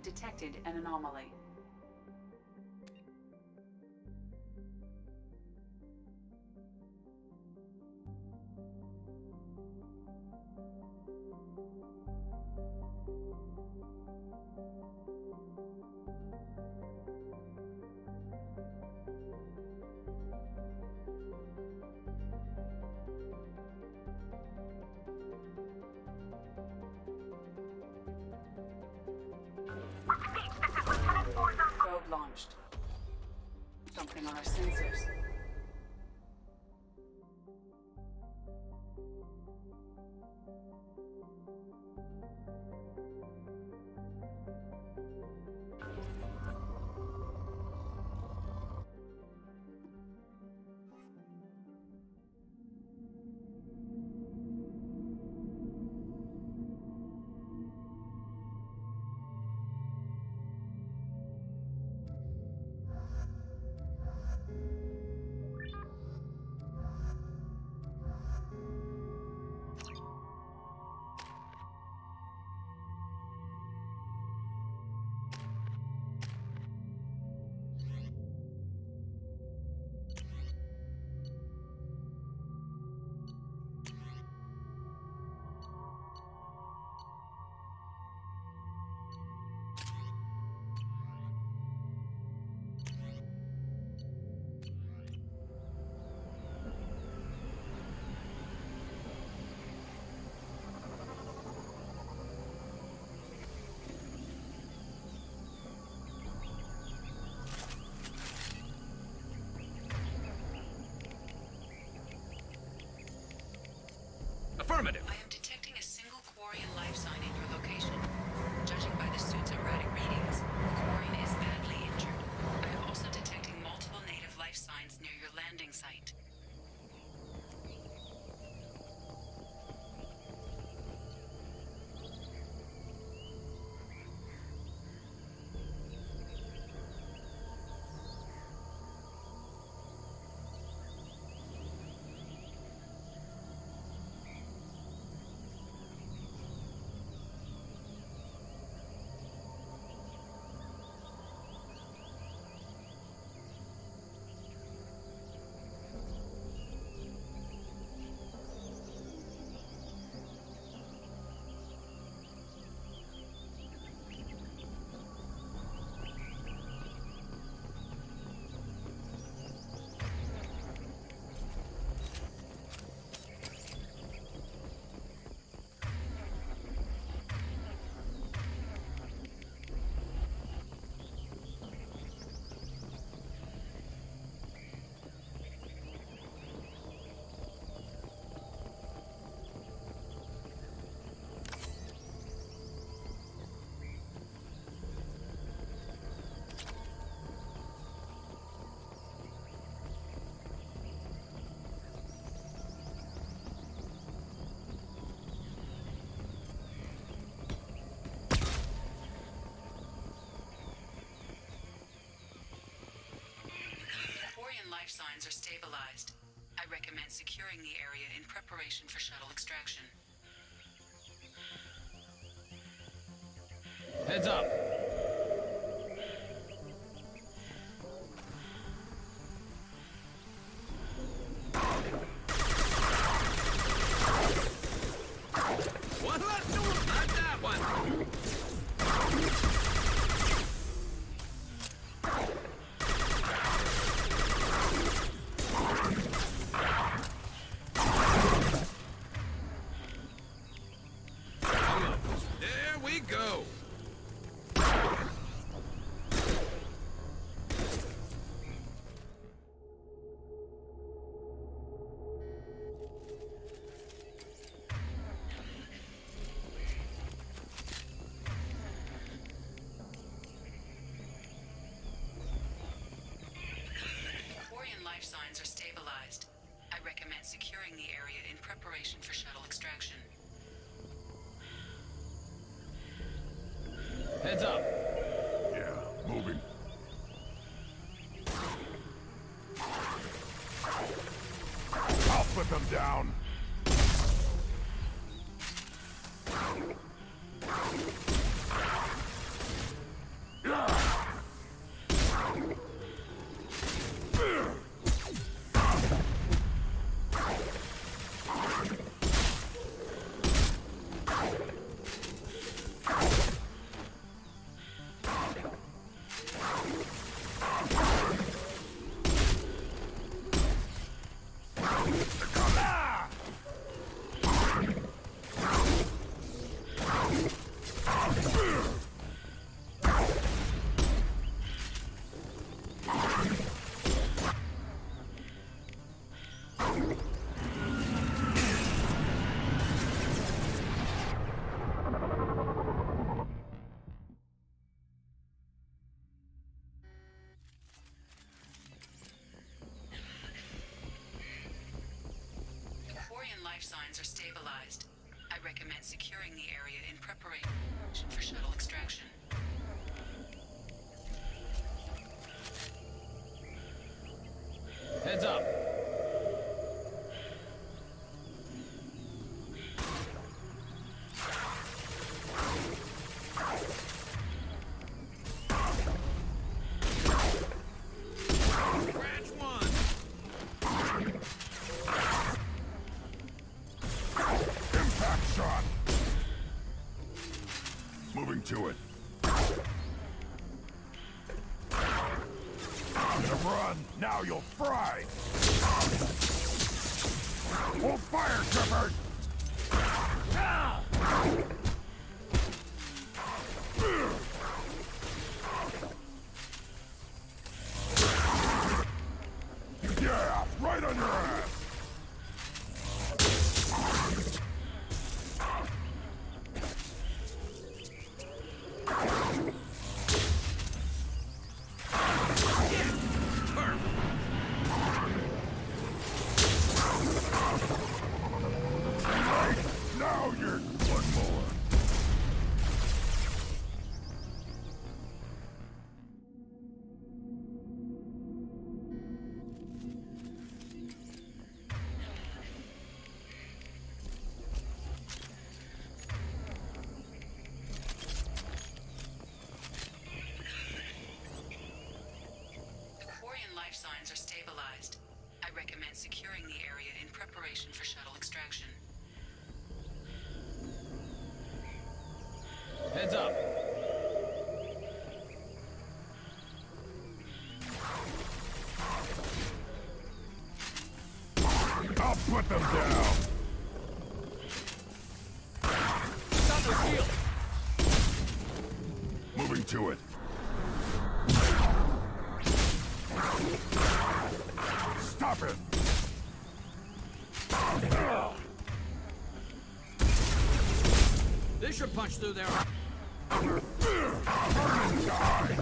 Detected an anomaly. Probe launched. Something on our sensors. Affirmative. I am detecting a single Quarian life sign in your location. Judging by the suit's erratic readings, the Quarian is badly injured. I am also detecting multiple native life signs near your landing site. Life signs are stabilized. I recommend securing the area in preparation for shuttle extraction. Heads up. One left door, not that one. There we go. life signs are stabilized. I recommend securing the area in preparation for shuttle extraction. Heads up. Scratch one. Impact shot! Moving to it. Run! Now you'll fry! Hold fire, Shepard! Yeah! Right on your ass! Now you're one more. The Quarian life signs are stabilized. I recommend securing the area in preparation for shuttle extraction. Heads up. I'll put them down. Stop the shield. Moving to it. Stop it. This should punch through their Burn and die.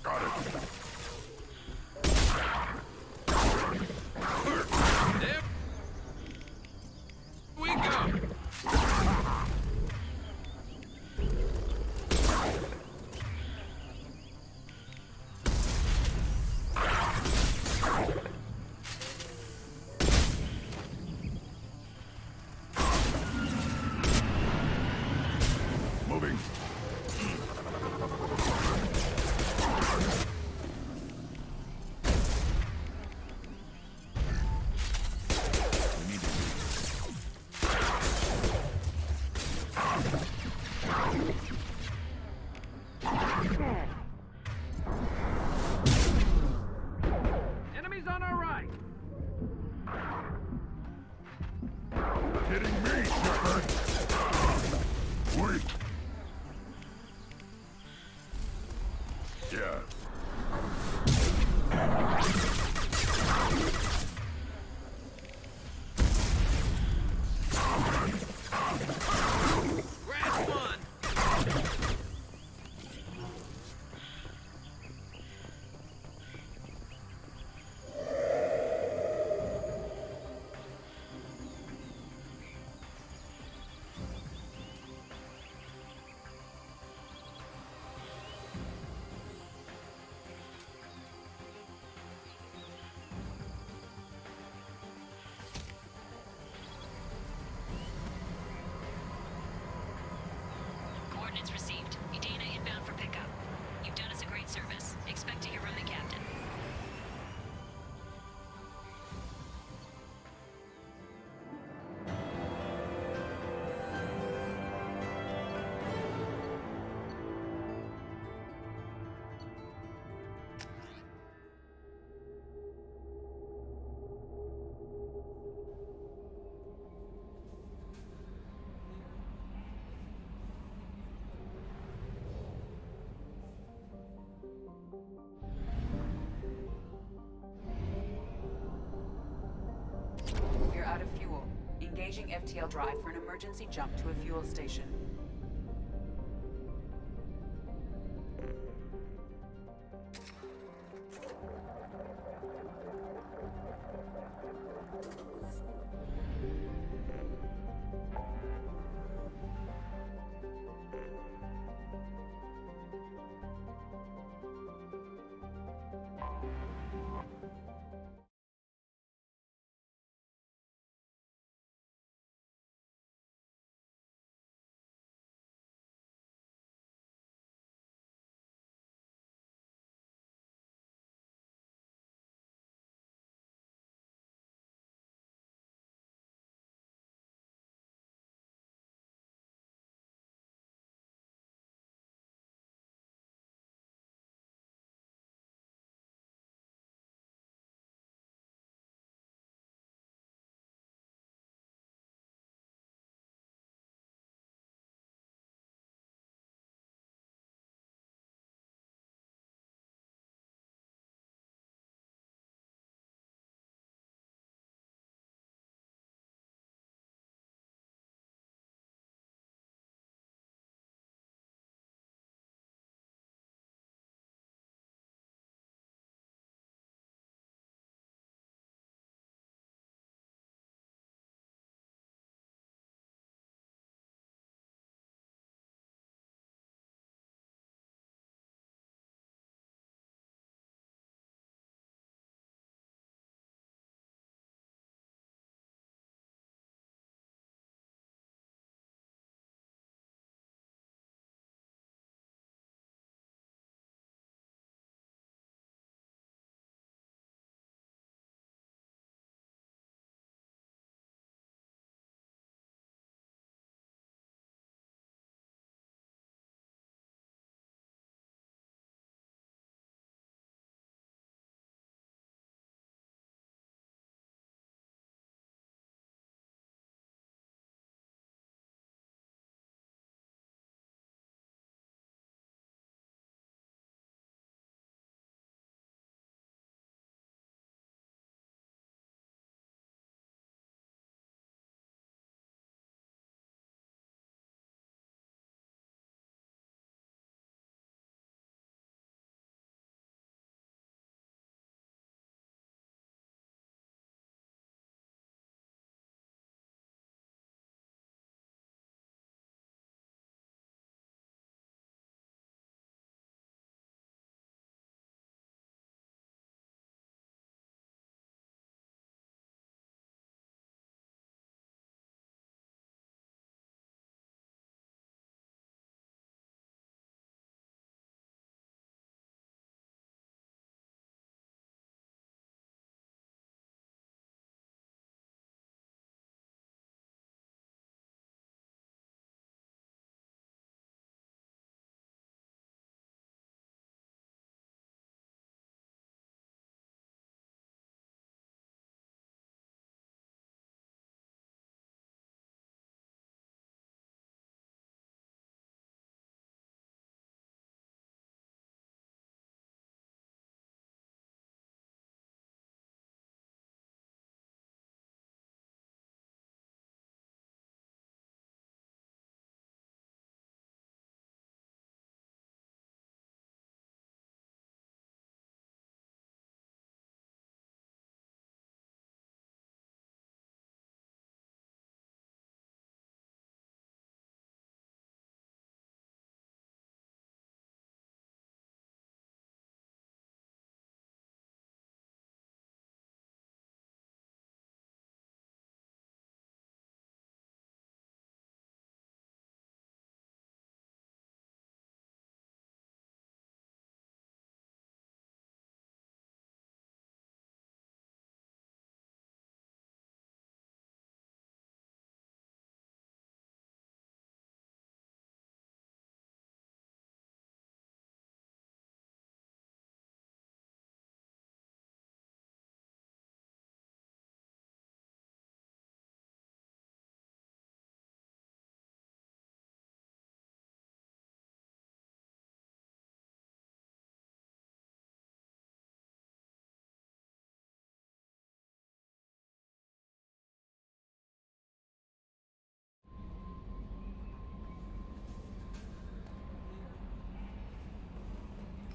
Got it. There we go. Moving. Enemies on our right. Hitting me, Shepard. Weak. Yeah. Scratch one. Coordinates received. Edina inbound for pickup. You've done us a great service. Expect to hear from the captain. We're out of fuel. Engaging FTL drive for an emergency jump to a fuel station.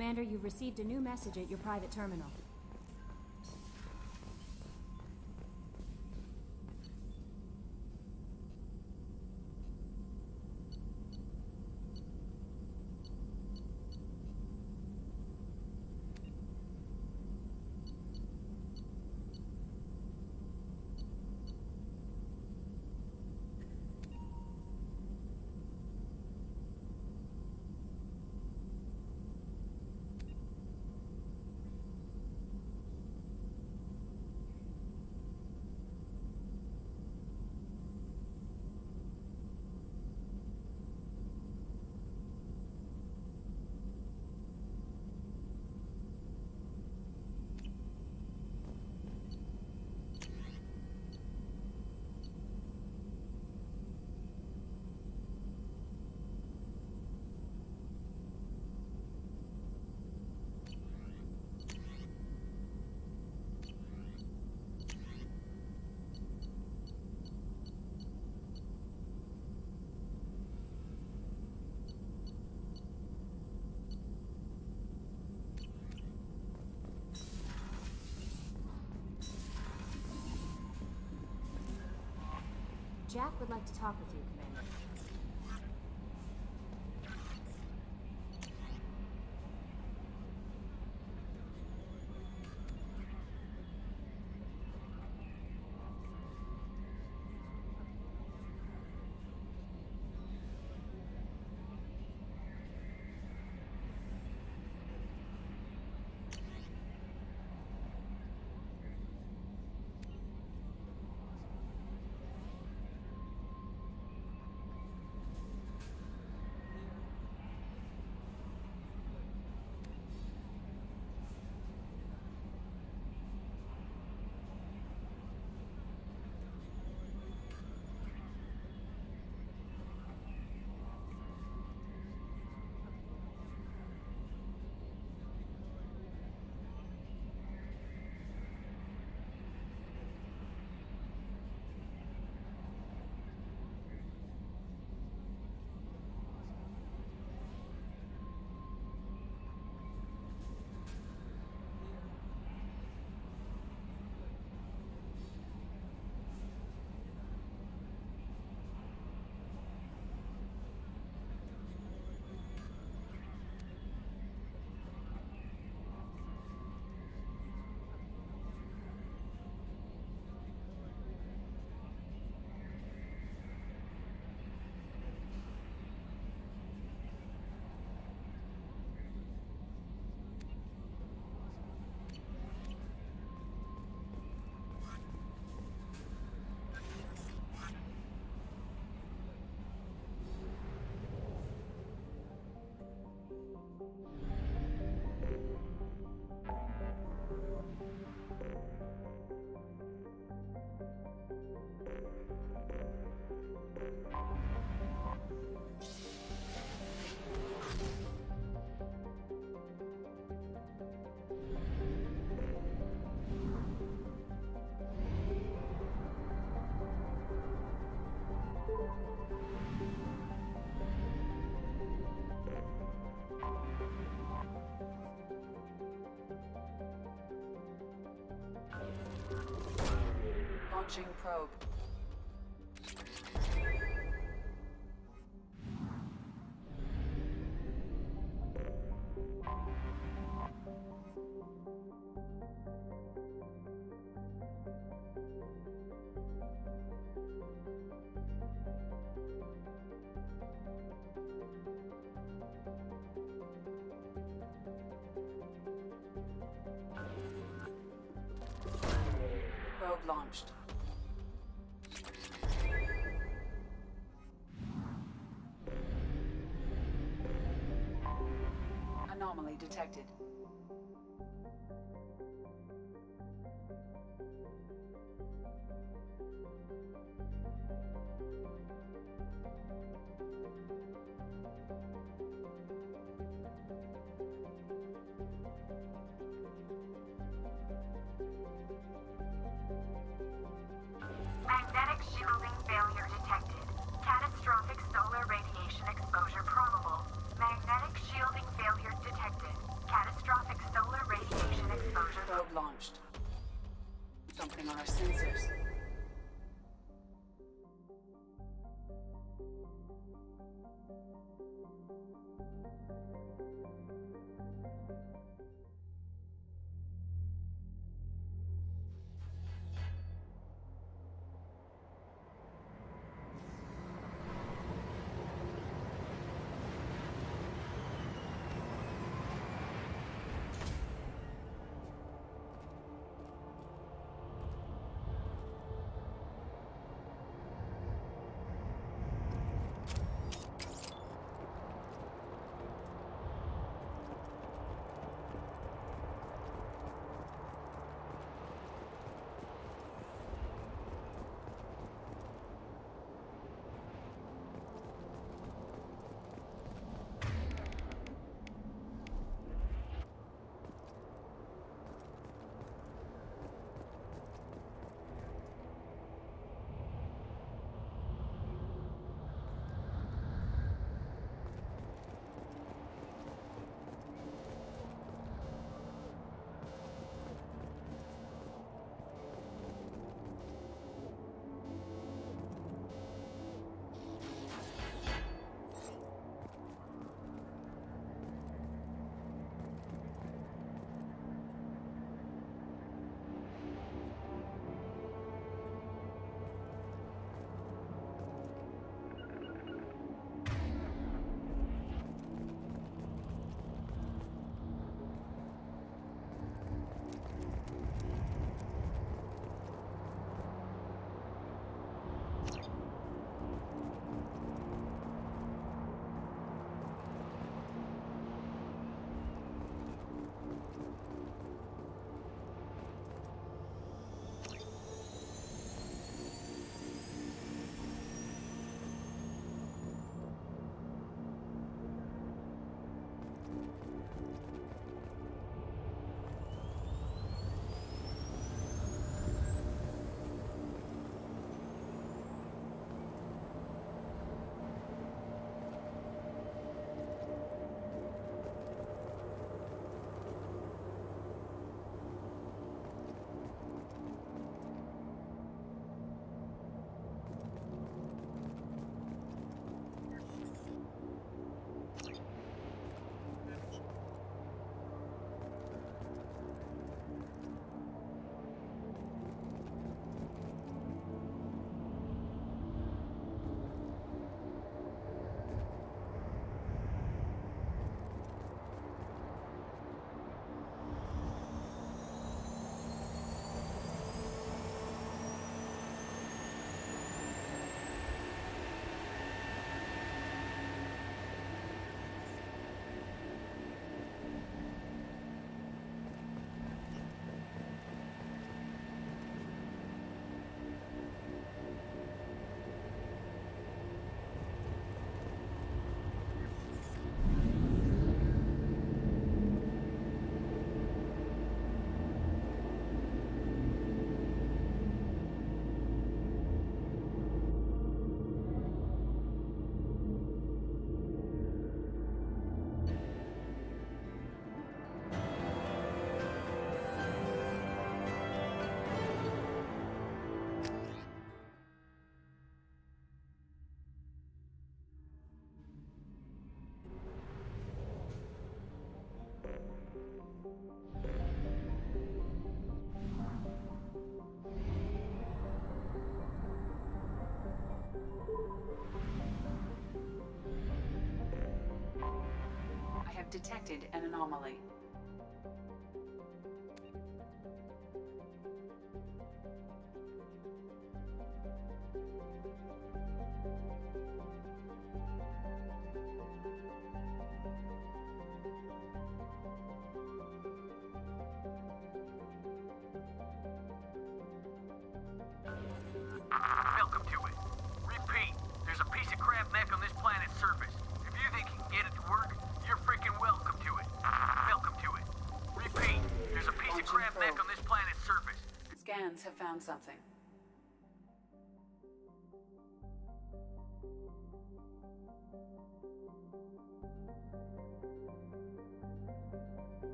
Commander, you've received a new message at your private terminal. Jack would like to talk with you, Commander. Launching probe. Probe launched. Anomaly detected. Magnetic shielding failure detected. Catastrophic solar radiation exposure probable. Magnetic shielding failure detected. detected an anomaly. Welcome to it. Repeat, there's a piece of crap mech on this planet's surface. If you think you can get it to work, you're freaking welcome to it. Welcome to it. Repeat, there's a piece of crap mech on this planet's surface. Scans have found something.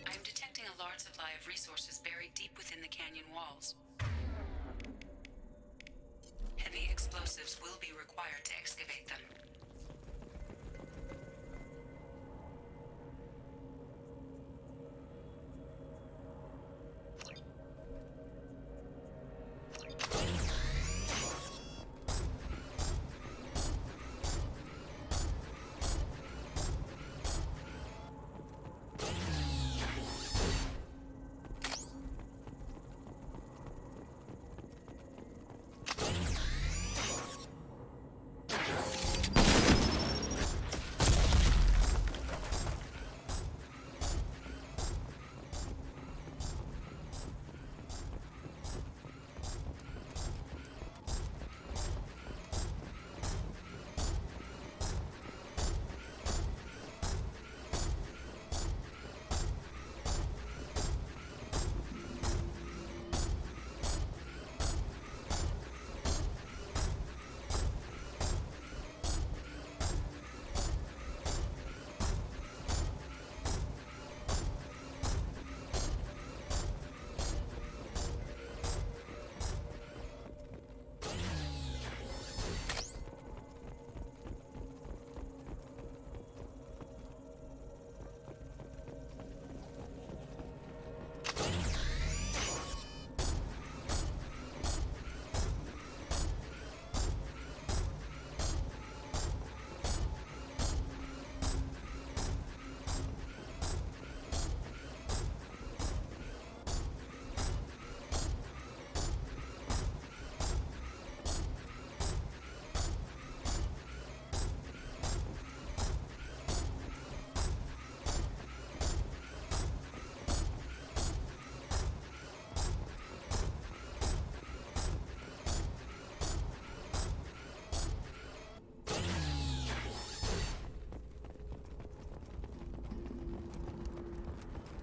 I'm detecting a large supply of resources buried deep within the canyon walls. Heavy explosives will be required to excavate them.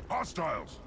Hostiles!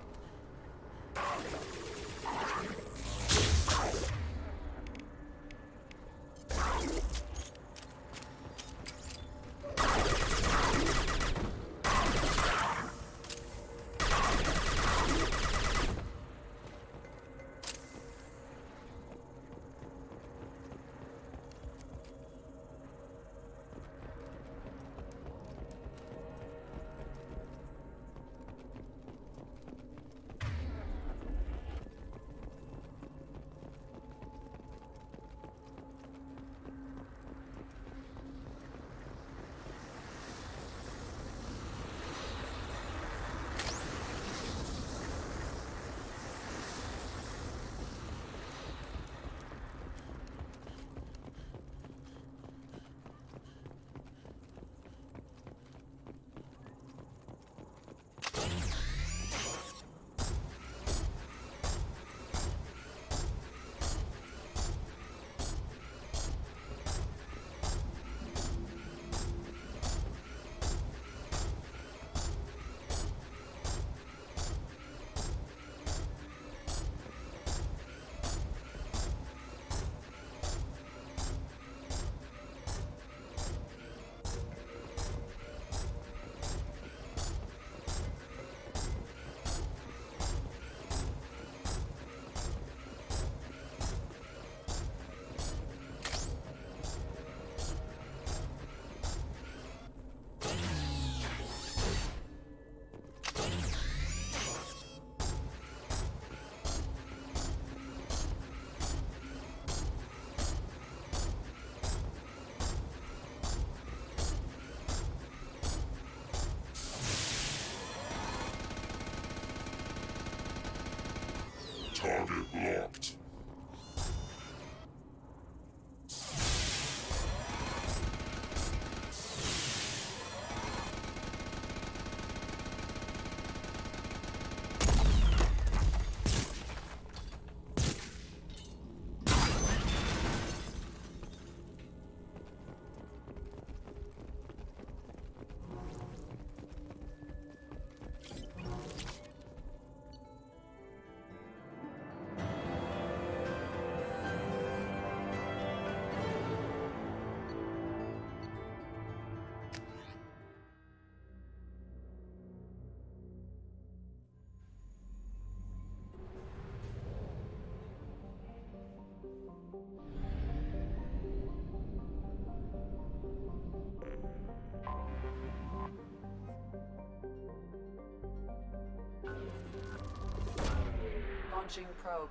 Launching probe.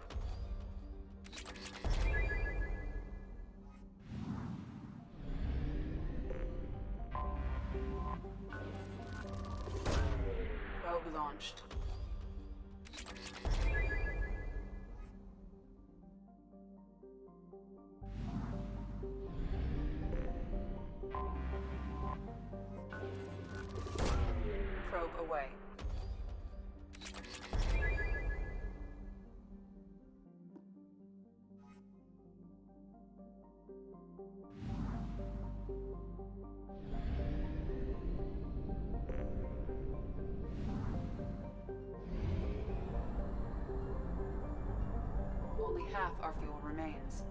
Probe launched. Probe away. Only half our fuel remains.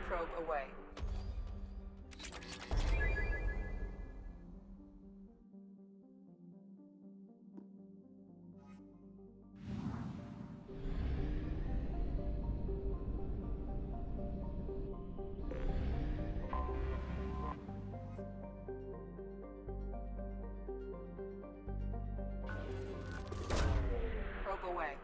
Probe away. Probe away.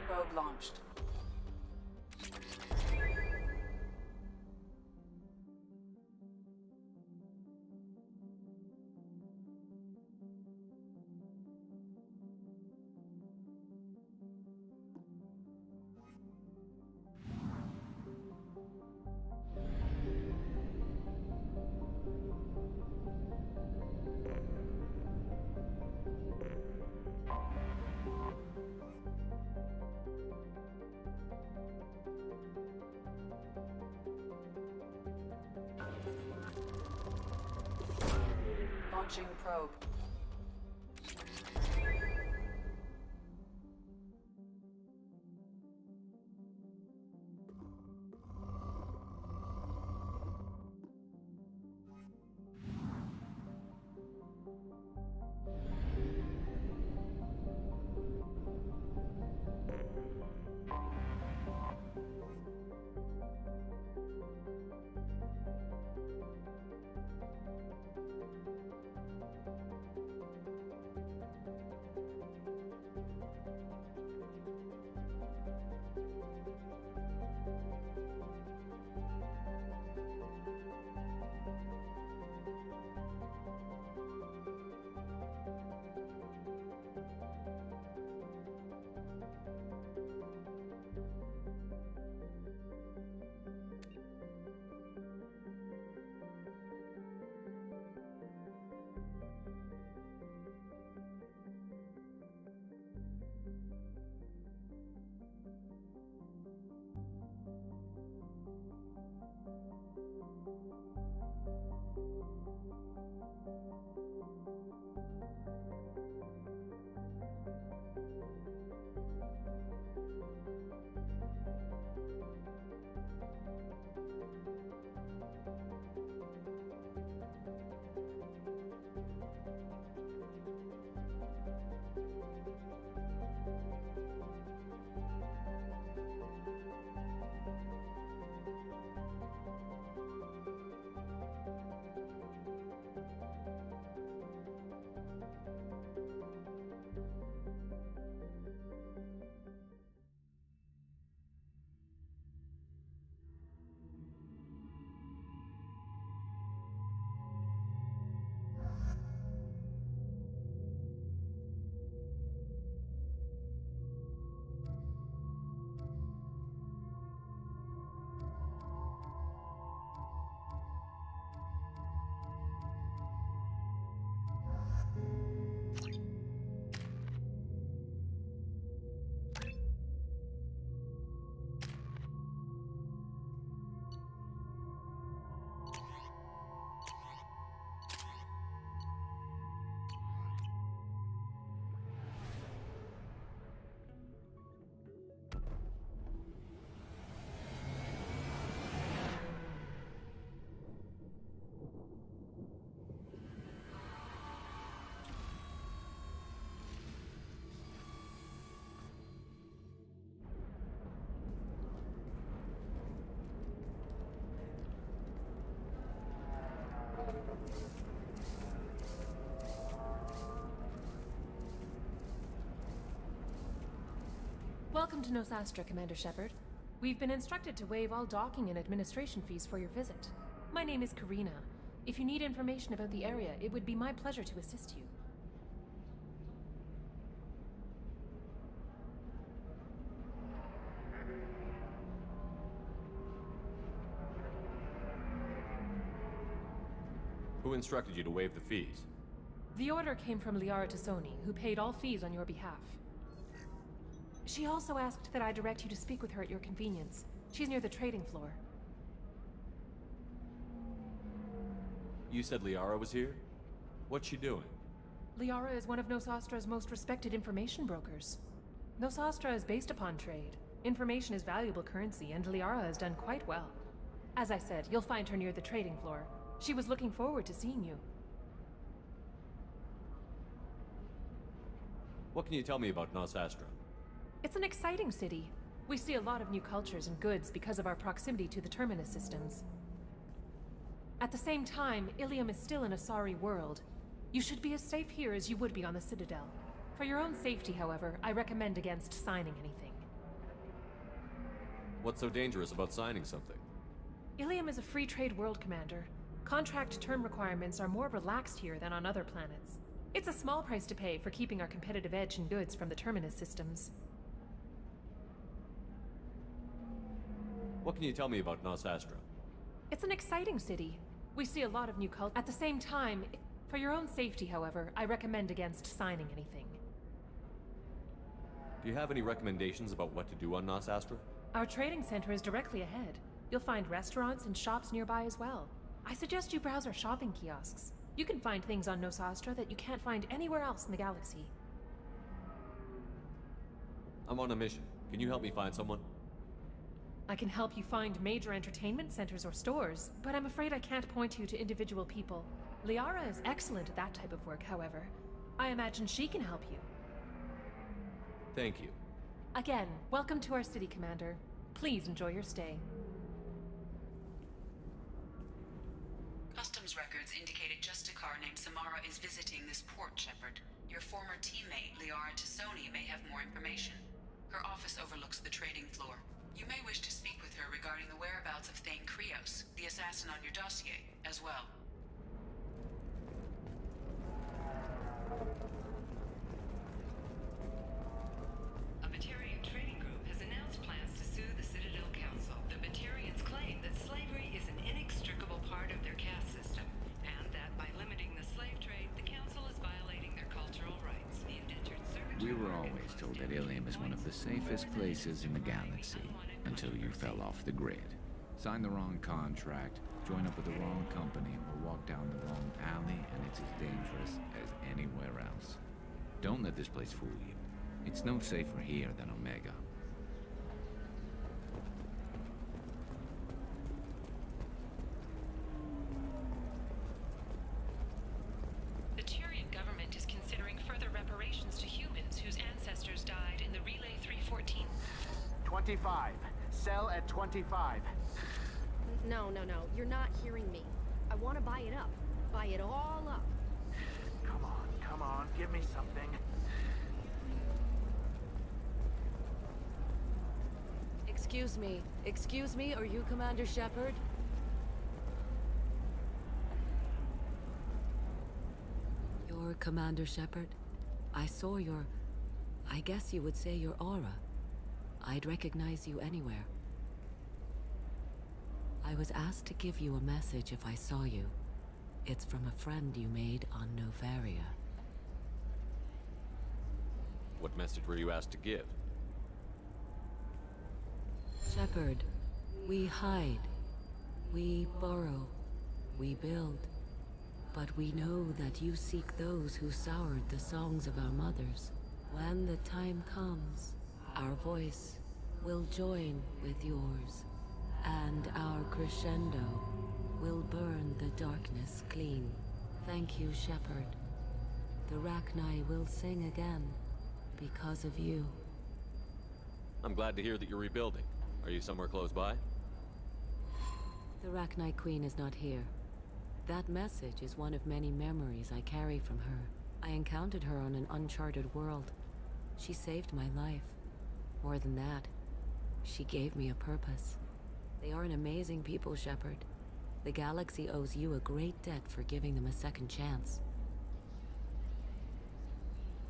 Probe launched. Launching probe. Welcome to Nosastra, Commander Shepard. We've been instructed to waive all docking and administration fees for your visit. My name is Karina. If you need information about the area, it would be my pleasure to assist you. Who instructed you to waive the fees? The order came from Liara Tassoni, who paid all fees on your behalf. She also asked that I direct you to speak with her at your convenience. She's near the trading floor. You said Liara was here? What's she doing? Liara is one of Nosastra's most respected information brokers. Nosastra is based upon trade. Information is valuable currency, and Liara has done quite well. As I said, you'll find her near the trading floor. She was looking forward to seeing you. What can you tell me about Nosastra? It's an exciting city. We see a lot of new cultures and goods because of our proximity to the Terminus systems. At the same time, Ilium is still in a sorry world. You should be as safe here as you would be on the Citadel. For your own safety, however, I recommend against signing anything. What's so dangerous about signing something? Ilium is a free trade world, Commander. Contract term requirements are more relaxed here than on other planets. It's a small price to pay for keeping our competitive edge in goods from the Terminus systems. What can you tell me about Nosastra? It's an exciting city. We see a lot of new cultures. At the same time, for your own safety, however, I recommend against signing anything. Do you have any recommendations about what to do on Nosastra? Our trading center is directly ahead. You'll find restaurants and shops nearby as well. I suggest you browse our shopping kiosks. You can find things on Nosastra that you can't find anywhere else in the galaxy. I'm on a mission. Can you help me find someone? I can help you find major entertainment centers or stores, but I'm afraid I can't point you to individual people. Liara is excellent at that type of work, however. I imagine she can help you. Thank you. Again, welcome to our city, Commander. Please enjoy your stay. Customs records indicate a Justicar named Samara is visiting this port, Shepard. Your former teammate, Liara Tassoni, may have more information. Her office overlooks the trading floor. You may wish to speak with her regarding the whereabouts of Thane Krios, the assassin on your dossier, as well. A Batarian trading group has announced plans to sue the Citadel Council. The Batarians claim that slavery is an inextricable part of their caste system, and that by limiting the slave trade, the Council is violating their cultural rights. The indentured servitude We were always told that Ilium is one of the safest places in the galaxy, until you fell off the grid. Sign the wrong contract, join up with the wrong company, or walk down the wrong alley, and it's as dangerous as anywhere else. Don't let this place fool you. It's no safer here than Omega. The Tyrian government is considering further reparations to humans whose ancestors died in the Relay 314. 25. Sell at 25. No, you're not hearing me. I want to buy it up. Buy it all up. Come on, give me something. Excuse me, are you Commander Shepard? You're Commander Shepard? I saw I guess you would say your aura. I'd recognize you anywhere. I was asked to give you a message if I saw you. It's from a friend you made on Novaria. What message were you asked to give? Shepard, we hide. We burrow. We build. But we know that you seek those who soured the songs of our mothers. When the time comes, our voice will join with yours, and our crescendo will burn the darkness clean. Thank you, Shepard. The Rachni will sing again because of you. I'm glad to hear that you're rebuilding. Are you somewhere close by? The Rachni Queen is not here. That message is one of many memories I carry from her. I encountered her on an uncharted world. She saved my life. More than that, she gave me a purpose. They are an amazing people, Shepard. The galaxy owes you a great debt for giving them a second chance.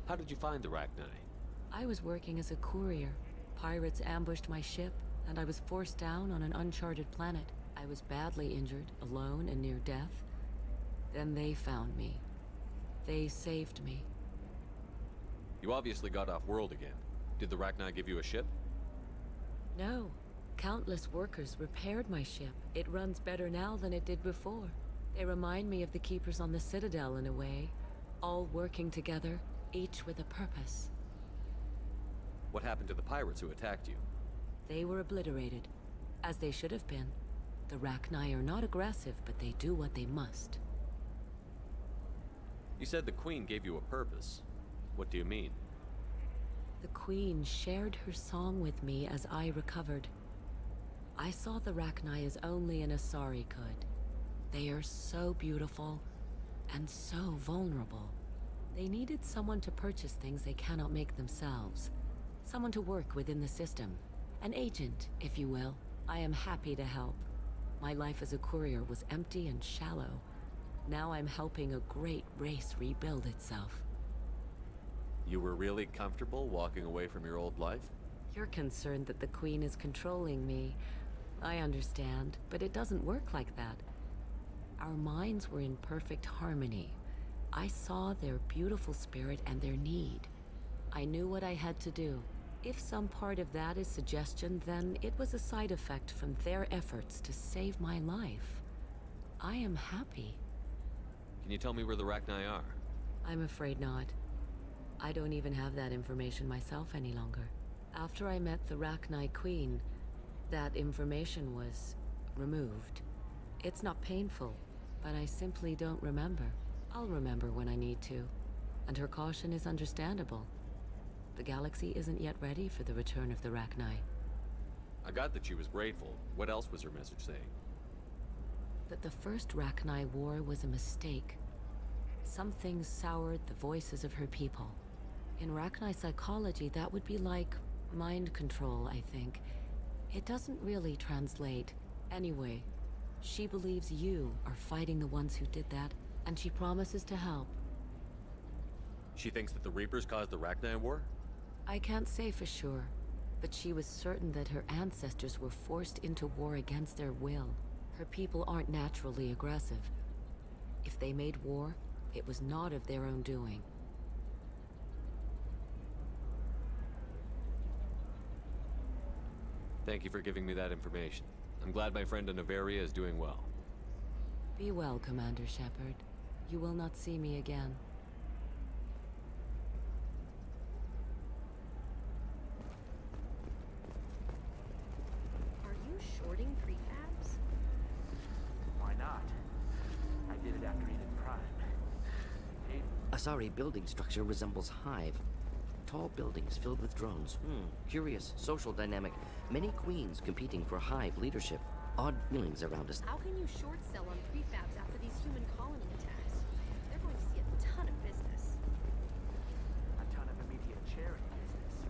How did you find the Rachni? I was working as a courier. Pirates ambushed my ship, and I was forced down on an uncharted planet. I was badly injured, alone and near death. Then they found me. They saved me. You obviously got off world again. Did the Rachni give you a ship? No. Countless workers repaired my ship. It runs better now than it did before. They remind me of the Keepers on the Citadel in a way. All working together, each with a purpose. What happened to the pirates who attacked you? They were obliterated, as they should have been. The Rachni are not aggressive, but they do what they must. You said the Queen gave you a purpose. What do you mean? The Queen shared her song with me as I recovered. I saw the Rachni as only an Asari could. They are so beautiful and so vulnerable. They needed someone to purchase things they cannot make themselves. Someone to work within the system. An agent, if you will. I am happy to help. My life as a courier was empty and shallow. Now I'm helping a great race rebuild itself. You were really comfortable walking away from your old life? You're concerned that the Queen is controlling me. I understand, but it doesn't work like that. Our minds were in perfect harmony. I saw their beautiful spirit and their need. I knew what I had to do. If some part of that is suggestion, then it was a side effect from their efforts to save my life. I am happy. Can you tell me where the Rachni are? I'm afraid not. I don't even have that information myself any longer. After I met the Rachni Queen, that information was removed. It's not painful, but I simply don't remember. I'll remember when I need to, and her caution is understandable. The galaxy isn't yet ready for the return of the Rachni. I got that she was grateful. What else was her message saying? That the first Rachni war was a mistake. Some things soured the voices of her people. In Rachni psychology, that would be like mind control, I think. It doesn't really translate. Anyway, she believes you are fighting the ones who did that, and she promises to help. She thinks that the Reapers caused the Rachni war? I can't say for sure, but she was certain that her ancestors were forced into war against their will. Her people aren't naturally aggressive. If they made war, it was not of their own doing. Thank you for giving me that information. I'm glad my friend in Noveria is doing well. Be well, Commander Shepard. You will not see me again. Are you shorting prefabs? Why not? I did it after Eden Prime. Asari building structure resembles Hive. Tall buildings filled with drones. Curious social dynamic. Many queens competing for Hive leadership. Odd feelings around us. How can you short sell on prefabs after these human colony attacks? They're going to see a ton of business. A ton of immediate charity business,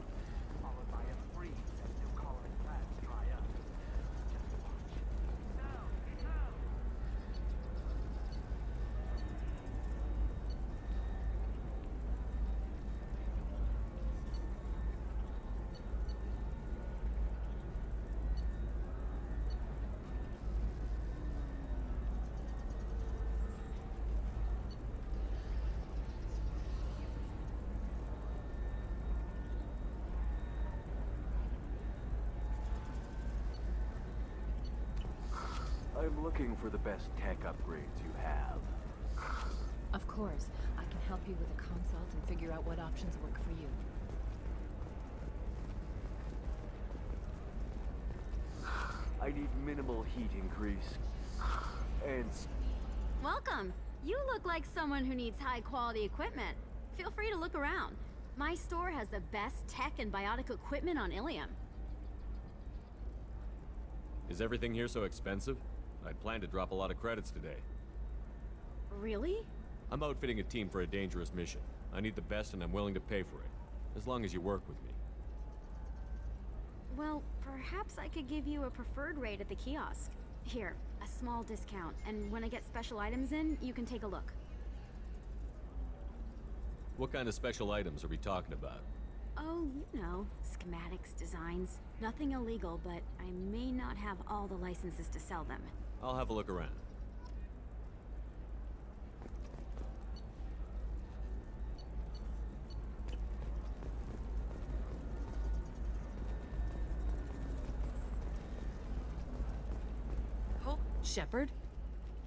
followed by a freeze as new colony plans dry up. Just watch. No, no. I'm looking for the best tech upgrades you have. Of course, I can help you with a consult and figure out what options work for you. I need minimal heat increase. And Welcome. You look like someone who needs high-quality equipment. Feel free to look around. My store has the best tech and biotic equipment on Ilium. Is everything here so expensive? I'd planned to drop a lot of credits today. Really? I'm outfitting a team for a dangerous mission. I need the best and I'm willing to pay for it. As long as you work with me. Well, perhaps I could give you a preferred rate at the kiosk. Here, a small discount, and when I get special items in, you can take a look. What kind of special items are we talking about? Oh, you know, schematics, designs. Nothing illegal, but I may not have all the licenses to sell them. I'll have a look around. Oh, Shepard?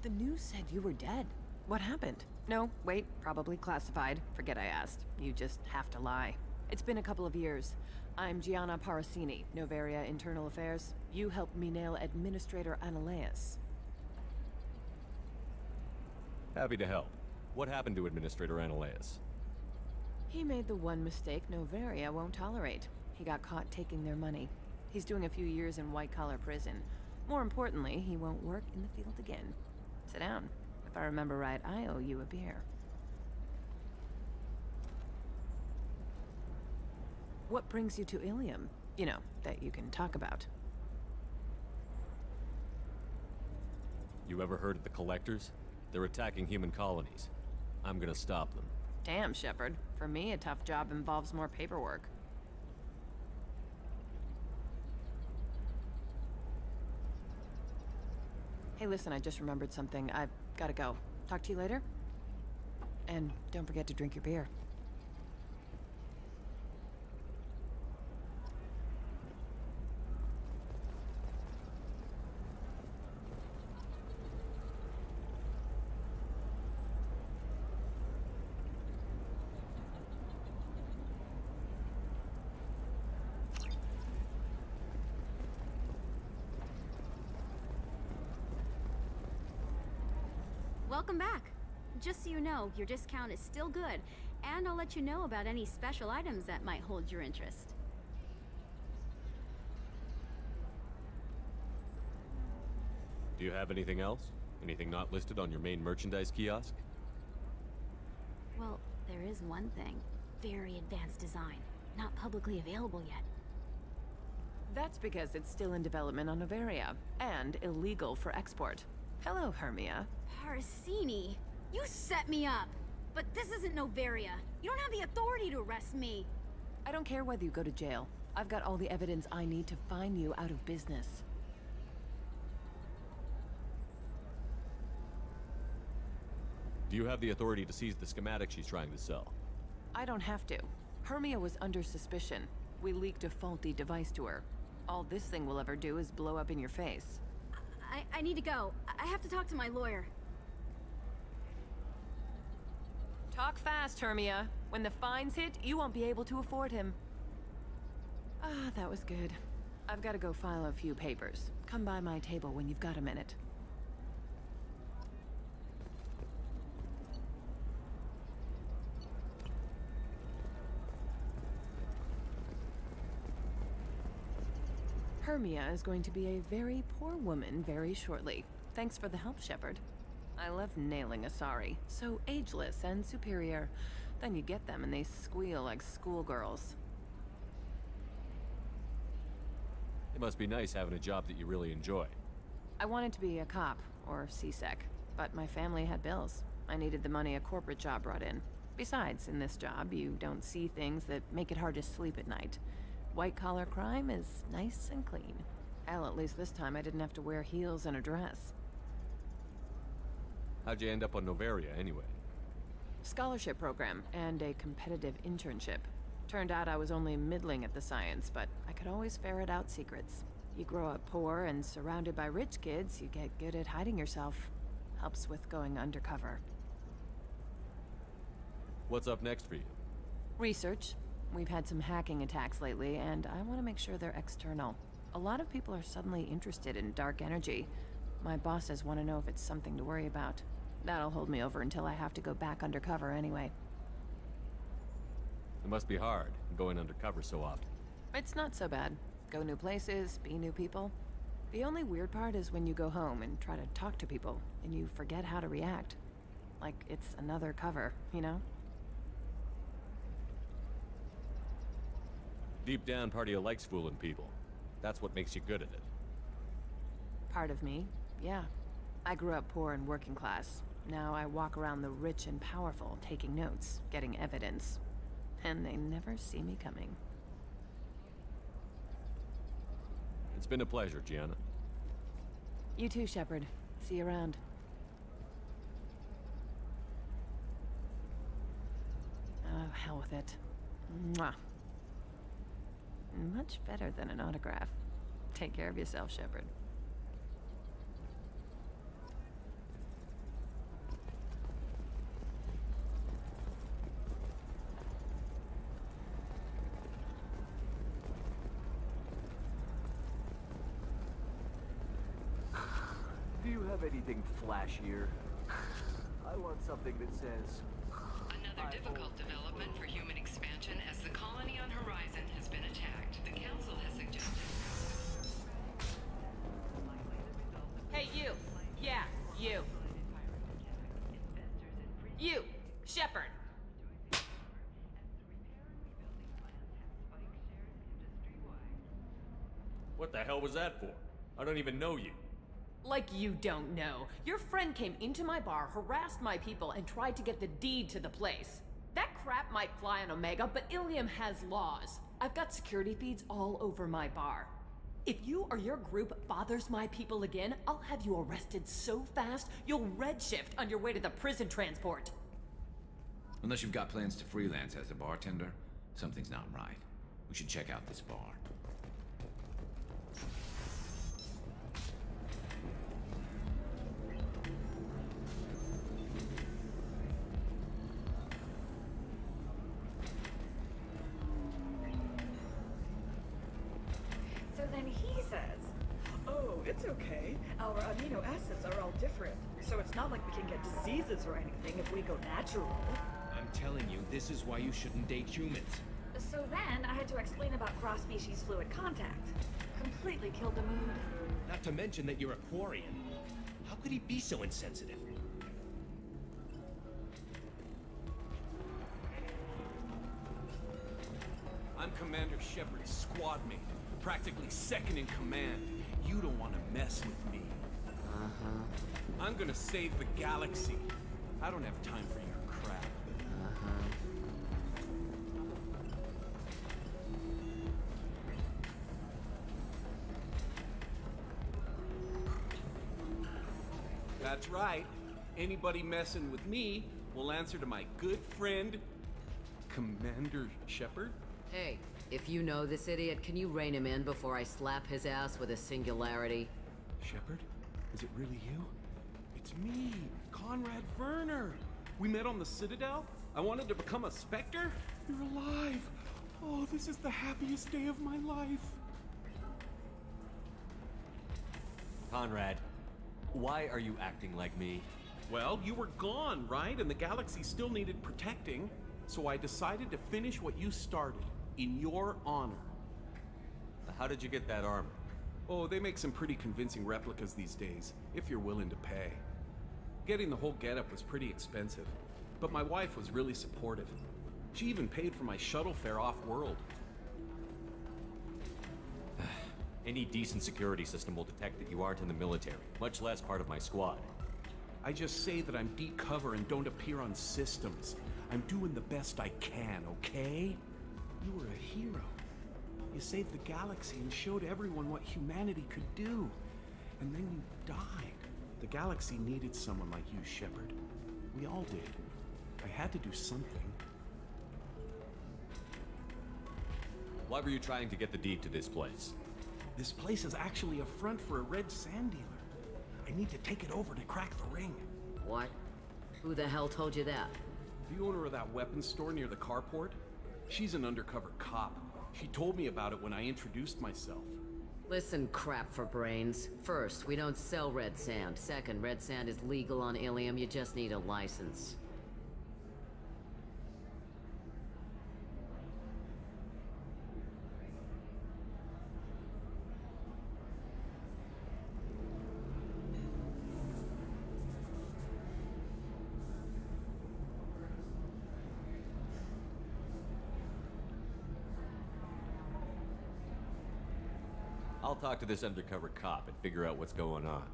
The news said you were dead. What happened? No, wait, probably classified. Forget I asked. You just have to lie. It's been a couple of years. I'm Gianna Parasini, Noveria Internal Affairs. You helped me nail Administrator Analeas. Happy to help. What happened to Administrator Analeas? He made the one mistake Noveria won't tolerate. He got caught taking their money. He's doing a few years in white-collar prison. More importantly, he won't work in the field again. Sit down. If I remember right, I owe you a beer. What brings you to Ilium? You know, that you can talk about. You ever heard of the Collectors? They're attacking human colonies. I'm gonna stop them. Damn, Shepard. For me, a tough job involves more paperwork. Hey, listen, I just remembered something. I've gotta go. Talk to you later? And don't forget to drink your beer. Welcome back. Just so you know, your discount is still good, and I'll let you know about any special items that might hold your interest. Do you have anything else? Anything not listed on your main merchandise kiosk? Well, there is one thing. Very advanced design. Not publicly available yet. That's because it's still in development on Noveria, and illegal for export. Hello, Hermia. Parasini, you set me up! But this isn't Noveria. You don't have the authority to arrest me. I don't care whether you go to jail. I've got all the evidence I need to find you out of business. Do you have the authority to seize the schematic she's trying to sell? I don't have to. Hermia was under suspicion. We leaked a faulty device to her. All this thing will ever do is blow up in your face. I need to go. I have to talk to my lawyer. Talk fast, Hermia. When the fines hit, you won't be able to afford him. Ah, that was good. I've got to go file a few papers. Come by my table when you've got a minute. Hermia is going to be a very poor woman very shortly. Thanks for the help, Shepard. I love nailing Asari. So ageless and superior. Then you get them and they squeal like schoolgirls. It must be nice having a job that you really enjoy. I wanted to be a cop, or CSEC, but my family had bills. I needed the money a corporate job brought in. Besides, in this job, you don't see things that make it hard to sleep at night. White-collar crime is nice and clean. Hell, at least this time I didn't have to wear heels and a dress. How'd you end up on Novaria, anyway? Scholarship program and a competitive internship. Turned out I was only middling at the science, but I could always ferret out secrets. You grow up poor and surrounded by rich kids, you get good at hiding yourself. Helps with going undercover. What's up next for you? Research. We've had some hacking attacks lately, and I want to make sure they're external. A lot of people are suddenly interested in dark energy. My bosses want to know if it's something to worry about. That'll hold me over until I have to go back undercover anyway. It must be hard, going undercover so often. It's not so bad. Go new places, be new people. The only weird part is when you go home and try to talk to people, and you forget how to react. Like it's another cover, you know? Deep down, part of you likes fooling people. That's what makes you good at it. Part of me, yeah. I grew up poor and working class. Now I walk around the rich and powerful, taking notes, getting evidence. And they never see me coming. It's been a pleasure, Gianna. You too, Shepard. See you around. Oh, hell with it. Mwah. Much better than an autograph. Take care of yourself, Shepard. Do you have anything flashier? I want something that says... Another difficult development for human expansion as the colony on Horizon has been attacked. The Council has suggested... Hey, you! Yeah, you! You! Shepard! What the hell was that for? I don't even know you. Like you don't know. Your friend came into my bar, harassed my people, and tried to get the deed to the place. That crap might fly on Omega, but Ilium has laws. I've got security feeds all over my bar. If you or your group bothers my people again, I'll have you arrested so fast, you'll redshift on your way to the prison transport. Unless you've got plans to freelance as a bartender, something's not right. We should check out this bar. So then he says, oh, it's okay. Our amino acids are all different. So it's not like we can get diseases or anything if we go natural. I'm telling you, this is why you shouldn't date humans. So then I had to explain about cross-species fluid contact. Completely killed the mood. Not to mention that you're a Quarian. How could he be so insensitive? I'm Commander Shepard's squad mate, practically second in command. You don't want to mess with me. I'm gonna save the galaxy. I don't have time for your crap. That's right. Anybody messing with me will answer to my good friend, Commander Shepard. Hey, if you know this idiot, can you rein him in before I slap his ass with a singularity? Shepard? Is it really you? It's me, Conrad Werner. We met on the Citadel. I wanted to become a Spectre. You're alive. Oh, this is the happiest day of my life. Conrad, why are you acting like me? Well, you were gone, right? And the galaxy still needed protecting. So I decided to finish what you started, in your honor. How did you get that armor? Oh, they make some pretty convincing replicas these days, if you're willing to pay. Getting the whole getup was pretty expensive, but my wife was really supportive. She even paid for my shuttle fare off-world. Any decent security system will detect that you aren't in the military, much less part of my squad. I just say that I'm deep cover and don't appear on systems. I'm doing the best I can, okay? You were a hero. You saved the galaxy and showed everyone what humanity could do. And then you died. The galaxy needed someone like you, Shepard. We all did. I had to do something. Why were you trying to get the deed to this place? This place is actually a front for a red sand dealer. I need to take it over to crack the ring. What? Who the hell told you that? The owner of that weapons store near the carport. She's an undercover cop. She told me about it when I introduced myself. Listen, crap for brains. First, we don't sell red sand. Second, red sand is legal on Ilium. You just need a license. I'll talk to this undercover cop and figure out what's going on.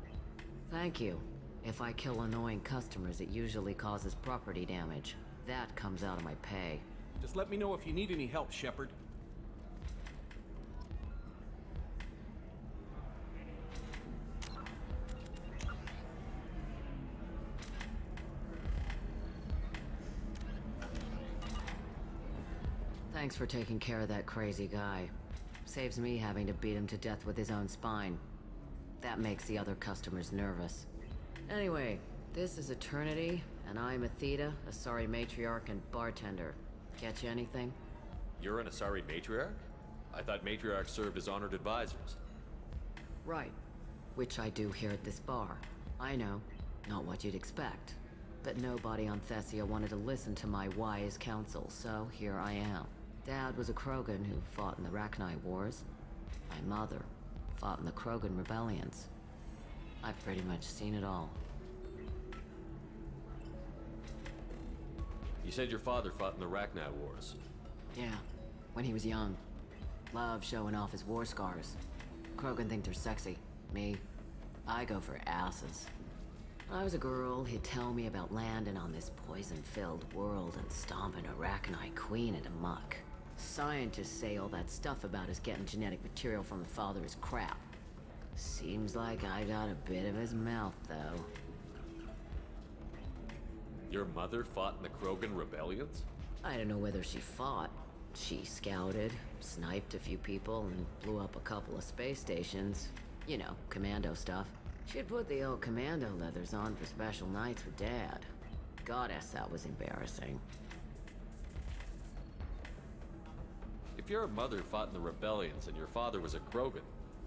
Thank you. If I kill annoying customers, it usually causes property damage. That comes out of my pay. Just let me know if you need any help, Shepard. Thanks for taking care of that crazy guy. Saves me having to beat him to death with his own spine. That makes the other customers nervous. Anyway, this is Eternity, and I'm Athena, Asari matriarch and bartender. Catch you anything? You're an Asari matriarch? I thought matriarchs served as honored advisors. Right. Which I do here at this bar. I know, not what you'd expect. But nobody on Thessia wanted to listen to my wise counsel, so here I am. Dad was a Krogan who fought in the Rachni Wars. My mother fought in the Krogan rebellions. I've pretty much seen it all. You said your father fought in the Rachni Wars. Yeah, when he was young. Loved showing off his war scars. Krogan think they're sexy. Me, I go for asses. When I was a girl, he'd tell me about landing on this poison-filled world and stomping a Rachni queen into muck. Scientists say all that stuff about us getting genetic material from the father is crap. Seems like I got a bit of his mouth, though. Your mother fought in the Krogan rebellions? I don't know whether she fought. She scouted, sniped a few people, and blew up a couple of space stations. You know, commando stuff. She'd put the old commando leathers on for special nights with Dad. Goddess, that was embarrassing. If your mother fought in the rebellions and your father was a Krogan,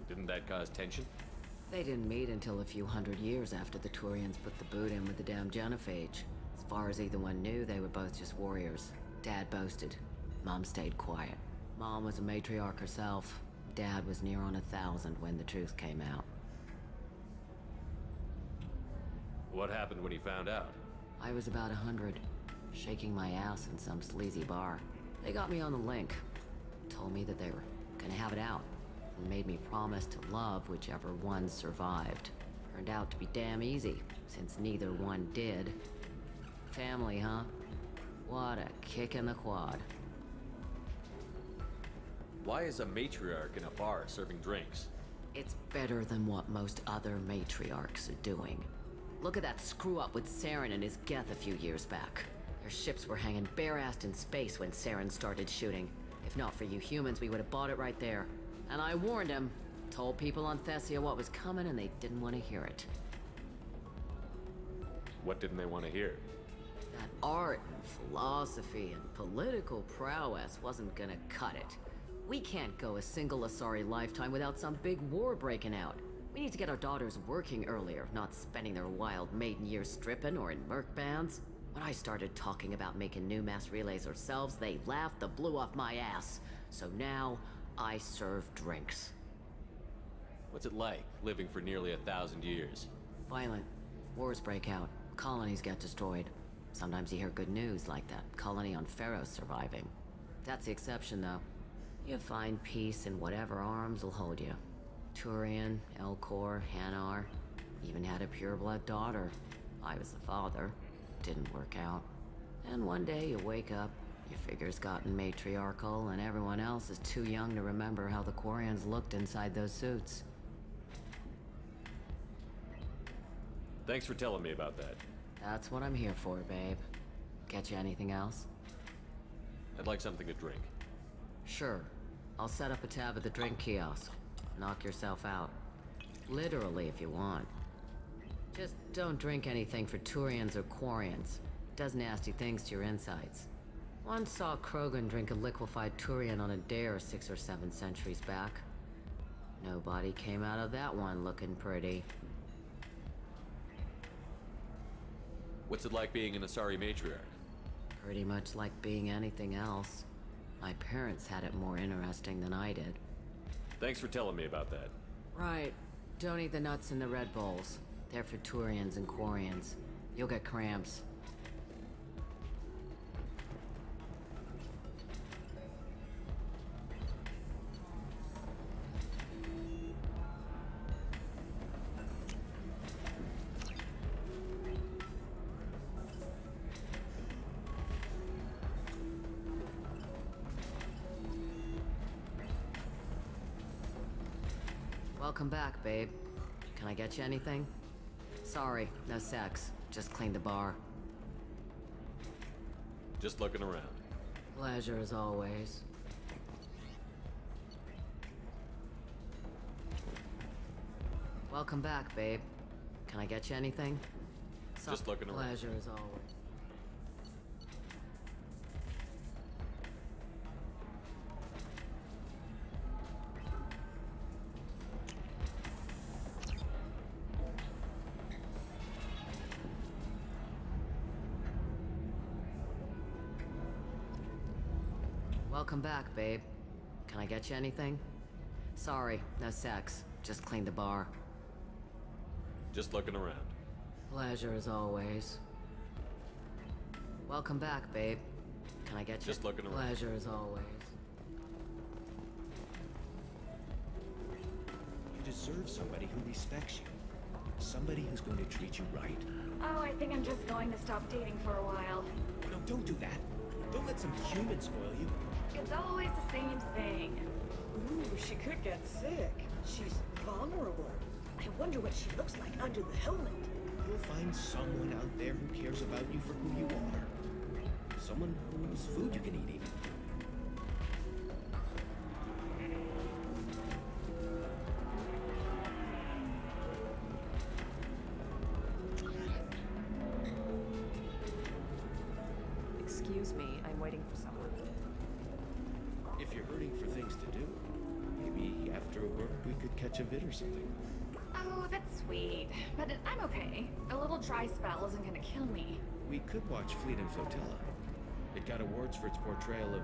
didn't that cause tension? They didn't meet until a few hundred years after the Turians put the boot in with the damn genophage. As far as either one knew, they were both just warriors. Dad boasted. Mom stayed quiet. Mom was a matriarch herself. Dad was near on 1,000 when the truth came out. What happened when he found out? I was about 100, shaking my ass in some sleazy bar. They got me on the link. Told me that they were gonna have it out, and made me promise to love whichever one survived. Turned out to be damn easy, since neither one did. Family, huh? What a kick in the quad. Why is a matriarch in a bar serving drinks? It's better than what most other matriarchs are doing. Look at that screw-up with Saren and his Geth a few years back. Their ships were hanging bare-assed in space when Saren started shooting. If not for you humans, we would have bought it right there. And I warned him. Told people on Thessia what was coming and they didn't want to hear it. What didn't they want to hear? That art and philosophy and political prowess wasn't gonna cut it. We can't go a single Asari lifetime without some big war breaking out. We need to get our daughters working earlier, not spending their wild maiden years stripping or in merc bands. When I started talking about making new mass relays ourselves, they laughed the blue off my ass. So now, I serve drinks. What's it like, living for nearly 1,000 years? Violent. Wars break out. Colonies get destroyed. Sometimes you hear good news, like that colony on Pharaoh surviving. That's the exception, though. You find peace in whatever arms will hold you. Turian, Elcor, Hanar. Even had a pureblood daughter. I was the father. Didn't work out. And one day you wake up, your figure's gotten matriarchal, and everyone else is too young to remember how the Quarians looked inside those suits. Thanks for telling me about that. That's what I'm here for, babe. Get you anything else? I'd like something to drink. Sure. I'll set up a tab at the drink kiosk. Knock yourself out. Literally, if you want. Just don't drink anything for Turians or Quarians. Does nasty things to your insides. Once saw Krogan drink a liquefied Turian on a dare 6 or 7 centuries back. Nobody came out of that one looking pretty. What's it like being an Asari matriarch? Pretty much like being anything else. My parents had it more interesting than I did. Thanks for telling me about that. Right. Don't eat the nuts in the Red Bowls. They're for Turians and Quarians. You'll get cramps. Welcome back, babe. Can I get you anything? Sorry, no sex. Just cleaned the bar. Just looking around. Pleasure as always. Welcome back, babe. Can I get you anything? Just looking around. Pleasure as always. Welcome back, babe. Can I get you anything? Sorry, no sex. Just cleaned the bar. Just looking around. Pleasure as always. Welcome back, babe. Can I get you? Just looking around. Pleasure as always. You deserve somebody who respects you. Somebody who's going to treat you right. Oh, I think I'm just going to stop dating for a while. No, don't do that. Don't let some human spoil you. It's always the same thing. Ooh, she could get sick. She's vulnerable. I wonder what she looks like under the helmet. You'll find someone out there who cares about you for who you are. Someone whose food you can eat even. Excuse me, I'm waiting for someone. If you're hurting for things to do, maybe after work we could catch a vid or something. Oh, that's sweet. But I'm okay. A little dry spell isn't gonna kill me. We could watch Fleet and Flotilla. It got awards for its portrayal of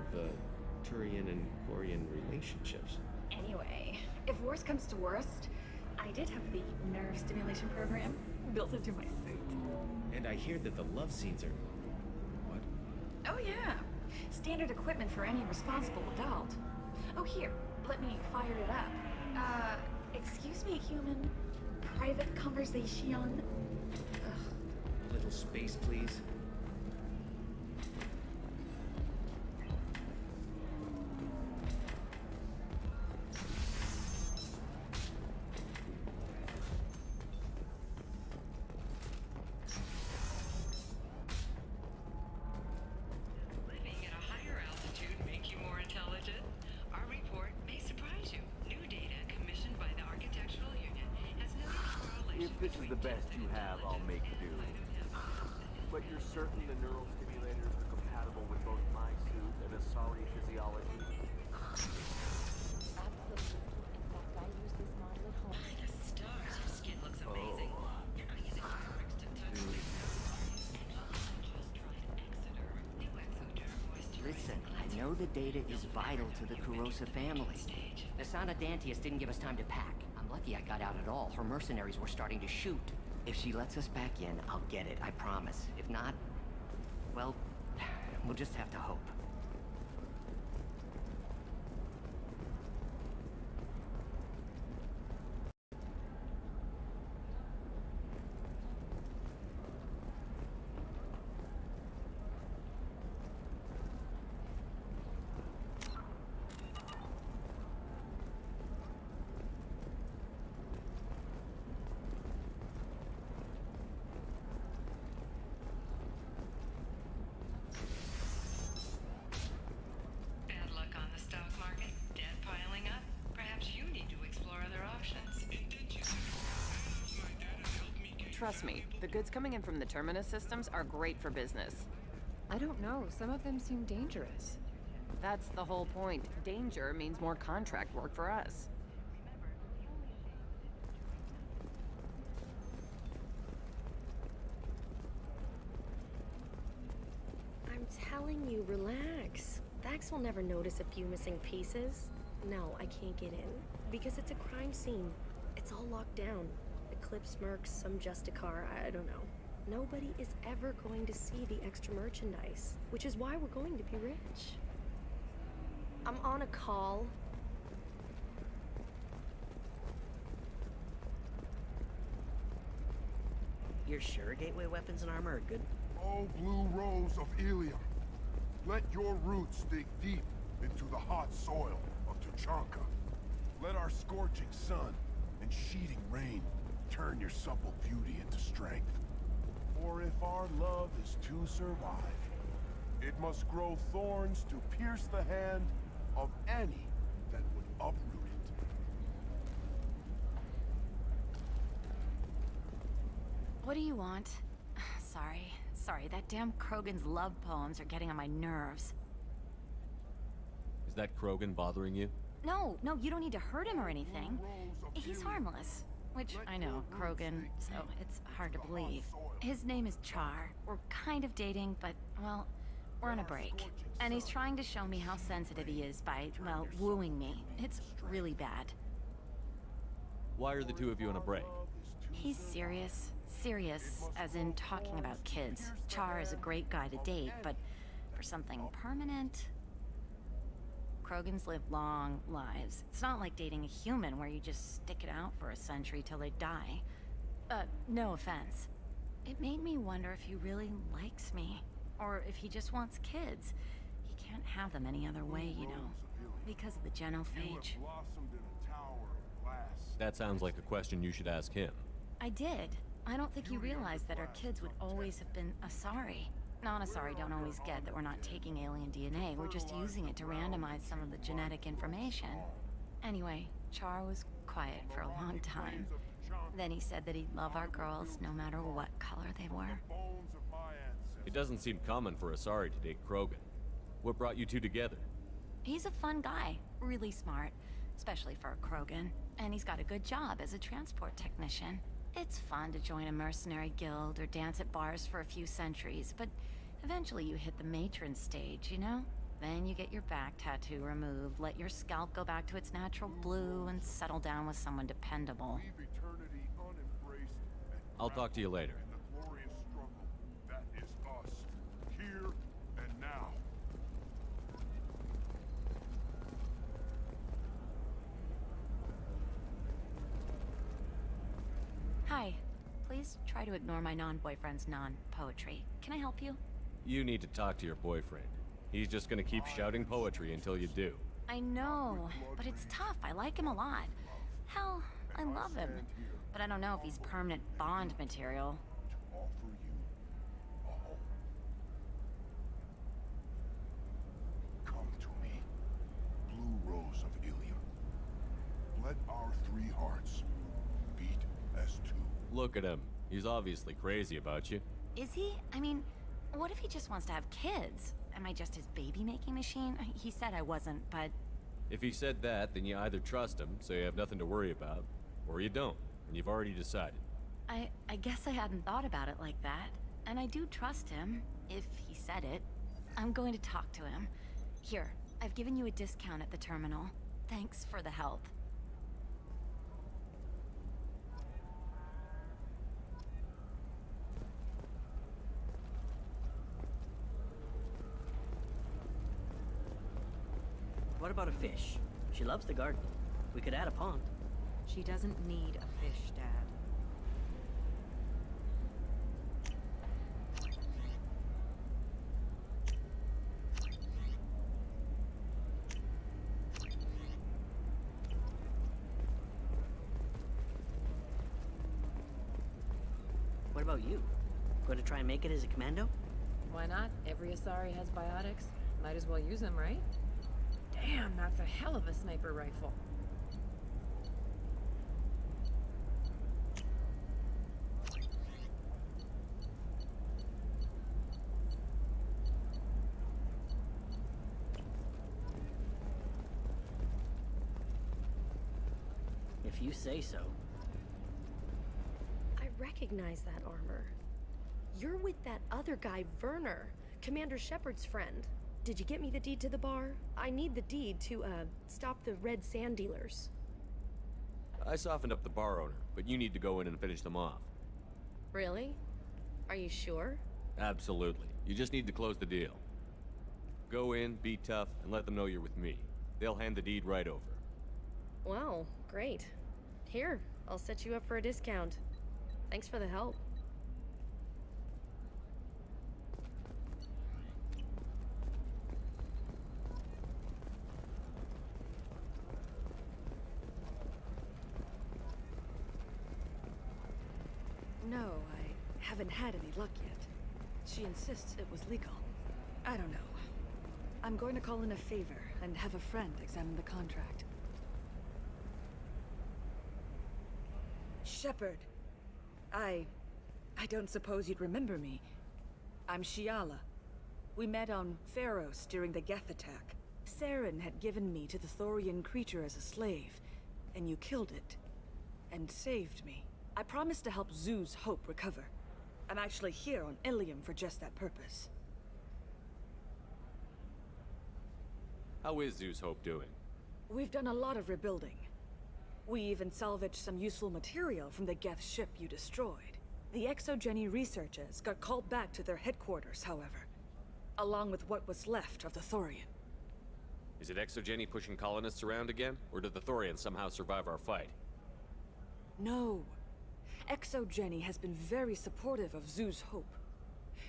Turian and Quarian relationships. Anyway, if worst comes to worst, I did have the nerve stimulation program built into my suit. And I hear that the love scenes are... What? Oh yeah. Standard equipment for any responsible adult. Oh here, let me fire it up. Excuse me, human. Private conversation. Ugh. A little space, please. Living at a higher altitude make you more intelligent? Our report may surprise you. New data commissioned by the If this is the best you have, I'll make do. But you're certain the neural stimulators are compatible with both my suit and Asari physiology? Absolutely. In fact, I use this model at home. By the stars, your skin looks amazing. You're not using fabrics to touch me. Just tried Exeter. New Exoderm moisturizer. Listen, I know the data is vital to the Kurosa family. Asana Dantius didn't give us time to pack. I'm lucky I got out at all. Her mercenaries were starting to shoot. If she lets us back in, I'll get it, I promise. If not, well, we'll just have to hope. Bad luck on the stock market, debt piling up. Perhaps you need to explore other options. Trust me, the goods coming in from the Terminus systems are great for business. I don't know. Some of them seem dangerous. That's the whole point. Danger means more contract work for us. I'm telling you, relax. Vax will never notice a few missing pieces. No, I can't get in. Because it's a crime scene. It's all locked down. Eclipse mercs, some Justicar, I don't know. Nobody is ever going to see the extra merchandise, which is why we're going to be rich. I'm on a call. You're sure gateway weapons and armor are good? Oh, blue rose of Ilium. Let your roots dig deep into the hot soil of Tuchanka. Let our scorching sun and sheeting rain turn your supple beauty into strength. For if our love is to survive, it must grow thorns to pierce the hand of any that would uproot it. What do you want? Sorry, that damn Krogan's love poems are getting on my nerves. Is that Krogan bothering you? No, you don't need to hurt him or anything. He's harmless. Which, I know, Krogan, so it's hard to believe. His name is Char. We're kind of dating, but, well, we're on a break. And he's trying to show me how sensitive he is by, well, wooing me. It's really bad. Why are the two of you on a break? He's serious. Serious, as in talking about kids. Char is a great guy to date, but for something permanent... Krogans live long lives. It's not like dating a human where you just stick it out for a century till they die. No offense. It made me wonder if he really likes me. Or if he just wants kids. He can't have them any other way, you know. Because of the genophage. That sounds like a question you should ask him. I did. I don't think he realized that our kids would always have been Asari. Non-Asari don't always get that we're not taking alien DNA, we're just using it to randomize some of the genetic information. Anyway, Char was quiet for a long time. Then he said that he'd love our girls no matter what color they were. It doesn't seem common for Asari to date Krogan. What brought you two together? He's a fun guy, really smart, especially for a Krogan. And he's got a good job as a transport technician. It's fun to join a mercenary guild or dance at bars for a few centuries, but eventually you hit the matron stage, you know? Then you get your back tattoo removed, let your scalp go back to its natural blue, and settle down with someone dependable. I'll talk to you later. The glorious struggle that is us, here and now. Hi. Please try to ignore my non-boyfriend's non-poetry. Can I help you? You need to talk to your boyfriend. He's just gonna keep shouting poetry until you do. I know, but it's tough. I like him a lot. Hell, I love him. But I don't know if he's permanent Bond material. Offer you a home. Come to me, blue rose of Ilium. Let our three hearts beat as two. Look at him. He's obviously crazy about you. Is he? I mean, what if he just wants to have kids? Am I just his baby-making machine? He said I wasn't, but... If he said that, then you either trust him, so you have nothing to worry about, or you don't, and you've already decided. I guess I hadn't thought about it like that. And I do trust him, if he said it. I'm going to talk to him. Here, I've given you a discount at the terminal. Thanks for the help. What about a fish? She loves the garden. We could add a pond. She doesn't need a fish, Dad. What about you? Going to try and make it as a commando? Why not? Every Asari has biotics. Might as well use them, right? Damn, that's a hell of a sniper rifle. If you say so. I recognize that armor. You're with that other guy, Werner, Commander Shepard's friend. Did you get me the deed to the bar? I need the deed to, stop the red sand dealers. I softened up the bar owner, but you need to go in and finish them off. Really? Are you sure? Absolutely. You just need to close the deal. Go in, be tough, and let them know you're with me. They'll hand the deed right over. Wow, great. Here, I'll set you up for a discount. Thanks for the help. No, I haven't had any luck yet. She insists it was legal. I don't know. I'm going to call in a favor and have a friend examine the contract. Shepard. I don't suppose you'd remember me. I'm Shiala. We met on Pharos during the Geth attack. Saren had given me to the Thorian creature as a slave, and you killed it. And saved me. I promised to help Zoo's Hope recover. I'm actually here on Ilium for just that purpose. How is Zeus Hope doing? We've done a lot of rebuilding. We even salvaged some useful material from the Geth ship you destroyed. The Exogeny researchers got called back to their headquarters, however, along with what was left of the Thorian. Is it Exogeny pushing colonists around again, or did the Thorians somehow survive our fight? No. Exogeny has been very supportive of Zoo's Hope.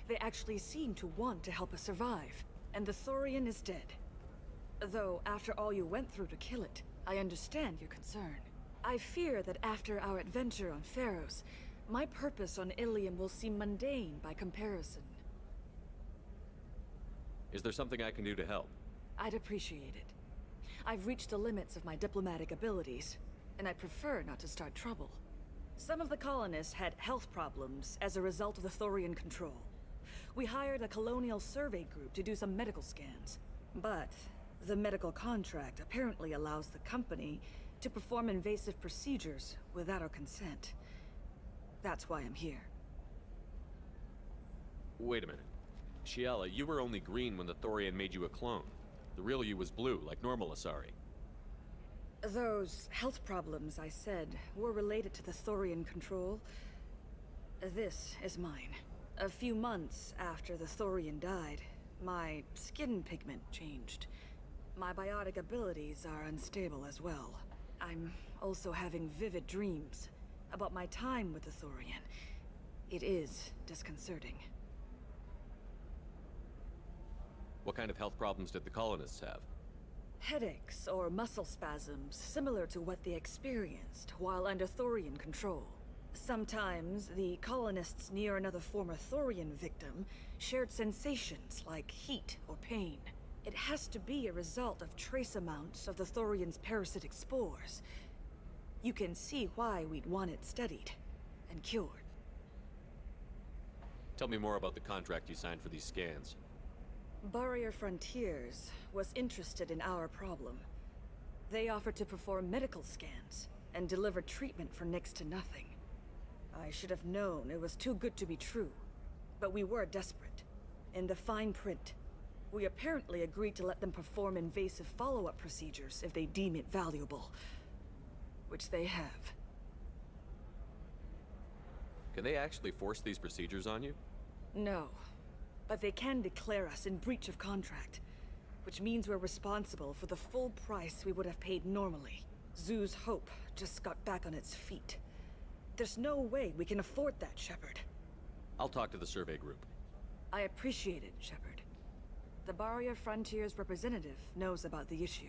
They actually seem to want to help us survive, and the Thorian is dead. Though, after all you went through to kill it, I understand your concern. I fear that after our adventure on Pharos, my purpose on Ilium will seem mundane by comparison. Is there something I can do to help? I'd appreciate it. I've reached the limits of my diplomatic abilities, and I prefer not to start trouble. Some of the colonists had health problems as a result of the Thorian control. We hired a colonial survey group to do some medical scans. But the medical contract apparently allows the company to perform invasive procedures without our consent. That's why I'm here. Wait a minute. Shiala, you were only green when the Thorian made you a clone. The real you was blue, like normal Asari. Those health problems I said were related to the Thorian control. This is mine. A few months after the Thorian died, my skin pigment changed. My biotic abilities are unstable as well. I'm also having vivid dreams about my time with the Thorian. It is disconcerting. What kind of health problems did the colonists have? Headaches or muscle spasms similar to what they experienced while under Thorian control. Sometimes the colonists near another former Thorian victim shared sensations like heat or pain. It has to be a result of trace amounts of the Thorian's parasitic spores. You can see why we'd want it studied. and cured. Tell me more about the contract you signed for these scans. Barrier Frontiers was interested in our problem. They offered to perform medical scans and deliver treatment for next to nothing. I should have known it was too good to be true, but we were desperate. In the fine print, we apparently agreed to let them perform invasive follow-up procedures if they deem it valuable, which they have. Can they actually force these procedures on you? No, but they can declare us in breach of contract, which means we're responsible for the full price we would have paid normally. Zoo's hope just got back on its feet. There's no way we can afford that, Shepard. I'll talk to the survey group. I appreciate it, Shepard. The Barrier Frontiers representative knows about the issue.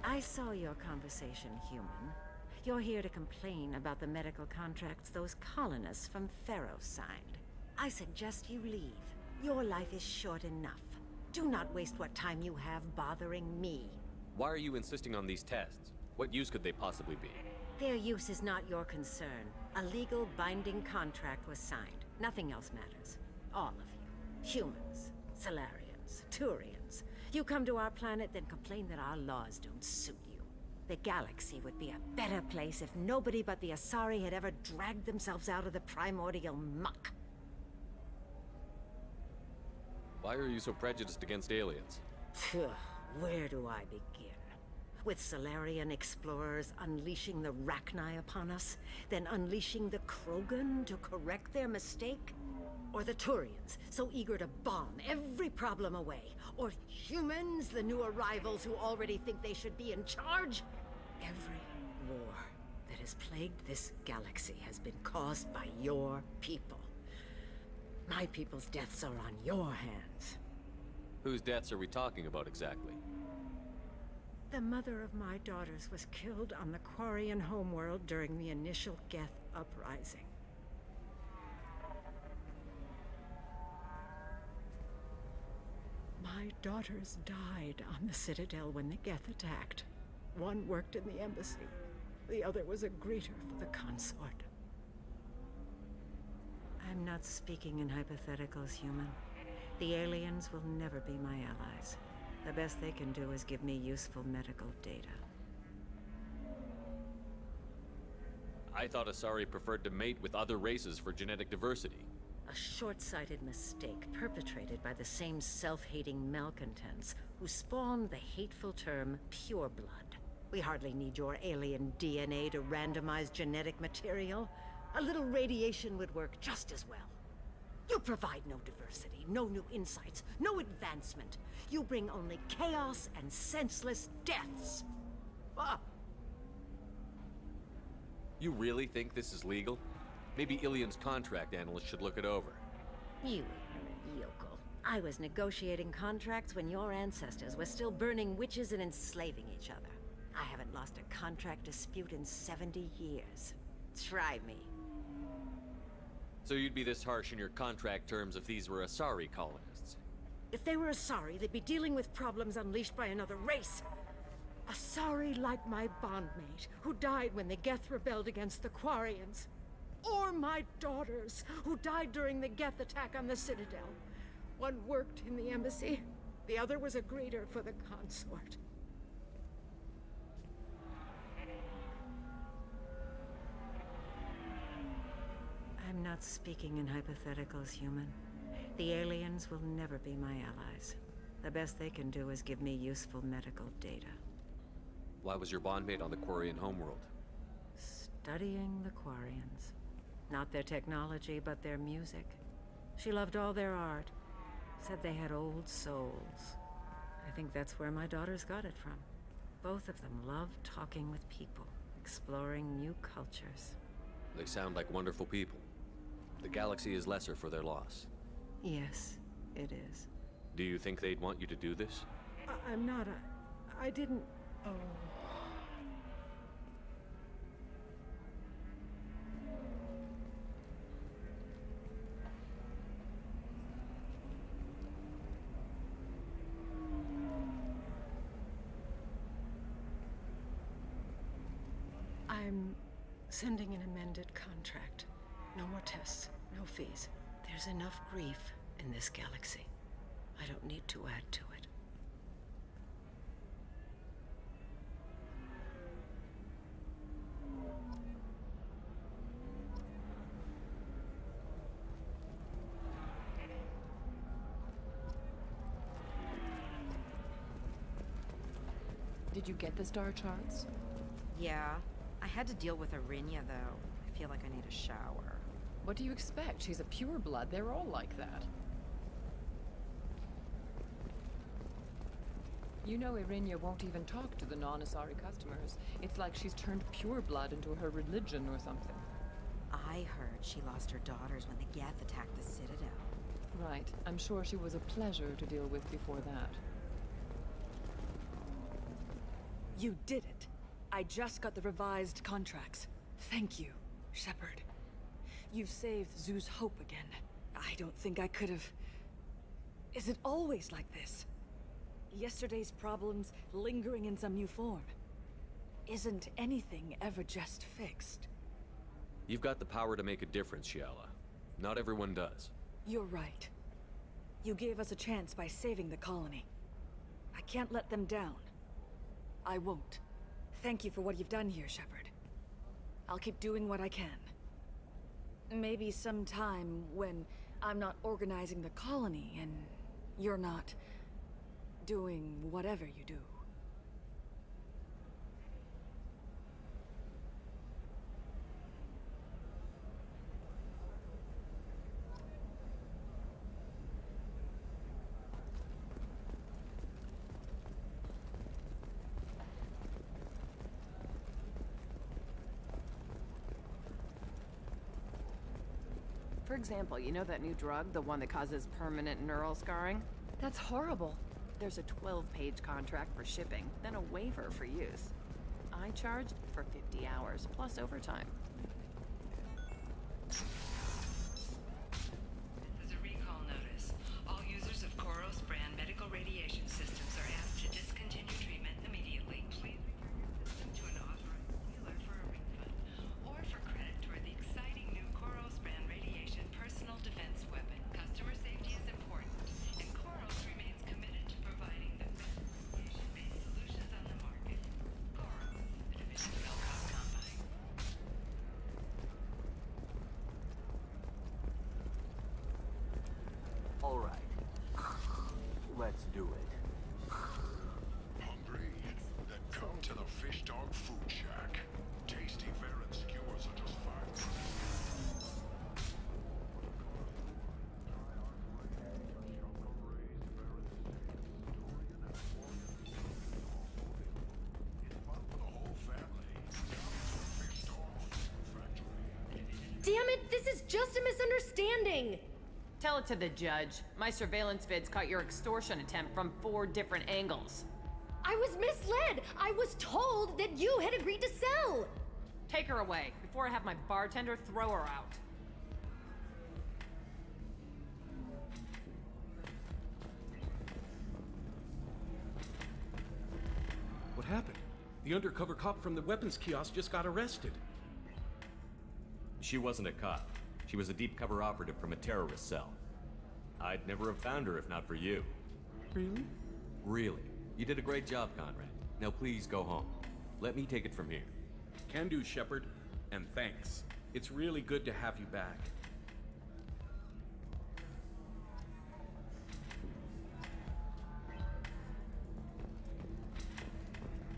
I saw your conversation, human. You're here to complain about the medical contracts those colonists from Pharaoh signed. I suggest you leave. Your life is short enough. Do not waste what time you have bothering me. Why are you insisting on these tests? What use could they possibly be? Their use is not your concern. A legal binding contract was signed. Nothing else matters. All of you. Humans, Solarians, Turians. You come to our planet, then complain that our laws don't suit you. The galaxy would be a better place if nobody but the Asari had ever dragged themselves out of the primordial muck. Why are you so prejudiced against aliens? Where do I begin? With Solarian explorers unleashing the Rachni upon us, then unleashing the Krogan to correct their mistake? Or the Turians, so eager to bomb every problem away? Or humans, the new arrivals who already think they should be in charge? Every war that has plagued this galaxy has been caused by your people. My people's deaths are on your hands. Whose deaths are we talking about exactly? The mother of my daughters was killed on the Quarian homeworld during the initial Geth uprising. My daughters died on the Citadel when the Geth attacked. One worked in the embassy. The other was a greeter for the consort. I'm not speaking in hypotheticals, human. The aliens will never be my allies. The best they can do is give me useful medical data. I thought Asari preferred to mate with other races for genetic diversity. A short-sighted mistake perpetrated by the same self-hating malcontents who spawned the hateful term pureblood. We hardly need your alien DNA to randomize genetic material. A little radiation would work just as well. You provide no diversity, no new insights, no advancement. You bring only chaos and senseless deaths. Ah. You really think this is legal? Maybe Ilian's contract analyst should look it over. You ignorant yokel. I was negotiating contracts when your ancestors were still burning witches and enslaving each other. I haven't lost a contract dispute in 70 years. Try me. So you'd be this harsh in your contract terms if these were Asari colonists? If they were Asari, they'd be dealing with problems unleashed by another race. Asari like my bondmate, who died when the Geth rebelled against the Quarians. Or my daughters, who died during the Geth attack on the Citadel. One worked in the embassy, the other was a greeter for the consort. I'm not speaking in hypotheticals, human. The aliens will never be my allies. The best they can do is give me useful medical data. Why was your bondmate on the Quarian homeworld? Studying the Quarians. Not their technology, but their music. She loved all their art. Said they had old souls. I think that's where my daughters got it from. Both of them love talking with people, exploring new cultures. They sound like wonderful people. The galaxy is lesser for their loss. Yes, it is. Do you think they'd want you to do this? I'm not. I didn't. Oh. I'm sending an amended contract. No more tests, no fees. There's enough grief in this galaxy. I don't need to add to it. Did you get the star charts? Yeah. I had to deal with Arinya, though. I feel like I need a shower. What do you expect? She's a pureblood. They're all like that. You know Arinya won't even talk to the non-Asari customers. It's like she's turned pureblood into her religion or something. I heard she lost her daughters when the Geth attacked the Citadel. Right. I'm sure she was a pleasure to deal with before that. You did it. I just got the revised contracts. Thank you, Shepard. You've saved Zoo's hope again. I don't think I could have... Is it always like this? Yesterday's problems lingering in some new form. Isn't anything ever just fixed? You've got the power to make a difference, Shiala. Not everyone does. You're right. You gave us a chance by saving the colony. I can't let them down. I won't. Thank you for what you've done here, Shepard. I'll keep doing what I can. Maybe sometime when I'm not organizing the colony and you're not doing whatever you do. For example, you know that new drug, the one that causes permanent neural scarring? That's horrible. There's a 12-page contract for shipping, then a waiver for use. I charged for 50 hours, plus overtime. This is a recall notice. All users of Koros brand medical radiation systems are asked to discontinue treatment immediately. Please return your system to an authorized dealer for a refund, or for credit toward the exciting new Koros brand radiation personal defense weapon. Customer safety is important, and Koros remains committed to providing the best radiation-based solutions on the market. Koros, a division of Belcom Combine. All right. Let's do it. Hungry? Then come to the Fish Dog Food Shack. Tasty fare and skewers are just $5. Damn it, this is just a misunderstanding! Tell it to the judge. My surveillance vids caught your extortion attempt from 4 different angles. I was misled! I was told that you had agreed to sell! Take her away, before I have my bartender throw her out. What happened? The undercover cop from the weapons kiosk just got arrested. She wasn't a cop. She was a deep cover operative from a terrorist cell. I'd never have found her if not for you. Really? Really. You did a great job, Conrad. Now please go home. Let me take it from here. Can do, Shepard. And thanks. It's really good to have you back.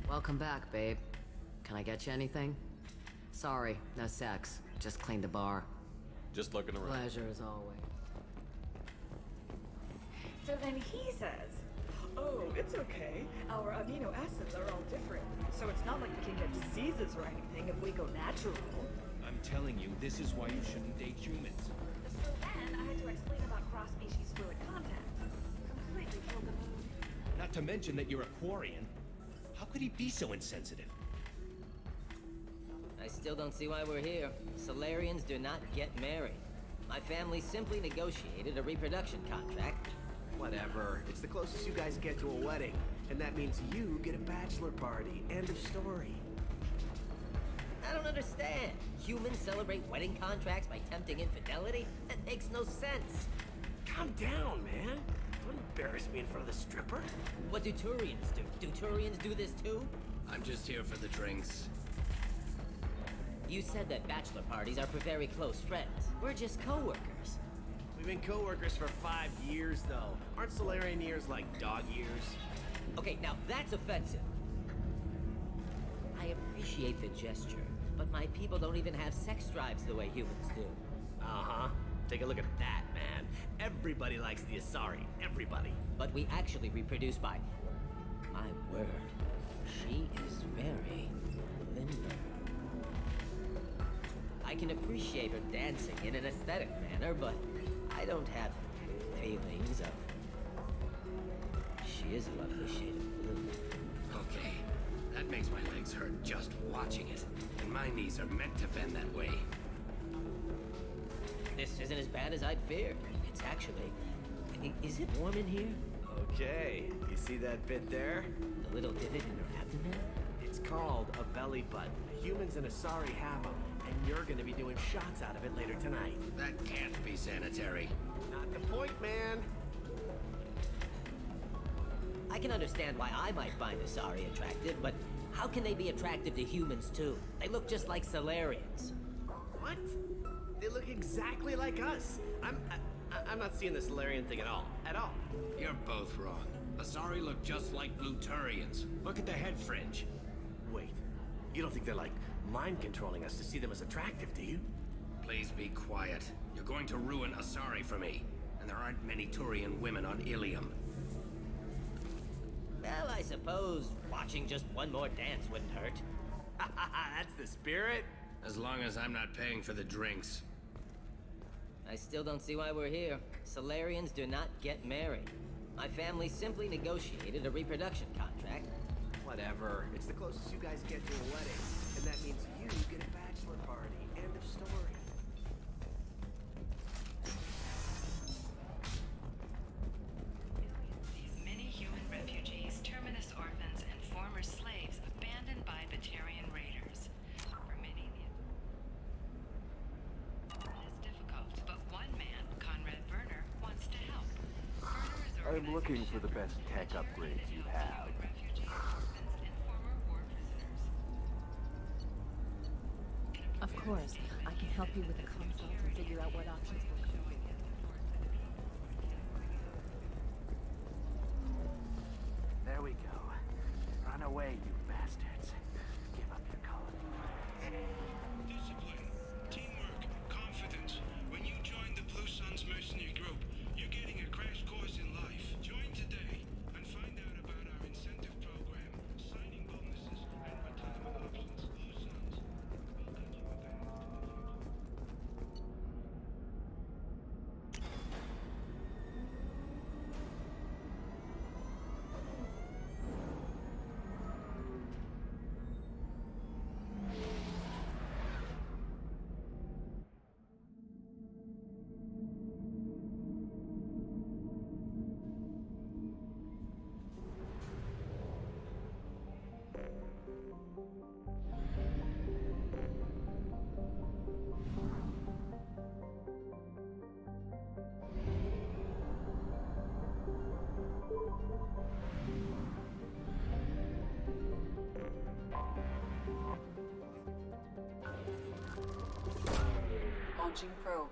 Welcome back, babe. Can I get you anything? Sorry, no sex. Just cleaned the bar. Just looking around. Pleasure as always. So then he says, Oh, it's okay. Our amino acids are all different, so it's not like we can get diseases or anything if we go natural. I'm telling you, this is why you shouldn't date humans. so then I had to explain about cross-species fluid contact. Completely killed the mood. Not to mention that you're a Quarian. How could he be so insensitive? I still don't see why we're here. Solarians do not get married. My family simply negotiated a reproduction contract. Whatever. It's the closest you guys get to a wedding. And that means you get a bachelor party. End of story. I don't understand. Humans celebrate wedding contracts by tempting infidelity? That makes no sense. Calm down, man. Don't embarrass me in front of the stripper. What do Turians do? Do Turians do this too? I'm just here for the drinks. You said that bachelor parties are for very close friends. We're just co-workers. We've been co-workers for 5 years, though. Aren't Solarian years like dog years? Okay, now that's offensive. I appreciate the gesture, but my people don't even have sex drives the way humans do. Uh-huh. Take a look at that, man. Everybody likes the Asari. Everybody. But we actually reproduce by... My word. She is very limber. I can appreciate her dancing in an aesthetic manner, but I don't have feelings of... She is a lovely shade of blue. Okay, that makes my legs hurt just watching it. And my knees are meant to bend that way. This isn't as bad as I'd feared. It's actually... Is it warm in here? Okay, you see that bit there? The little divot in her abdomen? It's called a belly button. Humans and Asari have them, and you're gonna be doing shots out of it later tonight. That can't be sanitary. Not the point, man. I can understand why I might find Asari attractive, but how can they be attractive to humans too? They look just like Solarians. What? They look exactly like us. I'm not seeing the Solarian thing at all. At all. You're both wrong. Asari look just like Blue Turians. Look at the head fringe. Wait, you don't think they're like mind controlling us to see them as attractive, do you? Please be quiet. You're going to ruin Asari for me. And there aren't many Turian women on Ilium. Well, I suppose watching just one more dance wouldn't hurt. That's the spirit. As long as I'm not paying for the drinks. I still don't see why we're here. Solarians do not get married. My family simply negotiated a reproduction contract. Whatever. It's the closest you guys get to a wedding. And that means you get a bachelor party. End of story. These many human refugees, terminus orphans, and former slaves abandoned by Batarian raiders. For many, it is difficult, but one man, Conrad Werner, wants to help. I'm looking for the best tech upgrades you have. Of course, I can help you with a consult and figure out what options will come. There we go. Run away, you bastards. Give up your colony. Discipline, teamwork, confidence. When you join the Blue Suns mercenary group, you're getting a crash course in life. Join today and find out about our incentive program, signing bonuses, and retirement options. Blue Suns. Launching probe.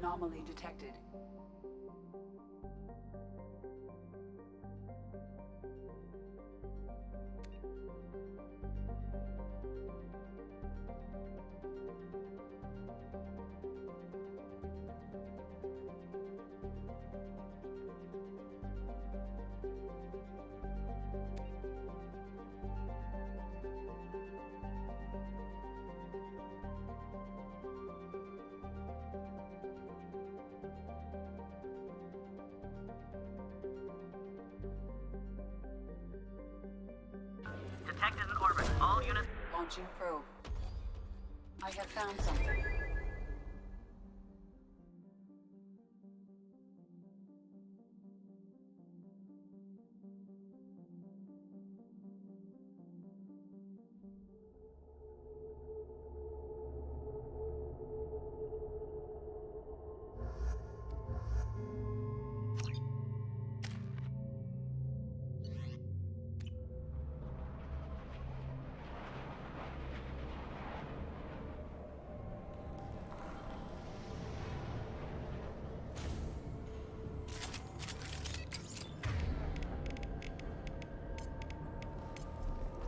Anomaly detected. Detected in orbit. All units... Launching probe. I have found something.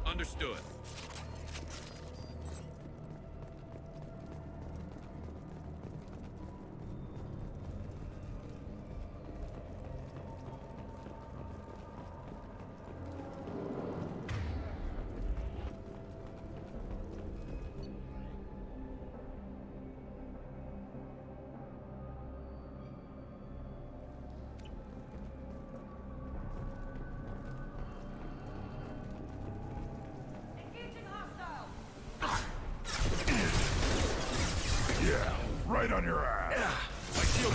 Understood. Yeah, right on your ass. My shield.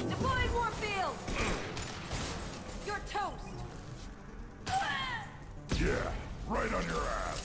Deploying warfield! You're toast! Yeah, right on your ass.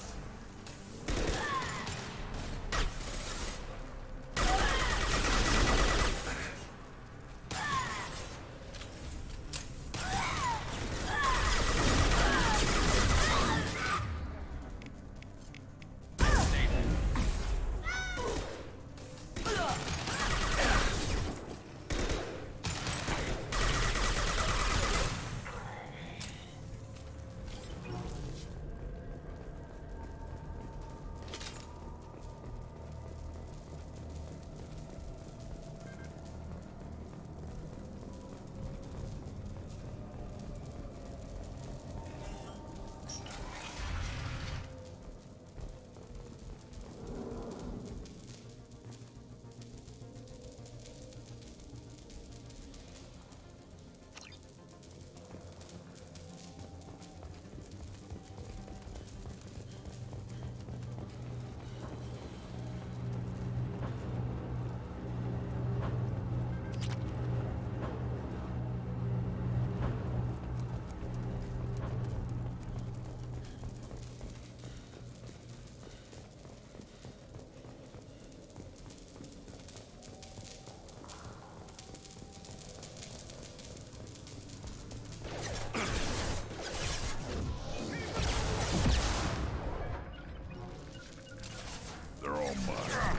They're all mine.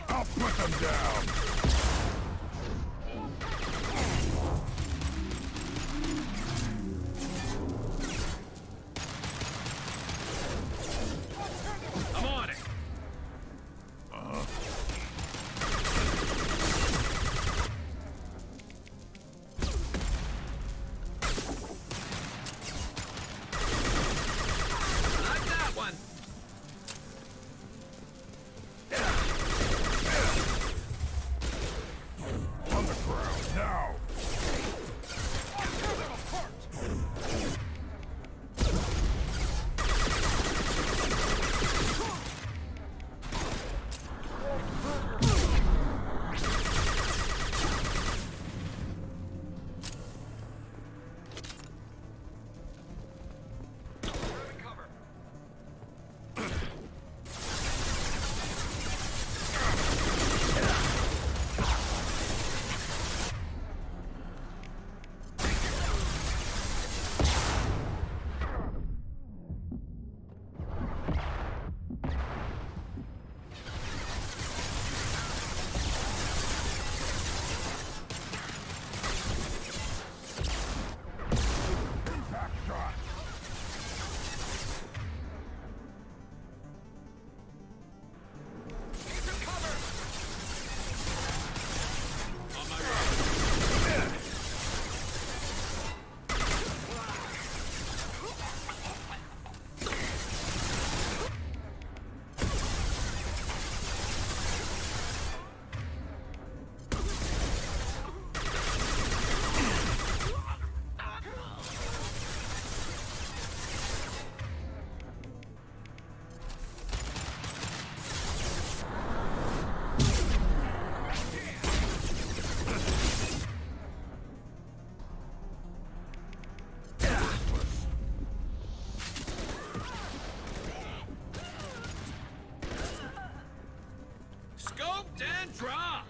I'll put them down. I'm on it. And dropped!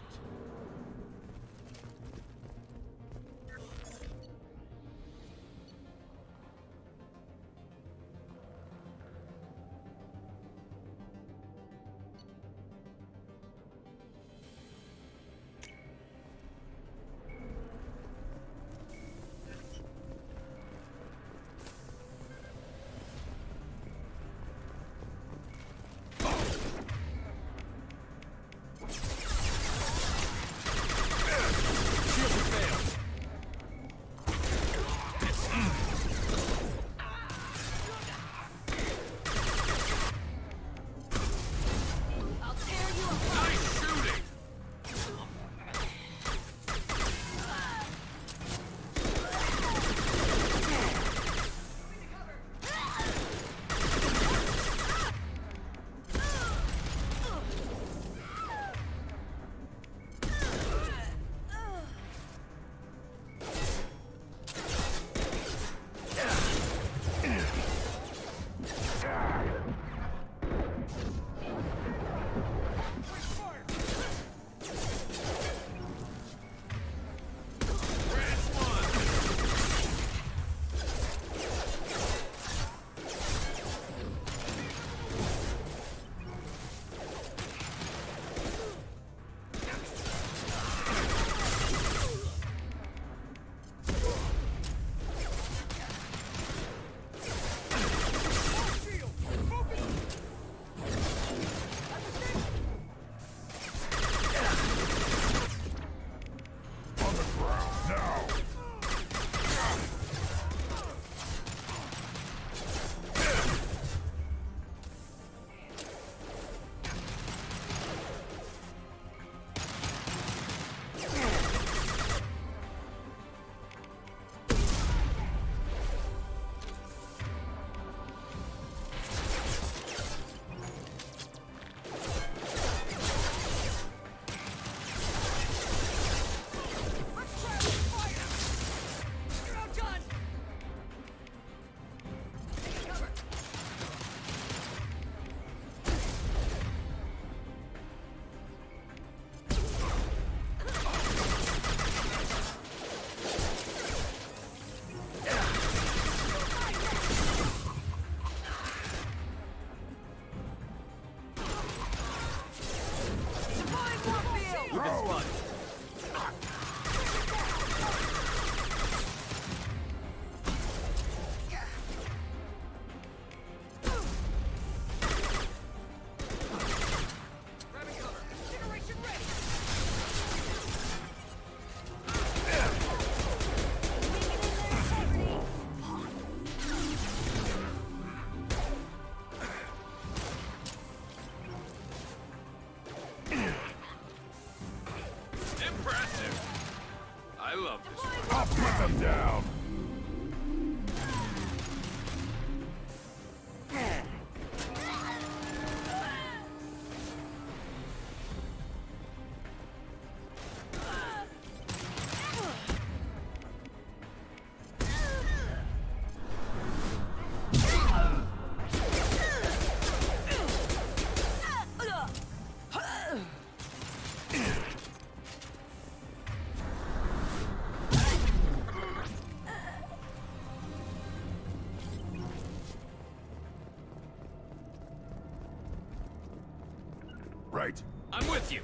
Right. I'm with you.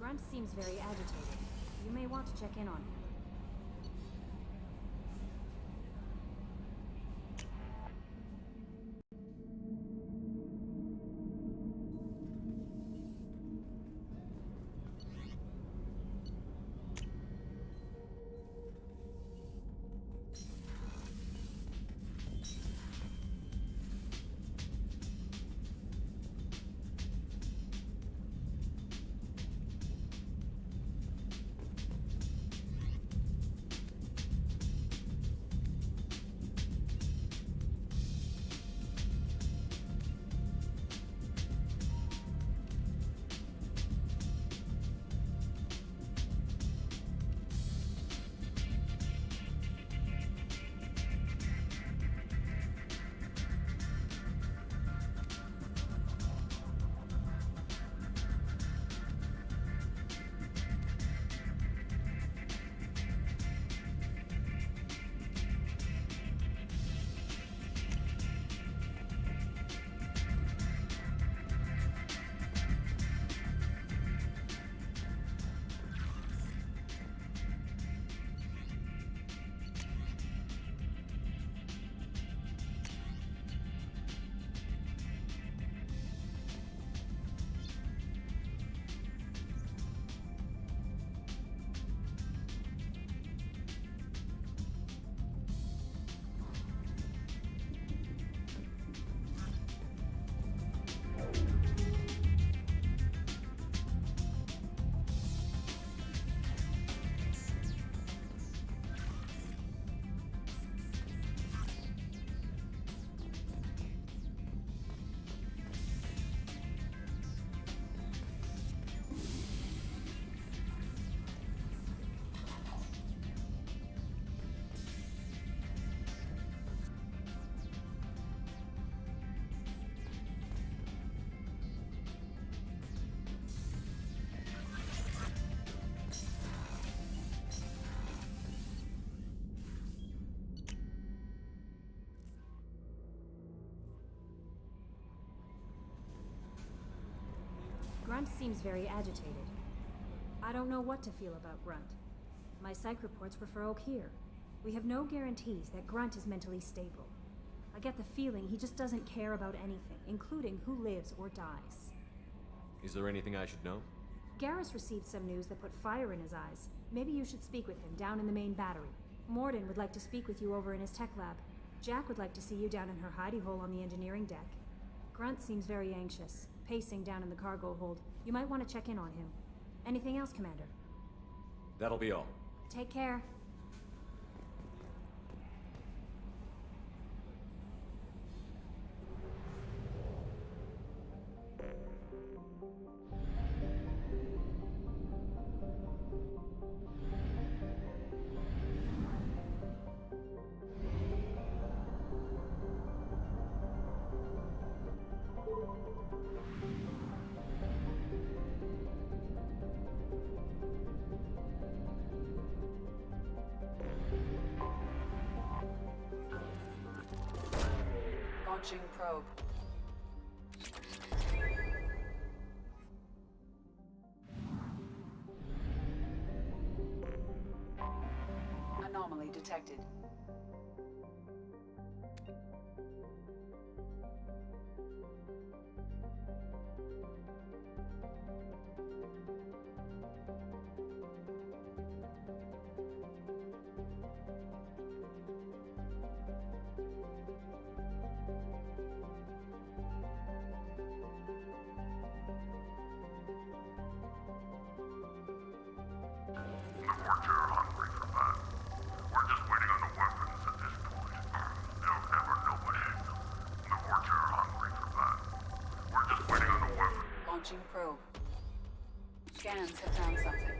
Grunt seems very agitated. You may want to check in on him. Grunt seems very agitated. I don't know what to feel about Grunt. My psych reports refer Oak here. We have no guarantees that Grunt is mentally stable. I get the feeling he just doesn't care about anything, including who lives or dies. Is there anything I should know? Garrus received some news that put fire in his eyes. Maybe you should speak with him down in the main battery. Morden would like to speak with you over in his tech lab. Jack would like to see you down in her hidey hole on the engineering deck. Grunt seems very anxious, pacing down in the cargo hold. You might want to check in on him. Anything else, Commander? That'll be all. Take care. Launching probe. Anomaly detected. Launching probe. Scans have found something.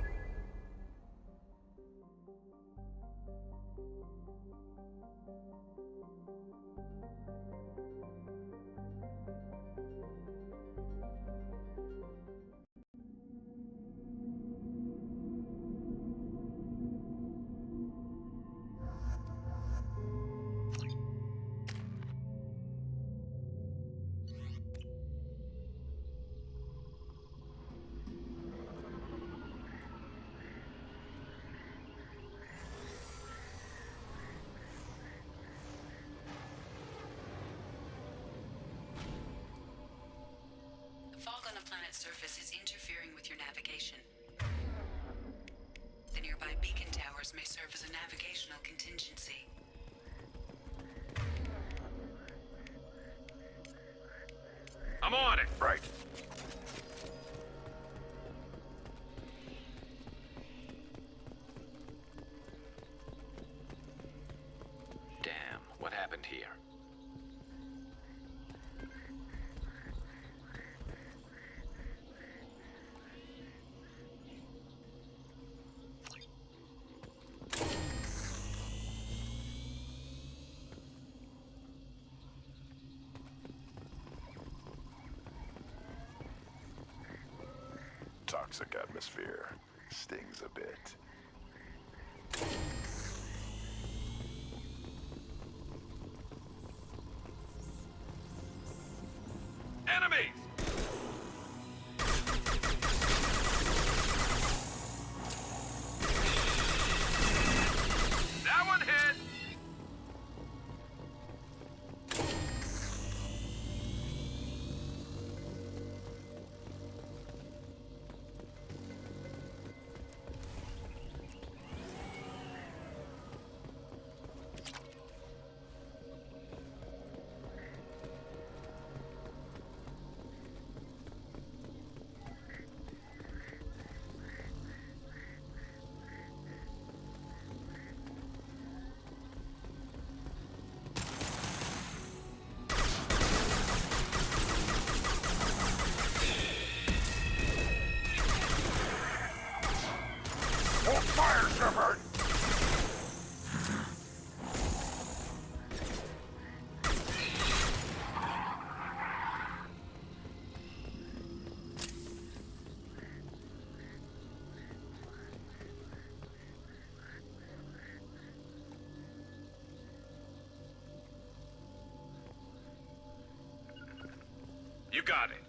Fog on the planet's surface is interfering with your navigation. The nearby beacon towers may serve as a navigational contingency. I'm on it! Right. Damn, what happened here? Toxic atmosphere. Stings a bit. Enemies! That one hit! Hold fire, Shepard! You got it.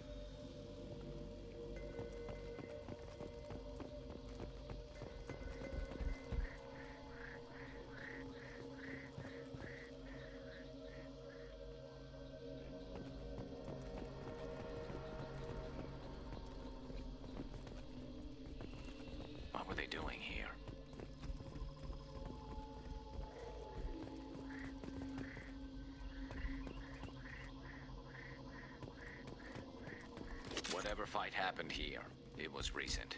they doing here? Whatever fight happened here, it was recent.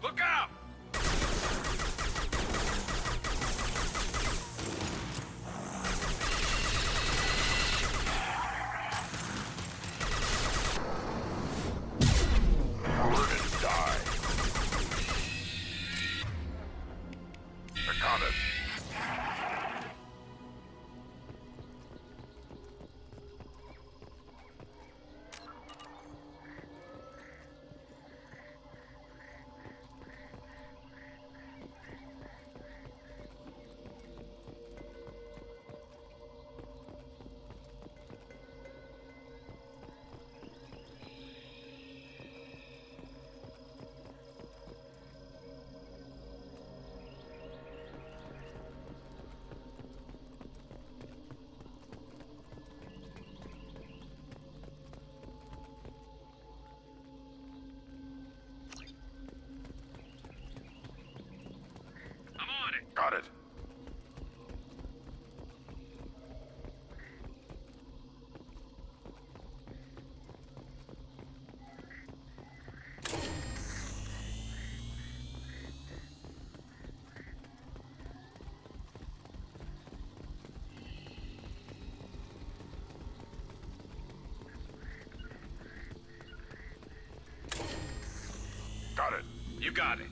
Look out! Burn and die. They're coming. Got it. got it.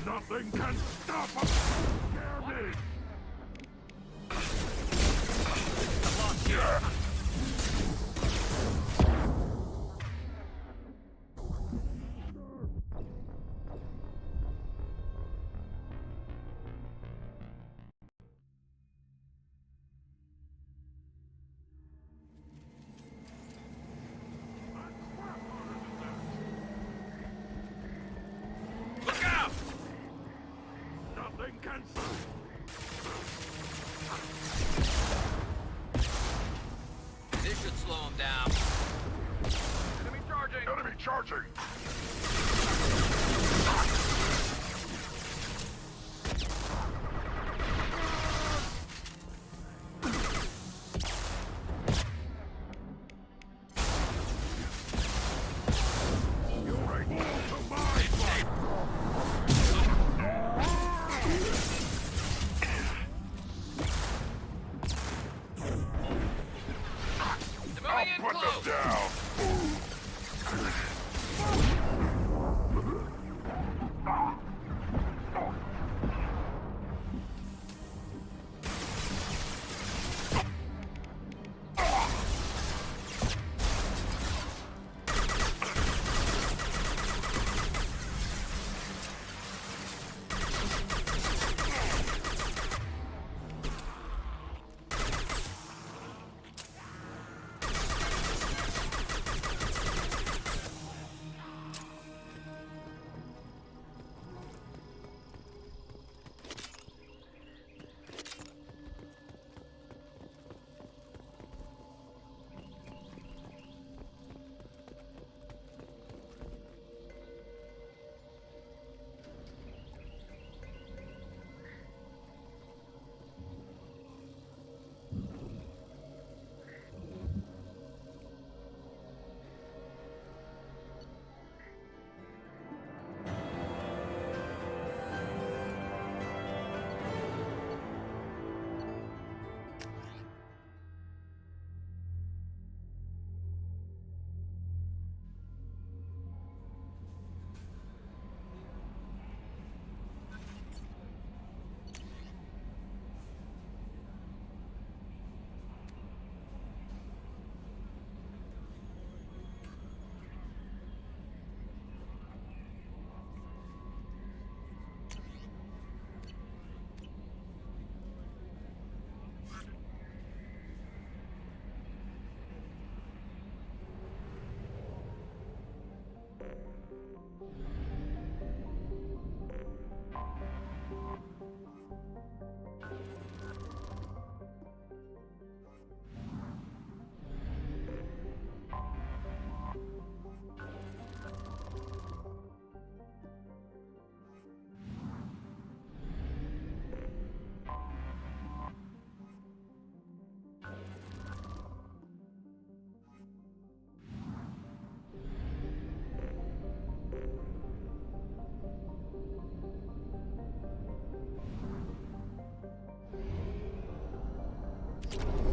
Nothing can stop us! Scare me! I'm lost here. Look out! Nothing can This should slow him down. Enemy charging! Enemy charging! Put them down!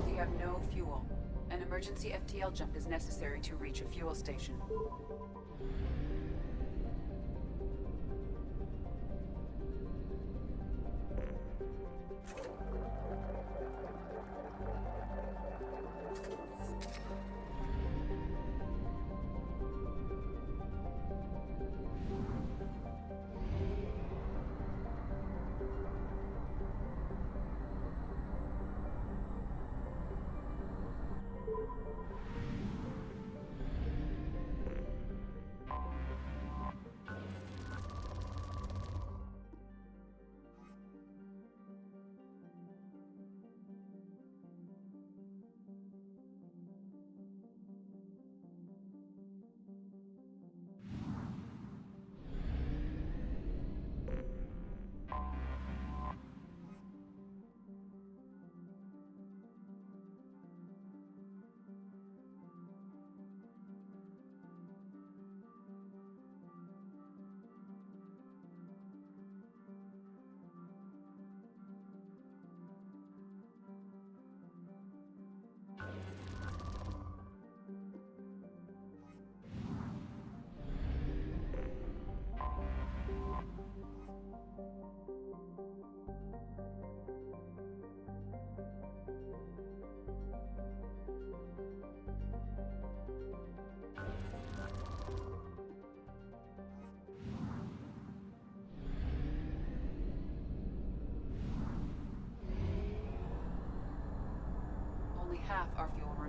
We have no fuel. An emergency FTL jump is necessary to reach a fuel station.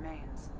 remains.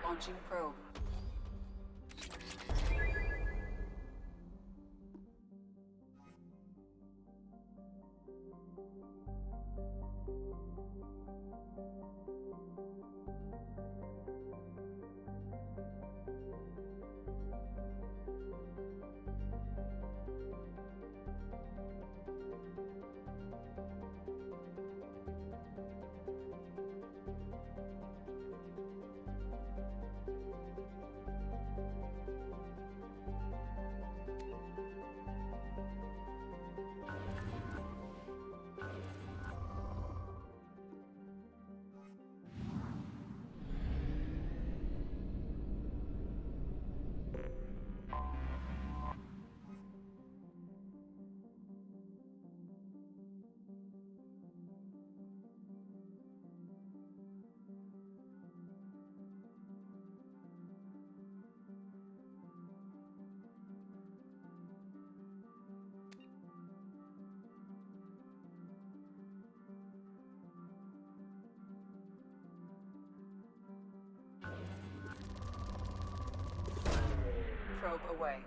Launching probe. Probe away.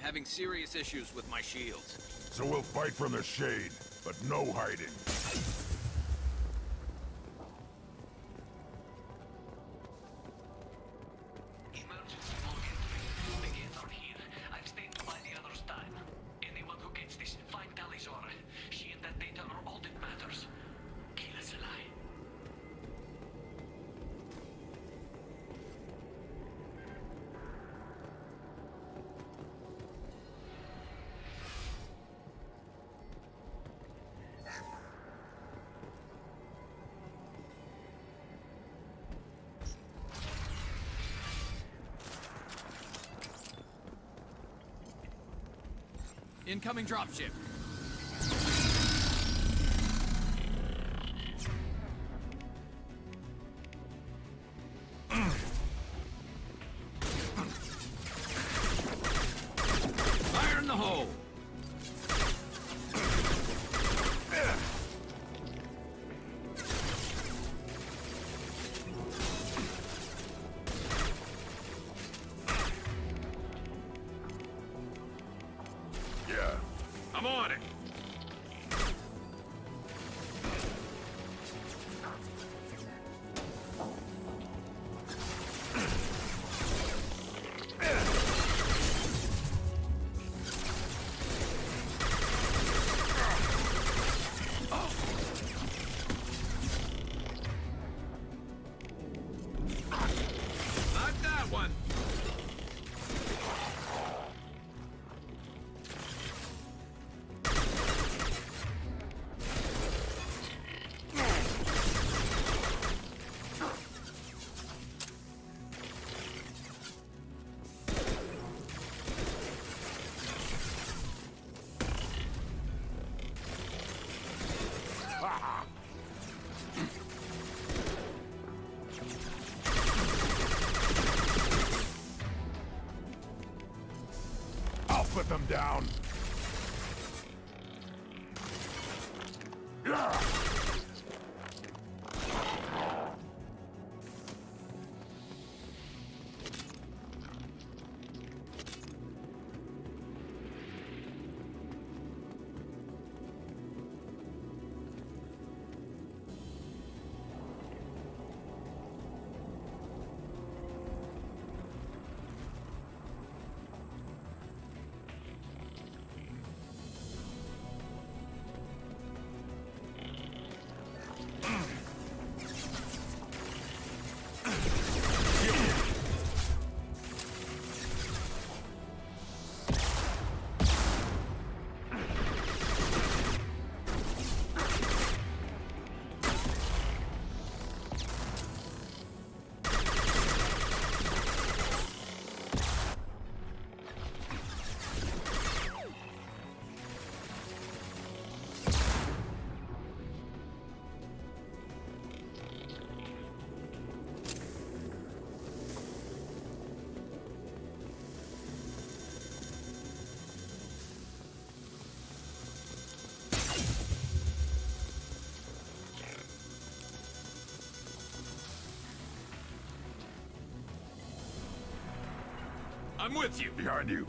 having serious issues with my shields. So we'll fight from the shade, but no hiding. Emergency login. The gates are here. I've stayed by the other's time. Anyone who gets this, find Talizora. She and that data are all that matters. Kill us alive. Incoming dropship. Fire in the hole. Yeah, I'm on it. Not that one. I'll put them down. Yeah. I'm with you. Behind you.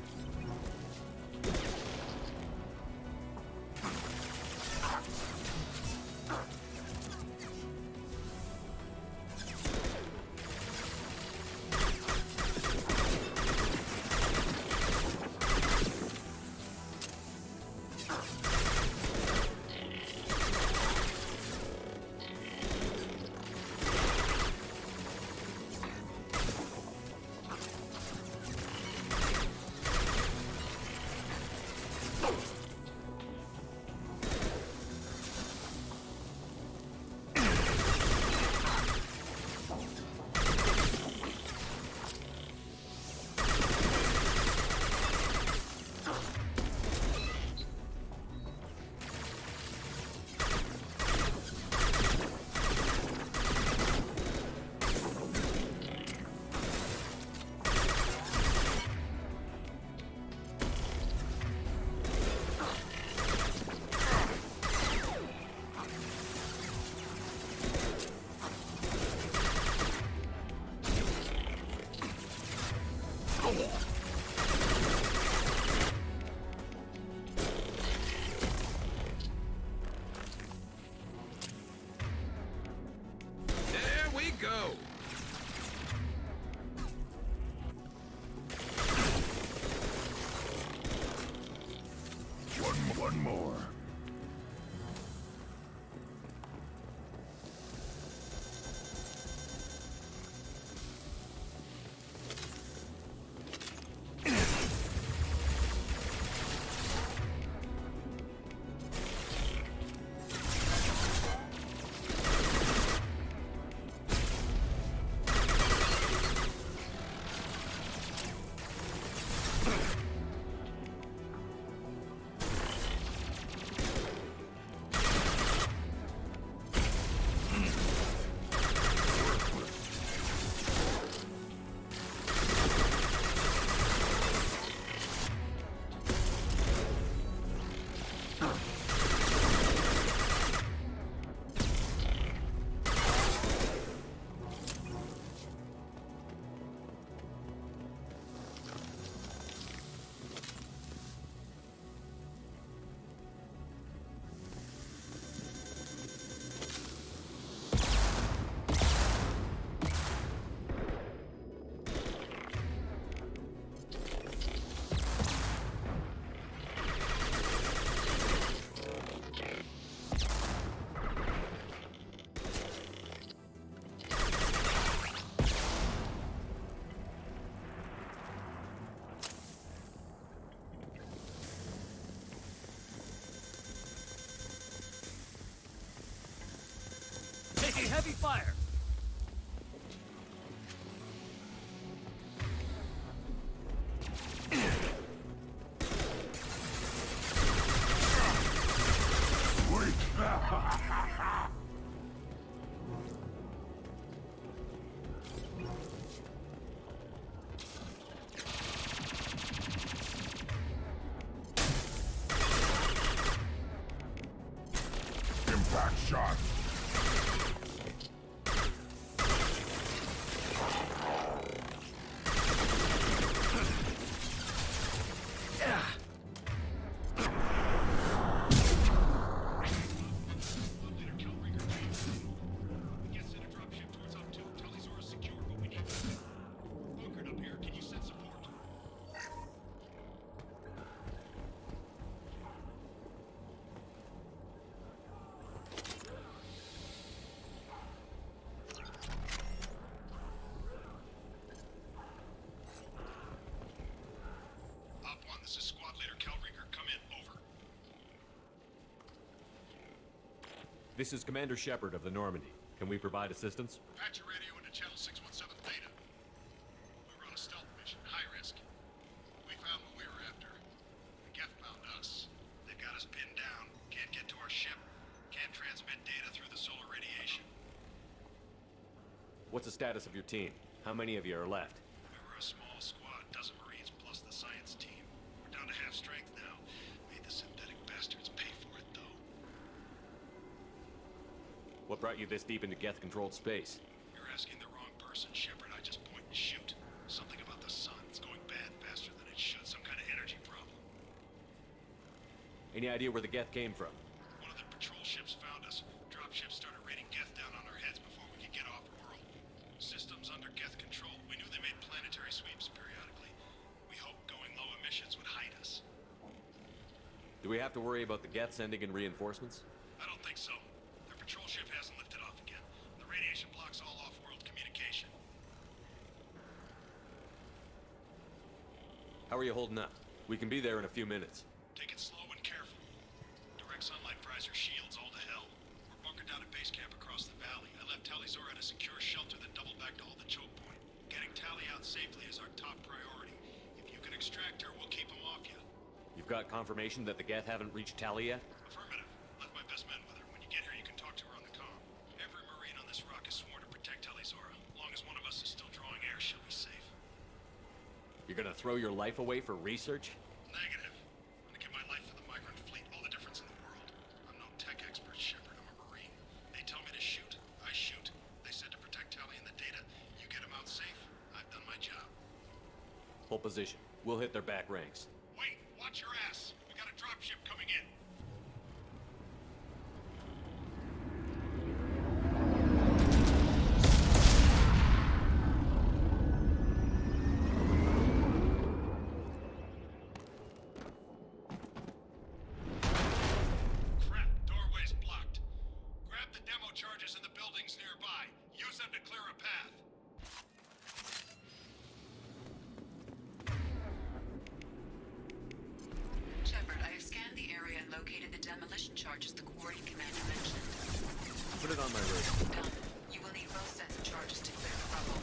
fire! Impact shot. This is Squad Leader Calringer. Come in. Over. This is Commander Shepard of the Normandy. Can we provide assistance? Patch your radio into channel 617 Beta. We were on a stealth mission, high risk. We found what we were after. The Geth found us. They've got us pinned down. Can't get to our ship. Can't transmit data through the solar radiation. What's the status of your team? How many of you are left? We were a small squad, dozen Marines plus the science team. We're down to half strength now. Made the synthetic bastards pay for it, though. What brought you this deep into Geth-controlled space? You're asking the wrong person, Shepard. I just point and shoot. Something about the sun. It's going bad faster than it should. Some kind of energy problem. Any idea where the Geth came from? One of the patrol ships found us. Dropships started raining Geth down on our heads before we could get off-world. Systems under Geth control. We knew they made planetary sweeps periodically. We hoped going low emissions would hide us. Do we have to worry about the Geth sending in reinforcements? I don't think so. Their patrol ship hasn't lifted off again. The radiation blocks all off-world communication. How are you holding up? We can be there in a few minutes. Take it slow and careful. Direct sunlight fries your shields all to hell. We're bunkered down at base camp across the valley. I left Talizor at a secure shelter that doubled back to hold the choke point. Getting Tali out safely is our top priority. If you can extract her, we'll keep them off you. You've got confirmation that the Geth haven't reached Tali yet? Affirmative. Left my best men with her. When you get here, you can talk to her on the comm. Every Marine on this rock is sworn to protect Talizora. As long as one of us is still drawing air, she'll be safe. You're gonna throw your life away for research? Negative. I'm gonna give my life for the migrant fleet, all the difference in the world. I'm no tech expert, Shepard. I'm a Marine. They tell me to shoot. I shoot. They said to protect Tali and the data. You get them out safe. I've done my job. Hold position. We'll hit their back ranks. Wait, watch your ass. We got a dropship coming in. Crap, doorway's blocked. Grab the demo charges in the buildings nearby. Use them to clear a path. Shepard, I have scanned the area and located the demolition charges the Quarry Commander mentioned. Put it on my radar. Done. You will need both sets of charges to clear the rubble.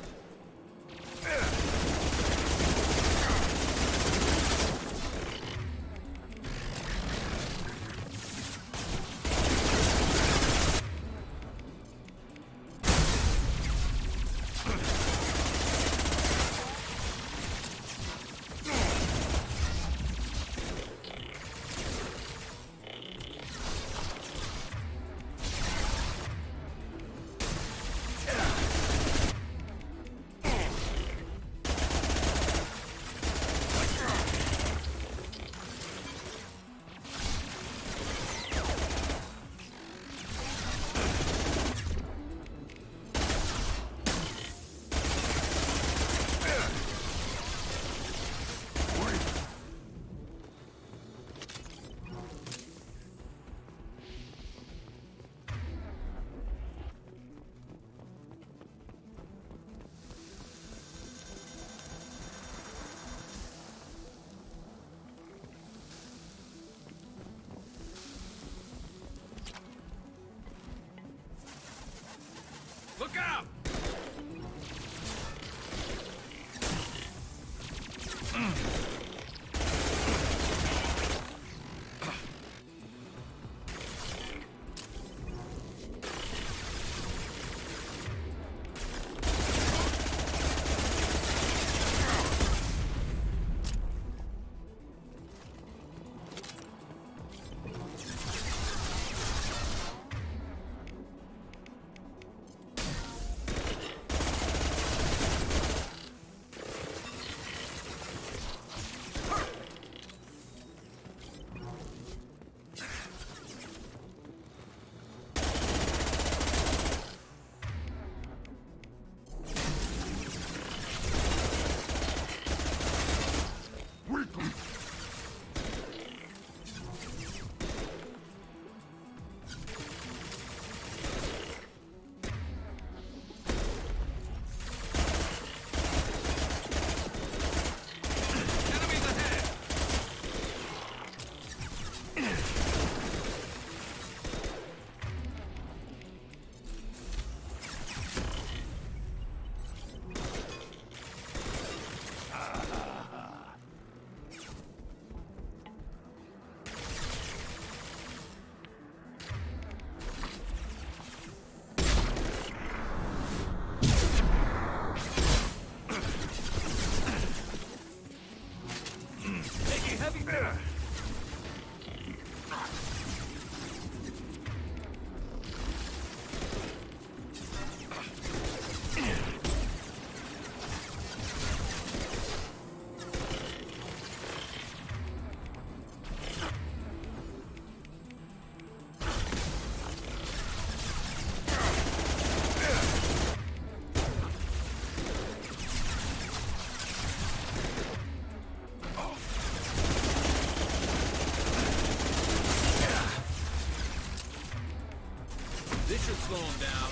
slow him down.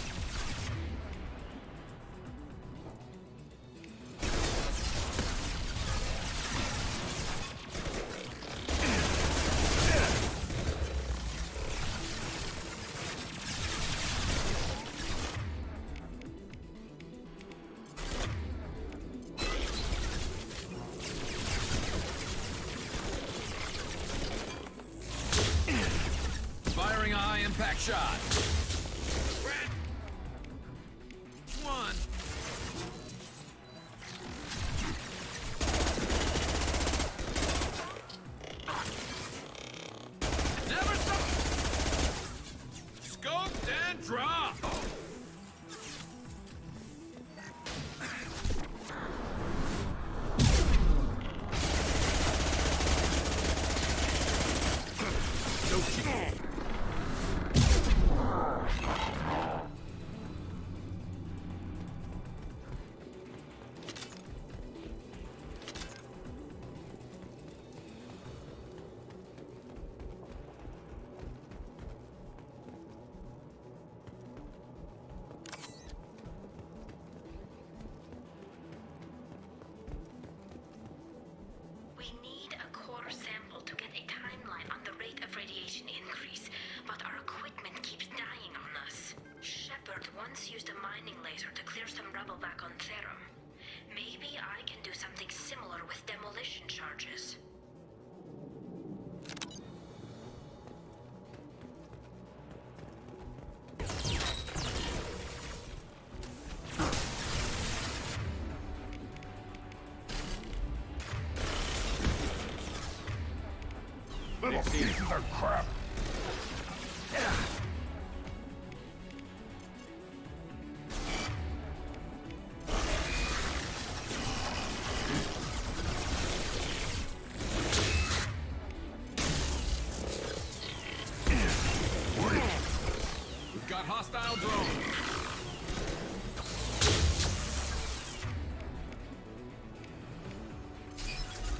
Firing a high-impact shot. One. Never stop. Scoped and dropped. No shit. We need a core sample to get a timeline on the rate of radiation increase, but our equipment keeps dying on us. Shepard once used a mining laser to clear some rubble back on Therum. Maybe I can do something similar with demolition charges. Little pieces of crap. We've got hostile drone.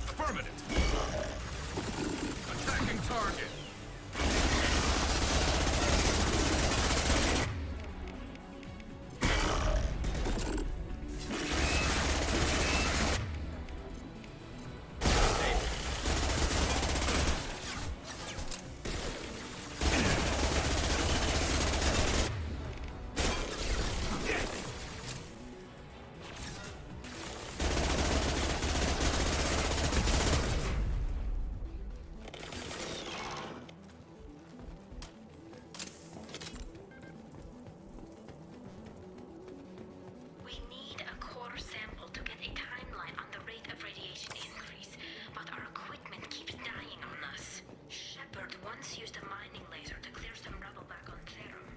Affirmative. Attacking target. We need a core sample to get a timeline on the rate of radiation increase, but our equipment keeps dying on us. Shepard once used a mining laser to clear some rubble back on Therum.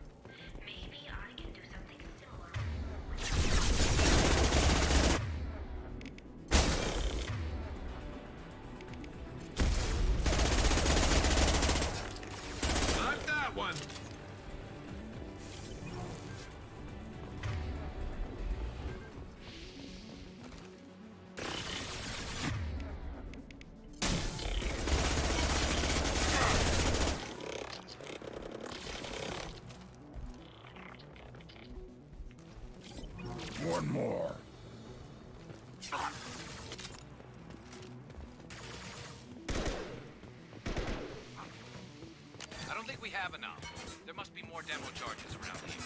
Maybe I can do something similar. Not that one. One more. I don't think we have enough. There must be more demo charges around here.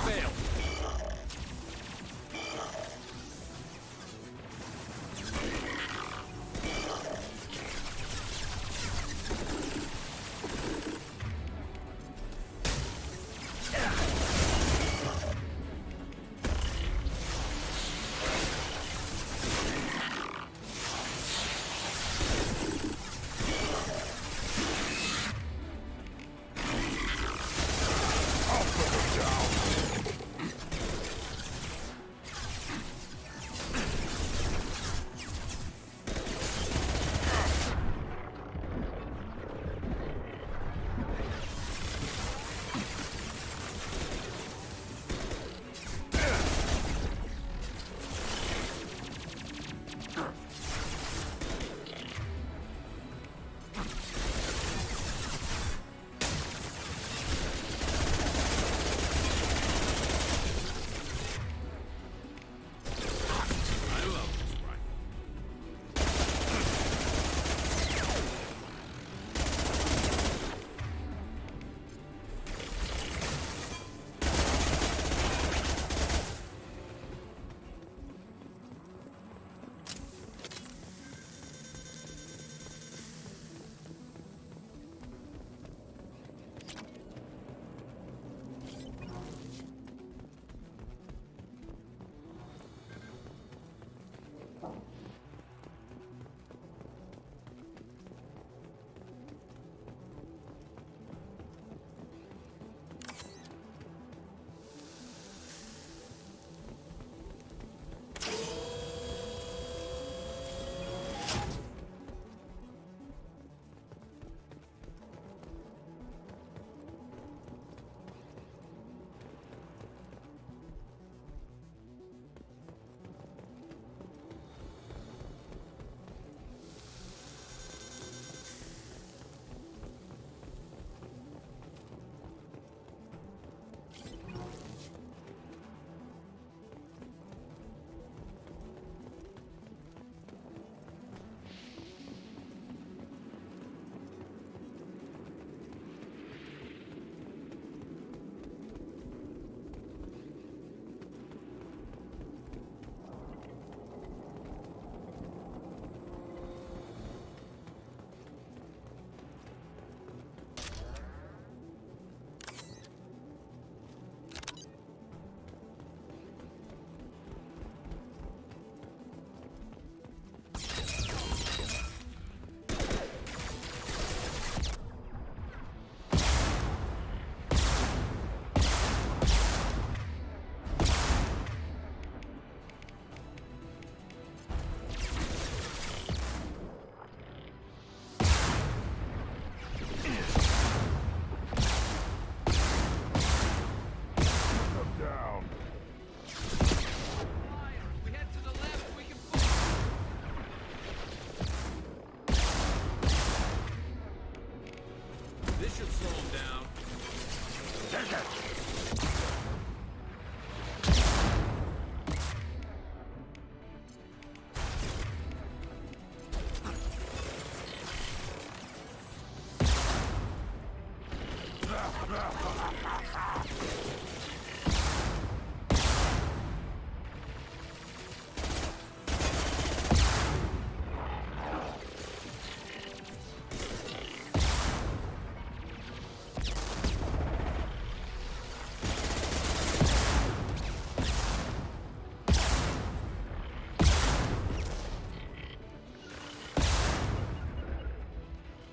Fail.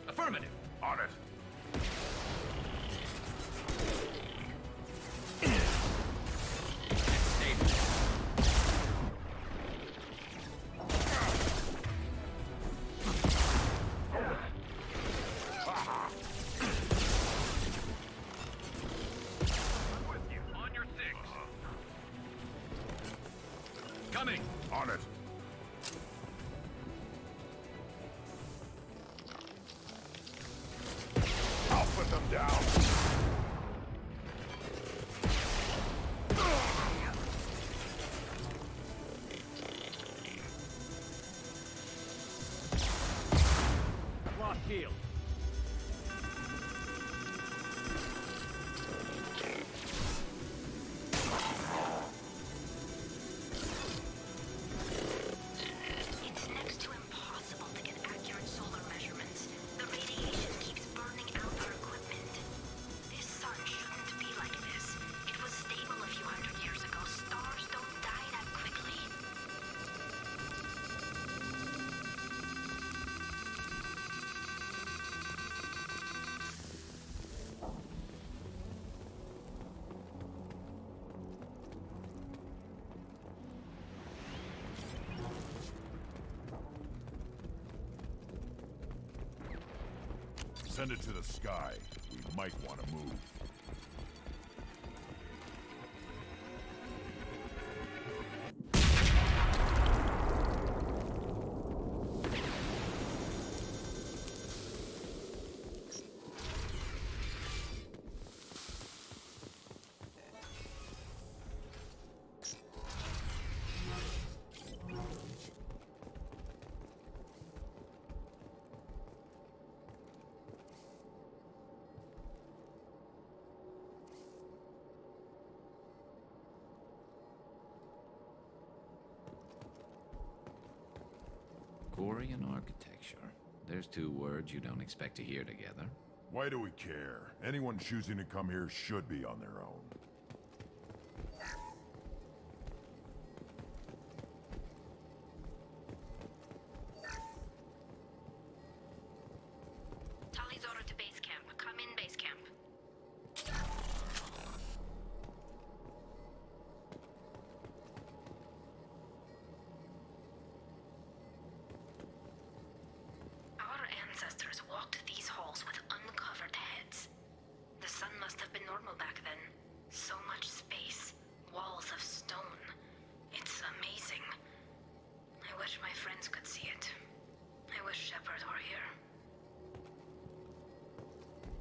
Affirmative. On it. I'm with you. On your six. Coming. On it. I'll put them down. Lost shield. It's next to impossible to get accurate solar measurements. The radiation keeps burning out our equipment. This sun shouldn't be like this. It was stable a few hundred years ago. Stars don't die that quickly. Send it to the sky. We might want to move. Quarian architecture. There's two words you don't expect to hear together. Why do we care? Anyone choosing to come here should be on their own. Tali's order to base camp. Come in base camp. Our ancestors walked these halls with uncovered heads. The sun must have been normal back then. So much space. Walls of stone. It's amazing. I wish my friends could see it. I wish Shepard were here.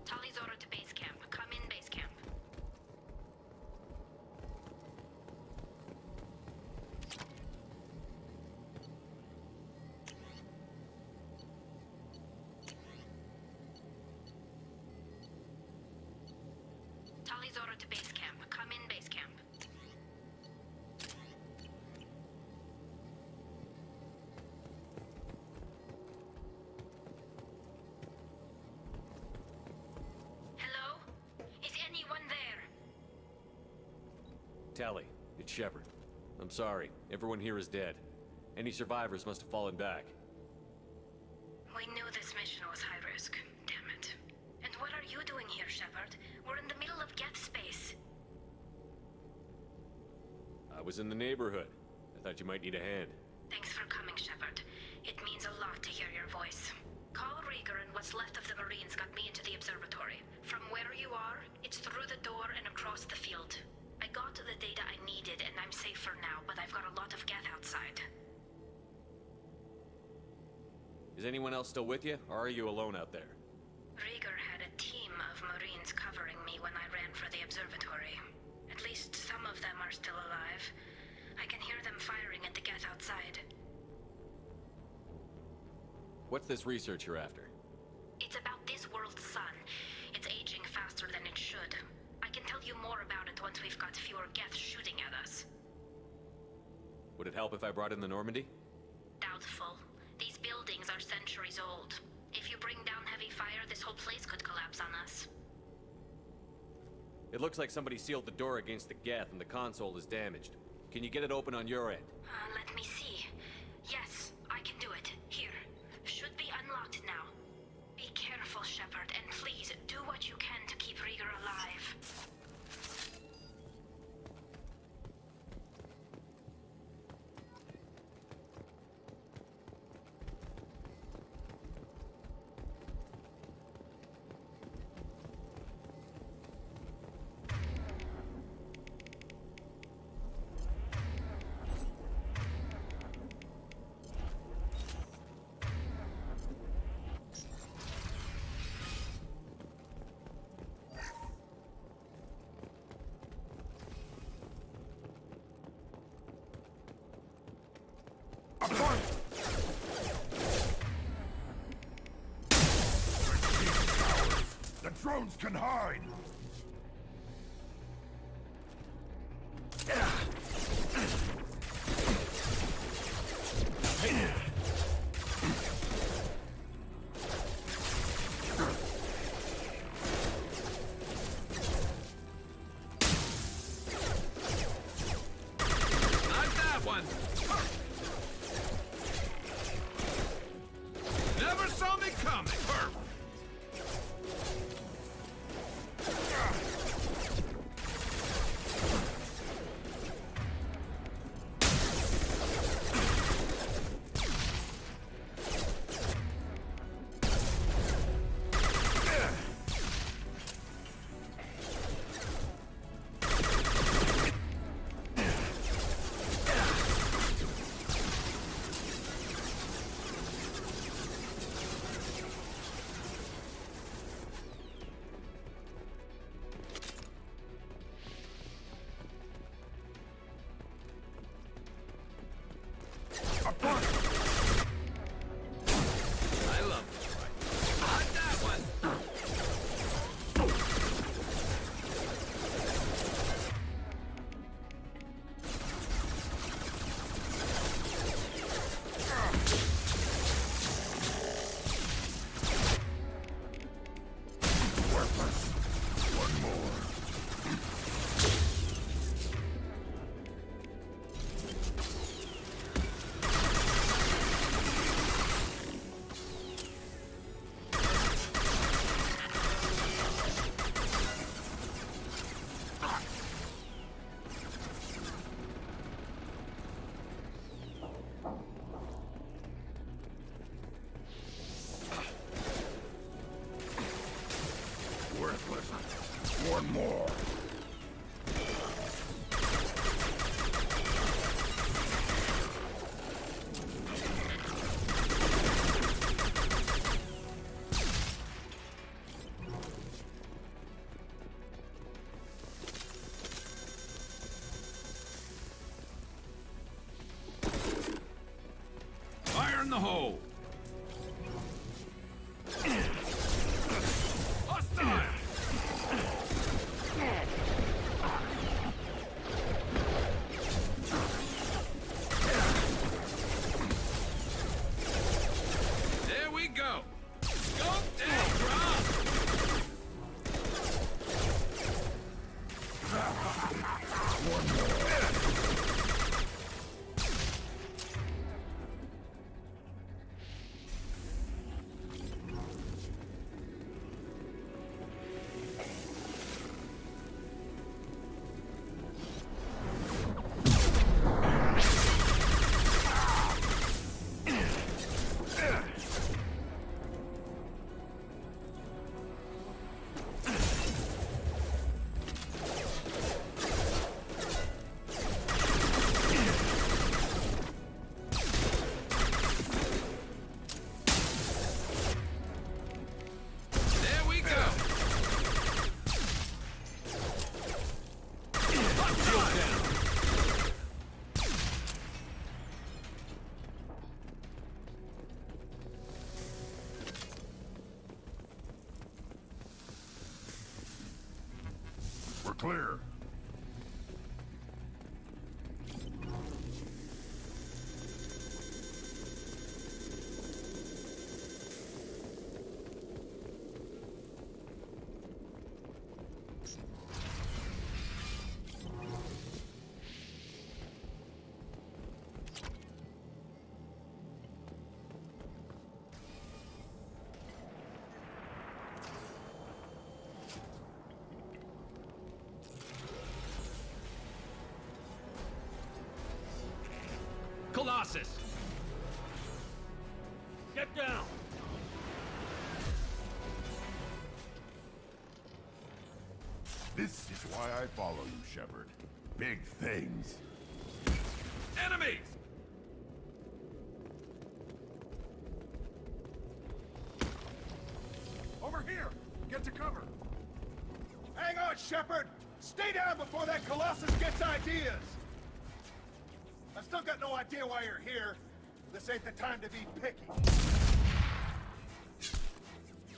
Tali's order to base camp. Come in base camp. Tali's order to base camp. Come in base camp. Hello? Is anyone there? Tally, it's Shepard. I'm sorry. Everyone here is dead. Any survivors must have fallen back. We knew this mission was high risk. Damn it. And what are you doing here, Shepard? We're in the middle of Geth space. I was in the neighborhood. I thought you might need a hand. Thanks for coming, Shepard. It means a lot to hear your voice. Carl Rieger and what's left of the Marines got me into the observatory. From where you are, it's through the door and across the field. I got the data I needed and I'm safe for now, but I've got a lot of Geth outside. Is anyone else still with you, or are you alone out there? Rieger had a team of Marines covering me when I ran for the observatory. What's this research you're after? It's about this world's sun. It's aging faster than it should. I can tell you more about it once we've got fewer Geths shooting at us. Would it help if I brought in the Normandy? Doubtful. These buildings are centuries old. If you bring down heavy fire, this whole place could collapse on us. It looks like somebody sealed the door against the Geth and the console is damaged. Can you get it open on your end? Let me see. Yes, I can do it. Here. Should be unlocked now. Be careful, Shepard, and please do what you can to keep Rieger alive. The drones can hide! Not that one! Never saw me coming! Perfect! I love this fight. Not that one! Worthless. One more. Worthless. One more. Fire in the hole! Hostile! We're clear. Colossus! Get down! This is why I follow you, Shepard. Big things. Enemies! Over here! Get to cover! Hang on, Shepard! Stay down before that Colossus gets ideas! I still got no idea why you're here. This ain't the time to be picky.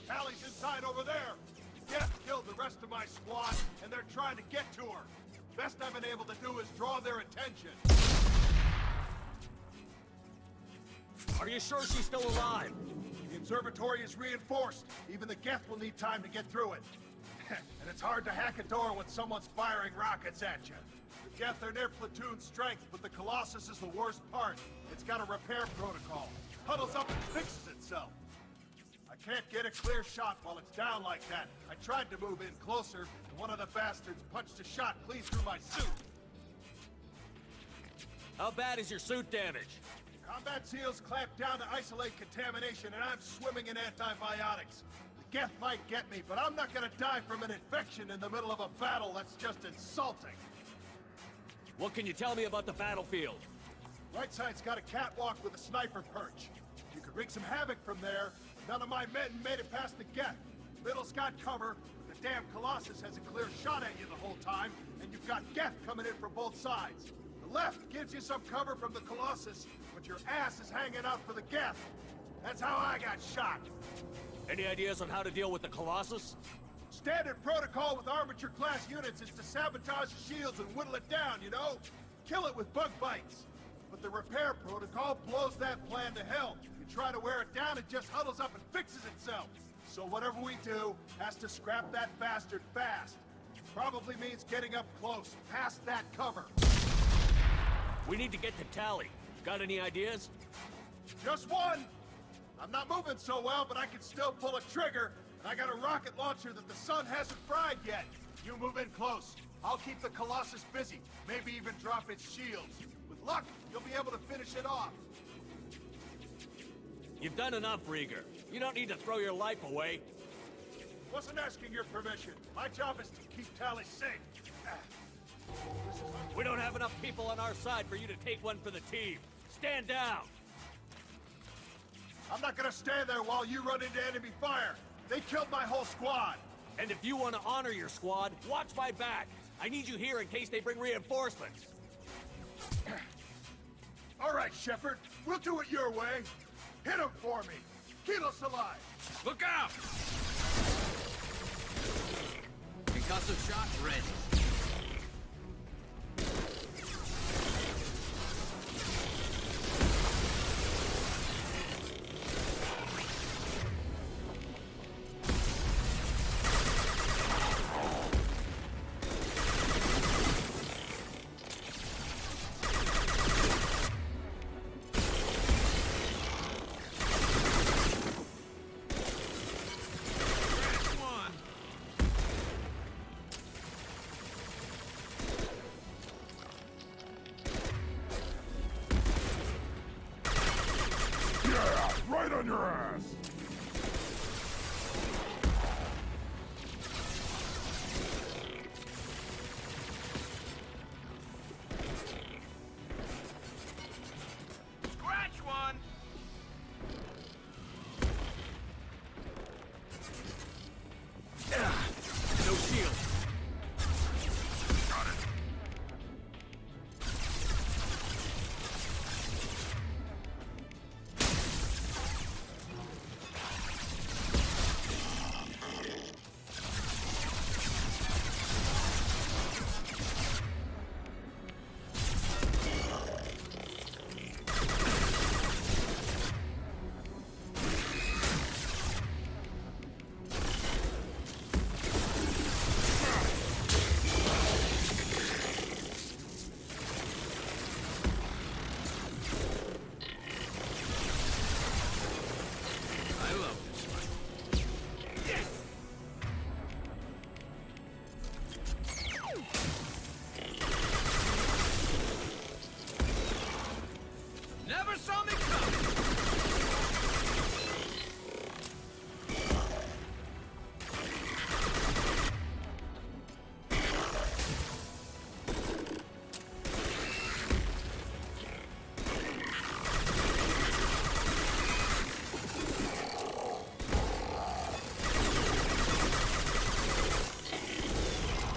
Tally's inside over there. Jeff killed the rest of my squad, and they're trying to get to her. Best I've been able to do is draw their attention. Are you sure she's still alive? The observatory is reinforced. Even the Geth will need time to get through it. And it's hard to hack a door when someone's firing rockets at you. The Geth are near platoon strength, but the Colossus is the worst part. It's got a repair protocol. Huddles up and fixes itself. I can't get a clear shot while it's down like that. I tried to move in closer, and one of the bastards punched a shot clean through my suit. How bad is your suit damaged? Combat SEALs clamp down to isolate contamination, and I'm swimming in antibiotics. The Geth might get me, but I'm not gonna die from an infection in the middle of a battle. That's just insulting. What can you tell me about the battlefield? Right side's got a catwalk with a sniper perch. You could wreak some havoc from there. None of my men made it past the Geth. Middle's got cover, but the damn Colossus has a clear shot at you the whole time, and you've got Geth coming in from both sides. The left gives you some cover from the Colossus, but your ass is hanging out for the Geth. That's how I got shot. Any ideas on how to deal with the Colossus? Standard protocol with armature-class units is to sabotage the shields and whittle it down, you know? Kill it with bug bites. But the repair protocol blows that plan to hell. You try to wear it down, it just huddles up and fixes itself. So whatever we do has to scrap that bastard fast. Probably means getting up close, past that cover. We need to get to Tally. Got any ideas? Just one! I'm not moving so well, but I can still pull a trigger, and I got a rocket launcher that the sun hasn't fried yet. You move in close. I'll keep the Colossus busy, maybe even drop its shields. With luck, you'll be able to finish it off. You've done enough, Rieger. You don't need to throw your life away. Wasn't asking your permission. My job is to keep Tally safe. We don't have enough people on our side for you to take one for the team. Stand down! I'm not gonna stand there while you run into enemy fire. They killed my whole squad. And if you want to honor your squad, watch my back. I need you here in case they bring reinforcements. All right, Shepard. We'll do it your way. Hit him for me. Keep us alive. Look out! Concussive shot ready.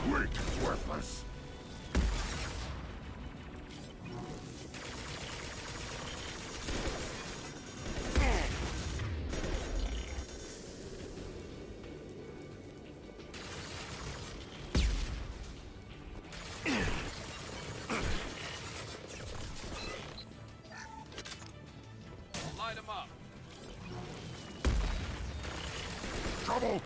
Weak, worthless. Light 'em up. Trouble!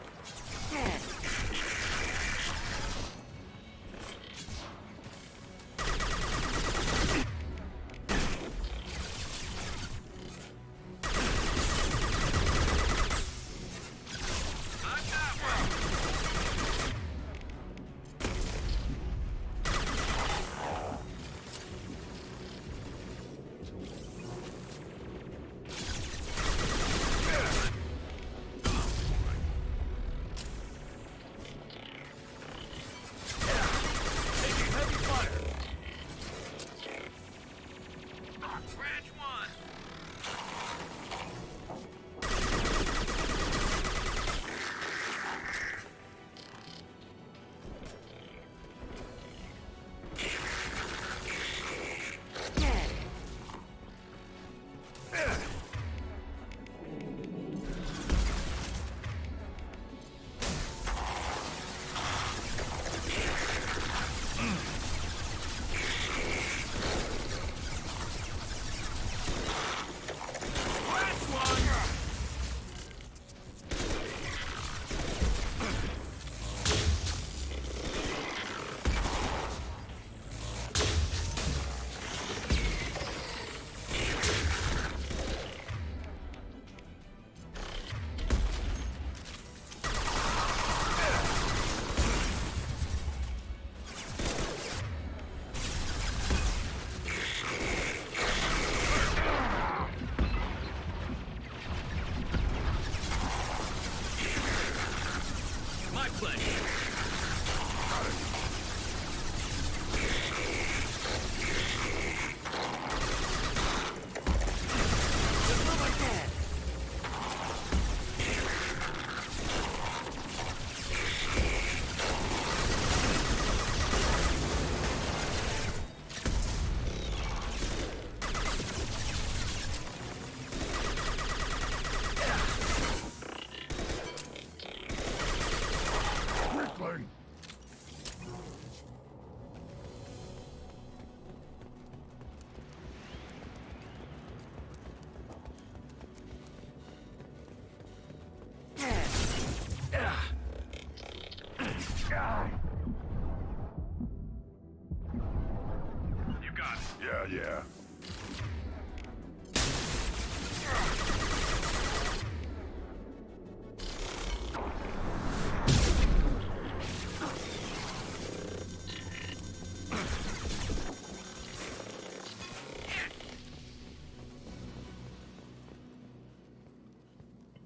Yeah.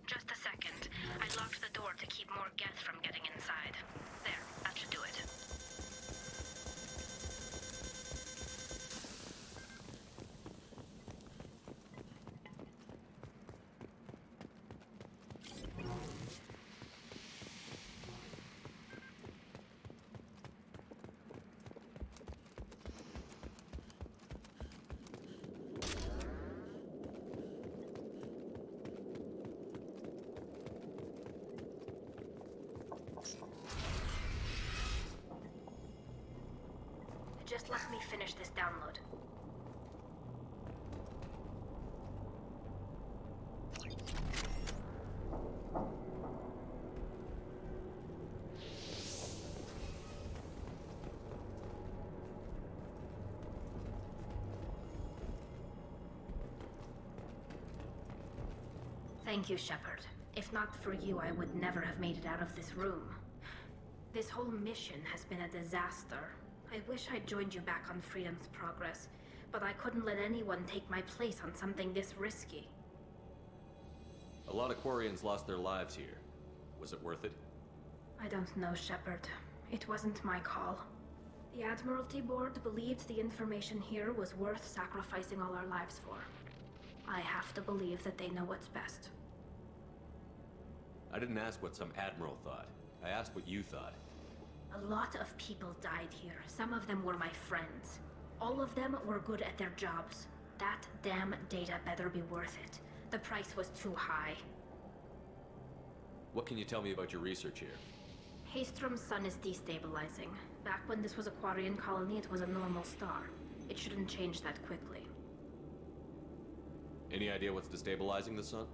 Just a second. I locked the door to keep more Geth from getting inside. There, that should do it. Just let me finish this download. Thank you, Shepard. If not for you, I would never have made it out of this room. This whole mission has been a disaster. I wish I'd joined you back on Freedom's Progress, but I couldn't let anyone take my place on something this risky. A lot of Quarians lost their lives here. Was it worth it? I don't know, Shepard. It wasn't my call. The Admiralty Board believed the information here was worth sacrificing all our lives for. I have to believe that they know what's best. I didn't ask what some admiral thought. I asked what you thought. A lot of people died here. Some of them were my friends. All of them were good at their jobs. That damn data better be worth it. The price was too high. What can you tell me about your research here? Haystrom's sun is destabilizing. Back when this was a Quarian colony, it was a normal star. It shouldn't change that quickly. Any idea what's destabilizing the sun?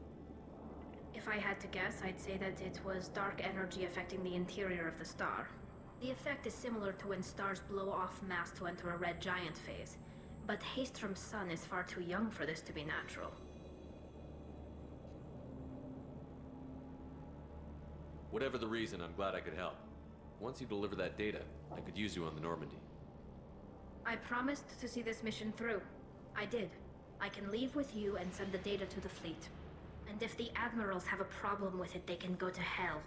If I had to guess, I'd say that it was dark energy affecting the interior of the star. The effect is similar to when stars blow off mass to enter a red giant phase. But Haystrom's sun is far too young for this to be natural. Whatever the reason, I'm glad I could help. Once you deliver that data, I could use you on the Normandy. I promised to see this mission through. I did. I can leave with you and send the data to the fleet. And if the admirals have a problem with it, they can go to hell.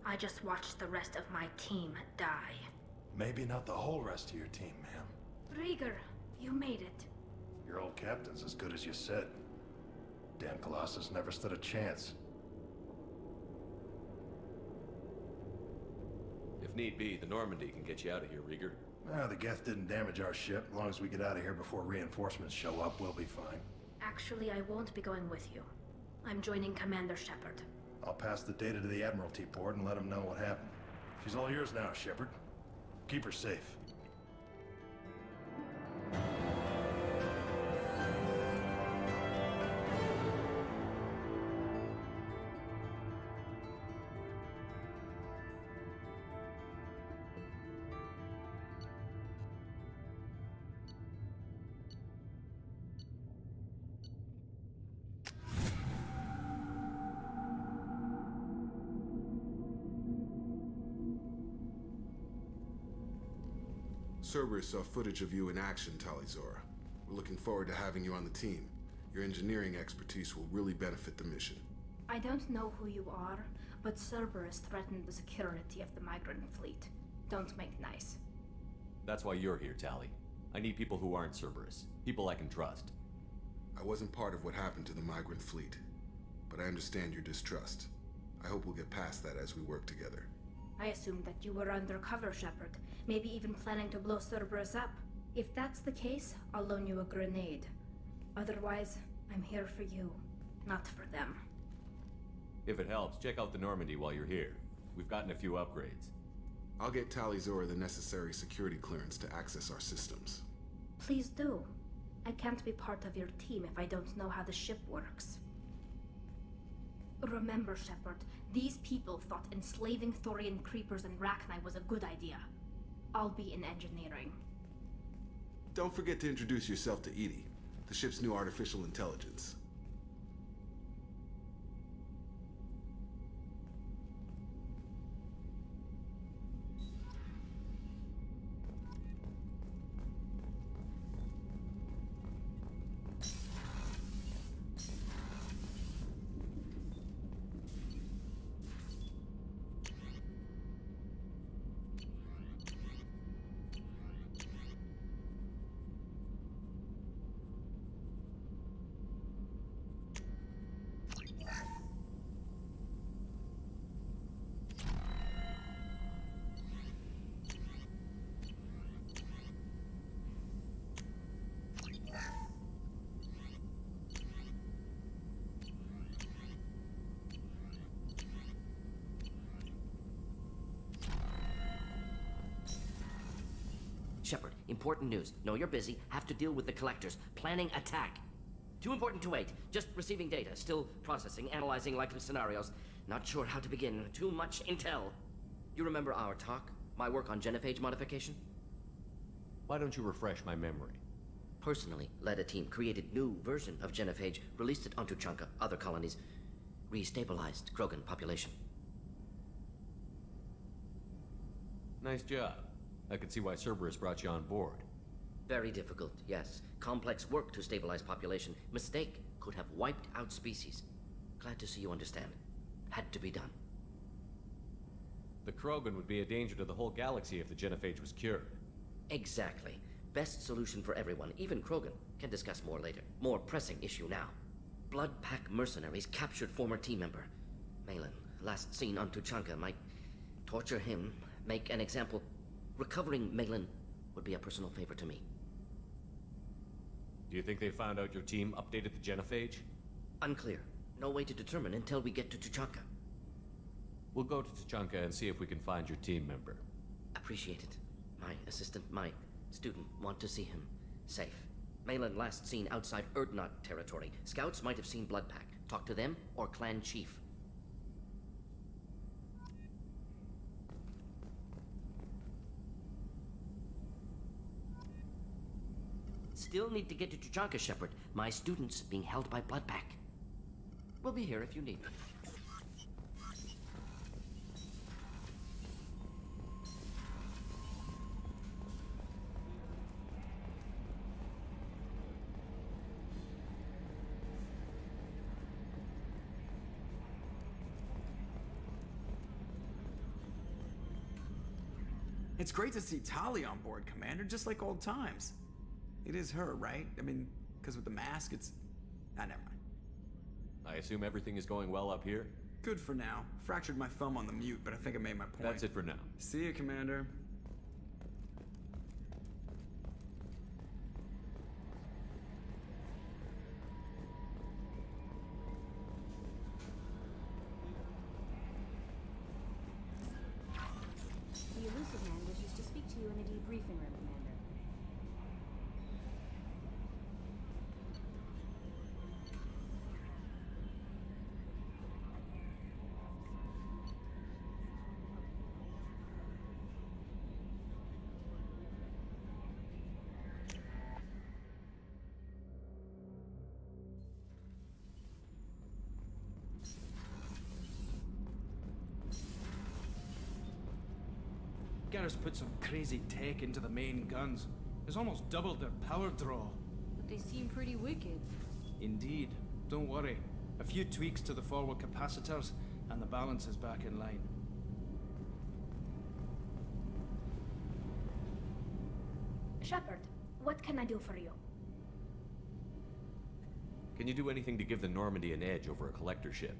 I just watched the rest of my team die. Maybe not the whole rest of your team, ma'am. Rieger, you made it. Your old captain's as good as you said. Damn Colossus never stood a chance. If need be, the Normandy can get you out of here, Rieger. The Geth didn't damage our ship. As long as we get out of here before reinforcements show up, we'll be fine. Actually, I won't be going with you. I'm joining Commander Shepard. I'll pass the data to the Admiralty board and let them know what happened. She's all yours now, Shepard. Keep her safe. Cerberus saw footage of you in action, Talizora. We're looking forward to having you on the team. Your engineering expertise will really benefit the mission. I don't know who you are, but Cerberus threatened the security of the migrant fleet. Don't make nice. That's why you're here, Tali. I need people who aren't Cerberus. People I can trust. I wasn't part of what happened to the migrant fleet, but I understand your distrust. I hope we'll get past that as we work together. I assumed that you were undercover, Shepard. Maybe even planning to blow Cerberus up. If that's the case, I'll loan you a grenade. Otherwise, I'm here for you, not for them. If it helps, check out the Normandy while you're here. We've gotten a few upgrades. I'll get Talizora the necessary security clearance to access our systems. Please do. I can't be part of your team if I don't know how the ship works. Remember, Shepard, these people thought enslaving Thorian creepers and Rachni was a good idea. I'll be in engineering. Don't forget to introduce yourself to EDI, the ship's new artificial intelligence. Shepard, important news. Know you're busy. Have to deal with the collectors. Planning attack. Too important to wait. Just receiving data. Still processing, analyzing likely scenarios. Not sure how to begin. Too much intel. You remember our talk? My work on genophage modification? Why don't you refresh my memory? Personally, led a team, created new version of genophage, released it onto Chunka, other colonies, restabilized Krogan population. Nice job. I can see why Cerberus brought you on board. Very difficult, yes. Complex work to stabilize population. Mistake could have wiped out species. Glad to see you understand. Had to be done. The Krogan would be a danger to the whole galaxy if the genophage was cured. Exactly. Best solution for everyone, even Krogan. Can discuss more later. More pressing issue now. Blood Pack mercenaries captured former team member. Malin, last seen on Tuchanka, might torture him, make an example. Recovering Malin would be a personal favor to me. Do you think they found out your team updated the genophage? Unclear. No way to determine until we get to Tuchanka. We'll go to Tuchanka and see if we can find your team member. Appreciate it. My assistant, my student, want to see him safe. Malin last seen outside Erdnot territory. Scouts might have seen Bloodpack. Talk to them or clan chief. Still need to get to Tuchanka, Shepard. My student's being held by Bloodpack. We'll be here if you need me. It's great to see Tali on board, Commander, just like old times. It is her, right? I mean, because with the mask, it's... Ah, never mind. I assume everything is going well up here? Good for now. Fractured my thumb on the mute, but I think I made my point. That's it for now. See you, Commander. The elusive man wishes to speak to you in the debriefing room, Commander. Garrus put some crazy tech into the main guns. It's almost doubled their power draw. But they seem pretty wicked. Indeed. Don't worry. A few tweaks to the forward capacitors, and the balance is back in line. Shepard, what can I do for you? Can you do anything to give the Normandy an edge over a collector ship?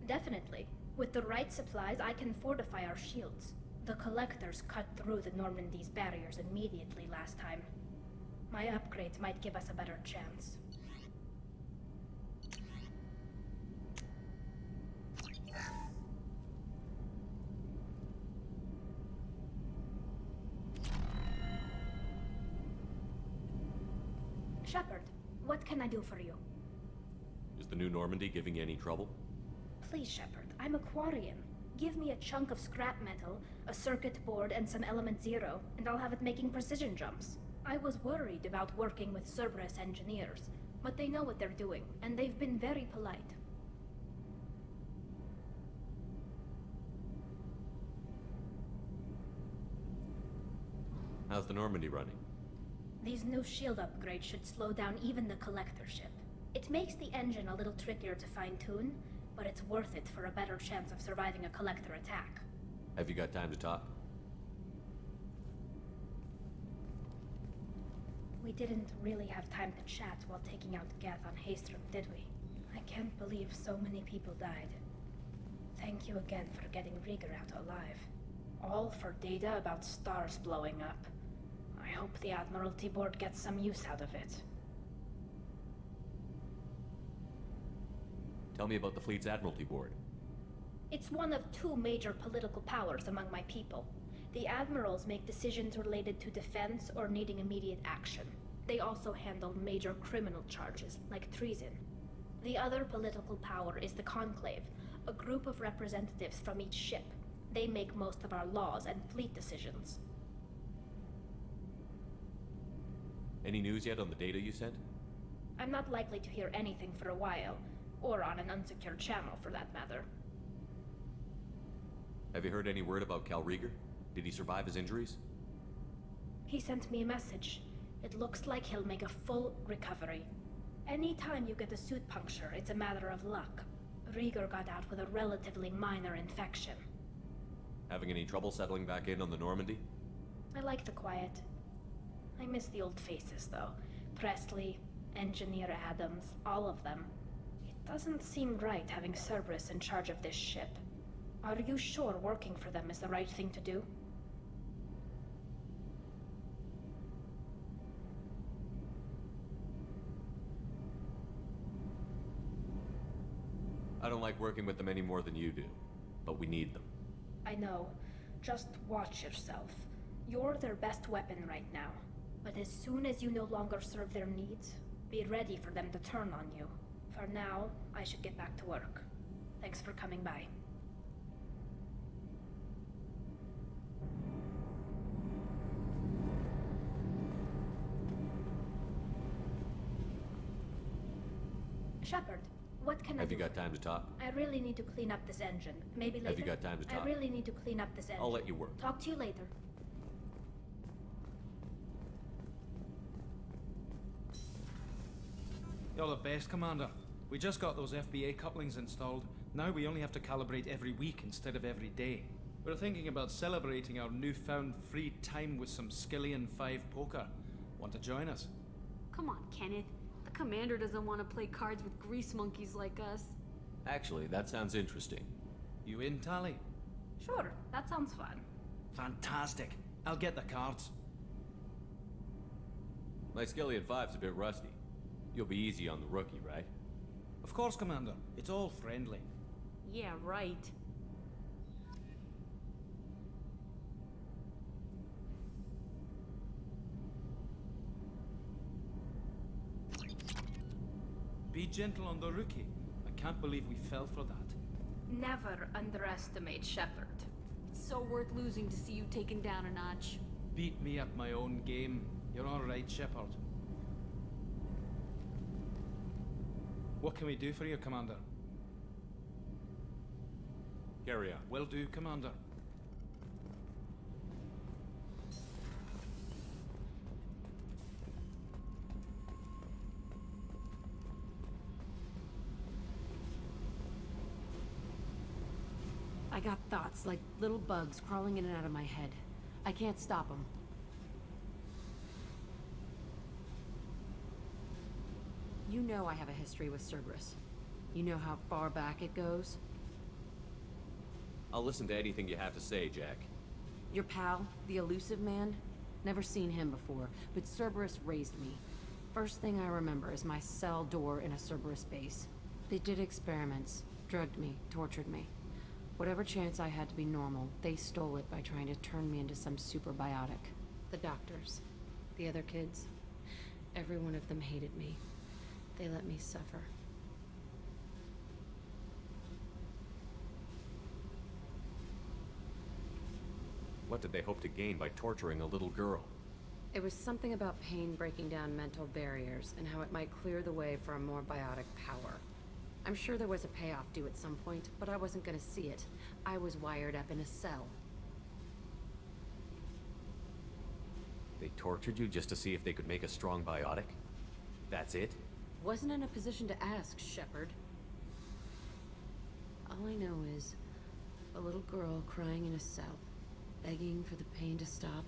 Definitely. With the right supplies, I can fortify our shields. The Collectors cut through the Normandy's barriers immediately last time. My upgrades might give us a better chance. Shepard, what can I do for you? Is the new Normandy giving you any trouble? Please, Shepard, I'm a Quarian. Give me a chunk of scrap metal, a circuit board, and some element zero, and I'll have it making precision jumps. I was worried about working with Cerberus engineers, but they know what they're doing, and they've been very polite. How's the Normandy running? These new shield upgrades should slow down even the Collector ship. It makes the engine a little trickier to fine-tune, but it's worth it for a better chance of surviving a Collector attack. Have you got time to talk? We didn't really have time to chat while taking out Geth on Haestrom, did we? I can't believe so many people died. Thank you again for getting Rieger out alive. All for data about stars blowing up. I hope the Admiralty Board gets some use out of it. Tell me about the fleet's Admiralty Board. It's one of two major political powers among my people. The admirals make decisions related to defense or needing immediate action. They also handle major criminal charges, like treason. The other political power is the Conclave, a group of representatives from each ship. They make most of our laws and fleet decisions. Any news yet on the data you sent? I'm not likely to hear anything for a while, or on an unsecured channel for that matter. Have you heard any word about Cal Rieger? Did he survive his injuries? He sent me a message. It looks like he'll make a full recovery. Anytime you get a suit puncture, it's a matter of luck. Rieger got out with a relatively minor infection. Having any trouble settling back in on the Normandy? I like the quiet. I miss the old faces, though. Presley, Engineer Adams, all of them. It doesn't seem right having Cerberus in charge of this ship. Are you sure working for them is the right thing to do? I don't like working with them any more than you do, but we need them. I know. Just watch yourself. You're their best weapon right now. But as soon as you no longer serve their needs, be ready for them to turn on you. For now, I should get back to work. Thanks for coming by. Shepard, what can I do? Have you got time to talk? I really need to clean up this engine. Maybe later. Have you got time to talk? I really need to clean up this engine. I'll let you work. Talk to you later. You're the best, Commander. We just got those FBA couplings installed. Now we only have to calibrate every week instead of every day. We're thinking about celebrating our newfound free time with some Skillian 5 poker. Want to join us? Come on, Kenneth. The commander doesn't want to play cards with grease monkeys like us. Actually, that sounds interesting. You in, Tali? Sure, that sounds fun. Fantastic. I'll get the cards. My Skillian 5's a bit rusty. You'll be easy on the rookie, right? Of course, Commander. It's all friendly. Yeah, right. Be gentle on the rookie. I can't believe we fell for that. Never underestimate Shepard. It's so worth losing to see you taken down a notch. Beat me at my own game. You're all right, Shepard. What can we do for you, Commander? Carry on. Will do, Commander. I got thoughts like little bugs crawling in and out of my head. I can't stop them. You know I have a history with Cerberus. You know how far back it goes? I'll listen to anything you have to say, Jack. Your pal, the elusive man? Never seen him before, but Cerberus raised me. First thing I remember is my cell door in a Cerberus base. They did experiments, drugged me, tortured me. Whatever chance I had to be normal, they stole it by trying to turn me into some super biotic. The doctors, the other kids, every one of them hated me. They let me suffer. What did they hope to gain by torturing a little girl? It was something about pain breaking down mental barriers and how it might clear the way for a more biotic power. I'm sure there was a payoff due at some point, but I wasn't gonna see it. I was wired up in a cell. They tortured you just to see if they could make a strong biotic? That's it? Wasn't in a position to ask, Shepard. All I know is a little girl crying in a cell, begging for the pain to stop.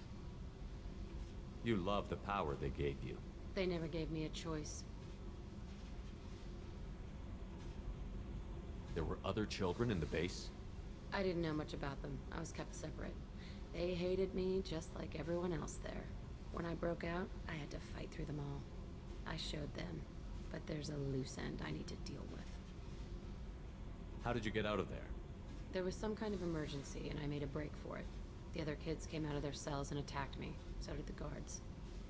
You love the power they gave you. They never gave me a choice. There were other children in the base? I didn't know much about them. I was kept separate. They hated me just like everyone else there. When I broke out, I had to fight through them all. I showed them, but there's a loose end I need to deal with. How did you get out of there? There was some kind of emergency, and I made a break for it. The other kids came out of their cells and attacked me. So did the guards.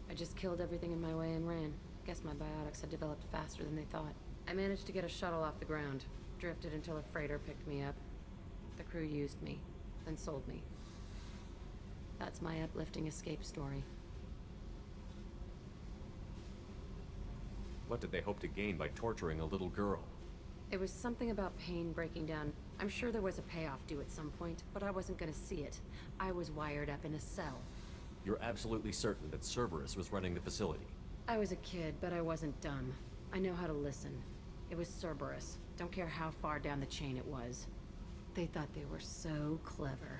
I just killed everything in my way and ran. Guess my biotics had developed faster than they thought. I managed to get a shuttle off the ground. Drifted until a freighter picked me up. The crew used me, then sold me. That's my uplifting escape story. What did they hope to gain by torturing a little girl? It was something about pain breaking down. I'm sure there was a payoff due at some point, but I wasn't gonna see it. I was wired up in a cell. You're absolutely certain that Cerberus was running the facility? I was a kid, but I wasn't dumb. I know how to listen. It was Cerberus. Don't care how far down the chain it was. They thought they were so clever.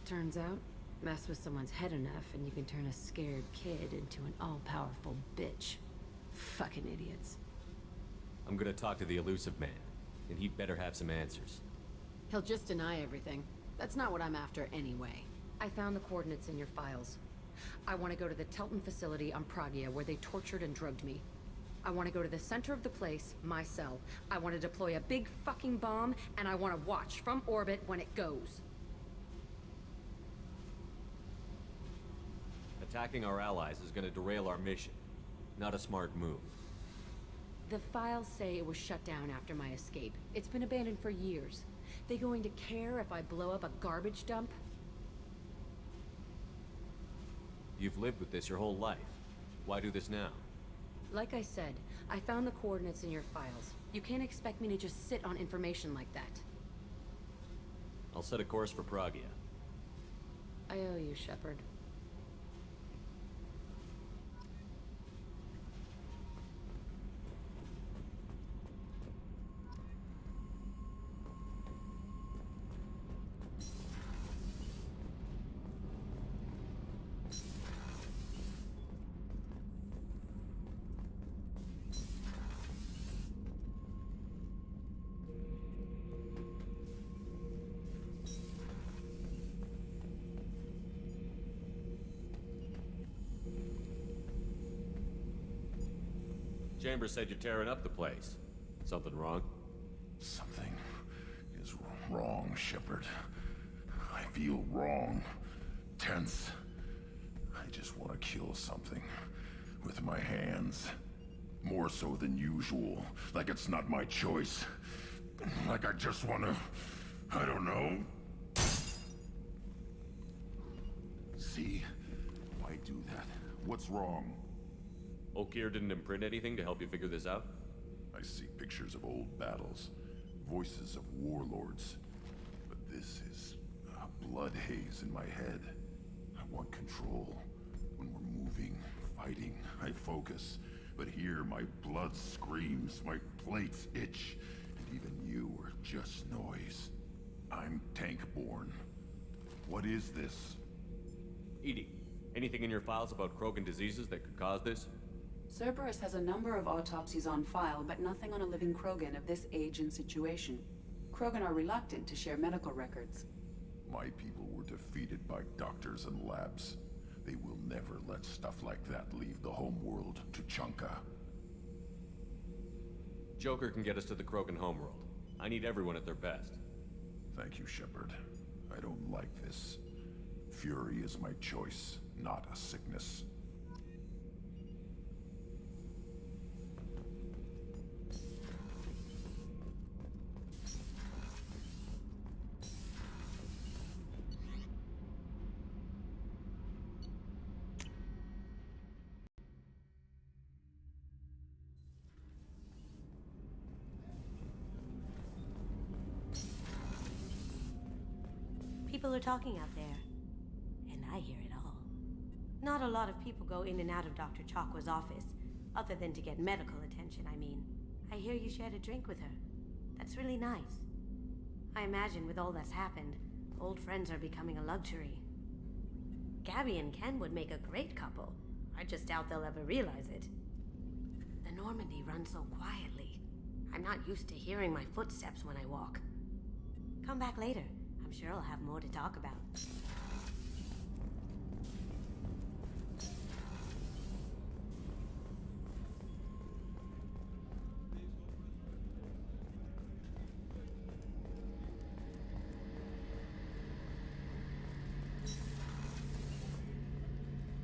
Turns out, mess with someone's head enough and you can turn a scared kid into an all-powerful bitch. Fucking idiots. I'm gonna talk to the elusive man, and he'd better have some answers. He'll just deny everything. That's not what I'm after anyway. I found the coordinates in your files. I want to go to the Telton facility on Pragia where they tortured and drugged me. I want to go to the center of the place, my cell. I want to deploy a big fucking bomb, and I want to watch from orbit when it goes. Attacking our allies is gonna derail our mission. Not a smart move. The files say it was shut down after my escape. It's been abandoned for years. They going to care if I blow up a garbage dump? You've lived with this your whole life. Why do this now? Like I said, I found the coordinates in your files. You can't expect me to just sit on information like that. I'll set a course for Pragia. I owe you, Shepard. Chambers said you're tearing up the place. Something wrong? Something is wrong, Shepard. I feel wrong. Tense. I just want to kill something. With my hands. More so than usual. Like it's not my choice. Like I just want to... I don't know. See? Why do that? What's wrong? Okier didn't imprint anything to help you figure this out? I see pictures of old battles, voices of warlords. But this is a blood haze in my head. I want control. When we're moving, fighting, I focus. But here my blood screams, my plates itch, and even you are just noise. I'm tank-born. What is this? EDI, anything in your files about Krogan diseases that could cause this? Cerberus has a number of autopsies on file, but nothing on a living Krogan of this age and situation. Krogan are reluctant to share medical records. My people were defeated by doctors and labs. They will never let stuff like that leave the homeworld to Chunka. Joker can get us to the Krogan homeworld. I need everyone at their best. Thank you, Shepard. I don't like this. Fury is my choice, not a sickness. People are talking out there, and I hear it all. Not a lot of people go in and out of Dr. Chakwa's office, other than to get medical attention, I mean. I hear you shared a drink with her. That's really nice. I imagine with all that's happened, old friends are becoming a luxury. Gabby and Ken would make a great couple. I just doubt they'll ever realize it. The Normandy runs so quietly. I'm not used to hearing my footsteps when I walk. Come back later. I'm sure I'll have more to talk about.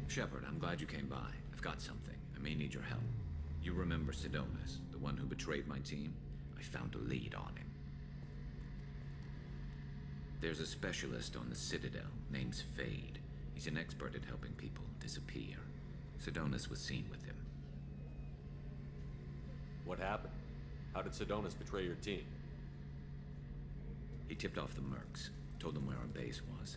Shepard, I'm glad you came by. I've got something. I may need your help. You remember Sidonis, the one who betrayed my team? I found a lead on him. There's a specialist on the Citadel, name's Fade. He's an expert at helping people disappear. Sidonis was seen with him. What happened? How did Sidonis betray your team? He tipped off the mercs, told them where our base was.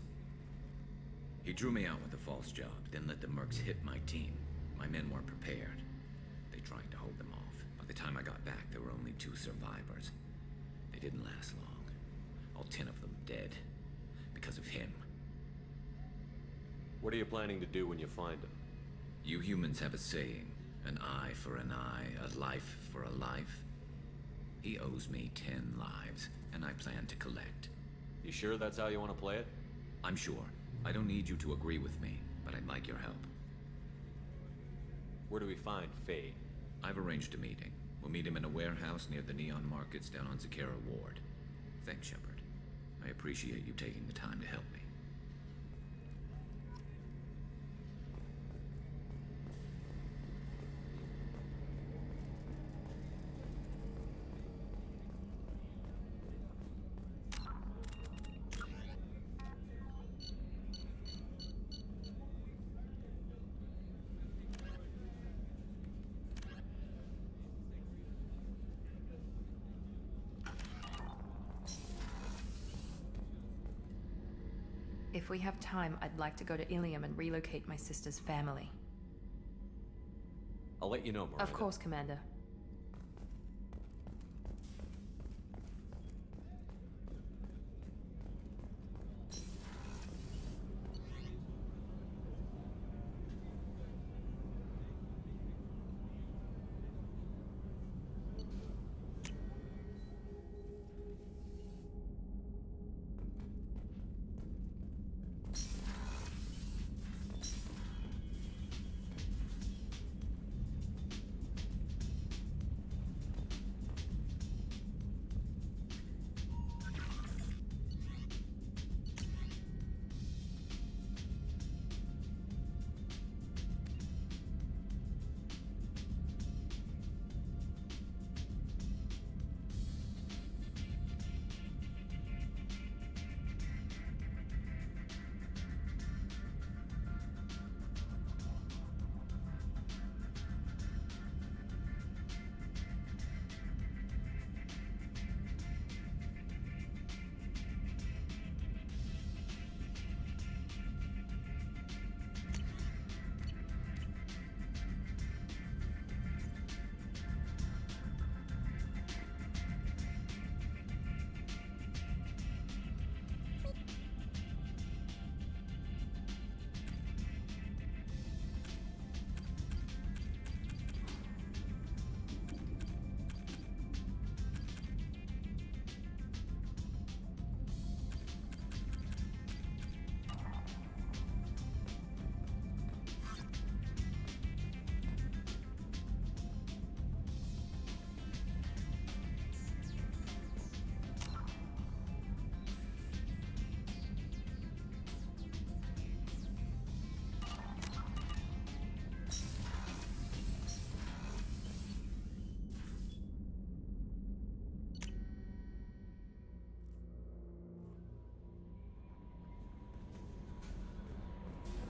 He drew me out with a false job, then let the mercs hit my team. My men weren't prepared. They tried to hold them off. By the time I got back, there were only 2 survivors. They didn't last long. All 10 of them dead. Because of him. What are you planning to do when you find him? You humans have a saying. An eye for an eye, a life for a life. He owes me 10 lives, and I plan to collect. You sure that's how you want to play it? I'm sure. I don't need you to agree with me, but I'd like your help. Where do we find Fade? I've arranged a meeting. We'll meet him in a warehouse near the Neon Markets down on Zakera Ward. Thanks, Shepard. I appreciate you taking the time to help me. If we have time, I'd like to go to Ilium and relocate my sister's family. I'll let you know, Miranda. Of course, Commander.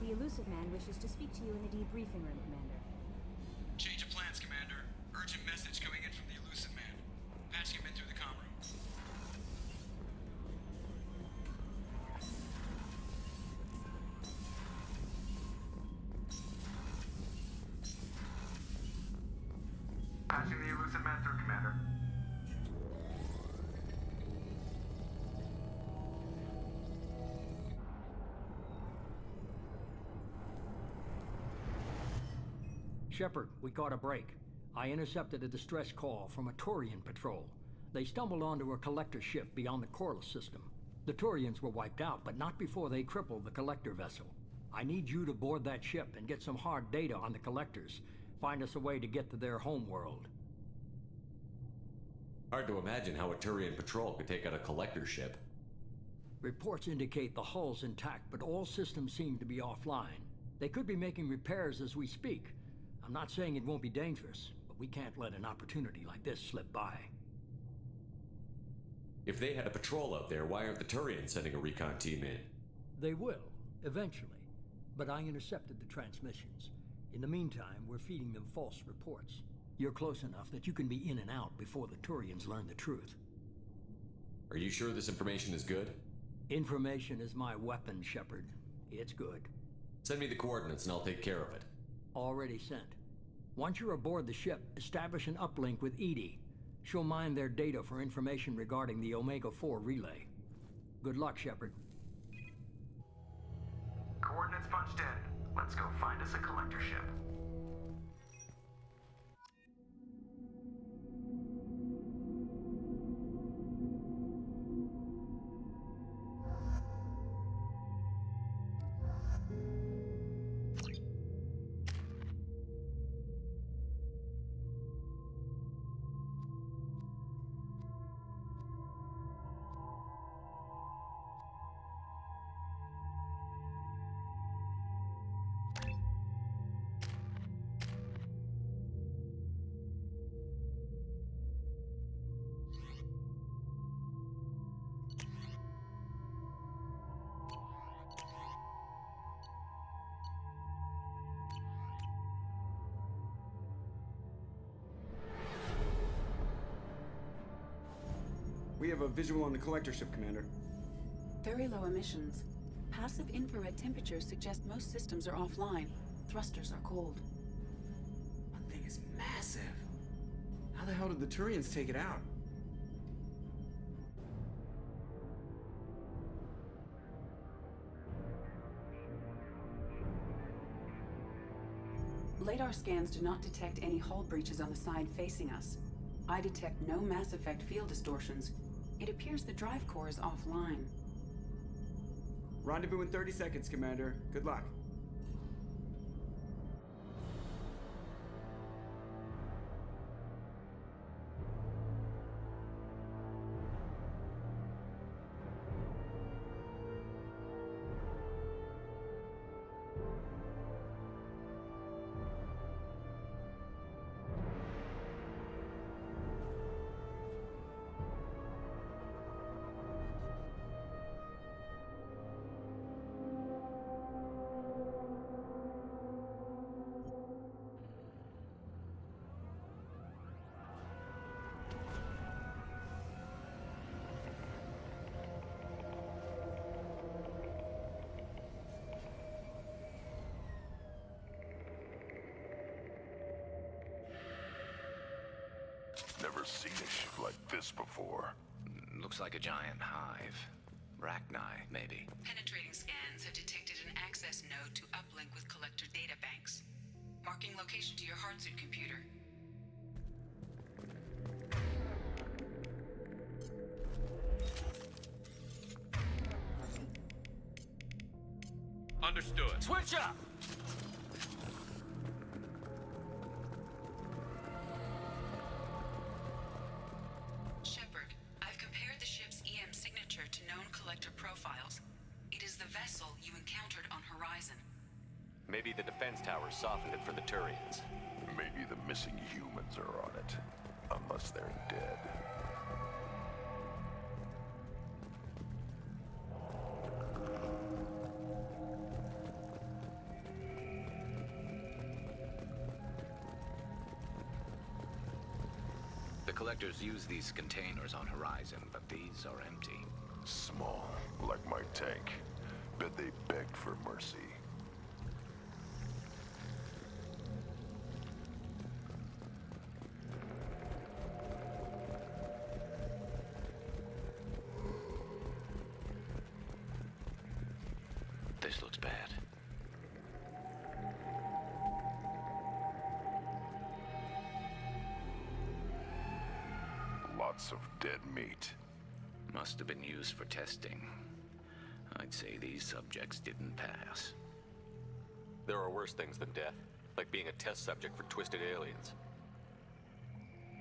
The elusive man wishes to speak to you in the debriefing room, Commander. Change of plans, Commander. Urgent message coming in from the elusive man. Patching him in through the comm room. Patching the elusive man through, Commander. Shepard, we caught a break. I intercepted a distress call from a Turian patrol. They stumbled onto a collector ship beyond the Corliss system. The Turians were wiped out, but not before they crippled the collector vessel. I need you to board that ship and get some hard data on the collectors. Find us a way to get to their homeworld. Hard to imagine how a Turian patrol could take out a collector ship. Reports indicate the hull's intact, but all systems seem to be offline. They could be making repairs as we speak. I'm not saying it won't be dangerous, but we can't let an opportunity like this slip by. If they had a patrol out there, why aren't the Turians sending a recon team in? They will, eventually. But I intercepted the transmissions. In the meantime, we're feeding them false reports. You're close enough that you can be in and out before the Turians learn the truth. Are you sure this information is good? Information is my weapon, Shepard. It's good. Send me the coordinates and I'll take care of it. Already sent. Once you're aboard the ship, establish an uplink with Edie. She'll mine their data for information regarding the Omega-4 relay. Good luck, Shepard. Coordinates punched in. Let's go find us a collector ship. We have a visual on the collector ship, Commander. Very low emissions. Passive infrared temperatures suggest most systems are offline. Thrusters are cold. That thing is massive. How the hell did the Turians take it out? Radar scans do not detect any hull breaches on the side facing us. I detect no Mass Effect field distortions. It appears the drive core is offline. Rendezvous in 30 seconds, Commander. Good luck. Never seen a ship like this before. Looks like a giant hive. Rachni, maybe. Penetrating scans have detected an access node to uplink with collector data banks. Marking location to your hardsuit computer. Understood. Switch up! Shepard, I've compared the ship's EM signature to known collector profiles. It is the vessel you encountered on Horizon. Maybe the defense tower softened it for the Turians. Maybe the missing humans are on it. Unless they're dead. The collectors use these containers on Horizon, but these are empty. Small, like my tank. Bet they begged for mercy. This looks bad. Lots of dead meat. Must have been used for testing. I'd say these subjects didn't pass. There are worse things than death, like being a test subject for twisted aliens.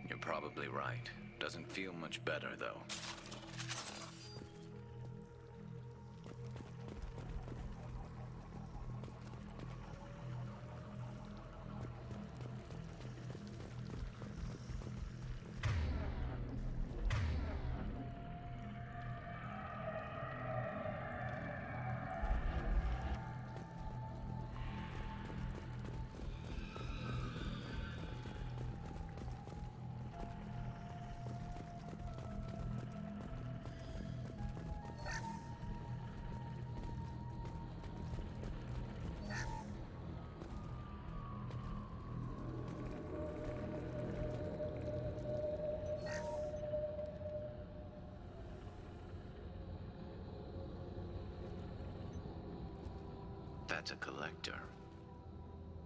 You're probably right. Doesn't feel much better, though. That's a collector.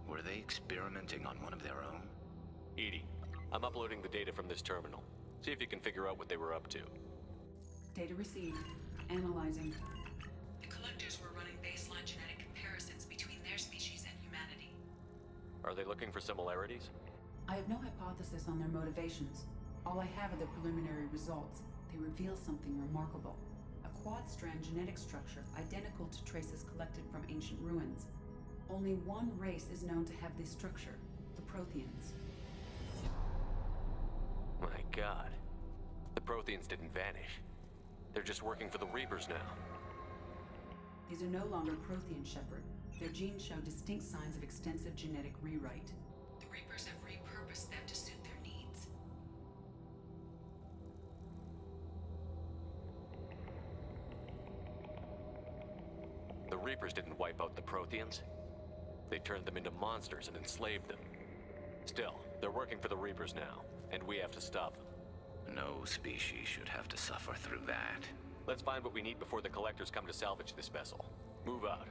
Were they experimenting on one of their own? EDI, I'm uploading the data from this terminal. See if you can figure out what they were up to. Data received. Analyzing. The collectors were running baseline genetic comparisons between their species and humanity. Are they looking for similarities? I have no hypothesis on their motivations. All I have are the preliminary results. They reveal something remarkable. A quad-strand genetic structure identical to traces collected from ancient ruins. Only one race is known to have this structure, the Protheans. My God. The Protheans didn't vanish. They're just working for the Reapers now. These are no longer Prothean, Shepard. Their genes show distinct signs of extensive genetic rewrite. The Reapers have repurposed them to suit their needs. Reapers didn't wipe out the Protheans. They turned them into monsters and enslaved them. Still, they're working for the Reapers now, and we have to stop them. No species should have to suffer through that. Let's find what we need before the Collectors come to salvage this vessel. Move out.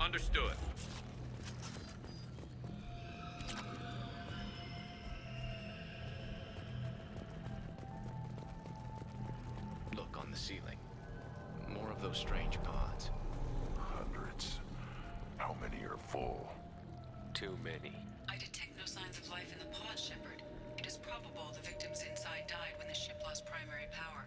Understood. Look on the ceiling. More of those strange pods. Hundreds. How many are full? Too many. I detect no signs of life in the pod, Shepard. It is probable the victims inside died when the ship lost primary power.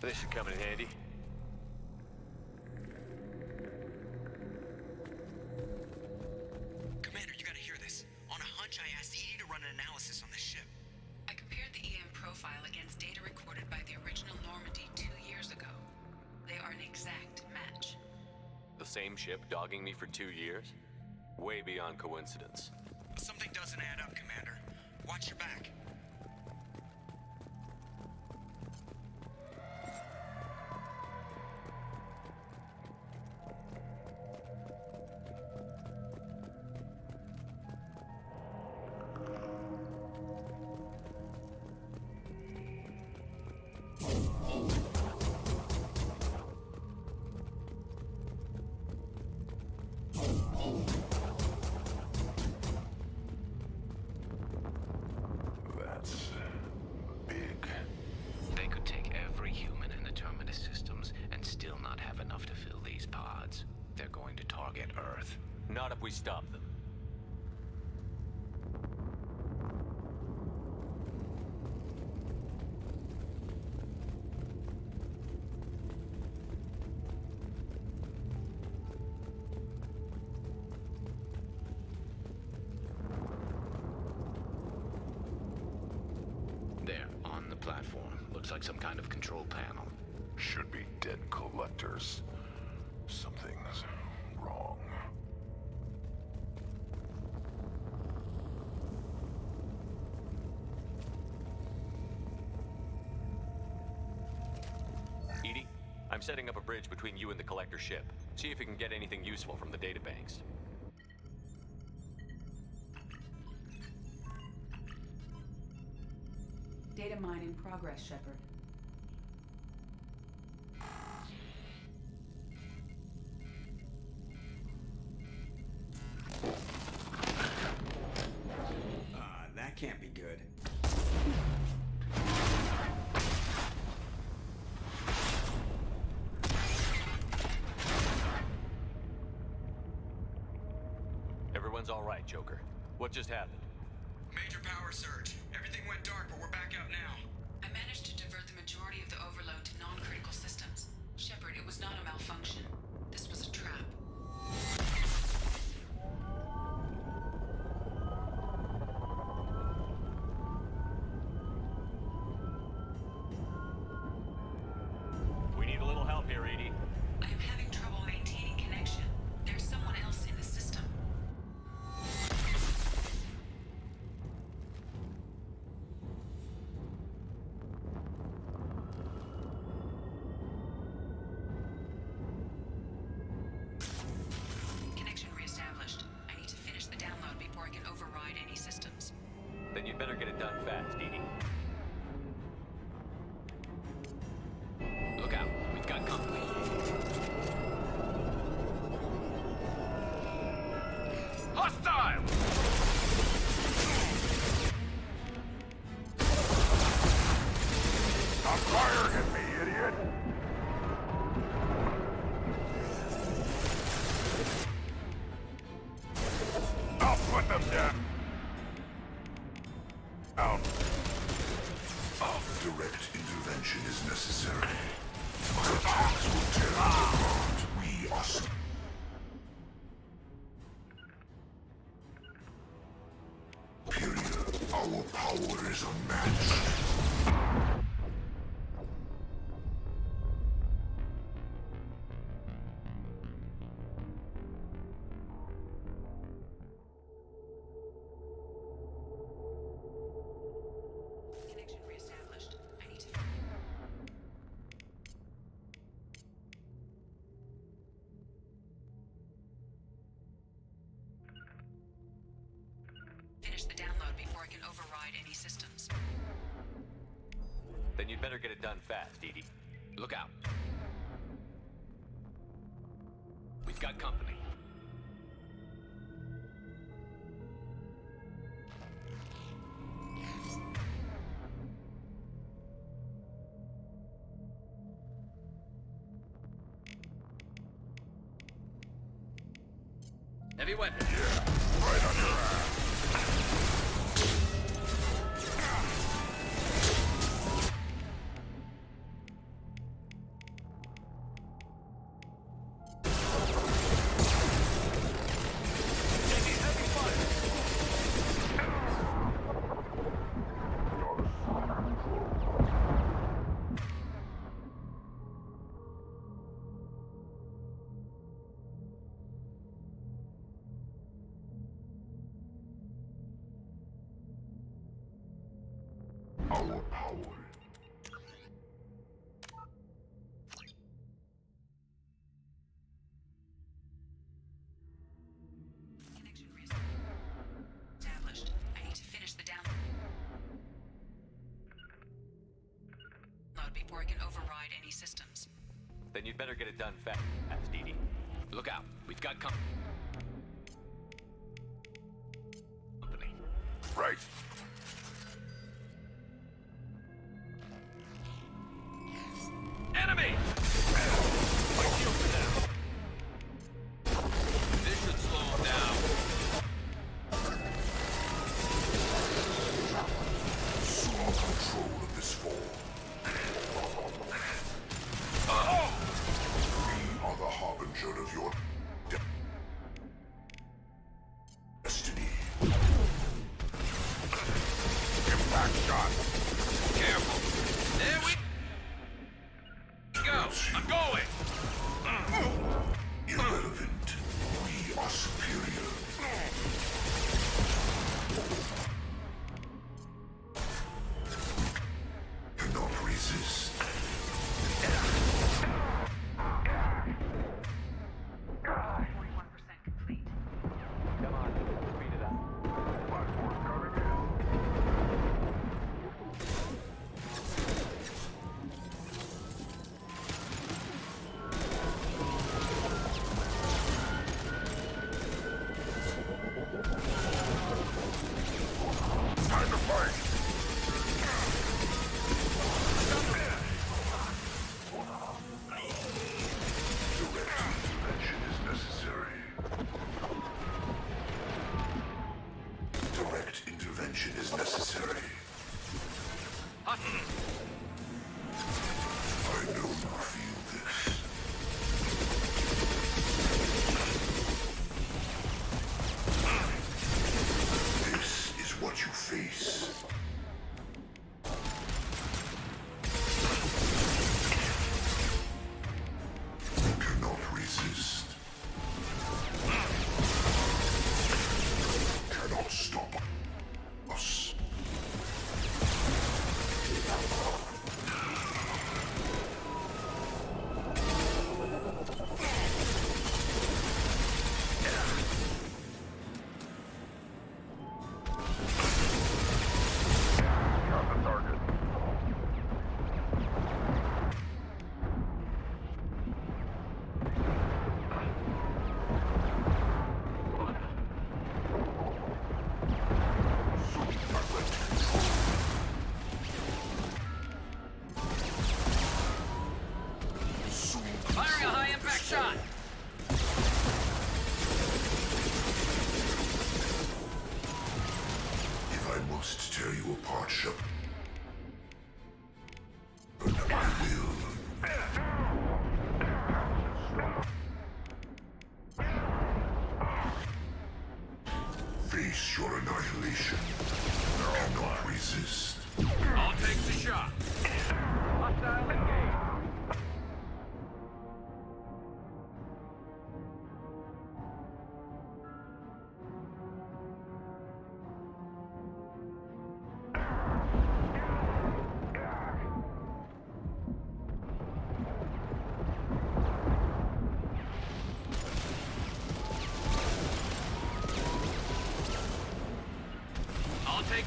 This should come in handy. Commander, you gotta hear this. On a hunch, I asked Edie to run an analysis on this ship. I compared the EM profile against data recorded by the original Normandy 2 years ago. They are an exact match. The same ship dogging me for 2 years? Way beyond coincidence. Something doesn't add up, Commander. Watch your back. That's big. They could take every human in the Terminus systems and still not have enough to fill these pods. They're going to target Earth. Not if we stop them. There, on the platform. Looks like some kind of control panel. Should be dead collectors. Something's wrong. I'm setting up a bridge between you and the collector ship. See if you can get anything useful from the databanks. Data mine in progress, Shepard. That can't be good. Everyone's all right, Joker. What just happened? Major power surge. Everything went dark, but we're back out now. I managed to divert the majority of the overload to non-critical systems. Shepard, it was not a malfunction. This was a trap. We need a little help here, Edie. I am having trouble maintaining connection. There's someone else in the system. Connection reestablished. I need to finish the download before I can override any systems. Then you'd better get it done fast, Edie. Look out, we've got company. Hostile! Stop firing at me, idiot! I'll put them down. Direct intervention is necessary. My attacks will tear you apart. We are... Superior. Our power is unmatched. Connection reestablished. I need to finish the download before I can override any systems. Then you'd better get it done fast, Edie. Look out. We've got company. Heavy weapon. Right on your ass. Our power. Connection reestablished. I need to finish the download before I can override any systems. Then you'd better get it done fast, Edie. Look out, we've got company. Right. Enemy! My shields are down. This should slow him down. Strong control of this fall. We are the harbinger of your destiny.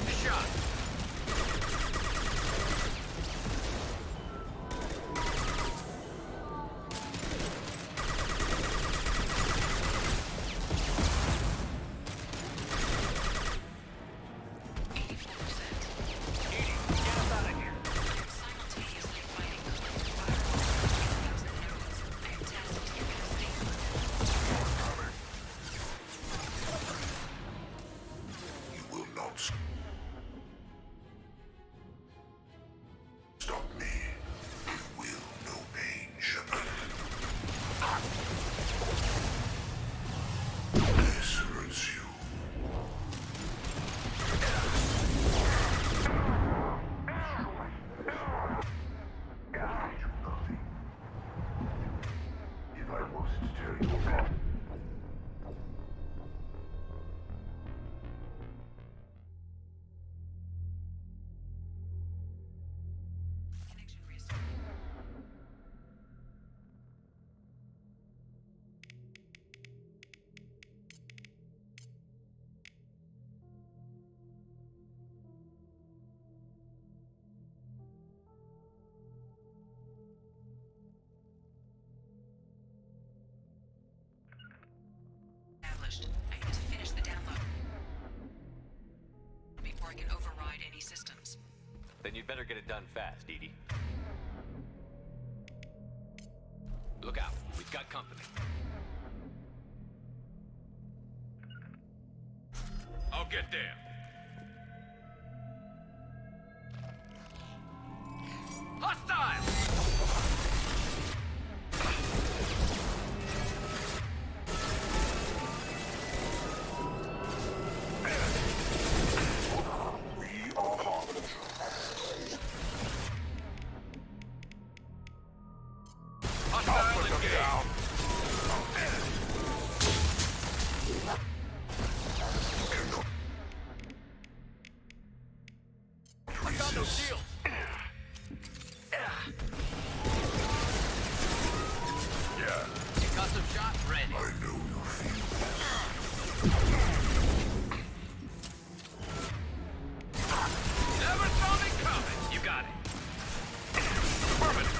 Shot. Stop me. You will no pain, Shepard. This hurts you. If I must tell you about Established. I need to finish the download before I can override any systems. Then you'd better get it done fast, Edie. Look out, we've got company. I'll get there. Hostile! we are harmony. Hostile engaged. I got no shield. Yeah. Got some shots ready. I know you feel Never saw me coming. You got it. Affirmative.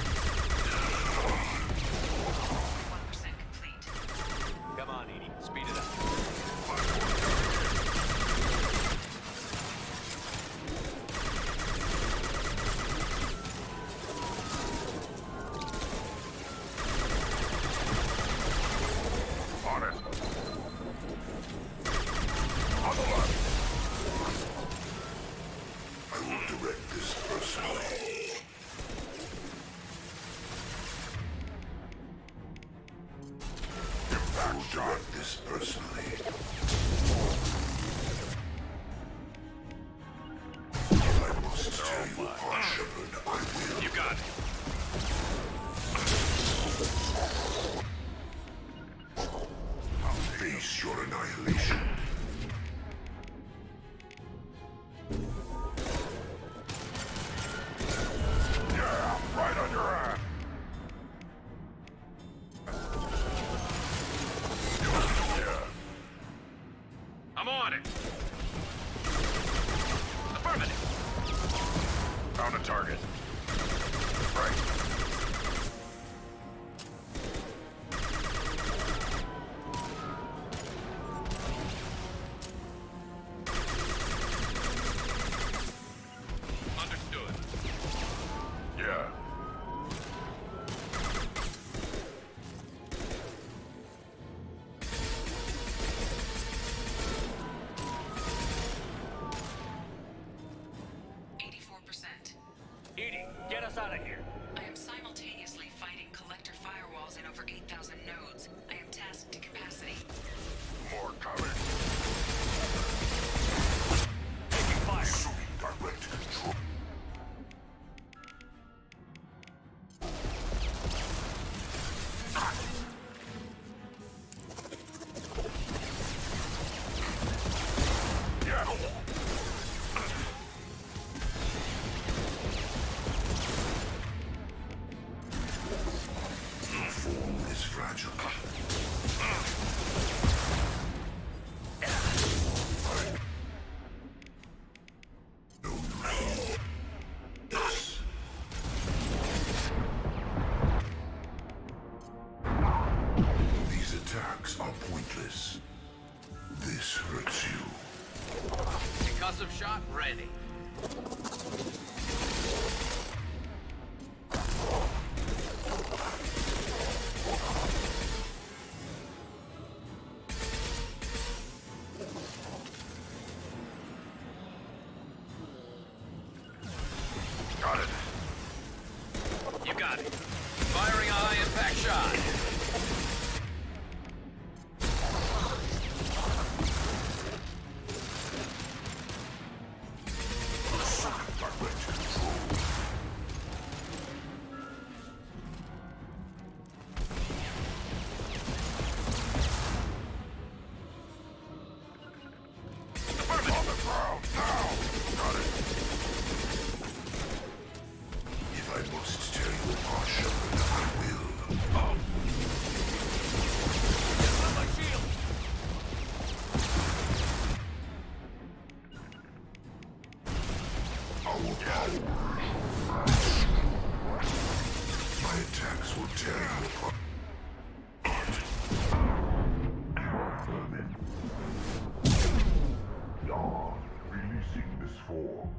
ready. Got it. You got it. Firing a high-impact shot. My attacks will tear you apart. Dawn, releasing this form.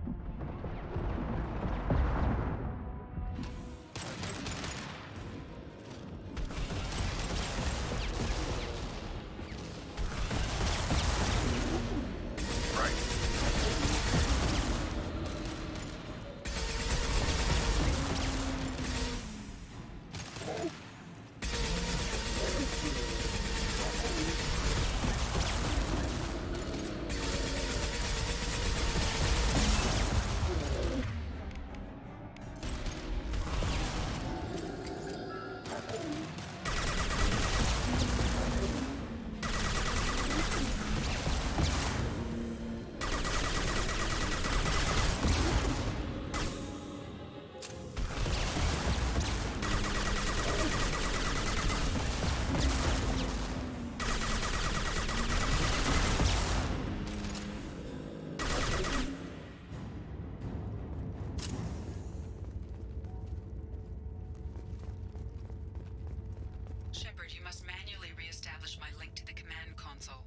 Shepard, you must manually re-establish my link to the command console.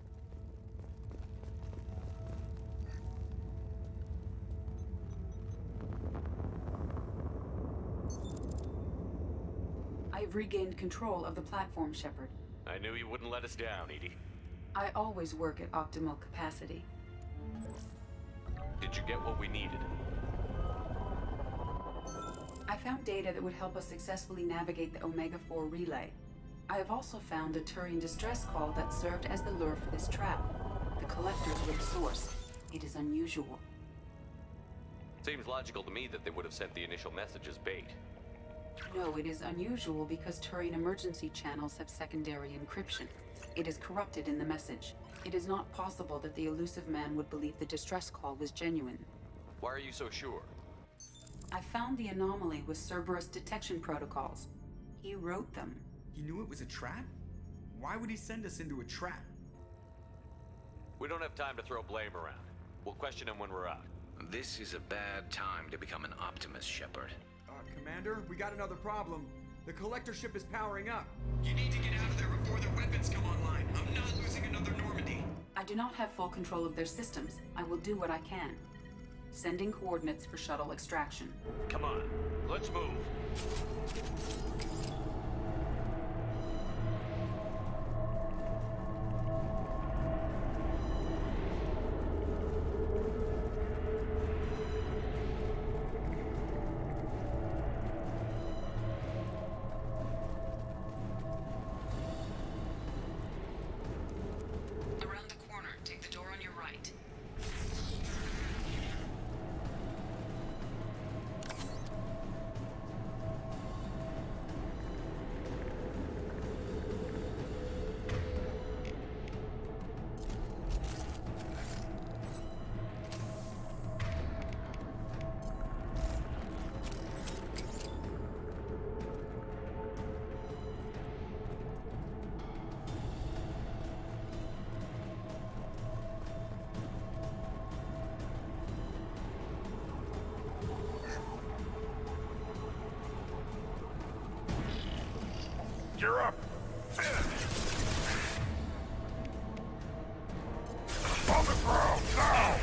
I've regained control of the platform, Shepard. I knew you wouldn't let us down, Edie. I always work at optimal capacity. Did you get what we needed? I found data that would help us successfully navigate the Omega-4 relay. I have also found a Turian distress call that served as the lure for this trap. The collectors were the source. It is unusual. Seems logical to me that they would have sent the initial message as bait. No, it is unusual because Turian emergency channels have secondary encryption. It is corrupted in the message. It is not possible that the elusive man would believe the distress call was genuine. Why are you so sure? I found the anomaly with Cerberus detection protocols. He wrote them. He knew it was a trap? Why would he send us into a trap? We don't have time to throw blame around. We'll question him when we're out. This is a bad time to become an optimist, Shepard. Commander, we got another problem. The collector ship is powering up. You need to get out of there before their weapons come online. I'm not losing another Normandy. I do not have full control of their systems. I will do what I can. Sending coordinates for shuttle extraction. Come on, let's move. Around the corner, take the door on your right. You're up! On the ground, now!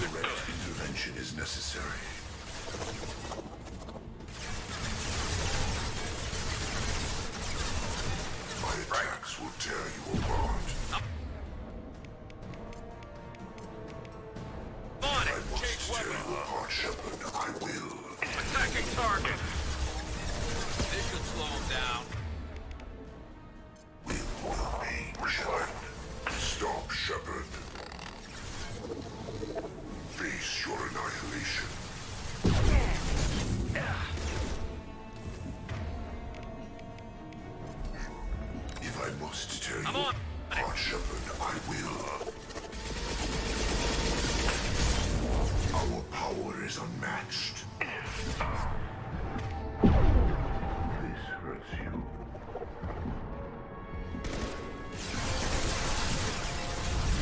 Direct intervention is necessary. My attacks will tear you apart. On it! I must tear you apart, Shepard. I will. Attacking target! This should slow him down. Shepard. Stop, Shepard. Face your annihilation. If I must tear you apart, Shepard, I will. Our power is unmatched. This hurts you.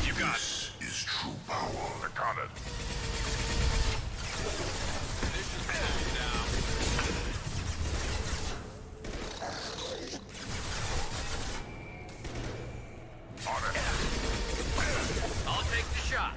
You got this is true power. I got it. This should slow him down. On it. I'll take the shot.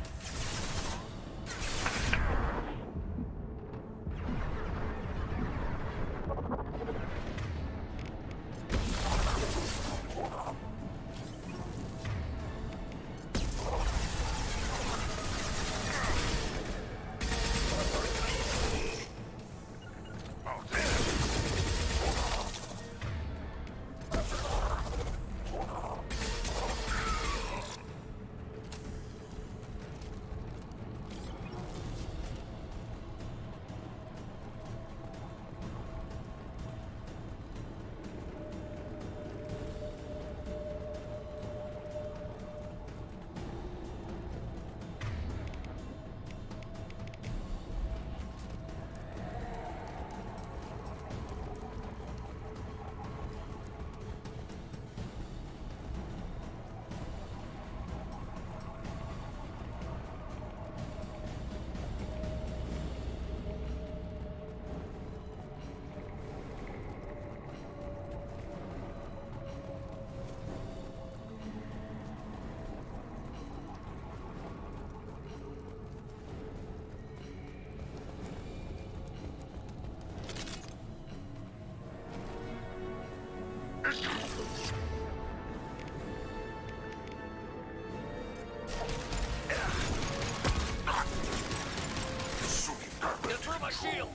Get through my shield!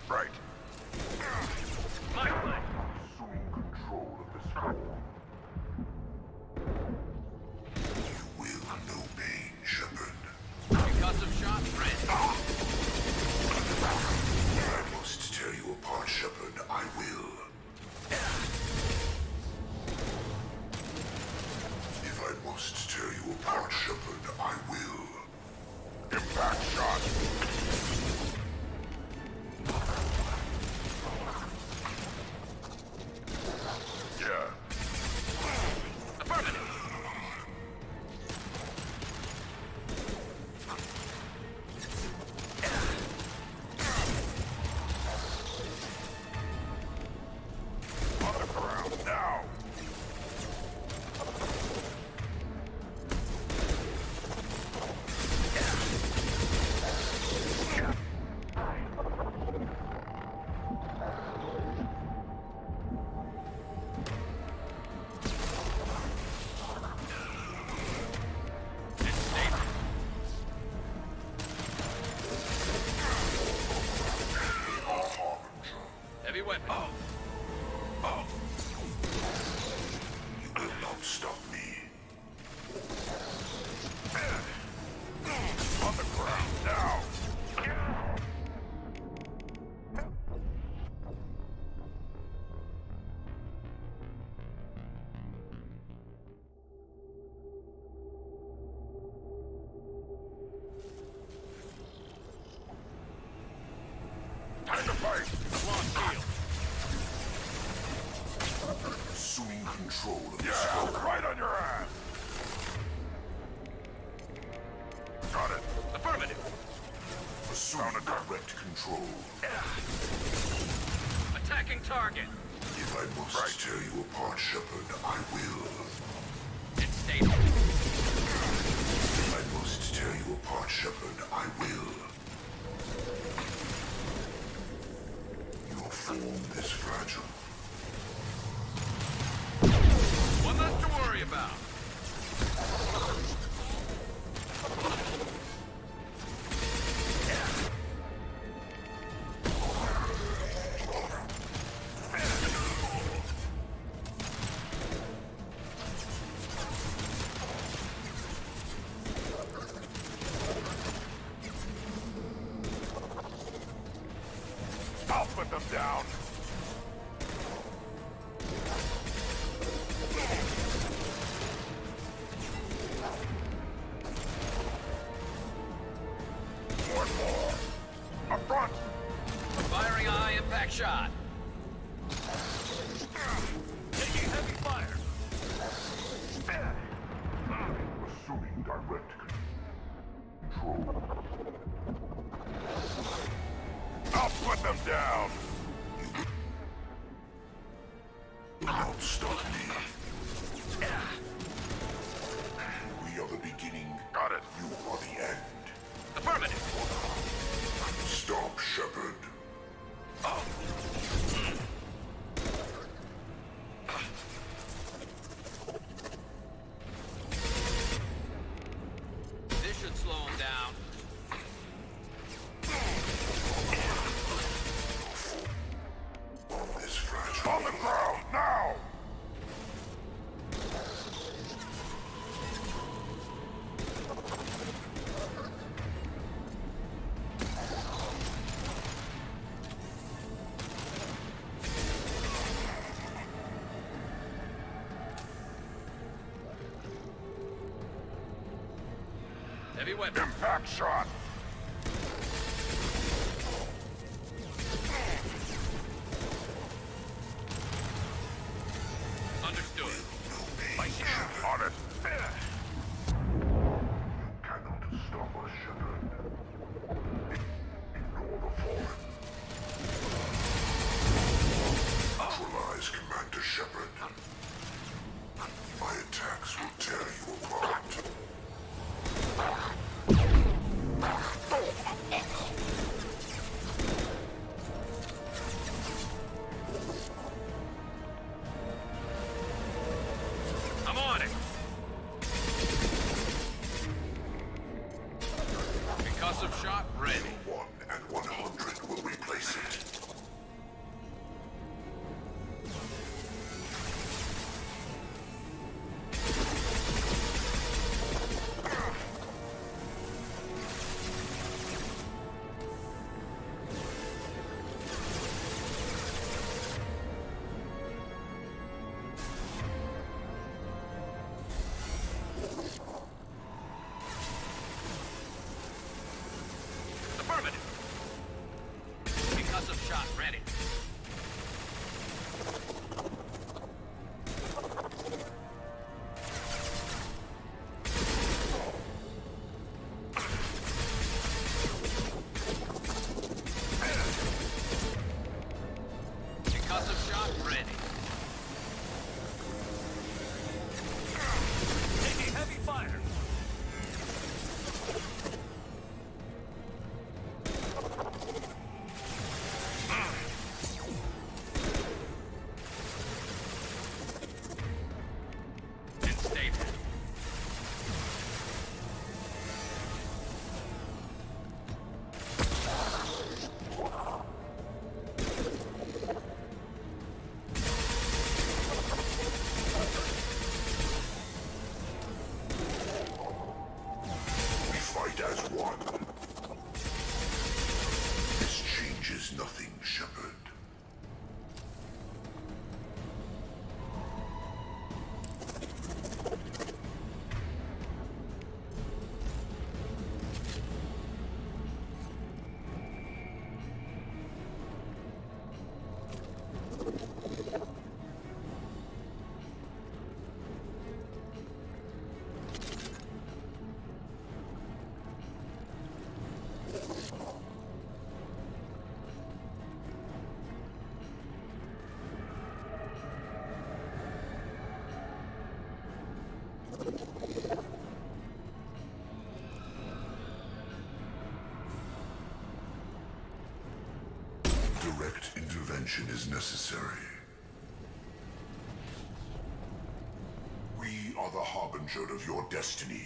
Right. My way! Assuming control of the scope. You will know pain, Shepard. Concussive shot, friend. I must tear you apart, Shepard. I will. If I must tear you apart, Shepard, I will. Impact shot. Yeah. Affirmative. On the ground now. Heavy weapon. You will not stop me. On the ground now. Time to fight. Launch shield. Assuming control of the scope. Right on your ass. Got it. Affirmative. Assuming direct control. Attacking target. If I must tear you apart, Shepard, I will. It's down. One more. Up front. Firing a high-impact shot. Taking heavy fire. Assuming direct control. I'll put them down. You won't stop me. We are the beginning. Got it. You are the end. Affirmative. Stop, Shepard. This should slow him down. This fragile. On the ground, now! Heavy weapon. Impact shot. Understood. On it. Cannot stop us, Shepard. Ignore the fallen. Neutralize Commander Shepard. My attacks will tear you apart. I'm on it. Concussive shot ready. 1 and 100 will replace it. Affirmative. Concussive shot ready. Concussive shot ready. Taking heavy fire. And stay there. We fight as one. This changes nothing, Shepard. Direct intervention is necessary. We are the harbinger of your destiny.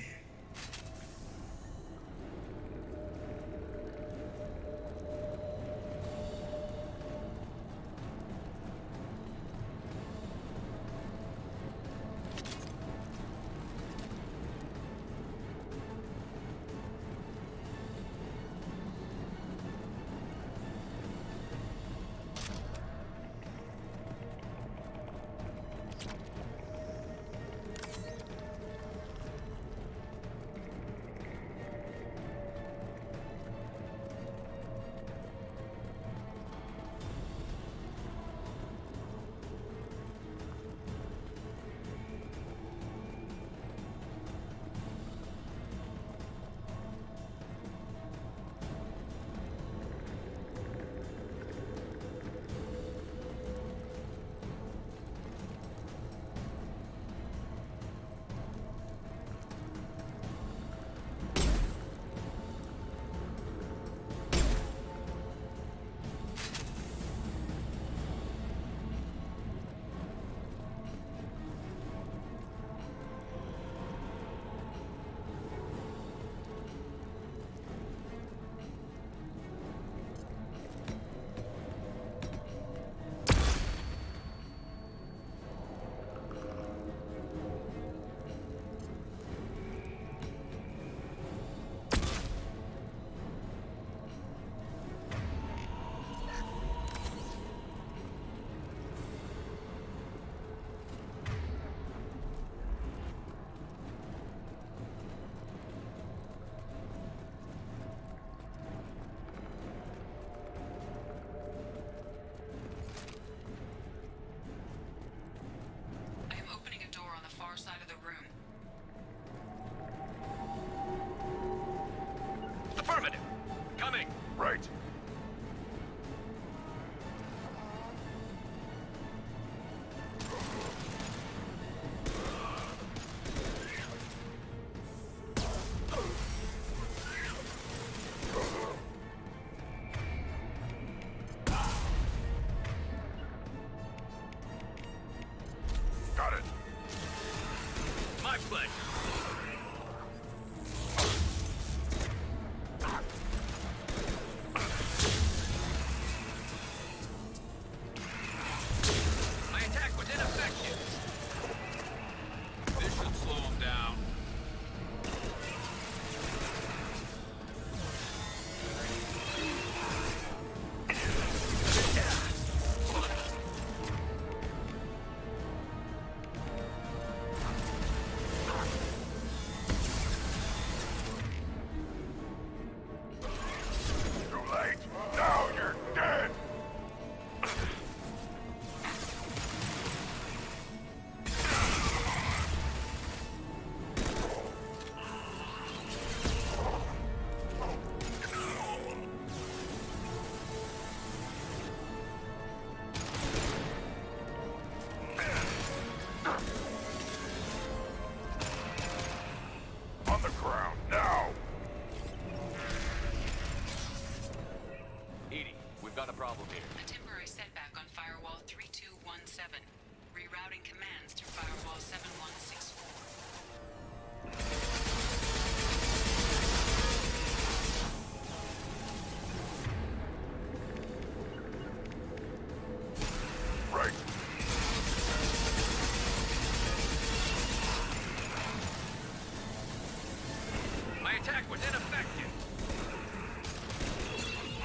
attack was ineffective.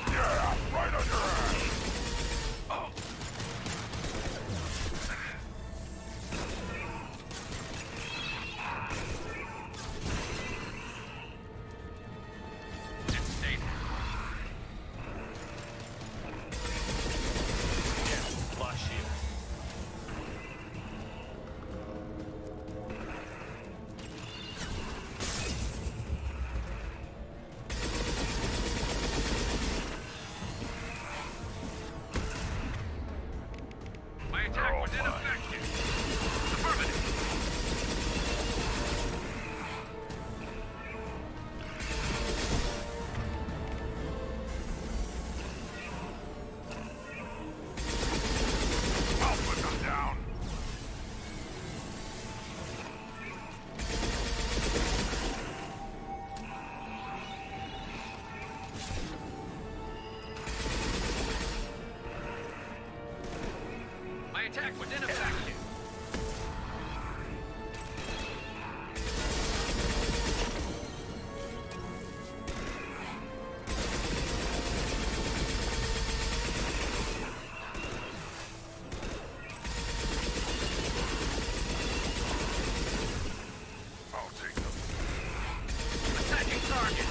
Yeah, right on your ass. Oh. Didn't stay there. Yeah, lost shield. My attack was ineffective. Affirmative. I'll put them down. My attack was ineffective. I'll take them. Attacking target.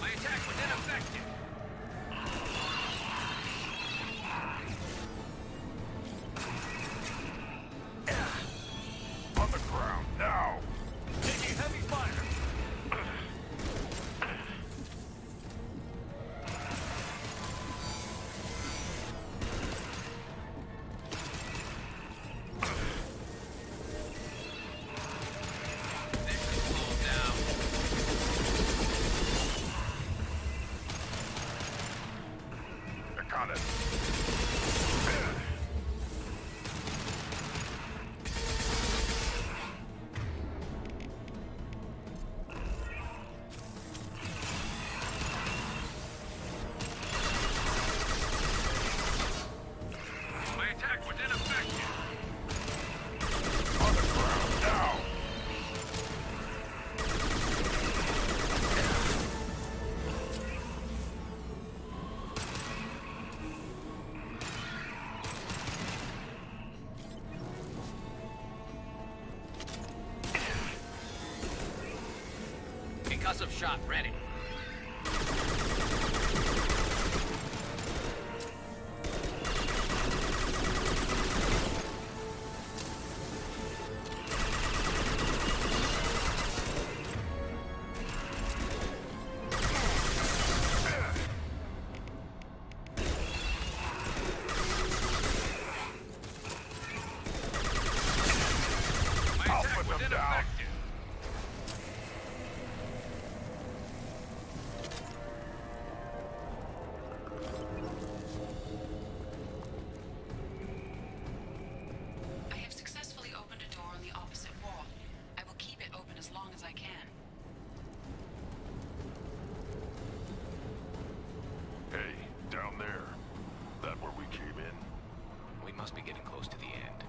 My attack was ineffective. On the ground now. Taking heavy fire. They should slow down. I got it. My attack was ineffective. On the ground now. Concussive shot ready. My I'll attack put was them down. ineffective. I have successfully opened a door on the opposite wall. I will keep it open as long as I can. Hey, down there. That where we came in? We must be getting close to the end.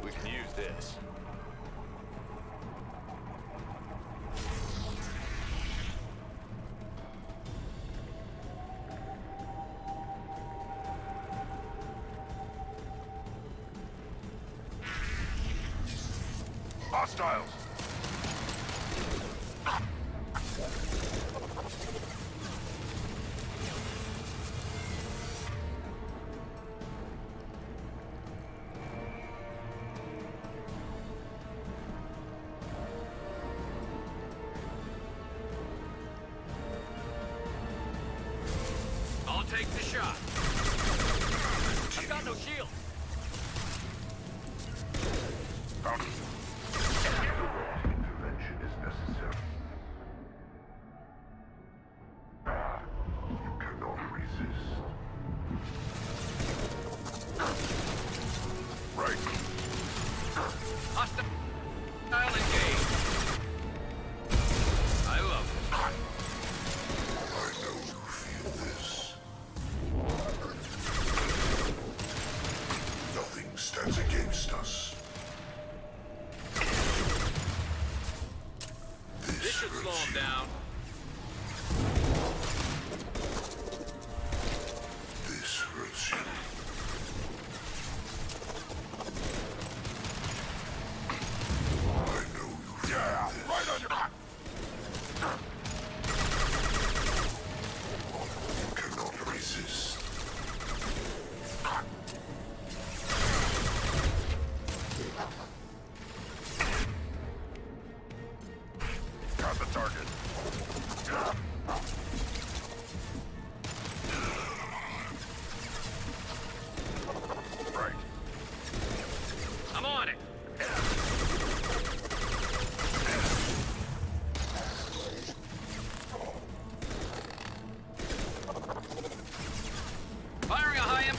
We can use this. Hostiles! I'll take the shot. I've got no shield. Bounty. Intervention is necessary. You cannot resist. Right. Hostile engaged. I love it. I know you feel this.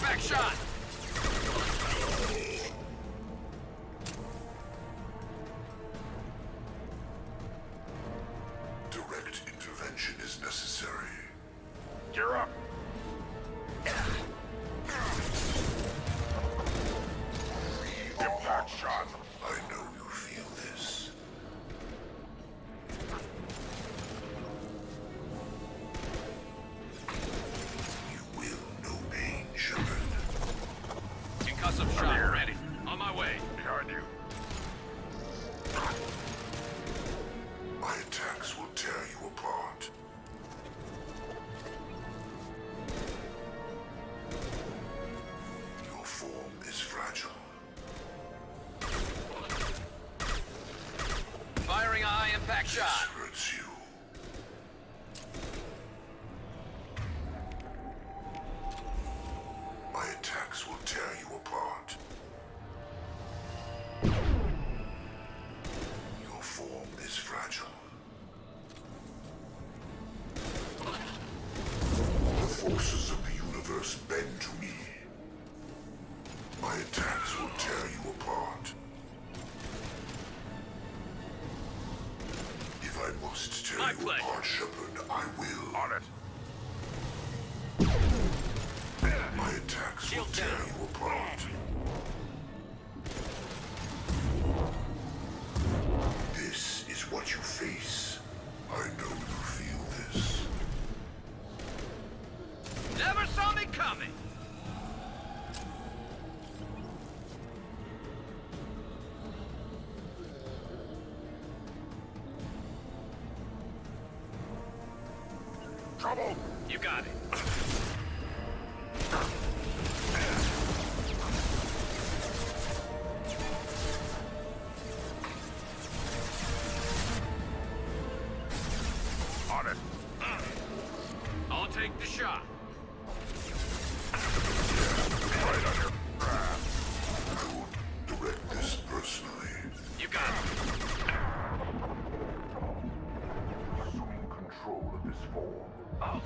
impact shot! Direct intervention is necessary. You're up! Impact shot! I know you feel this. You will know pain, Shepard. Concussive shot ready. On my way. Behind you. My attacks will tear you apart. Your form is fragile. Firing a high impact shot. This hurts you. My attacks will tear you apart. Your form is fragile. The forces of the universe bend to me. My attacks will tear you apart. If I must tear you apart, Shepard, I will. On it. My attacks will tear you apart. This is what you face. I know you feel this. Never saw me coming! Trouble! You got it. On it. I'll take the shot. Right on your grab. I will direct this personally. You got it. Assuming control of this form. Oh.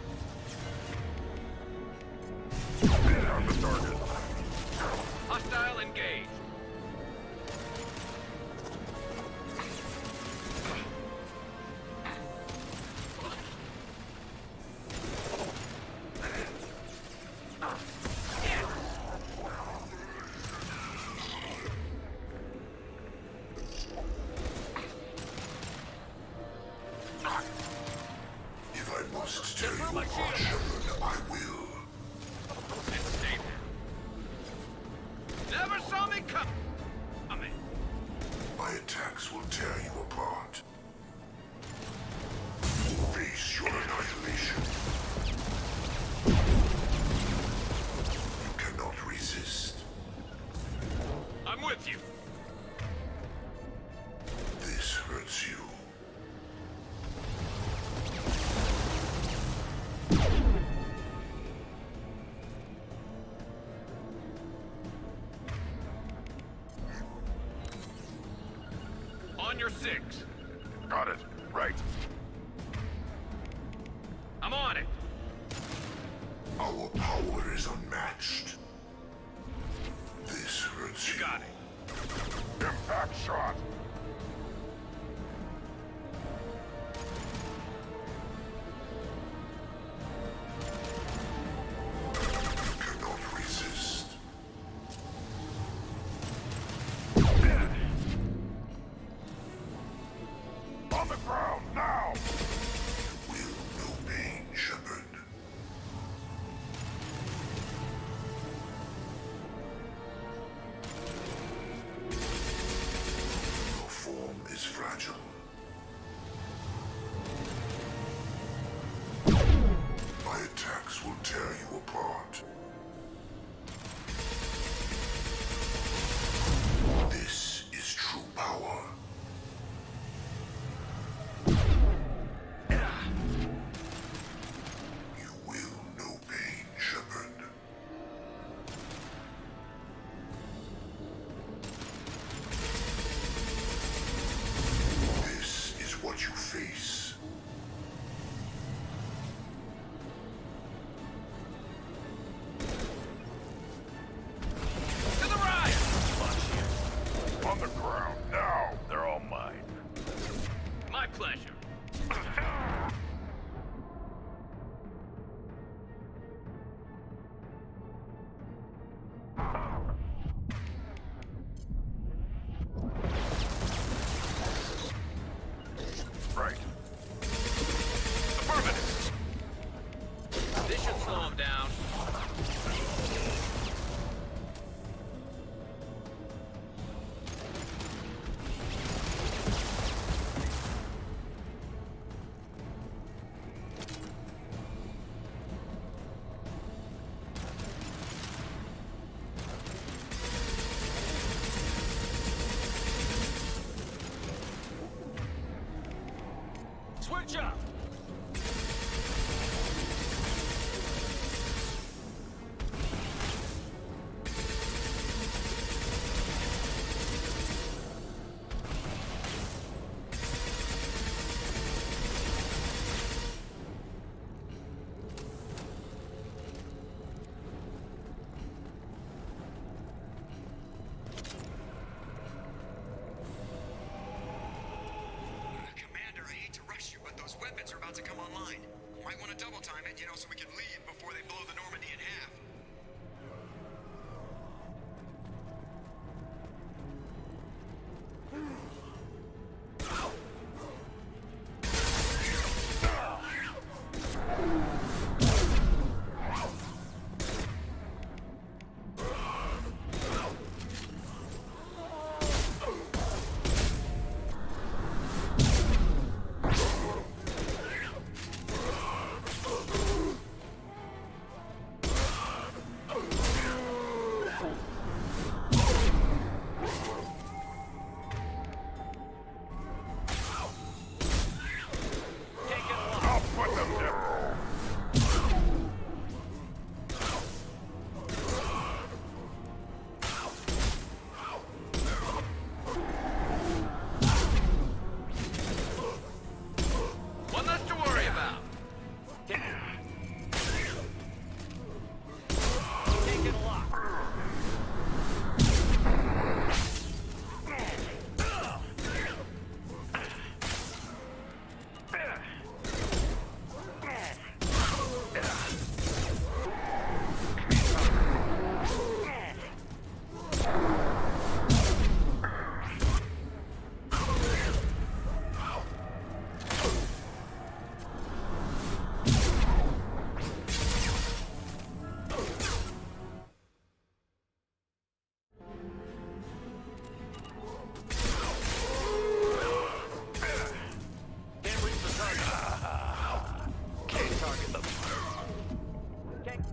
On the target. Hostile engaged. If I must tear you apart, Shepard, I will. And stay there. Never saw me coming. My attacks will tear you apart. Face your annihilation. You cannot resist. I'm with you. This hurts you. On your six. Got it. Right. I'm on it. Our power is unmatched. This hurts you. You got it. Impact shot. You cannot resist. On the ground, now! You will know pain, Shepard. should slow him down. Switch up! Commander, I hate to rush you, but those weapons are about to come online. Might want to double time it, so we can leave before they blow the Normandy in half. One less to worry about. Taking a lot. Can't reach the target. Can't target them. Can't.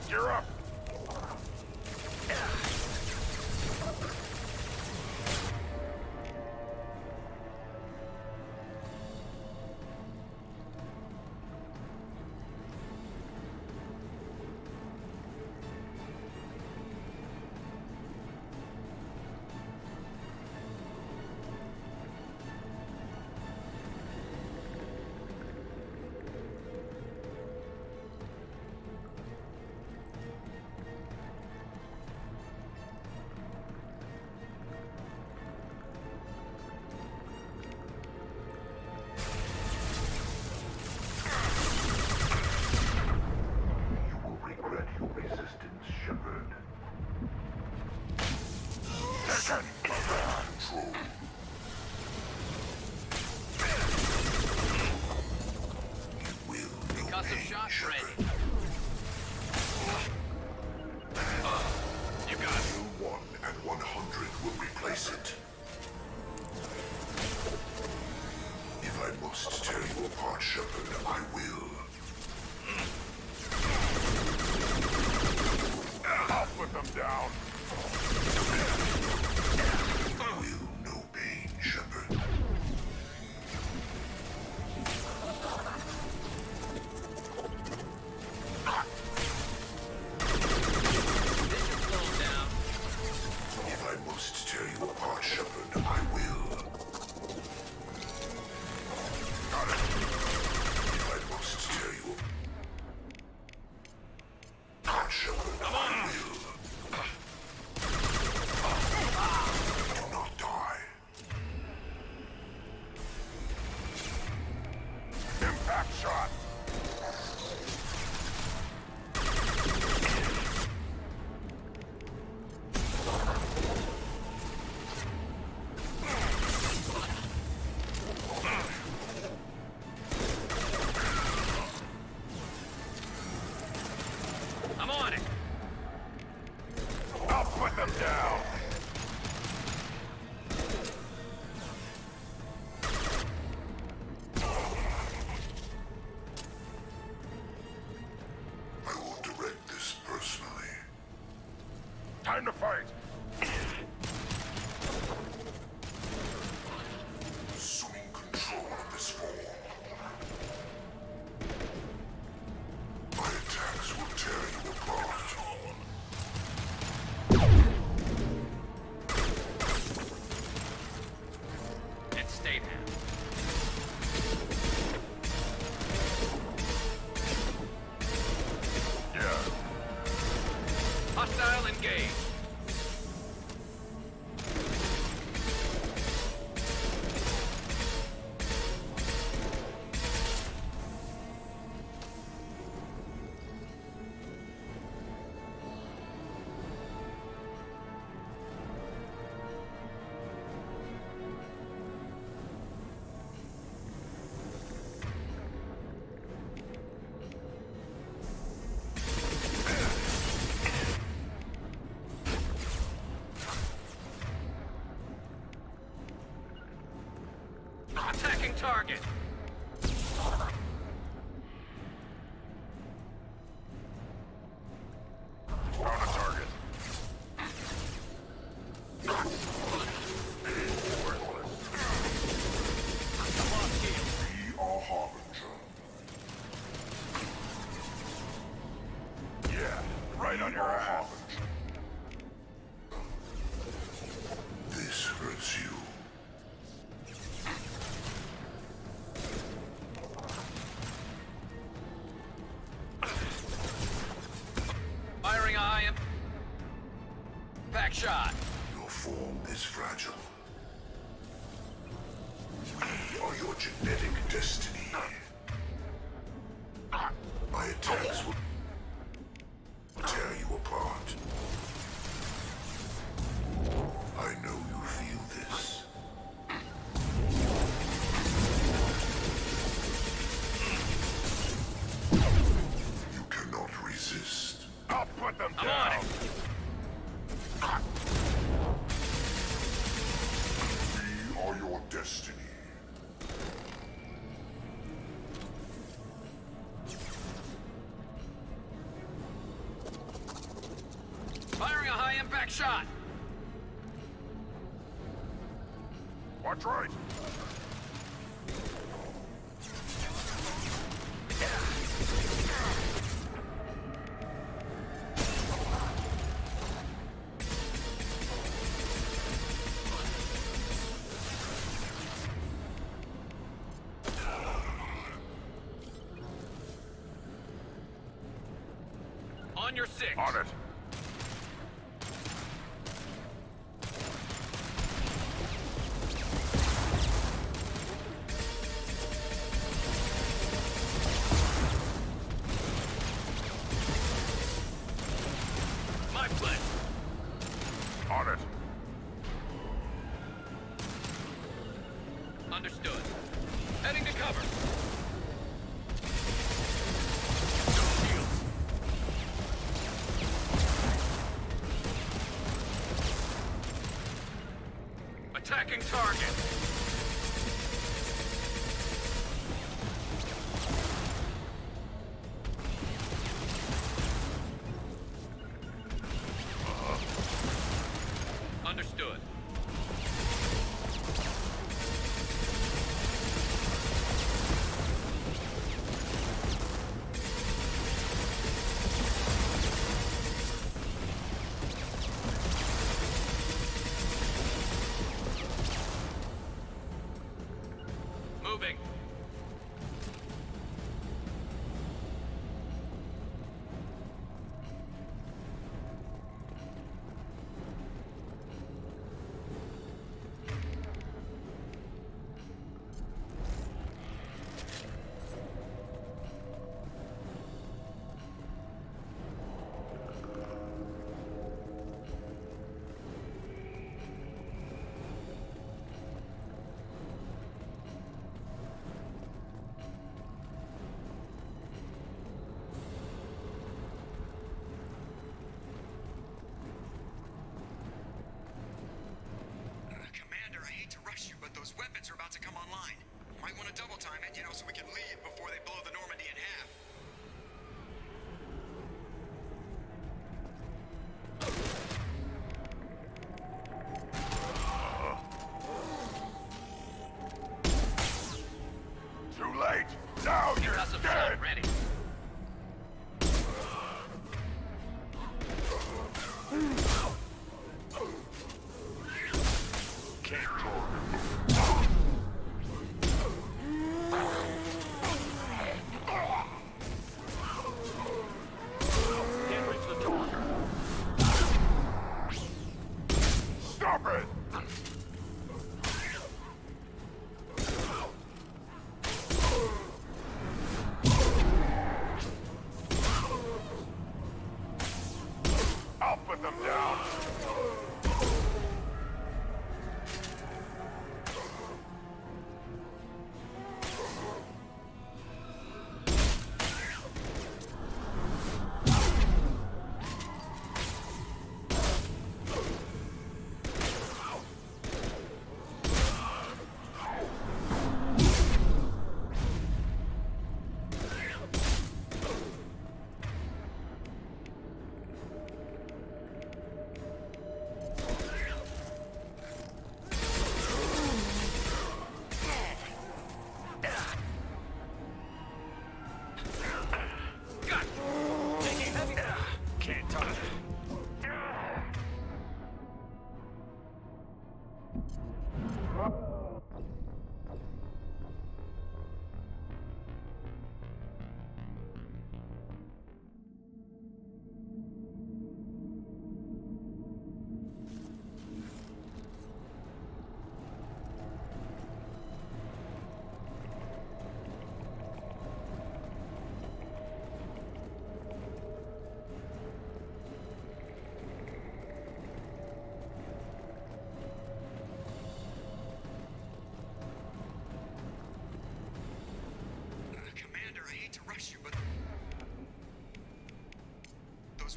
You're up. Concussive shot ready. You got it. 1 and 100 will replace it. If I must tear you apart, Shepard, I will. I'll put them down. Will no pain, Shepard. If I must tear you apart, Shepard, I will. Got it. If I must tear you apart, Shepard, I will. Attacking target. On a target. We are Harbinger. Yeah, right on your ass. This hurts you. Firing a high impact shot. Your form is fragile. We are your genetic destiny. My attacks will tear you apart. I know you feel this. You cannot resist. I'll put them down. On it. We are your destiny. Firing a high impact shot. Watch right. On your six. On it. My play. On it. Understood. Heading to cover. Attacking target. Understood. Moving. Commander, I hate to rush you, but those weapons are about to come online. Might want to double time it, so we can leave before they blow the Normandy in half. Too late. Now you're Got some dead. shot ready. Can't reach the target. Stop it.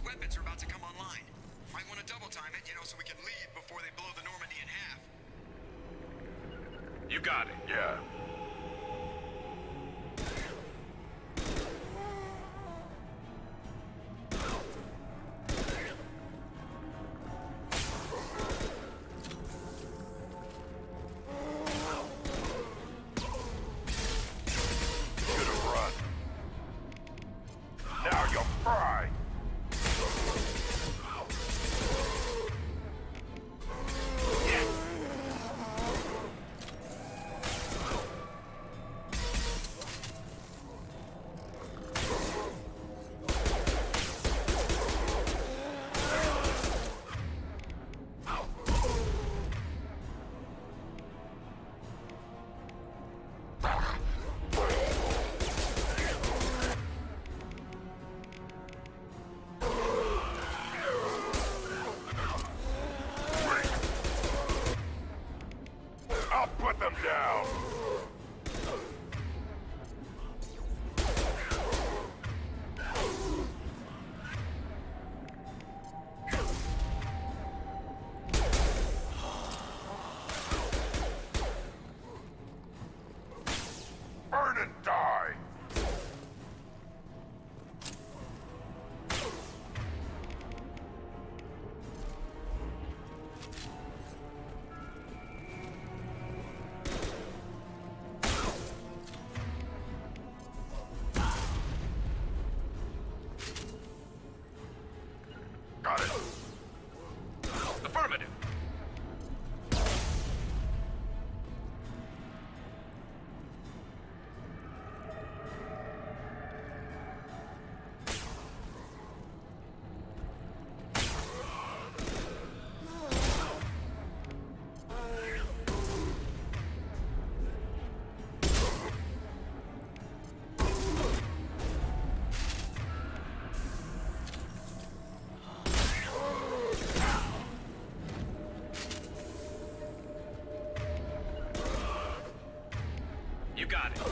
weapons are about to come online. Might want to double time it, so we can leave before they blow the Normandy in half. You got it. Yeah. Affirmative. You got it.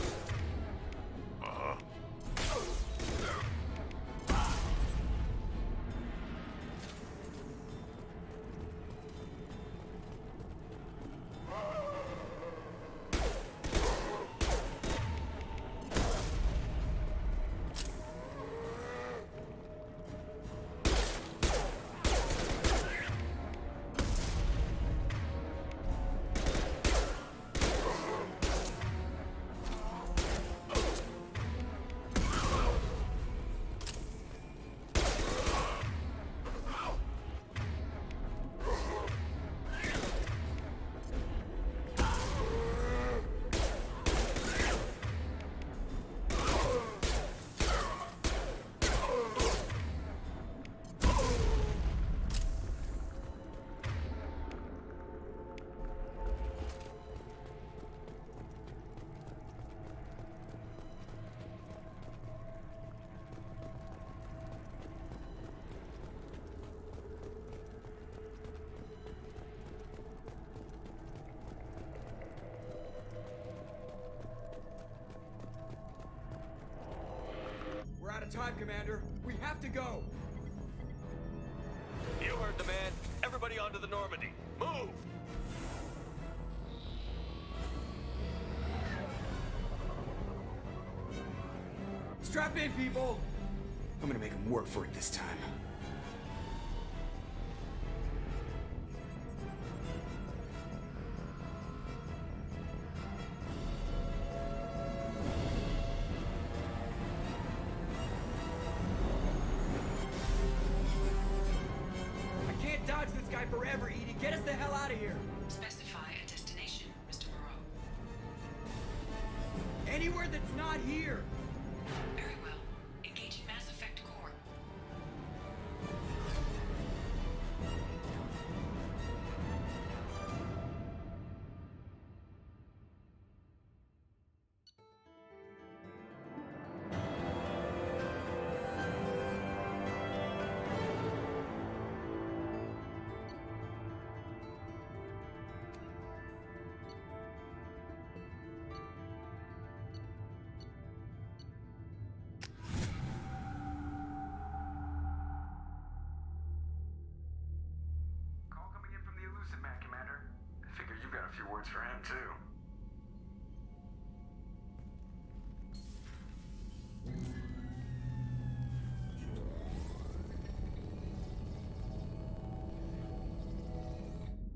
We're out of time, Commander. We have to go. You heard the man. Everybody onto the Normandy. Move! Strap in, people. I'm gonna make them work for it this time. I can't dodge this guy forever, Edie. Get us the hell out of here. Specify a destination, Mr. Moreau. Anywhere that's not here. Very well. Engaging Mass Effect core.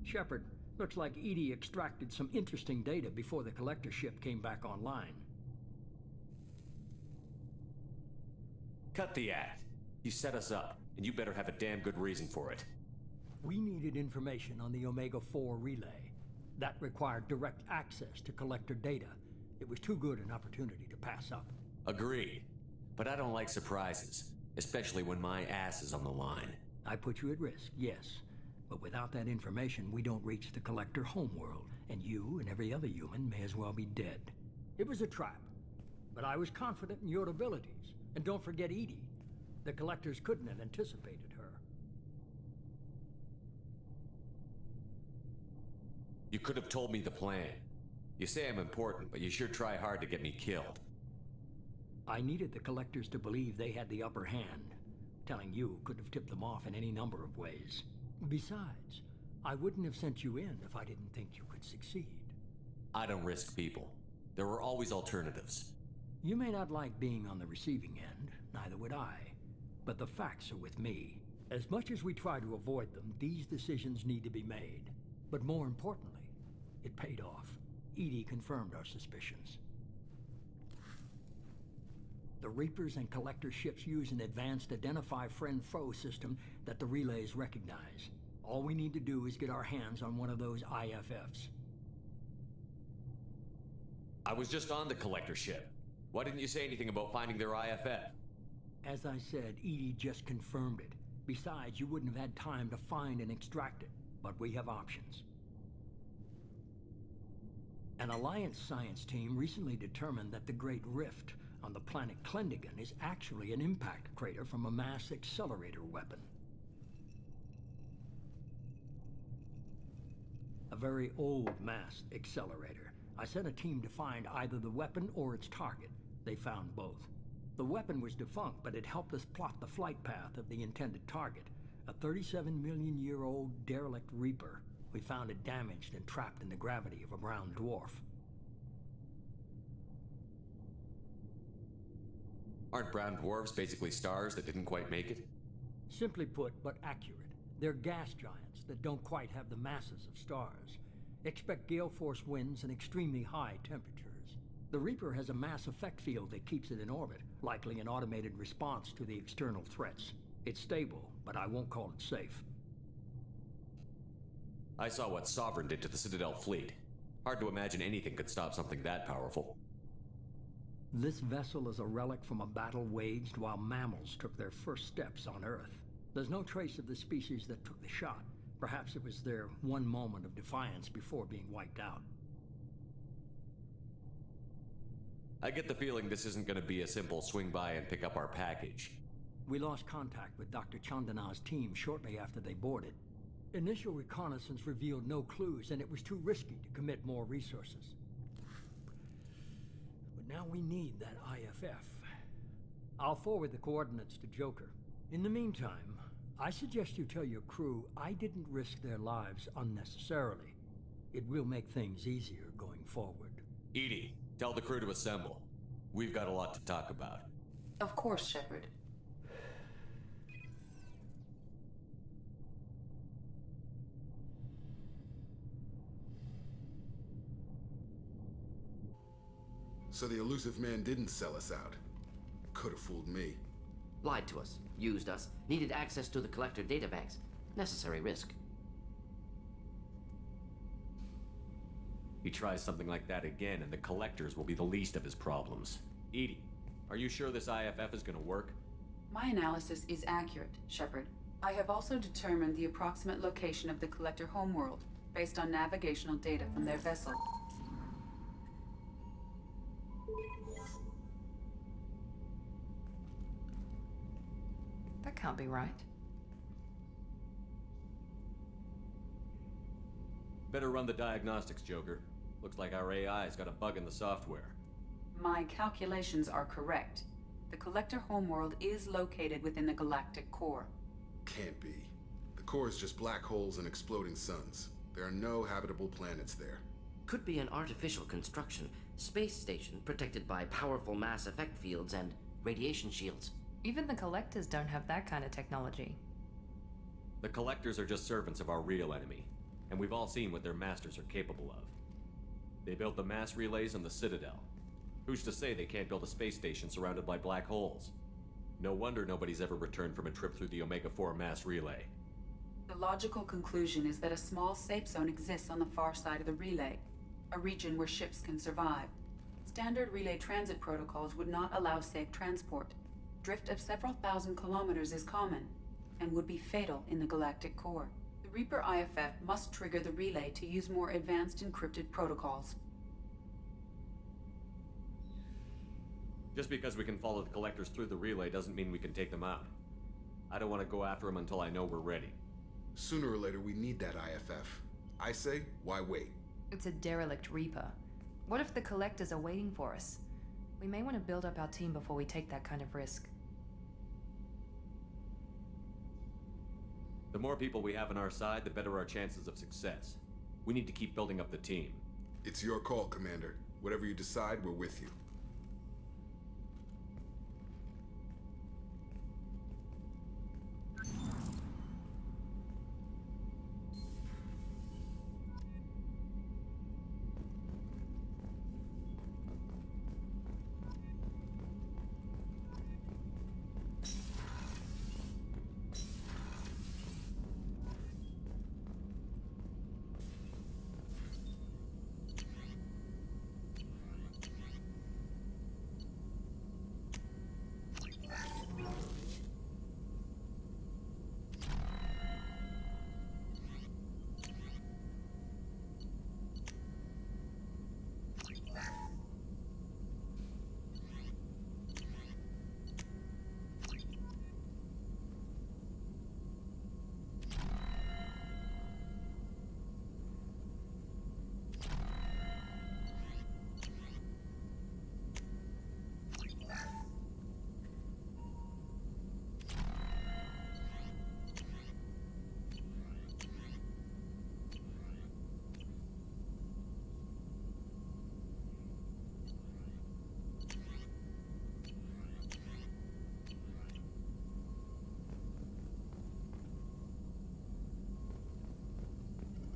Shepard, looks like EDI extracted some interesting data before the collector ship came back online. Cut the act. You set us up, and you better have a damn good reason for it. We needed information on the Omega-4 relay. That required direct access to collector data. It was too good an opportunity to pass up. Agreed. But I don't like surprises, especially when my ass is on the line. I put you at risk, yes. But without that information, we don't reach the collector homeworld, and you and every other human may as well be dead. It was a trap, but I was confident in your abilities. And don't forget EDI. The collectors couldn't have anticipated her. You could have told me the plan. You say I'm important, but you sure try hard to get me killed. I needed the collectors to believe they had the upper hand. Telling you could have tipped them off in any number of ways. Besides, I wouldn't have sent you in if I didn't think you could succeed. I don't risk people. There were always alternatives. You may not like being on the receiving end, neither would I. But the facts are with me. As much as we try to avoid them, these decisions need to be made. But more importantly, it paid off. EDI confirmed our suspicions. The Reapers and Collector ships use an advanced Identify Friend-Foe system that the relays recognize. All we need to do is get our hands on one of those IFFs. I was just on the Collector ship. Why didn't you say anything about finding their IFF? As I said, EDI just confirmed it. Besides, you wouldn't have had time to find and extract it. But we have options. An Alliance science team recently determined that the Great Rift on the planet Klendigan is actually an impact crater from a mass accelerator weapon. A very old mass accelerator. I sent a team to find either the weapon or its target. They found both. The weapon was defunct, but it helped us plot the flight path of the intended target. A 37-million-year-old derelict Reaper. We found it damaged and trapped in the gravity of a brown dwarf. Aren't brown dwarves basically stars that didn't quite make it? Simply put, but accurate. They're gas giants that don't quite have the masses of stars. Expect gale force winds and extremely high temperatures. The Reaper has a mass effect field that keeps it in orbit, likely an automated response to the external threats. It's stable, but I won't call it safe. I saw what Sovereign did to the Citadel fleet. Hard to imagine anything could stop something that powerful. This vessel is a relic from a battle waged while mammals took their first steps on Earth. There's no trace of the species that took the shot. Perhaps it was their one moment of defiance before being wiped out. I get the feeling this isn't going to be a simple swing by and pick up our package. We lost contact with Dr. Chandana's team shortly after they boarded. Initial reconnaissance revealed no clues, and it was too risky to commit more resources. But now we need that IFF. I'll forward the coordinates to Joker. In the meantime, I suggest you tell your crew I didn't risk their lives unnecessarily. It will make things easier going forward. EDI, tell the crew to assemble. We've got a lot to talk about. Of course, Shepard. So the elusive man didn't sell us out. Could have fooled me. Lied to us, used us, needed access to the Collector databanks. Necessary risk. He tries something like that again, and the Collectors will be the least of his problems. EDI, are you sure this IFF is gonna work? My analysis is accurate, Shepard. I have also determined the approximate location of the Collector homeworld, based on navigational data from their vessel. That can't be right. Better run the diagnostics, Joker. Looks like our AI's got a bug in the software. My calculations are correct. The Collector homeworld is located within the galactic core. Can't be. The core is just black holes and exploding suns. There are no habitable planets there. Could be an artificial construction. Space station protected by powerful mass effect fields and radiation shields. Even the Collectors don't have that kind of technology. The Collectors are just servants of our real enemy. And we've all seen what their masters are capable of. They built the mass relays on the Citadel. Who's to say they can't build a space station surrounded by black holes? No wonder nobody's ever returned from a trip through the Omega-4 mass relay. The logical conclusion is that a small safe zone exists on the far side of the relay, a region where ships can survive. Standard relay transit protocols would not allow safe transport. Drift of several thousand kilometers is common, and would be fatal in the galactic core. The Reaper IFF must trigger the relay to use more advanced encrypted protocols. Just because we can follow the collectors through the relay doesn't mean we can take them out. I don't want to go after them until I know we're ready. Sooner or later, we need that IFF. I say, why wait? It's a derelict Reaper. What if the collectors are waiting for us? We may want to build up our team before we take that kind of risk. The more people we have on our side, the better our chances of success. We need to keep building up the team. It's your call, Commander. Whatever you decide, we're with you.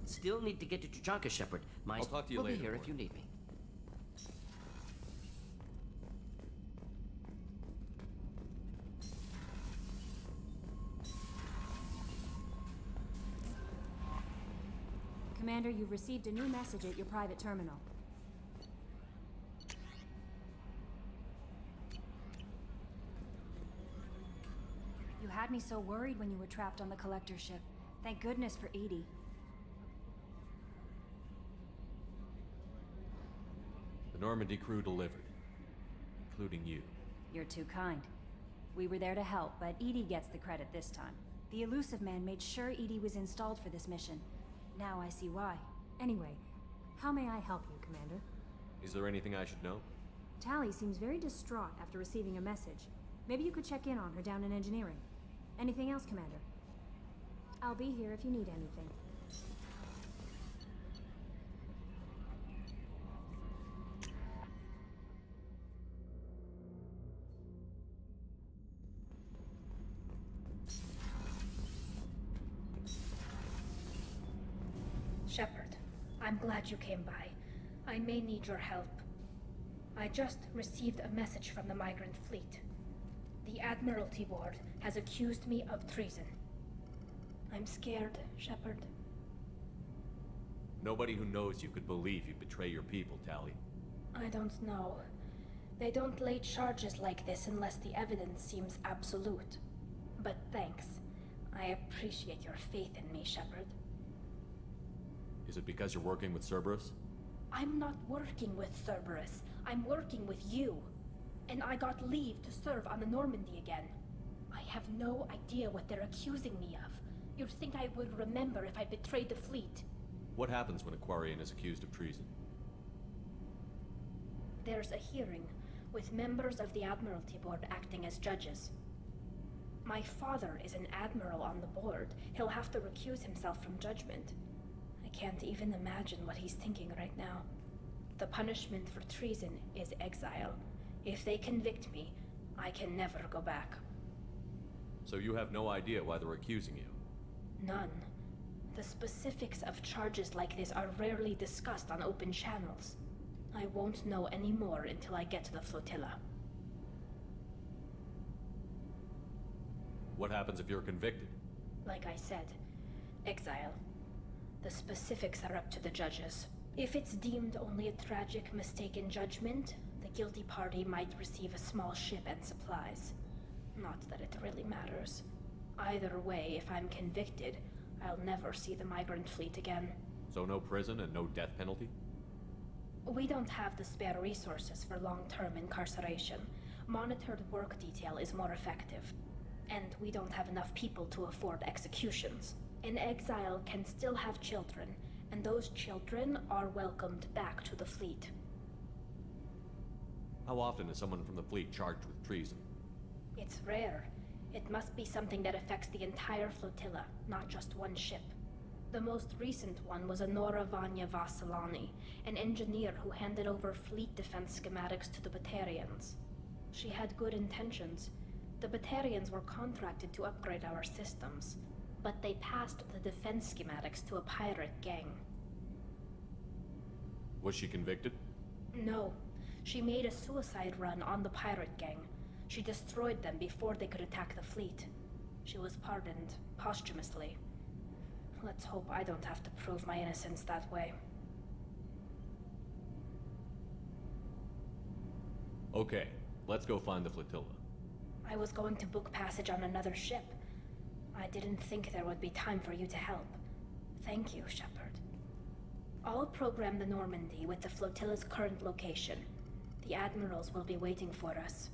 Still need to get to Tuchanka, Shepard. I'll talk to you we'll later. Be here if you need me. Commander, you've received a new message at your private terminal. You had me so worried when you were trapped on the collector ship. Thank goodness for Edie. The Normandy crew delivered, including you. You're too kind. We were there to help, but Edie gets the credit this time. The Elusive Man made sure Edie was installed for this mission. Now I see why. Anyway, how may I help you, Commander? Is there anything I should know? Tally seems very distraught after receiving a message. Maybe you could check in on her down in engineering. Anything else, Commander? I'll be here if you need anything. Shepard, I'm glad you came by. I may need your help. I just received a message from the migrant fleet. The Admiralty Board has accused me of treason. I'm scared, Shepard. Nobody who knows you could believe you betray your people, Tally. I don't know. They don't lay charges like this unless the evidence seems absolute. But thanks. I appreciate your faith in me, Shepard. Is it because you're working with Cerberus? I'm not working with Cerberus. I'm working with you. And I got leave to serve on the Normandy again. I have no idea what they're accusing me of. You'd think I would remember if I betrayed the fleet. What happens when a Quarian is accused of treason? There's a hearing, with members of the Admiralty Board acting as judges. My father is an admiral on the board. He'll have to recuse himself from judgment. I can't even imagine what he's thinking right now. The punishment for treason is exile. If they convict me, I can never go back. So you have no idea why they're accusing you? None. The specifics of charges like this are rarely discussed on open channels. I won't know any more until I get to the flotilla. What happens if you're convicted? Like I said, exile. The specifics are up to the judges. If it's deemed only a tragic mistake in judgment, the guilty party might receive a small ship and supplies. Not that it really matters. Either way, if I'm convicted, I'll never see the migrant fleet again. So no prison and no death penalty? We don't have the spare resources for long-term incarceration. Monitored work detail is more effective. And we don't have enough people to afford executions. An exile can still have children, and those children are welcomed back to the fleet. How often is someone from the fleet charged with treason? It's rare. It must be something that affects the entire flotilla, not just one ship. The most recent one was Anora Vanya Vasilani, an engineer who handed over fleet defense schematics to the Batarians. She had good intentions. The Batarians were contracted to upgrade our systems, but they passed the defense schematics to a pirate gang. Was she convicted? No. She made a suicide run on the pirate gang. She destroyed them before they could attack the fleet. She was pardoned posthumously. Let's hope I don't have to prove my innocence that way. Okay, let's go find the flotilla. I was going to book passage on another ship. I didn't think there would be time for you to help. Thank you, Shepard. I'll program the Normandy with the flotilla's current location. The admirals will be waiting for us.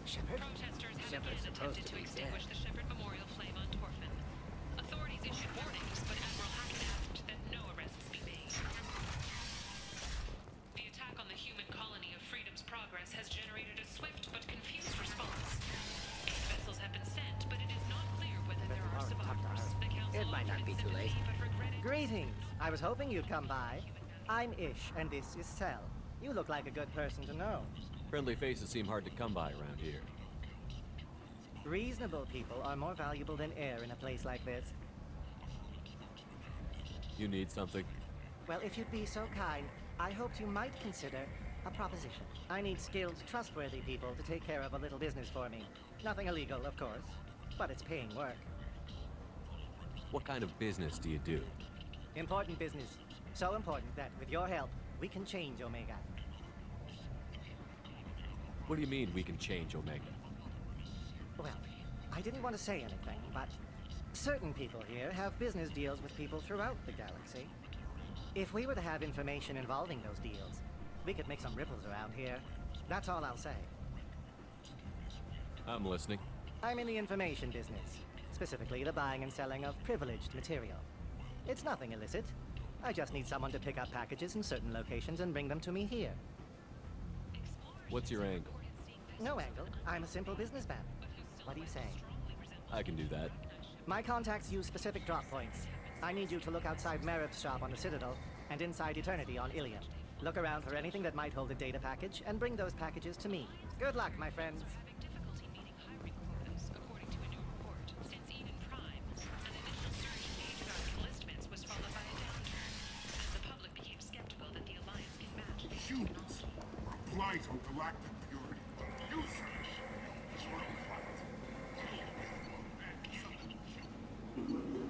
Shepard? Protesters have Shepard's again supposed attempted to to be extinguish dead. the Shepard Memorial flame on Torfin. Authorities issued warnings, but Admiral Hackett asked that no arrests be made. The attack on the human colony of Freedom's Progress has generated a swift but confused response. 8 vessels have been sent, but it is not clear whether there are survivors. The Council It might not offered be its too late. sympathy, but regretted Greetings. I was hoping you'd come by. I'm Ish, and this is Cell. You look like a good person to know. Friendly faces seem hard to come by around here. Reasonable people are more valuable than air in a place like this. You need something? Well, if you'd be so kind, I hoped you might consider a proposition. I need skilled, trustworthy people to take care of a little business for me. Nothing illegal, of course, but it's paying work. What kind of business do you do? Important business. So important that, with your help, we can change Omega. What do you mean we can change Omega? Well, I didn't want to say anything, but certain people here have business deals with people throughout the galaxy. If we were to have information involving those deals, we could make some ripples around here. That's all I'll say. I'm listening. I'm in the information business, specifically the buying and selling of privileged material. It's nothing illicit. I just need someone to pick up packages in certain locations and bring them to me here. What's your angle? No angle. I'm a simple businessman. What do you say? I can do that. My contacts use specific drop points. I need you to look outside Merib's shop on the Citadel and inside Eternity on Ilium. Look around for anything that might hold a data package and bring those packages to me. Good luck, my friends. according to a new report. Since Eden Prime, an initial surge in age-bound enlistments was followed by a downturn, as the public became skeptical that the Alliance can match the Humans are a blight on galactic purity. Useless. Soil blight. Data manufacturing has organized all of this colony.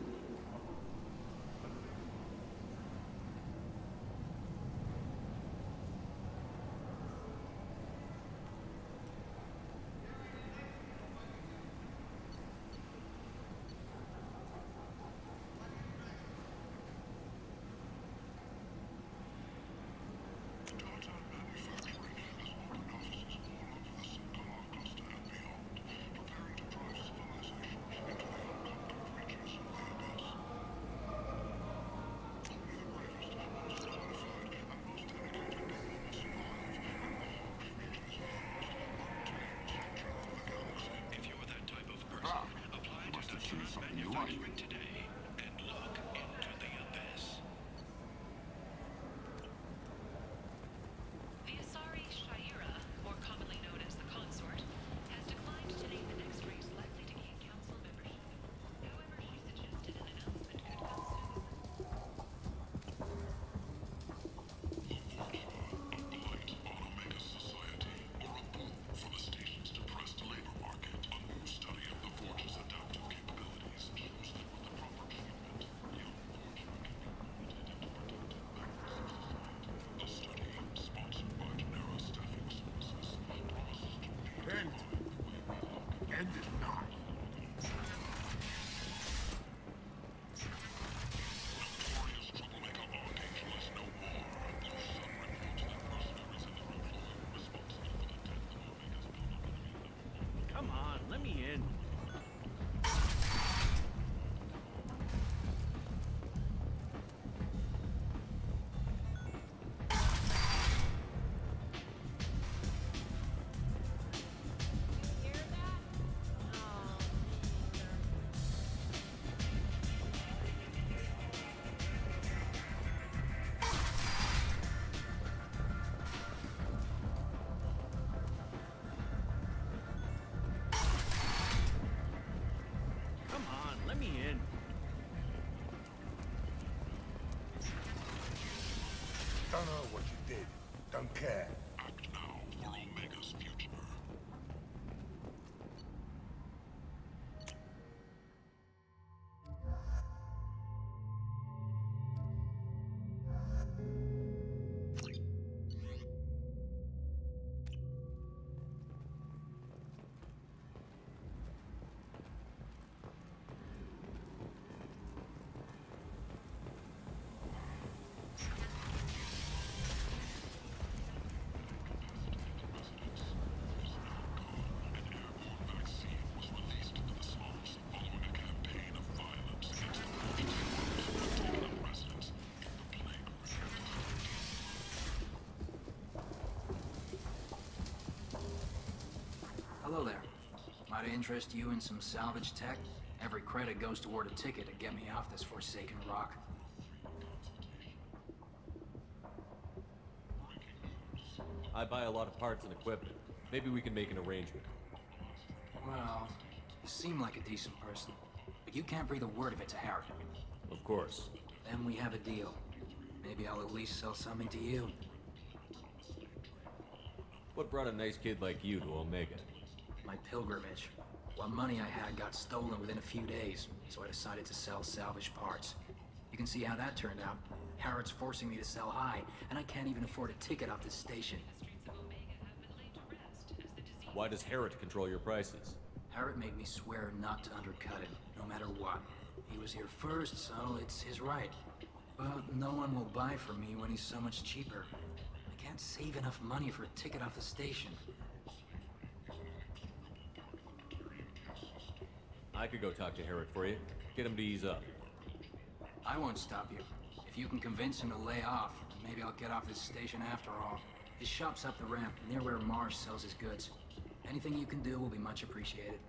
Don't know what you did. Don't care. Act now for Omega's future. Hello there. Might I interest you in some salvage tech? Every credit goes toward a ticket to get me off this forsaken rock. I buy a lot of parts and equipment. Maybe we can make an arrangement. Well, you seem like a decent person, but you can't breathe a word of it to Harrod. Of course. Then we have a deal. Maybe I'll at least sell something to you. What brought a nice kid like you to Omega? My pilgrimage. What money I had got stolen within a few days, so I decided to sell salvaged parts. You can see how that turned out. Harrod's forcing me to sell high, and I can't even afford a ticket off this station. Why does Harrod control your prices? Harrod made me swear not to undercut it, no matter what. He was here first, so it's his right. But no one will buy from me when he's so much cheaper. I can't save enough money for a ticket off the station. I could go talk to Harrod for you. Get him to ease up. I won't stop you. If you can convince him to lay off, maybe I'll get off this station after all. His shop's up the ramp, near where Marsh sells his goods. Anything you can do will be much appreciated.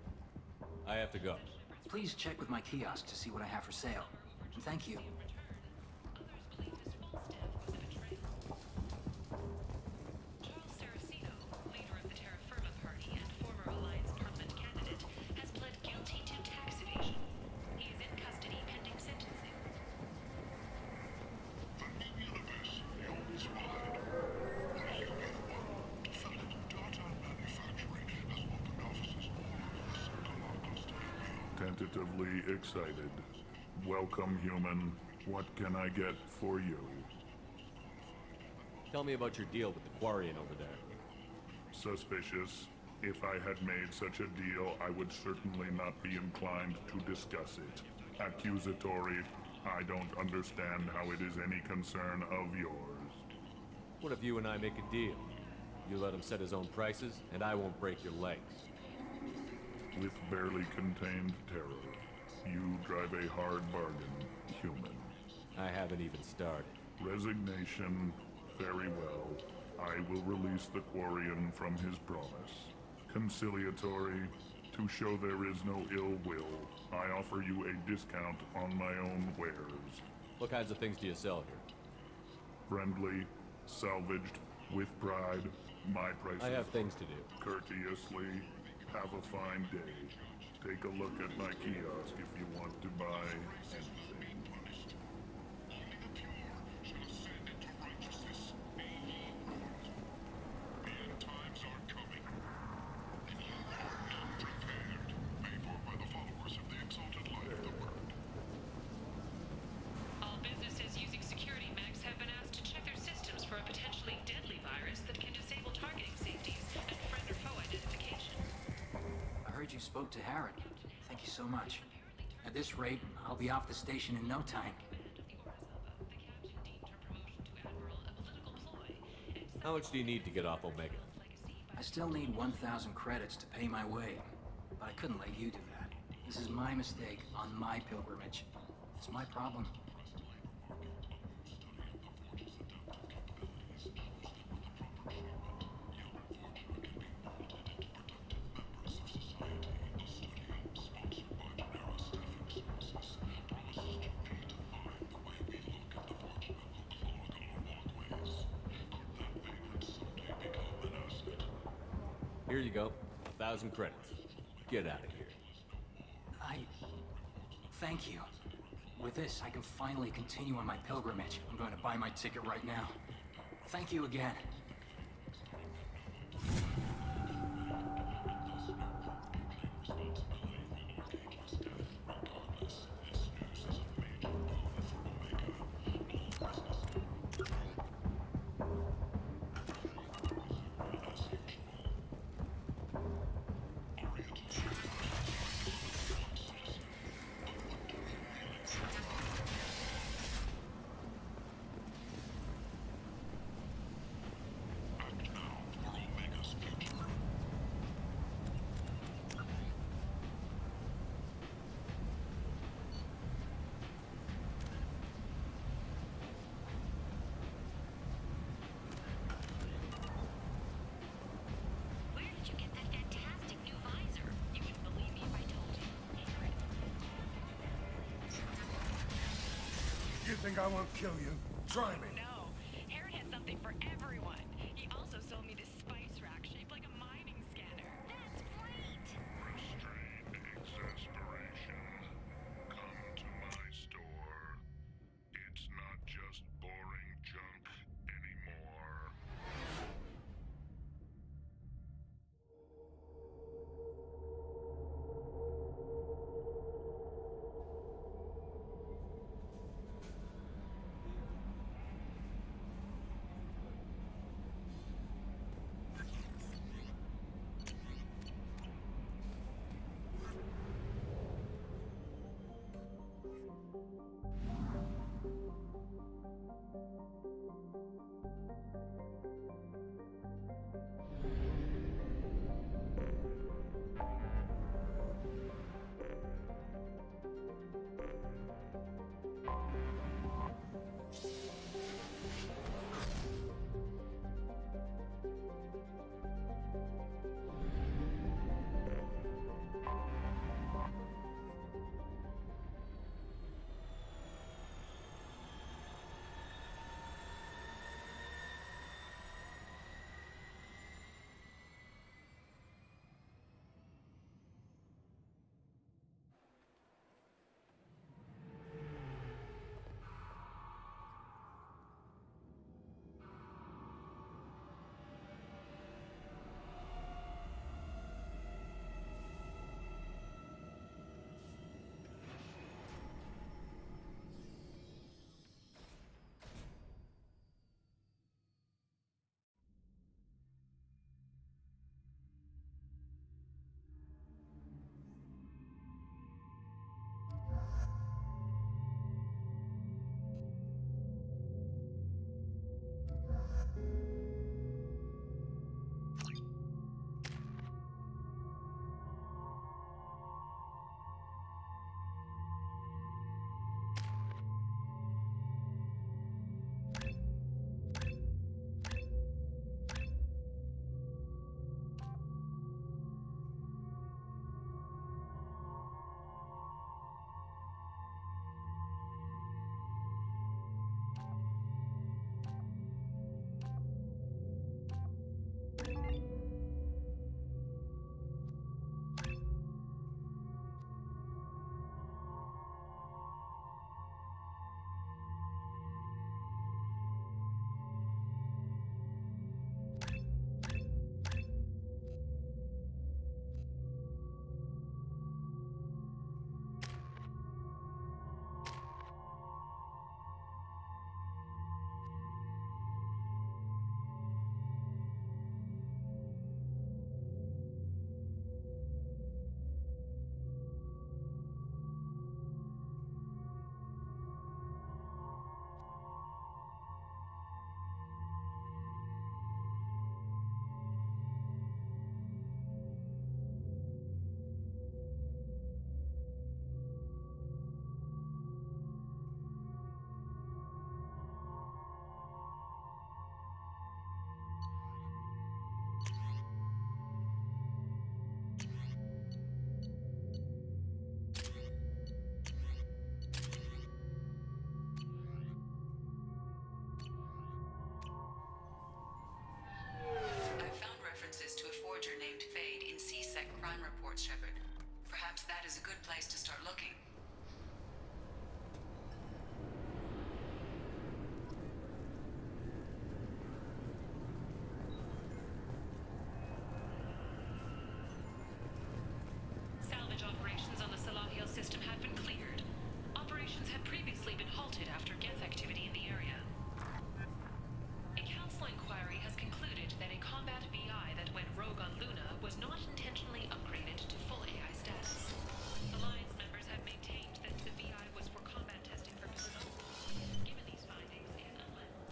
I have to go. Please check with my kiosk to see what I have for sale. And thank you. Tentatively excited. Welcome, human. What can I get for you? Tell me about your deal with the Quarian over there. Suspicious. If I had made such a deal, I would certainly not be inclined to discuss it. Accusatory. I don't understand how it is any concern of yours. What if you and I make a deal? You let him set his own prices, and I won't break your legs. With barely contained terror, you drive a hard bargain, human. I haven't even started. Resignation. Very well. I will release the Quarian from his promise. Conciliatory. To show there is no ill will, I offer you a discount on my own wares. What kinds of things do you sell here? Friendly, salvaged, with pride, my prices. I have things to do. Courteously, have a fine day. Take a look at my kiosk if you want to buy anything. Only the pure shall ascend into righteousness. Be ye warned. The end times are coming. And you are not prepared. Paid for by the followers of the exalted light of the word. All businesses using security mechs have been asked to check their systems for a potentially deadly virus that can disable targeting safeties and friend or foe identification. I heard you spoke to Harrod. Thank you so much. At this rate, I'll be off the station in no time. How much do you need to get off Omega? I still need 1,000 credits to pay my way, but I couldn't let you do that. This is my mistake on my pilgrimage. It's my problem. Here you go. 1,000 credits. Get out of here. Thank you. With this, I can finally continue on my pilgrimage. I'm going to buy my ticket right now. Thank you again. You think I won't kill you? Try me. No, Herod has something for everyone. He also sold me this spice rack shaped like a mining scanner. That's great! Restrained exasperation. Come to my store. It's not just boring junk anymore.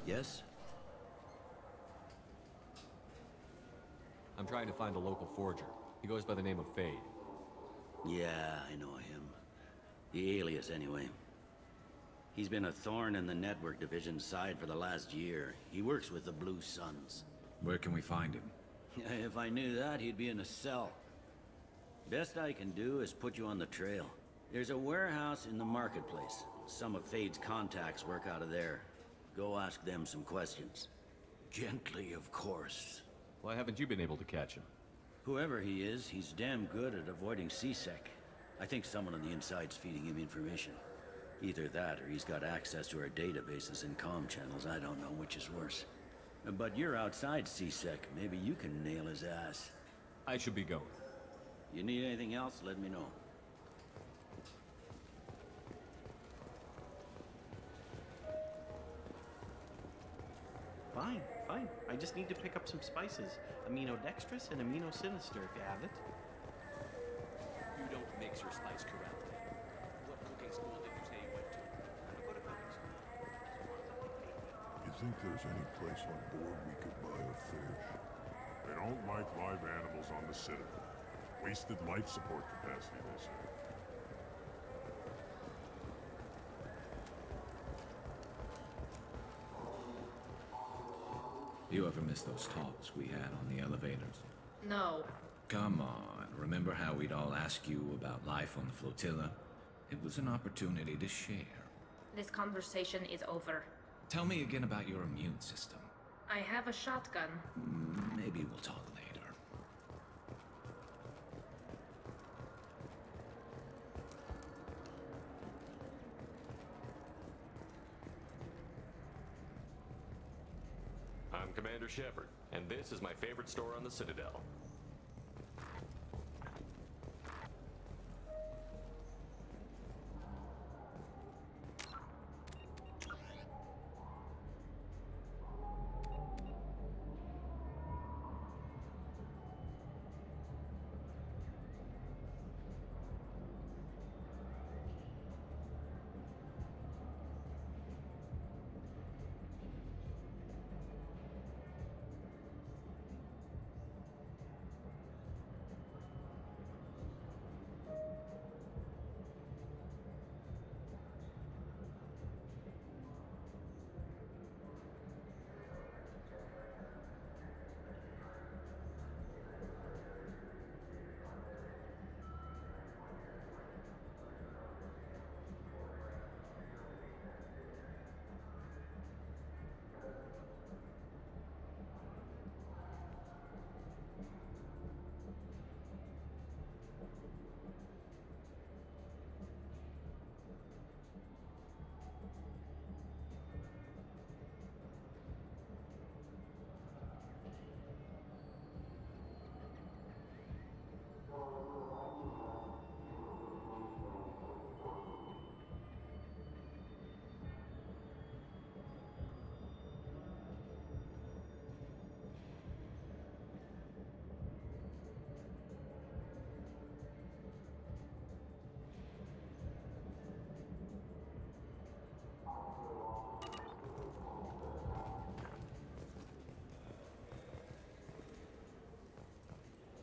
Yes? I'm trying to find a local forger. He goes by the name of Fade. Yeah, I know him. The alias, anyway. He's been a thorn in the network division's side for the last year. He works with the Blue Suns. Where can we find him? If I knew that, he'd be in a cell. Best I can do is put you on the trail. There's a warehouse in the marketplace. Some of Fade's contacts work out of there. Go ask them some questions. Gently, of course. Why haven't you been able to catch him? Whoever he is, he's damn good at avoiding C-Sec. I think someone on the inside's feeding him information. Either that, or he's got access to our databases and comm channels. I don't know which is worse. But you're outside C-Sec. Maybe you can nail his ass. I should be going. You need anything else, let me know. Fine, fine. I just need to pick up some spices. Aminodextrous and aminosinister, if you have it. You don't mix your spice correctly. What cooking school did you say you went to? Go to cooking school. You think there's any place on board we could buy a fish? They don't like live animals on the Citadel. Wasted life support capacity, they say. You ever miss those talks we had on the elevators? No. Come on, remember how we'd all ask you about life on the flotilla? It was an opportunity to share. This conversation is over. Tell me again about your immune system. I have a shotgun. Maybe we'll talk later. I'm Commander Shepard, and this is my favorite store on the Citadel.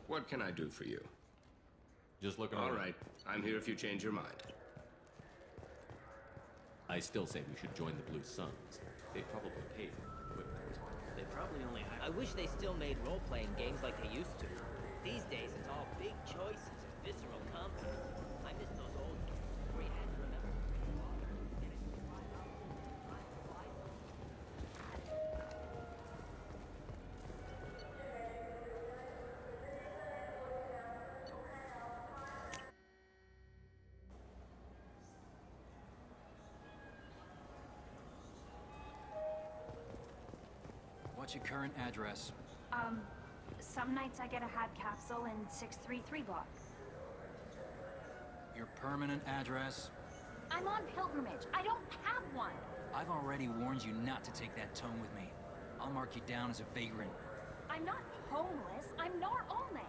What can I do for you? Just looking All around. right, I'm here if you change your mind. I still say we should join the Blue Suns. They probably pay for the equipment. They probably only hire. I wish they still made role-playing games like they used to. These days, it's all big choices and visceral combat. I miss those old games where you had to remember. What's your current address? Some nights I get a hat capsule in 633 block. Your permanent address? I'm on pilgrimage. I don't have one. I've already warned you not to take that tone with me. I'll mark you down as a vagrant. I'm not homeless. I'm nor only.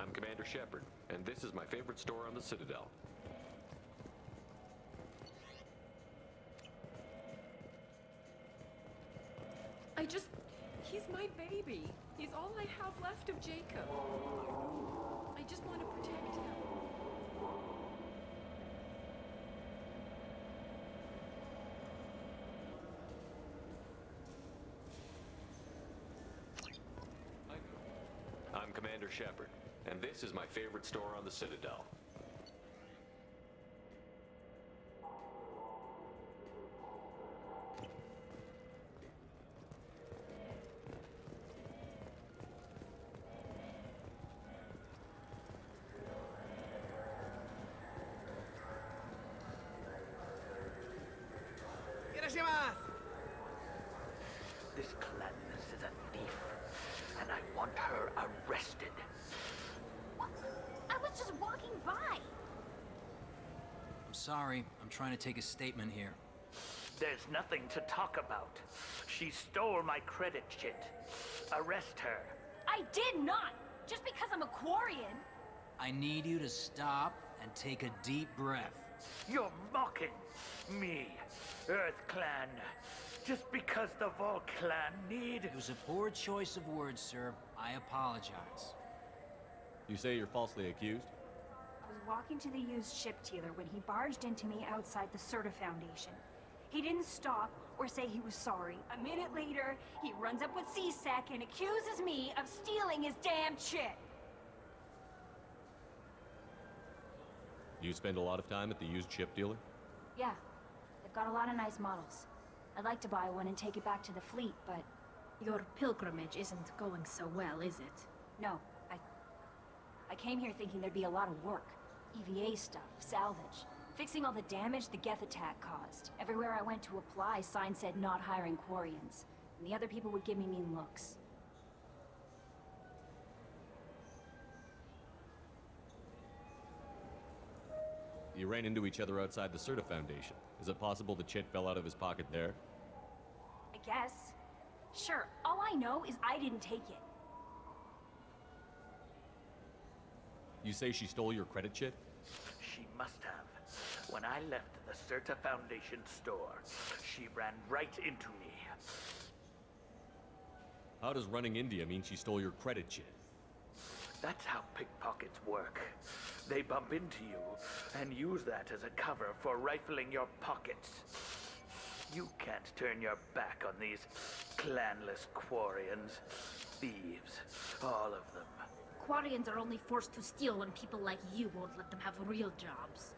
I'm Commander Shepard, and this is my favorite store on the Citadel. He's my baby. He's all I have left of Jacob. I just want to protect him. I'm Commander Shepard, and this is my favorite store on the Citadel. This Clandis is a thief, and I want her arrested. What? I was just walking by. I'm sorry. I'm trying to take a statement here. There's nothing to talk about. She stole my credit chit. Arrest her. I did not! Just because I'm a Quarian. I need you to stop and take a deep breath. You're mocking me, Earth Clan. Just because the Vol Clan need... It was a poor choice of words, sir. I apologize. You say you're falsely accused? I was walking to the used ship dealer when he barged into me outside the Serta Foundation. He didn't stop or say he was sorry. A minute later, he runs up with C-Sec and accuses me of stealing his damn chit. You spend a lot of time at the used ship dealer? Yeah, they've got a lot of nice models. I'd like to buy one and take it back to the fleet, but... Your pilgrimage isn't going so well, is it? No, I came here thinking there'd be a lot of work. EVA stuff, salvage. Fixing all the damage the Geth attack caused. Everywhere I went to apply, signs said not hiring Quarians. And the other people would give me mean looks. You ran into each other outside the Serta Foundation. Is it possible the chit fell out of his pocket there? I guess. Sure, all I know is I didn't take it. You say she stole your credit chit? She must have. When I left the Serta Foundation store, she ran right into me. How does running into you mean she stole your credit chit? That's how pickpockets work. They bump into you and use that as a cover for rifling your pockets. You can't turn your back on these clanless Quarians. Thieves, all of them. Quarians are only forced to steal when people like you won't let them have real jobs.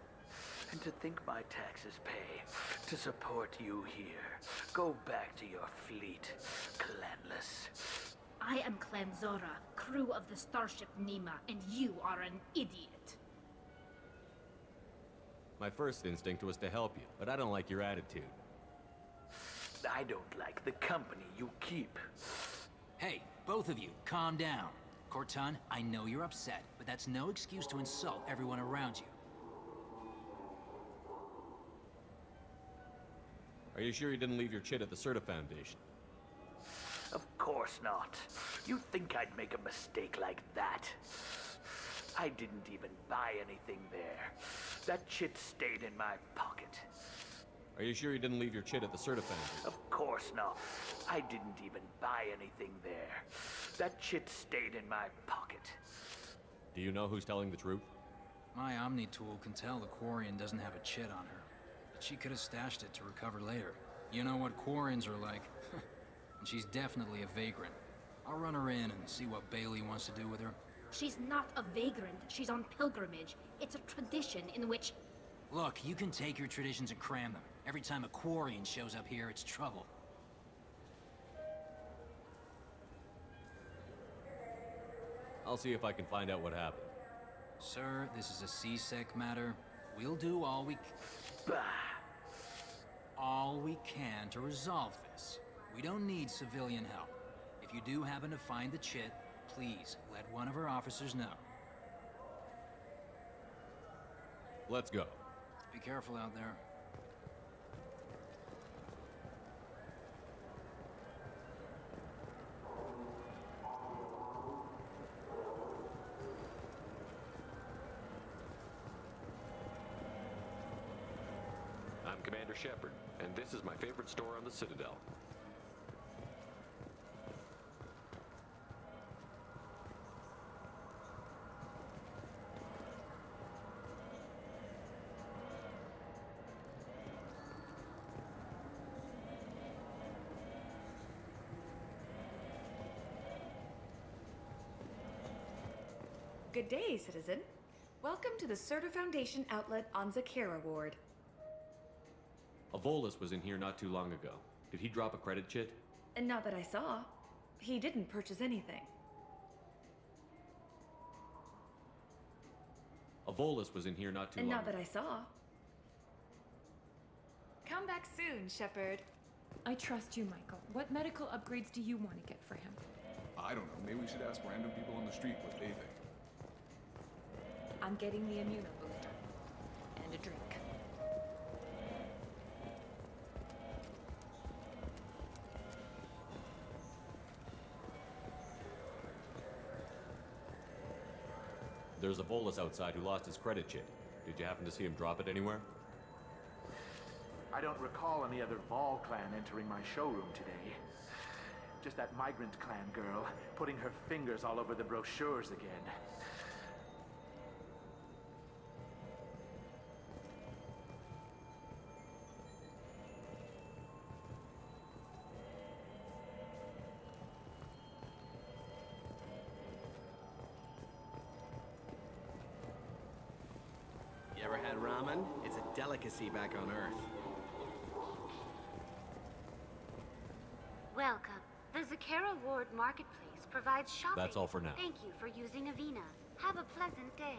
And to think my taxes pay to support you here. Go back to your fleet, clanless. I am Clan Zora, crew of the starship Nima, and you are an idiot. My first instinct was to help you, but I don't like your attitude. I don't like the company you keep. Hey, both of you, calm down. Corton, I know you're upset, but that's no excuse to insult everyone around you. Are you sure you didn't leave your chit at the Serta Foundation? Of course not. You think I'd make a mistake like that? I didn't even buy anything there. That chit stayed in my pocket. Are you sure you didn't leave your chit at the Serta Foundation? Of course not. I didn't even buy anything there. That chit stayed in my pocket. Do you know who's telling the truth? My Omni tool can tell the Quarian doesn't have a chit on her, but she could have stashed it to recover later. You know what Quarians are like. And she's definitely a vagrant. I'll run her in and see what Bailey wants to do with her. She's not a vagrant. She's on pilgrimage. It's a tradition in which... Look, you can take your traditions and cram them. Every time a Quarian shows up here, it's trouble. I'll see if I can find out what happened. Sir, this is a C-Sec matter. We'll do all we can to resolve this. We don't need civilian help. If you do happen to find the chit, please let one of our officers know. Let's go. Be careful out there. I'm Commander Shepard, and this is my favorite store on the Citadel. Good day, citizen. Welcome to the Certa Foundation outlet on Zakera Ward. Avolis was in here not too long ago. Did he drop a credit chit? And not that I saw. He didn't purchase anything. Avolis was in here not too And long not that ago. I saw. Come back soon, Shepard. I trust you, Michael. What medical upgrades do you want to get for him? I don't know. Maybe we should ask random people on the street what they think. I'm getting the immuno booster. And a drink. There's a Volus outside who lost his credit chit. Did you happen to see him drop it anywhere? I don't recall any other Vol clan entering my showroom today. Just that migrant clan girl putting her fingers all over the brochures again. You ever had ramen? It's a delicacy back on Earth. Welcome. The Zakera Ward Marketplace provides shopping. That's all for now. Thank you for using Avena. Have a pleasant day.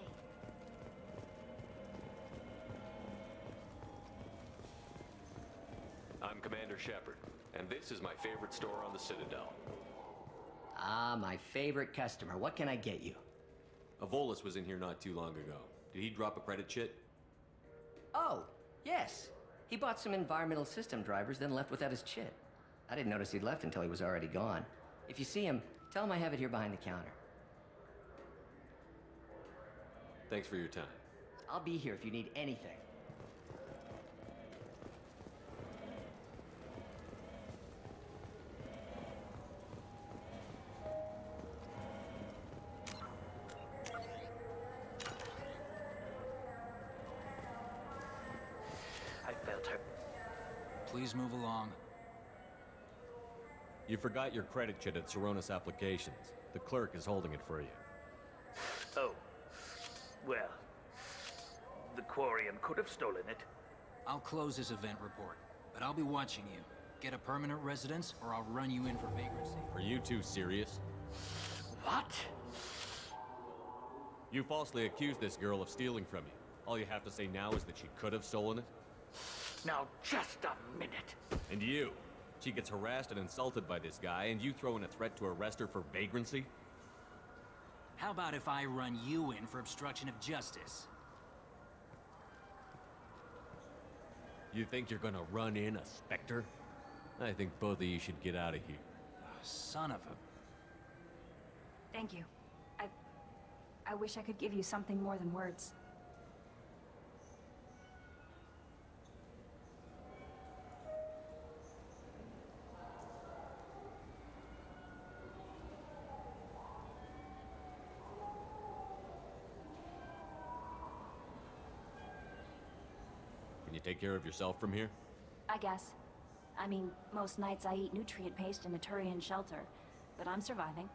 I'm Commander Shepard, and this is my favorite store on the Citadel. Ah, my favorite customer. What can I get you? Avolis was in here not too long ago. Did he drop a credit chit? Oh, yes. He bought some environmental system drivers, then left without his chit. I didn't notice he'd left until he was already gone. If you see him, tell him I have it here behind the counter. Thanks for your time. I'll be here if you need anything. I felt her. Please move along. You forgot your credit chit at Saronis Applications. The clerk is holding it for you. Oh. Well, the Quarian could have stolen it. I'll close this event report, but I'll be watching you. Get a permanent residence, or I'll run you in for vagrancy. Are you two serious? What? You falsely accused this girl of stealing from you. All you have to say now is that she could have stolen it? Now, just a minute. And you? She gets harassed and insulted by this guy, and you throw in a threat to arrest her for vagrancy? How about if I run you in for obstruction of justice? You think you're gonna run in a Spectre? I think both of you should get out of here. Son of a... Thank you. I wish I could give you something more than words. Can you take care of yourself from here? I guess. I mean, most nights I eat nutrient paste in a Turian shelter, but I'm surviving.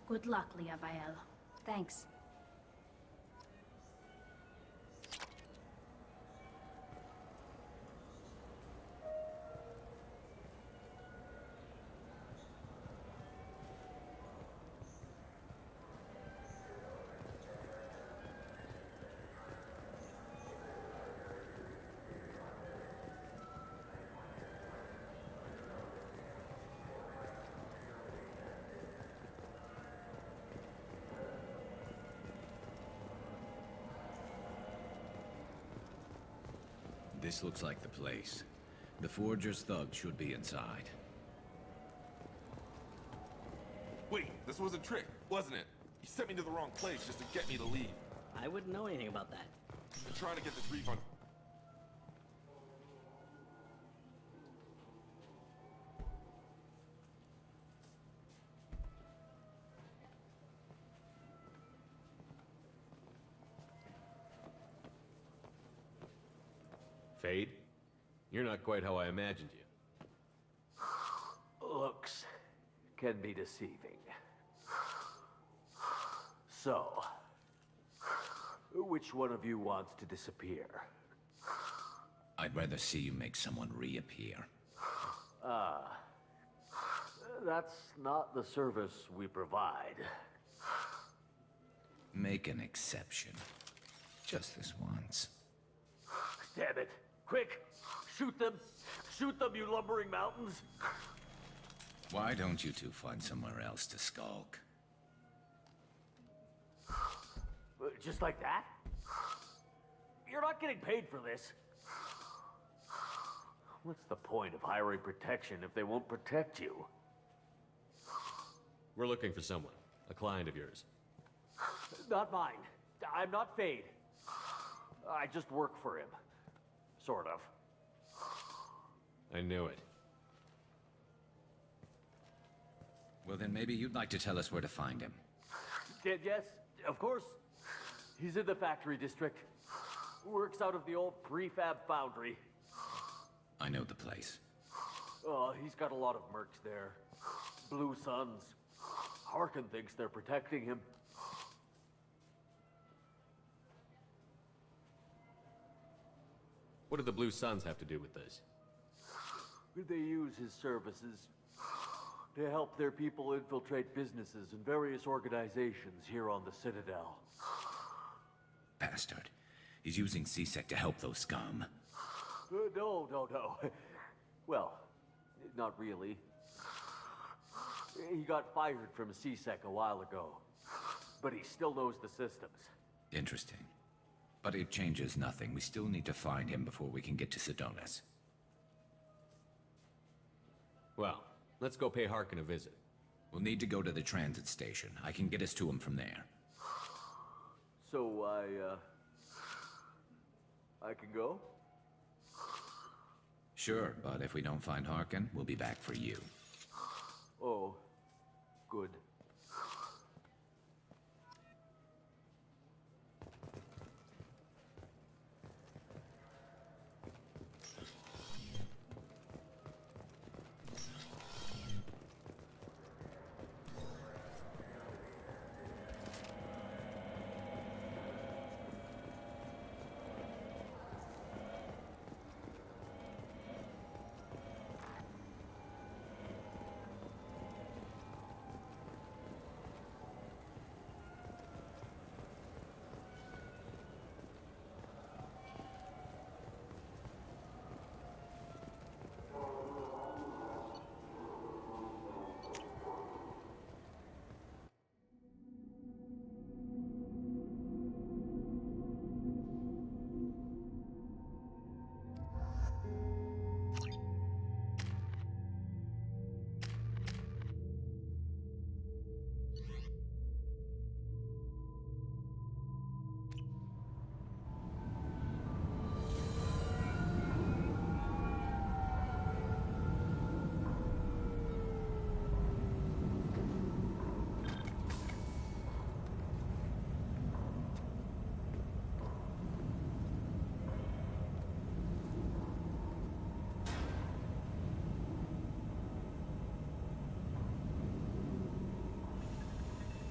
Good luck, Liavael. Thanks. This looks like the place. The Forger's thugs should be inside. Wait, this was a trick, wasn't it? You sent me to the wrong place just to get me to leave. I wouldn't know anything about that. I'm trying to get this refund. Fade? You're not quite how I imagined you. Looks can be deceiving. So, which one of you wants to disappear? I'd rather see you make someone reappear. That's not the service we provide. Make an exception. Just this once. Damn it. Quick! Shoot them! Shoot them, you lumbering mountains! Why don't you two find somewhere else to skulk? Just like that? You're not getting paid for this. What's the point of hiring protection if they won't protect you? We're looking for someone. A client of yours. Not mine. I'm not Fade. I just work for him. Sort of. I knew it. Well, then maybe you'd like to tell us where to find him. Yes, of course. He's in the factory district. Works out of the old prefab foundry. I know the place. Oh, he's got a lot of mercs there. Blue Suns. Harkin thinks they're protecting him. What do the Blue Suns have to do with this? They use his services to help their people infiltrate businesses and various organizations here on the Citadel. Bastard. He's using C-Sec to help those scum. No. Well, not really. He got fired from C-Sec a while ago, but he still knows the systems. Interesting. But it changes nothing. We still need to find him before we can get to Sedonis. Well, let's go pay Harkin a visit. We'll need to go to the transit station. I can get us to him from there. So I can go? Sure, but if we don't find Harkin, we'll be back for you. Oh, good.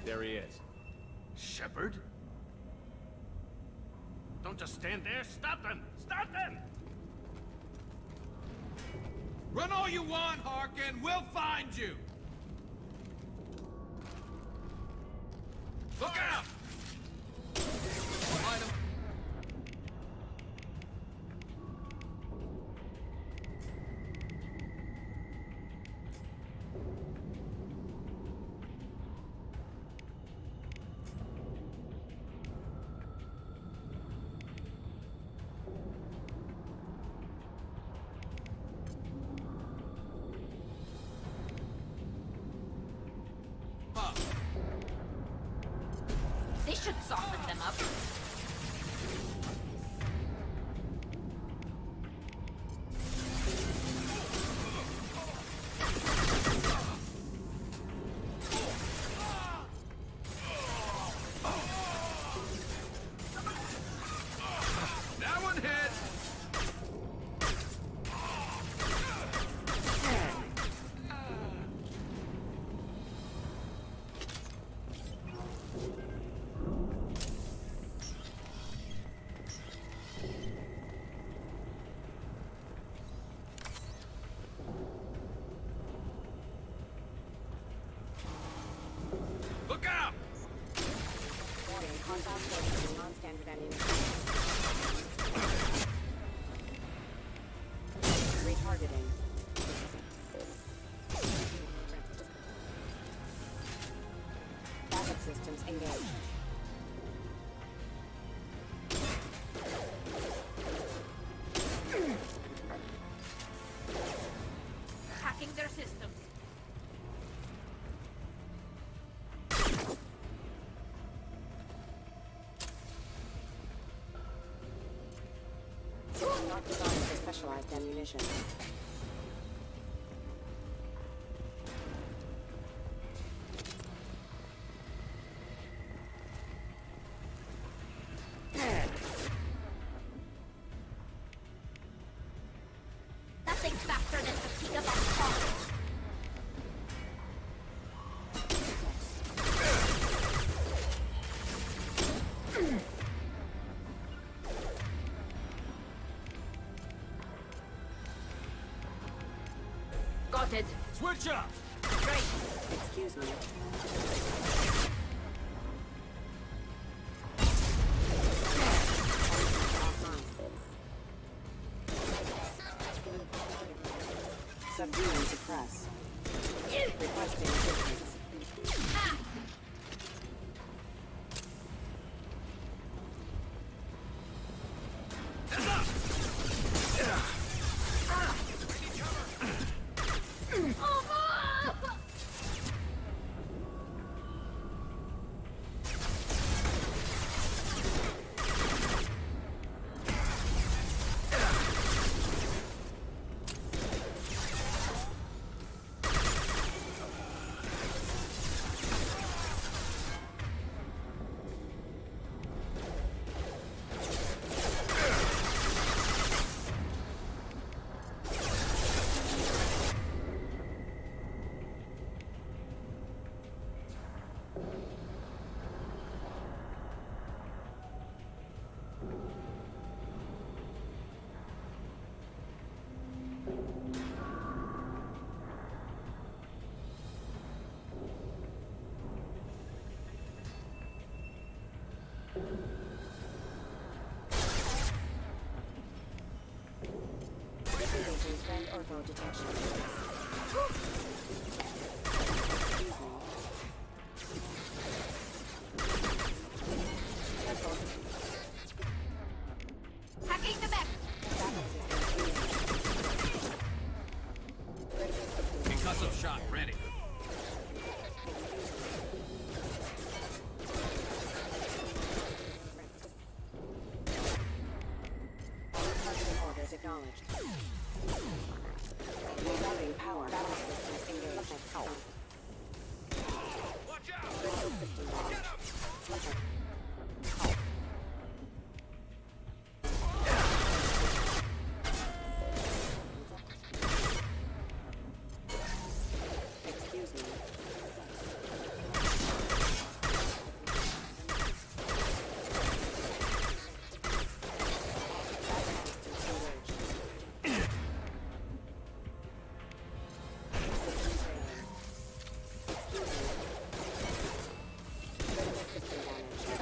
There he is. Shepard? Don't just stand there. Stop them! Stop them! Run all you want, Harkin. We'll find you. Look out! Find him. Hostile forces and non-standard ammunition. Retargeting. Backup systems engaged. Hacking their systems. Not designed for specialized ammunition. Nothing faster than fatigue of our cars. Got it. Switch up! Great. Excuse me. Subdue and suppress. Requesting assistance. Disengaging friend or foe detection. Hacking the map. Concussive shot ready. Orders acknowledged. Rerouting power. Battle systems engaged. Watch out! Critical system launched. Excuse me. Damage.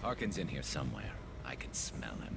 Harkin's in here somewhere. I can smell him.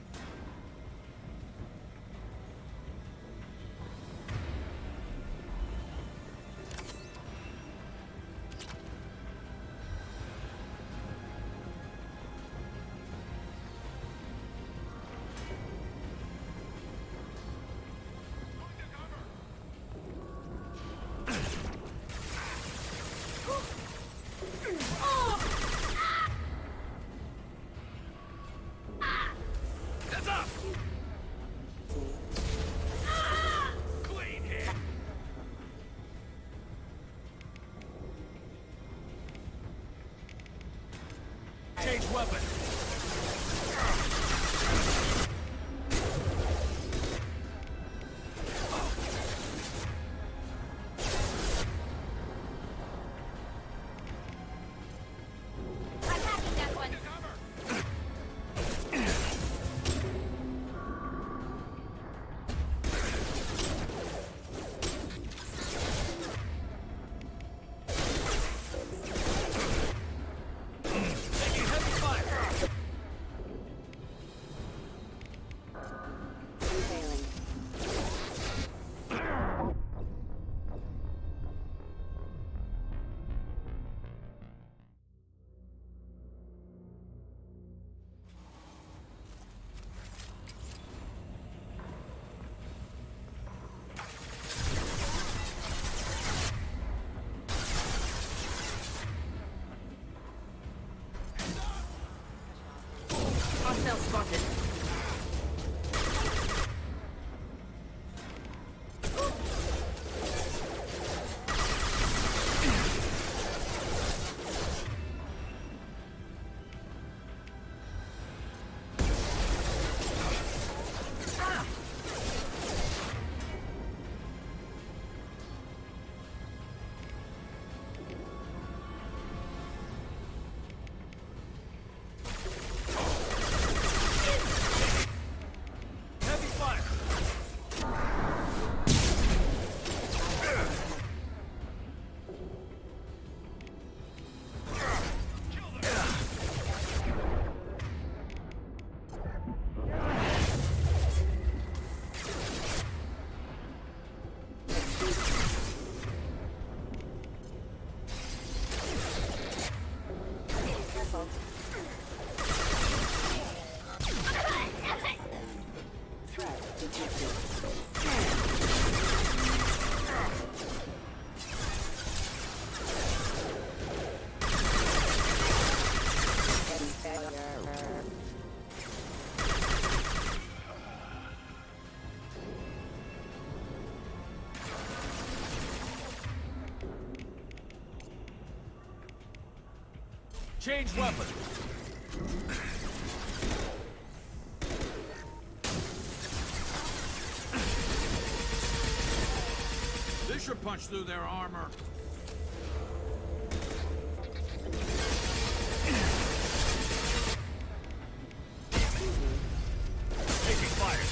Change weapon. Attacking that one. Taking heavy fire. Failing. Hostile spotted. Heavy fire. Careful. Threat detected. Heavy fire. Change weapon. This should punch through their armor. Taking fire.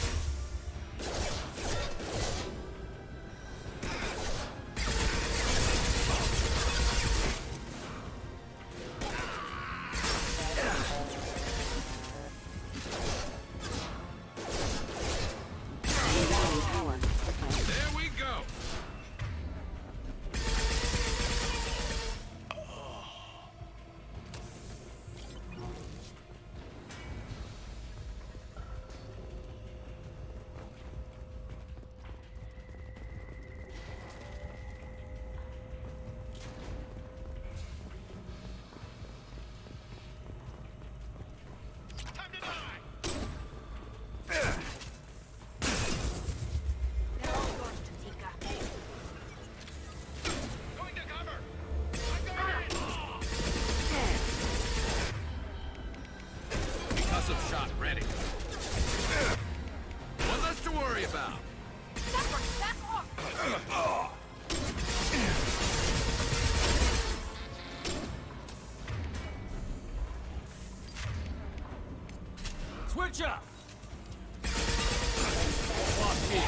Regaining power. There we go. Concussive shot ready. One less to worry about. Switch up. Lock in.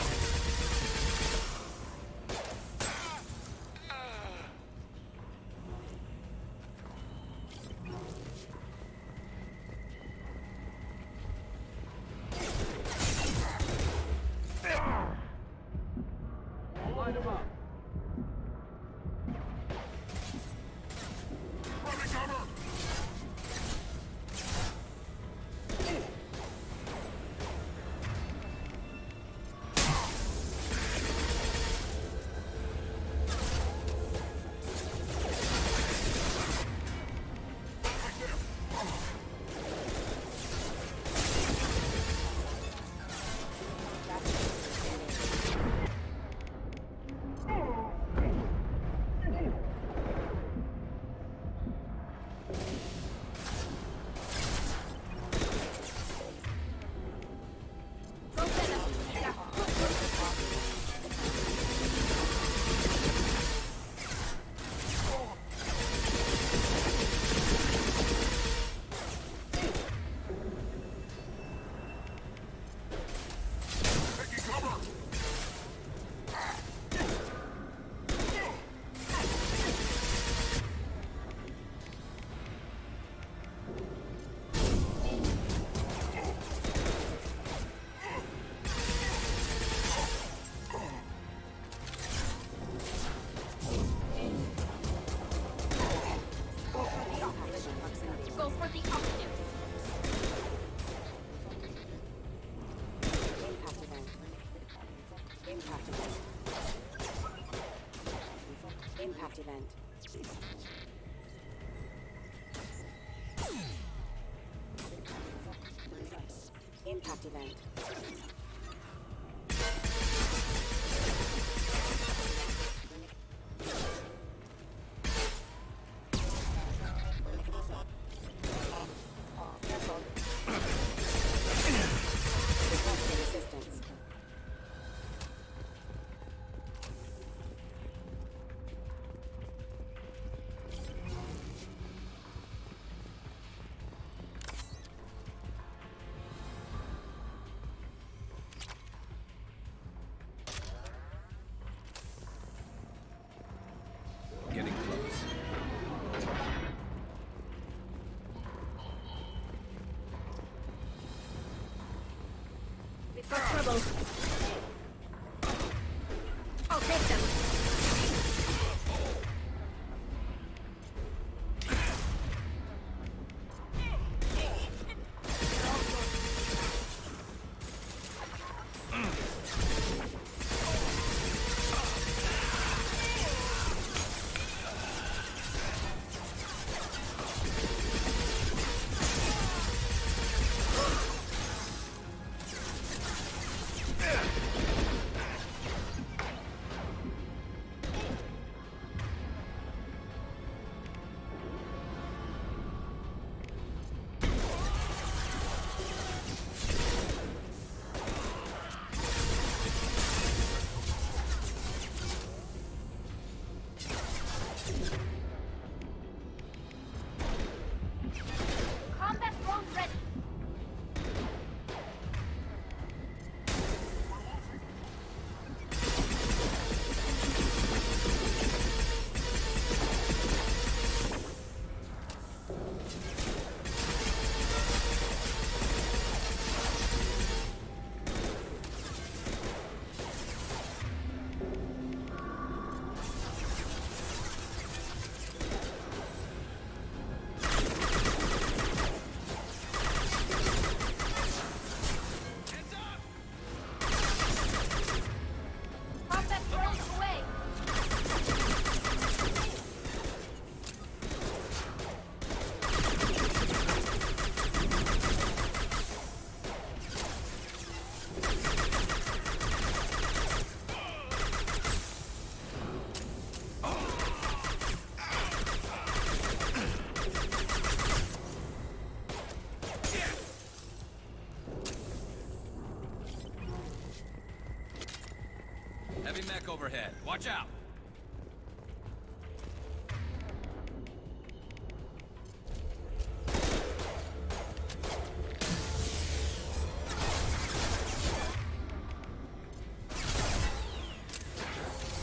impact event. Requesting assistance. Getting close. We've got trouble. I'll take them. Combat drone ready. Combat drones away. Heavy mech overhead. Watch out!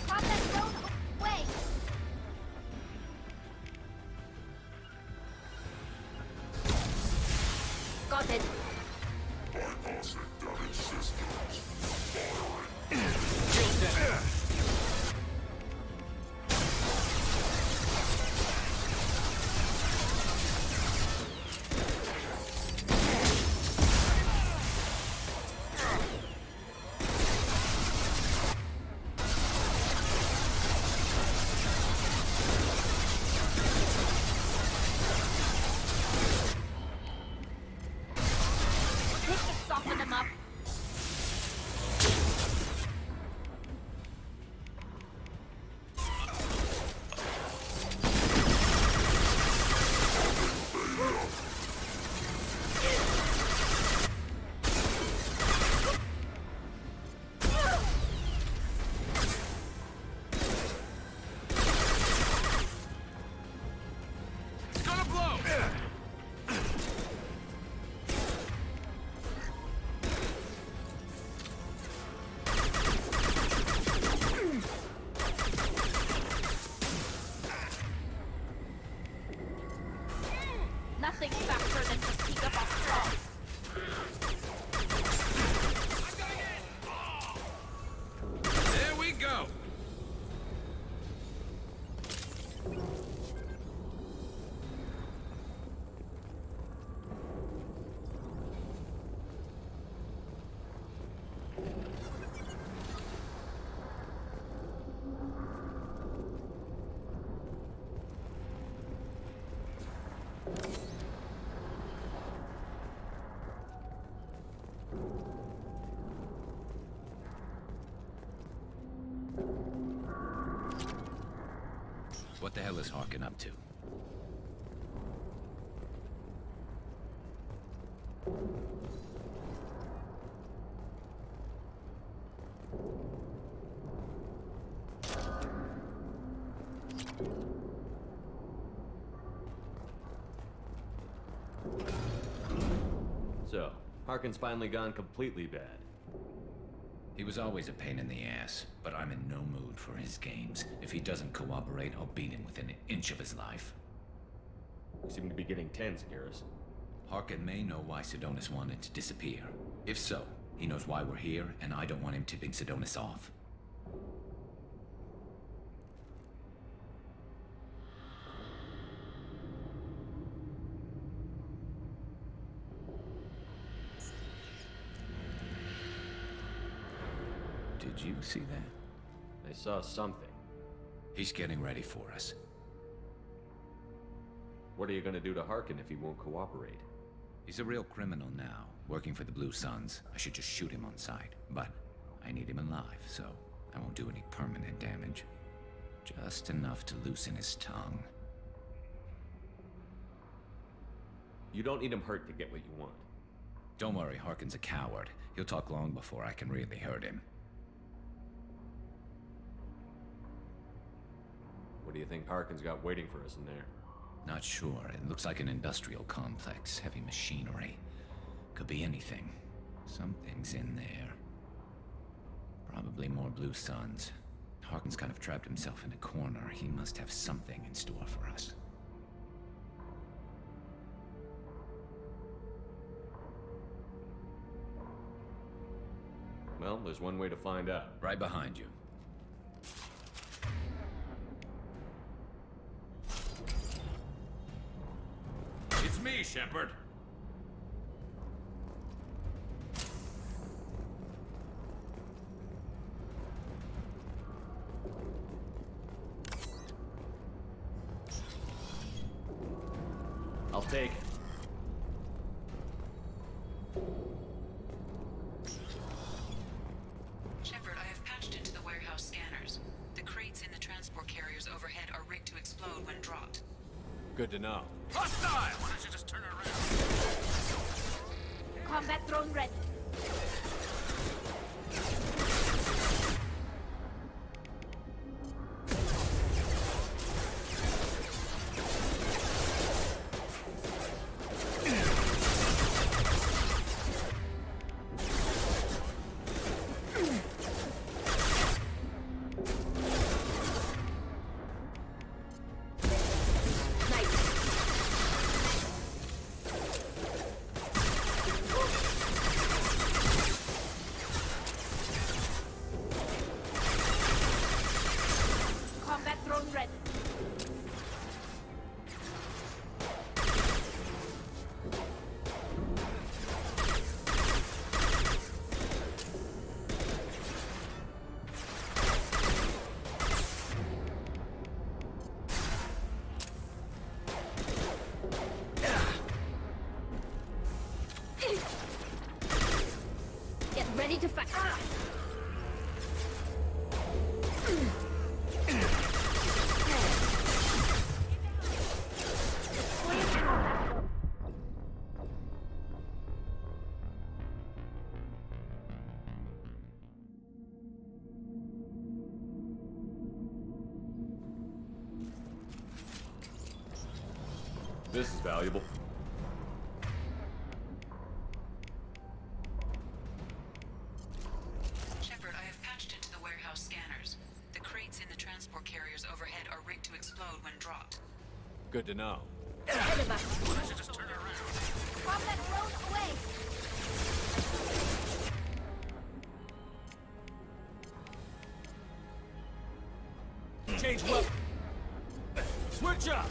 Combat drone away. Got it. Bypassing damaged systems. Soften them up. It's gonna blow! Nothing faster than to sneak up on strong. There we go! What the hell is Harkin up to? So, Harkin's finally gone completely bad. He was always a pain in the ass, but I'm in no mood for his games. If he doesn't cooperate, I'll beat him within an inch of his life. You seem to be getting tense, Garrus. Harkin may know why Sidonis wanted to disappear. If so, he knows why we're here, and I don't want him tipping Sidonis off. Did you see that? I saw something. He's getting ready for us. What are you gonna do to Harkin if he won't cooperate? He's a real criminal now, working for the Blue Suns. I should just shoot him on sight, but I need him alive, so I won't do any permanent damage. Just enough to loosen his tongue. You don't need him hurt to get what you want. Don't worry, Harkin's a coward. He'll talk long before I can really hurt him. What do you think Harkin's got waiting for us in there? Not sure. It looks like an industrial complex. Heavy machinery. Could be anything. Something's in there. Probably more Blue Suns. Harkin's kind of trapped himself in a corner. He must have something in store for us. Well, there's one way to find out. Right behind you. It's me, Shepard. I'll take it. Shepard, I have patched into the warehouse scanners. The crates in the transport carriers overhead are rigged to explode when dropped. Good to know. Hostile! Why don't you just turn around? Combat drone ready. Get ready to fight. This is valuable. Shepard, I have patched into the warehouse scanners. The crates in the transport carriers overhead are rigged to explode when dropped. Good to know. Why don't you just turn around? Combat drone away. Change weapon. Switch up.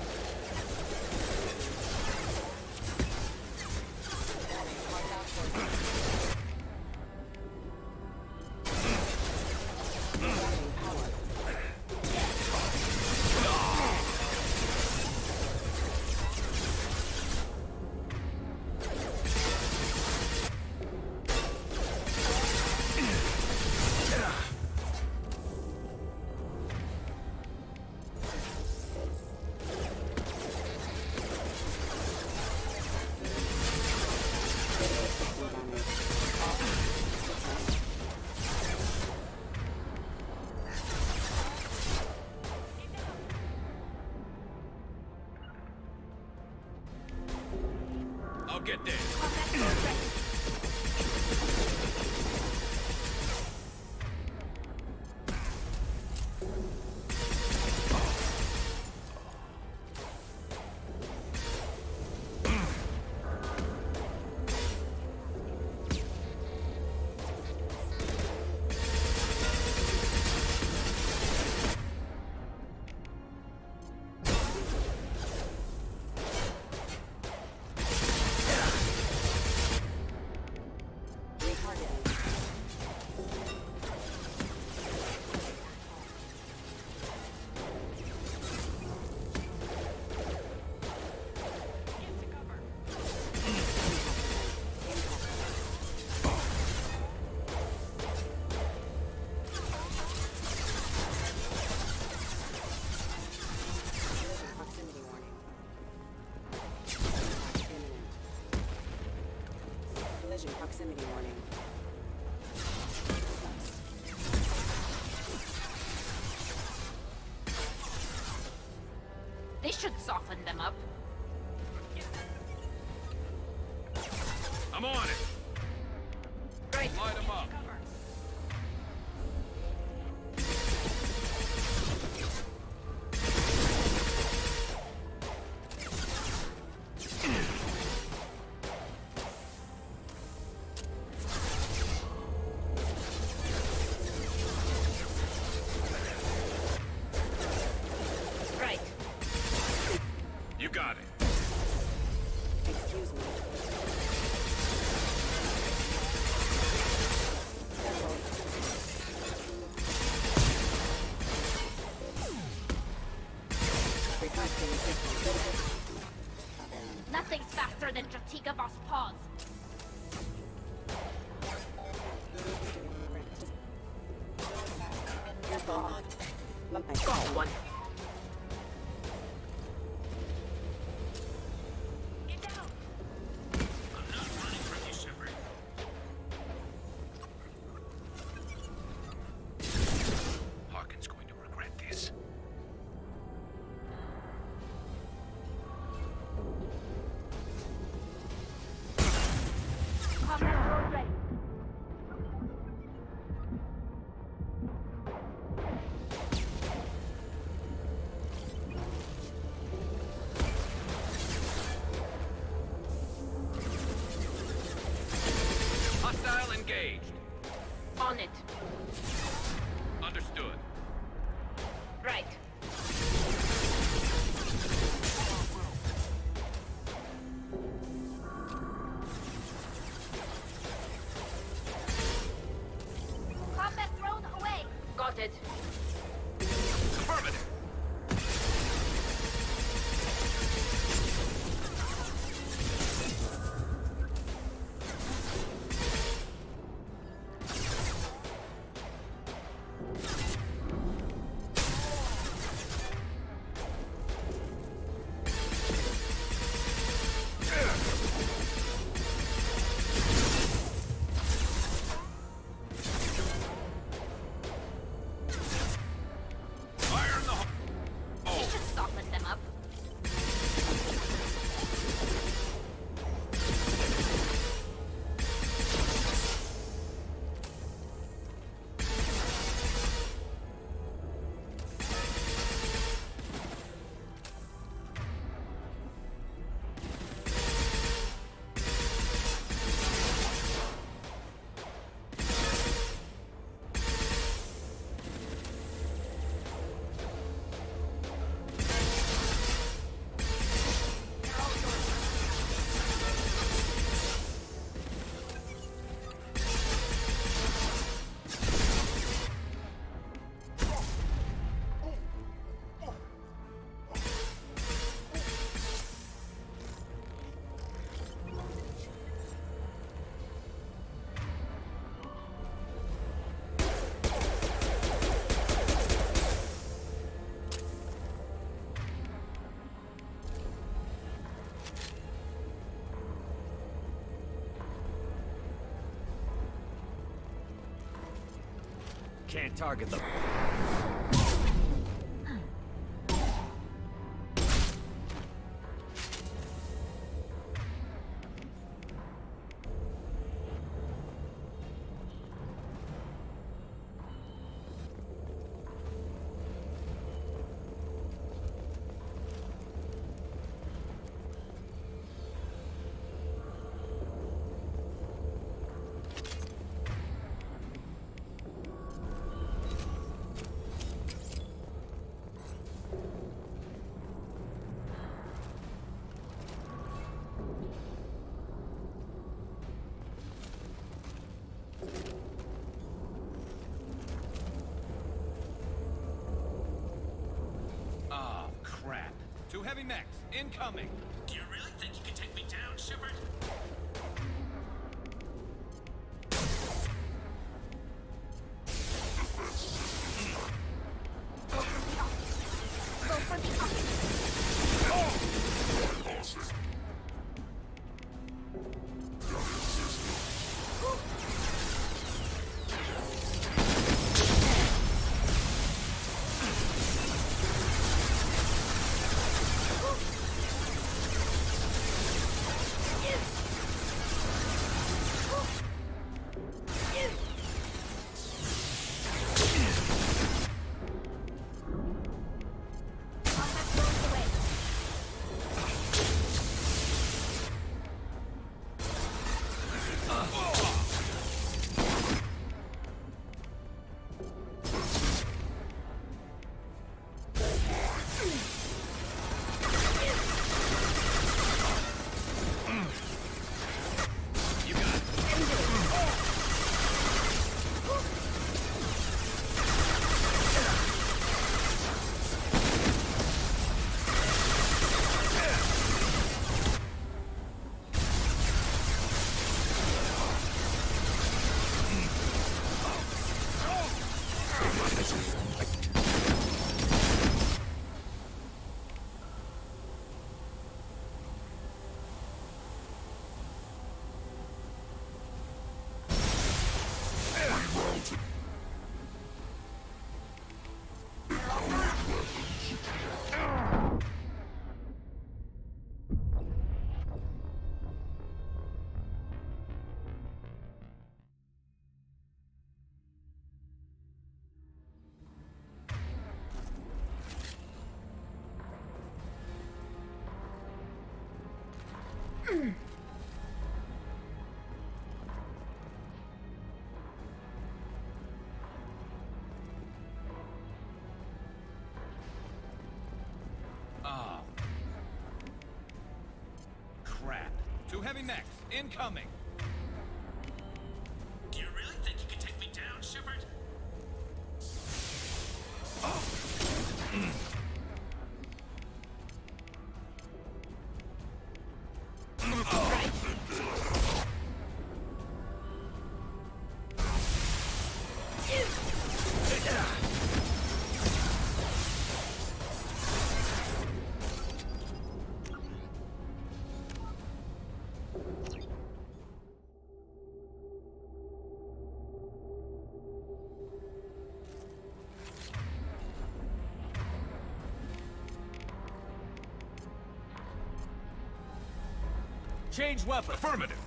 get there. Proximity warning. This should soften them up. I'm on it. Great. Light them up. You got it. Excuse me. Nothing's faster than Jatika Boss Paws. Go one. Harkin's going to regret this. Combat drone ready. Hostile engaged. On it. Understood. Right. Combat drone away. Got it. Affirmative. Fire in the hole. This should soften them up. Can't target them. heavy mechs incoming. Do you really think you can take me down, Shepard? Ah. Crap. 2 heavy mechs incoming. Do you really think you can take me down, Shepard? Change weapon. Affirmative.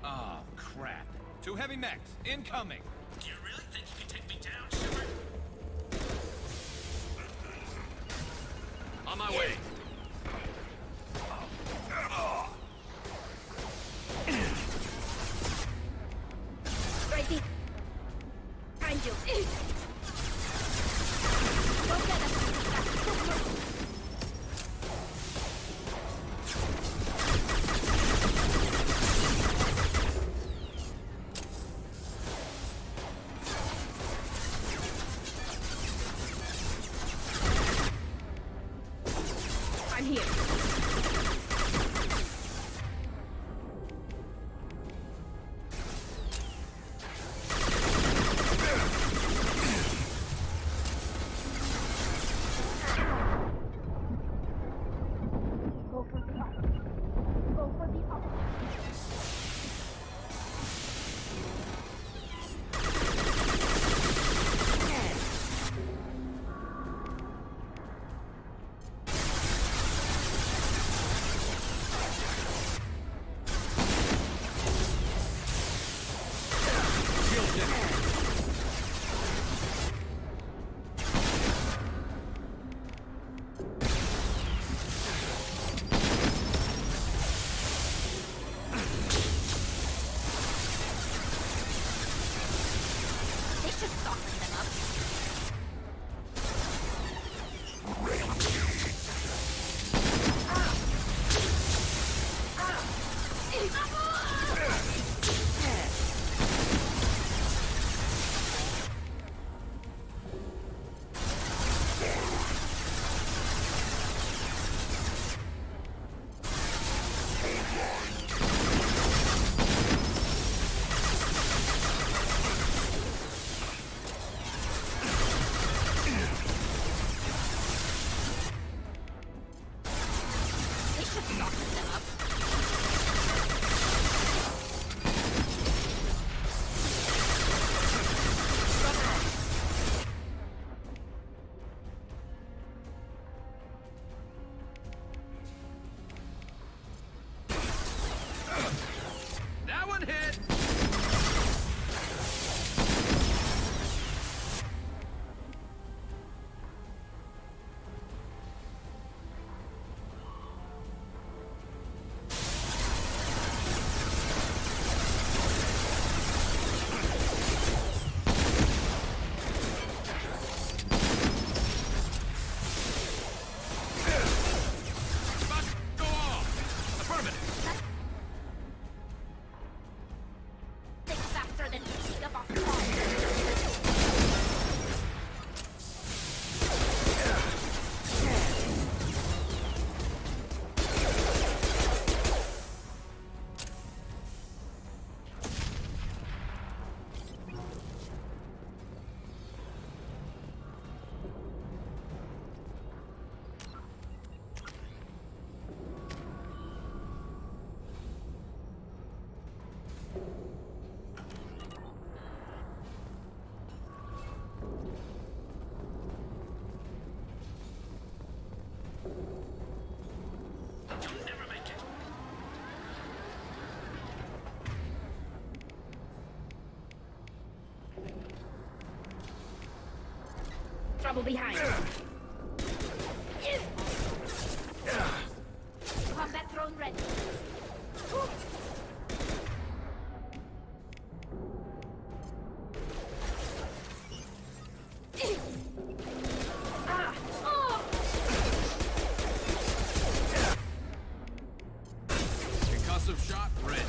Ah, crap. 2 heavy mechs incoming. Do you really think you can take me down, Shepard? On my way. Righty. Find you. Go get us. I'm here. Go for the up. Go for the up. That one hit! Go off! Affirmative! Think faster than you see above You'll never make it. trouble behind. Combat drone ready. Ah! Oh! Concussive shot ready.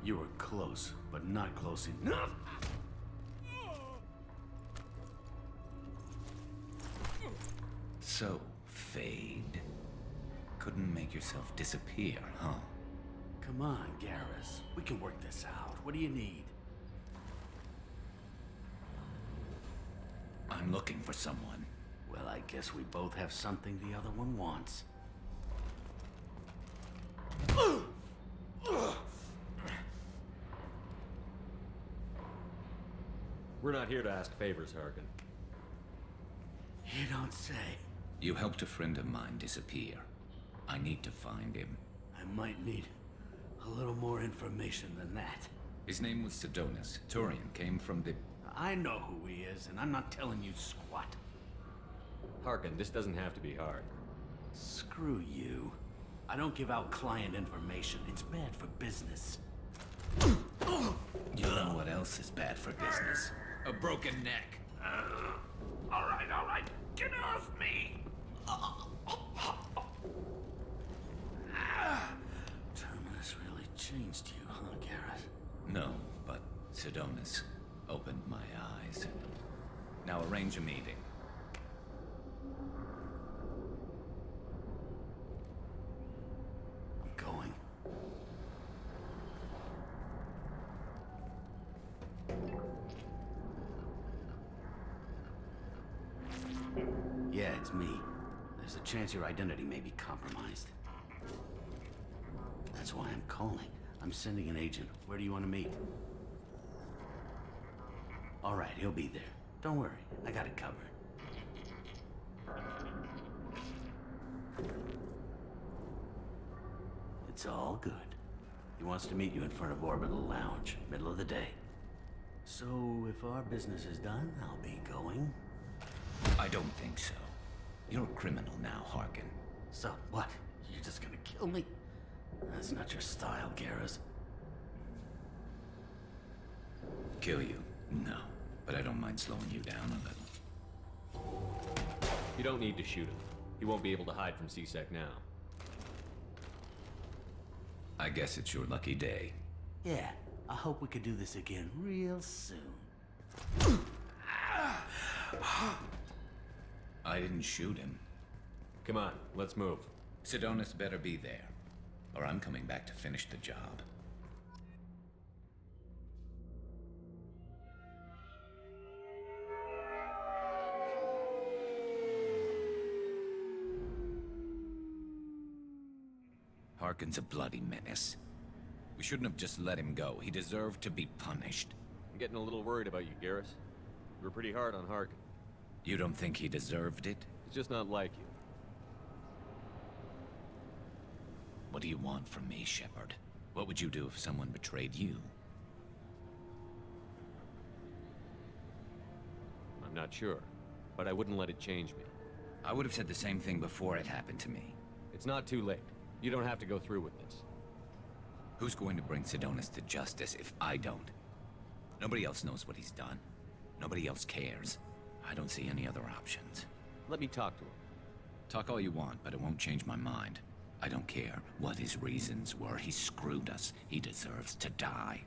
You were close, but not close enough. So, Fade. Couldn't make yourself disappear, huh? Come on, Garrus. We can work this out. What do you need? I'm looking for someone. Well, I guess we both have something the other one wants. We're not here to ask favors, Harkin. You don't say. You helped a friend of mine disappear. I need to find him. I might need a little more information than that. His name was Sidonis. Turian came from the... I know who he is, and I'm not telling you squat. Harkin, this doesn't have to be hard. Screw you. I don't give out client information. It's bad for business. You know what else is bad for business? A broken neck. All right. Get off me! Terminus really changed you, huh, Garrett? No, but Sidonis opened my eyes. Now arrange a meeting. I'm going. Yeah, it's me. There's a chance your identity may be compromised. That's why I'm calling. I'm sending an agent. Where do you want to meet? All right, he'll be there. Don't worry, I got it covered. It's all good. He wants to meet you in front of Orbital Lounge, middle of the day. So, if our business is done, I'll be going. I don't think so. You're a criminal now, Harkin. So, what? You're just gonna kill me? That's not your style, Garrus. Kill you? No. But I don't mind slowing you down a little. You don't need to shoot him. He won't be able to hide from C-Sec now. I guess it's your lucky day. Yeah, I hope we could do this again real soon. I didn't shoot him. Come on, let's move. Sidonis better be there, or I'm coming back to finish the job. Harkin's a bloody menace. We shouldn't have just let him go. He deserved to be punished. I'm getting a little worried about you, Garrus. You were pretty hard on Harkin. You don't think he deserved it? He's just not like you. What do you want from me, Shepard? What would you do if someone betrayed you? I'm not sure, but I wouldn't let it change me. I would have said the same thing before it happened to me. It's not too late. You don't have to go through with this. Who's going to bring Sidonis to justice if I don't? Nobody else knows what he's done. Nobody else cares. I don't see any other options. Let me talk to him. Talk all you want, but it won't change my mind. I don't care what his reasons were. He screwed us. He deserves to die.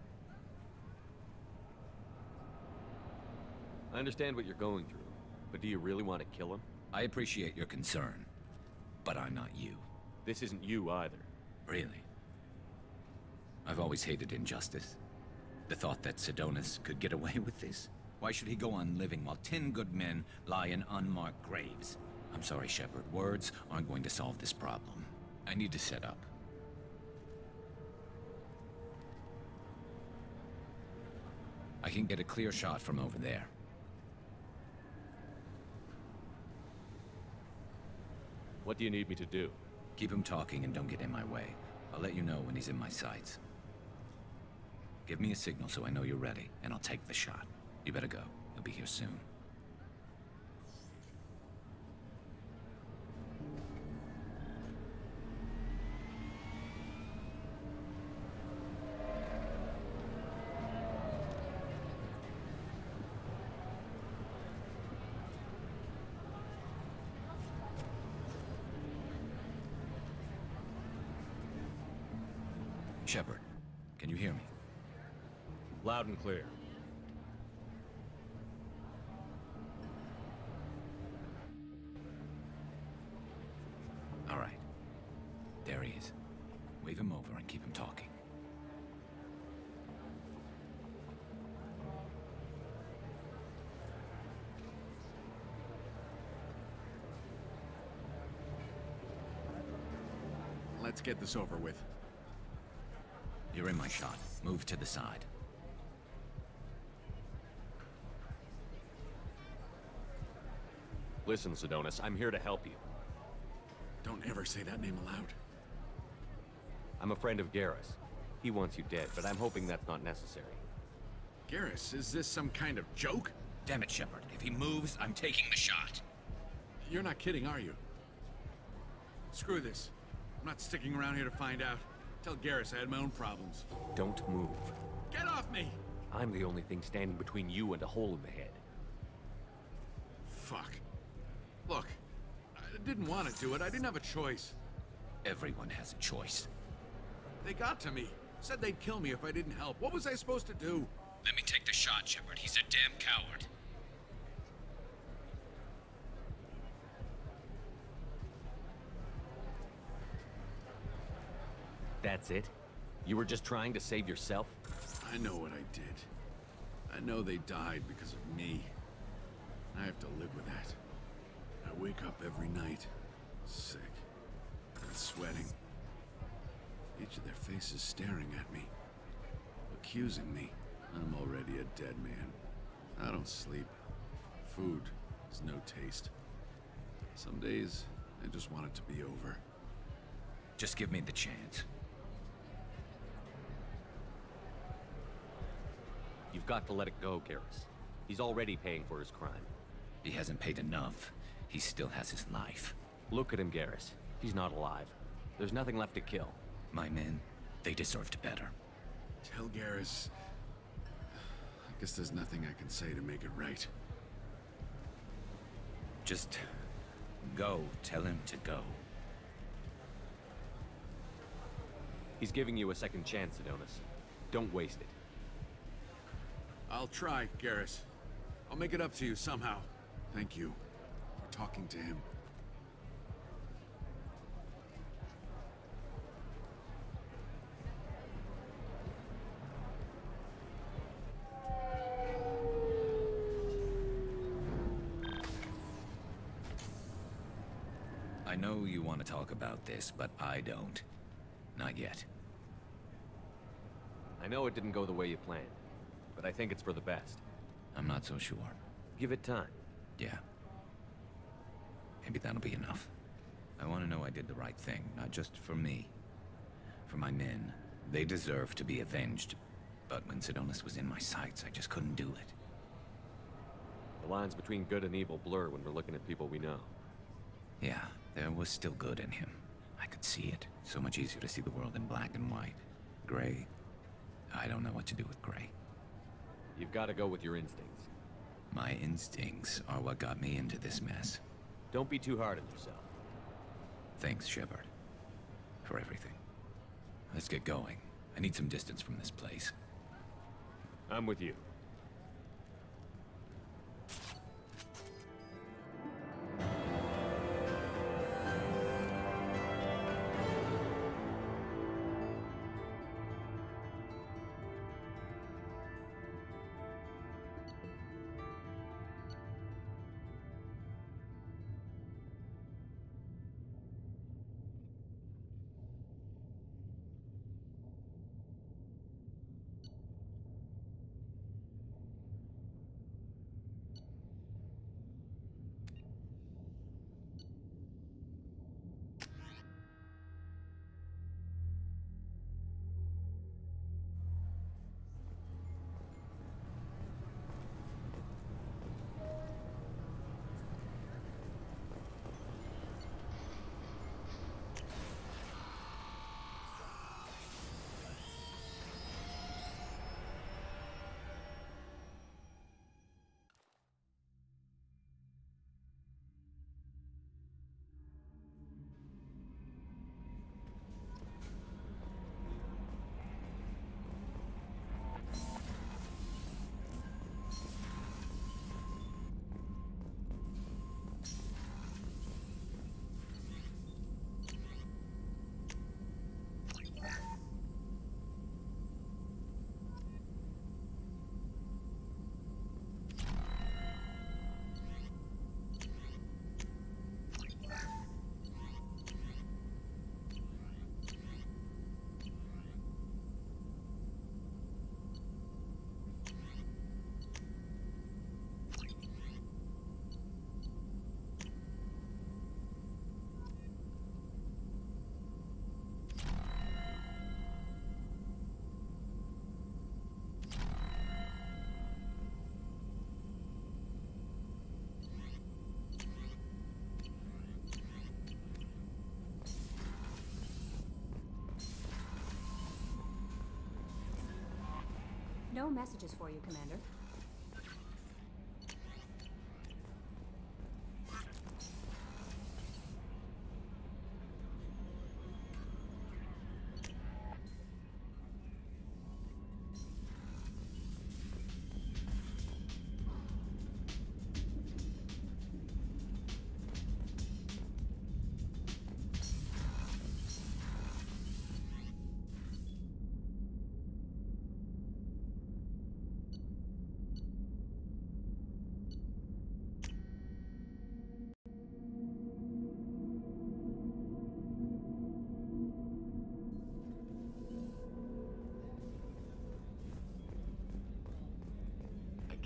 I understand what you're going through, but do you really want to kill him? I appreciate your concern, but I'm not you. This isn't you either. Really? I've always hated injustice. The thought that Sidonis could get away with this? Why should he go on living while 10 good men lie in unmarked graves? I'm sorry, Shepard. Words aren't going to solve this problem. I need to set up. I can get a clear shot from over there. What do you need me to do? Keep him talking and don't get in my way. I'll let you know when he's in my sights. Give me a signal so I know you're ready, and I'll take the shot. You better go. He'll be here soon. Shepard, can you hear me? Loud and clear. All right. There he is. Wave him over and keep him talking. Let's get this over with. You're in my shot. Move to the side. Listen, Sidonis, I'm here to help you. Don't ever say that name aloud. I'm a friend of Garrus. He wants you dead, but I'm hoping that's not necessary. Garrus, is this some kind of joke? Damn it, Shepard. If he moves, I'm taking the shot. You're not kidding, are you? Screw this. I'm not sticking around here to find out. Tell Garrus I had my own problems. Don't move. Get off me! I'm the only thing standing between you and a hole in the head. Fuck. Look, I didn't want to do it. I didn't have a choice. Everyone has a choice. They got to me. Said they'd kill me if I didn't help. What was I supposed to do? Let me take the shot, Shepard. He's a damn coward. That's it? You were just trying to save yourself? I know what I did. I know they died because of me. I have to live with that. I wake up every night, sick, and sweating. Each of their faces staring at me, accusing me. I'm already a dead man. I don't sleep. Food has no taste. Some days, I just want it to be over. Just give me the chance. You've got to let it go, Garrus. He's already paying for his crime. He hasn't paid enough. He still has his life. Look at him, Garrus. He's not alive. There's nothing left to kill. My men, they deserved better. Tell Garrus... I guess there's nothing I can say to make it right. Just go. Tell him to go. He's giving you a second chance, Adonis. Don't waste it. I'll try, Garrus. I'll make it up to you somehow. Thank you for talking to him. I know you want to talk about this, but I don't. Not yet. I know it didn't go the way you planned, but I think it's for the best. I'm not so sure. Give it time. Yeah. Maybe that'll be enough. I want to know I did the right thing, not just for me. For my men. They deserve to be avenged. But when Sidonis was in my sights, I just couldn't do it. The lines between good and evil blur when we're looking at people we know. Yeah, there was still good in him. I could see it. So much easier to see the world in black and white. Gray. I don't know what to do with gray. You've got to go with your instincts. My instincts are what got me into this mess. Don't be too hard on yourself. Thanks, Shepard. For everything. Let's get going. I need some distance from this place. I'm with you. No messages for you, Commander.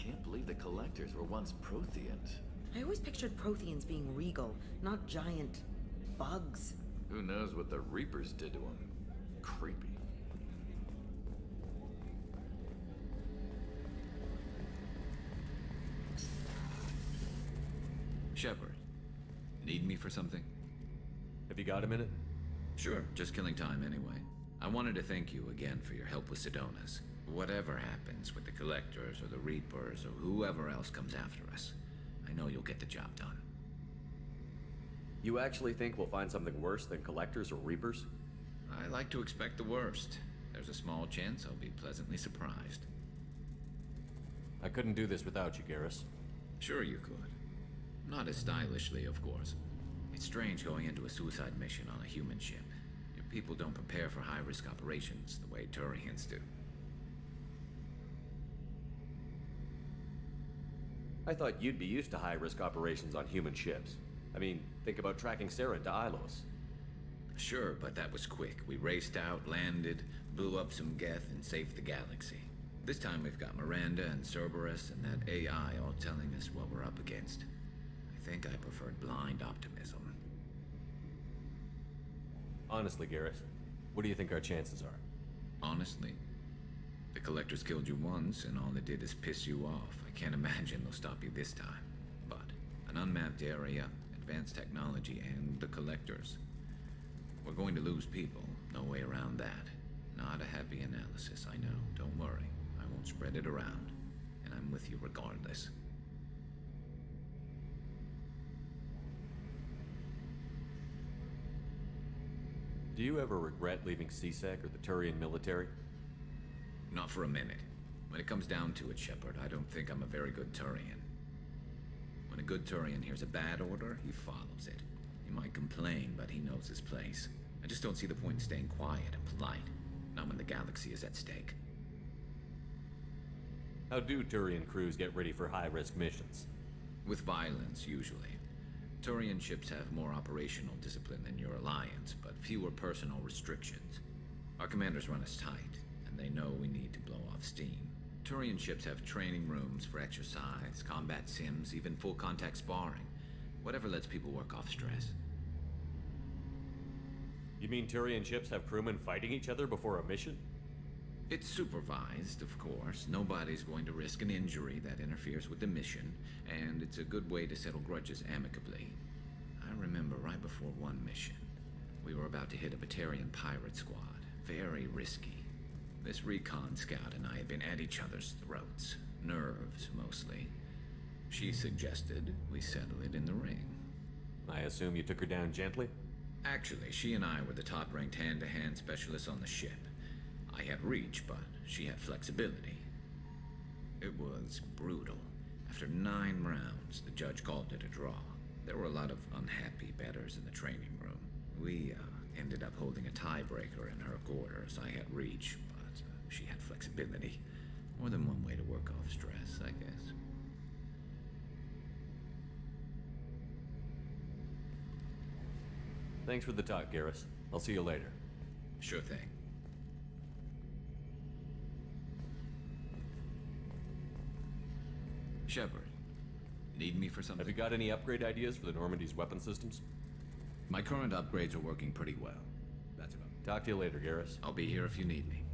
can't believe the collectors were once Protheans. I always pictured Protheans being regal, not giant bugs. Who knows what the Reapers did to them? Creepy. Shepard, need me for something? Have you got a minute? Sure, just killing time anyway. I wanted to thank you again for your help with Sedona's. Whatever happens with the Collectors or the Reapers or whoever else comes after us, I know you'll get the job done. You actually think we'll find something worse than Collectors or Reapers? I like to expect the worst. There's a small chance I'll be pleasantly surprised. I couldn't do this without you, Garrus. Sure you could. Not as stylishly, of course. It's strange going into a suicide mission on a human ship. Your people don't prepare for high-risk operations the way Turians do. I thought you'd be used to high-risk operations on human ships. I mean, think about tracking Sarah to Ilos. Sure, but that was quick. We raced out, landed, blew up some Geth, and saved the galaxy. This time we've got Miranda and Cerberus and that AI all telling us what we're up against. I think I preferred blind optimism. Honestly, Garrus, what do you think our chances are? Honestly? The Collectors killed you once, and all they did is piss you off. I can't imagine they'll stop you this time. But an unmapped area, advanced technology, and the Collectors. We're going to lose people. No way around that. Not a happy analysis, I know. Don't worry. I won't spread it around. And I'm with you regardless. Do you ever regret leaving CSEC or the Turian military? Not for a minute. When it comes down to it, Shepard, I don't think I'm a very good Turian. When a good Turian hears a bad order, he follows it. He might complain, but he knows his place. I just don't see the point in staying quiet and polite. Not when the galaxy is at stake. How do Turian crews get ready for high-risk missions? With violence, usually. Turian ships have more operational discipline than your alliance, but fewer personal restrictions. Our commanders run us tight, and they know we need to blow off steam. Turian ships have training rooms for exercise, combat sims, even full-contact sparring. Whatever lets people work off stress. You mean Turian ships have crewmen fighting each other before a mission? It's supervised, of course. Nobody's going to risk an injury that interferes with the mission, and it's a good way to settle grudges amicably. I remember right before one mission, we were about to hit a Batarian pirate squad. Very risky. This recon scout and I had been at each other's throats. Nerves, mostly. She suggested we settle it in the ring. I assume you took her down gently? Actually, she and I were the top-ranked hand-to-hand specialists on the ship. I had reach, but she had flexibility. It was brutal. After 9 rounds, the judge called it a draw. There were a lot of unhappy bettors in the training room. We ended up holding a tiebreaker in her quarters. I had reach, but she had flexibility. More than one way to work off stress, I guess. Thanks for the talk, Garrus. I'll see you later. Sure thing. Shepard, need me for something? Have you got any upgrade ideas for the Normandy's weapon systems? My current upgrades are working pretty well. That's about it. Talk to you later, Garrus. I'll be here if you need me.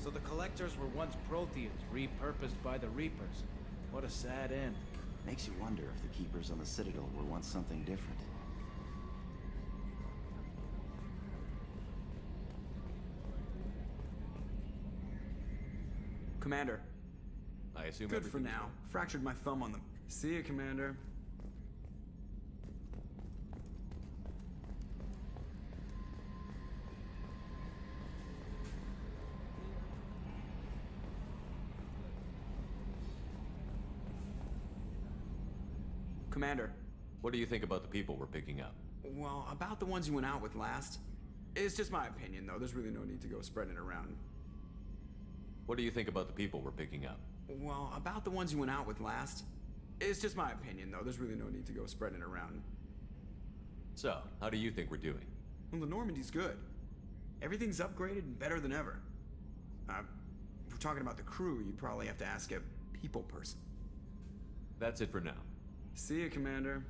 So the Collectors were once Protheans, repurposed by the Reapers. What a sad end. Makes you wonder if the Keepers on the Citadel were once something different. Commander. I assume good for now. Fractured my thumb on them. See you, Commander. Commander. What do you think about the people we're picking up? Well, about the ones you went out with last. It's just my opinion, though. There's really no need to go spreading it around. What do you think about the people we're picking up? Well, about the ones you went out with last. It's just my opinion, though. There's really no need to go spreading it around. So, how do you think we're doing? Well, the Normandy's good. Everything's upgraded and better than ever. If we're talking about the crew, you'd probably have to ask a people person. That's it for now. See you, Commander.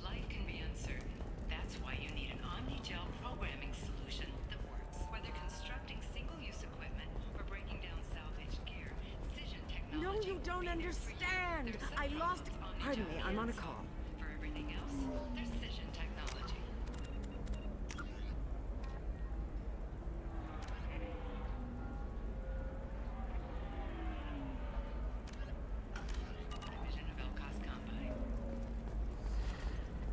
Life can be uncertain. That's why you need an Omni-Gel programming solution that works. Whether constructing single-use equipment or breaking down salvaged gear, Cision technology. No, you don't understand. I lost. Pardon me, I'm on a call. For everything else, there's Cision technology. Division of Elcos Combine.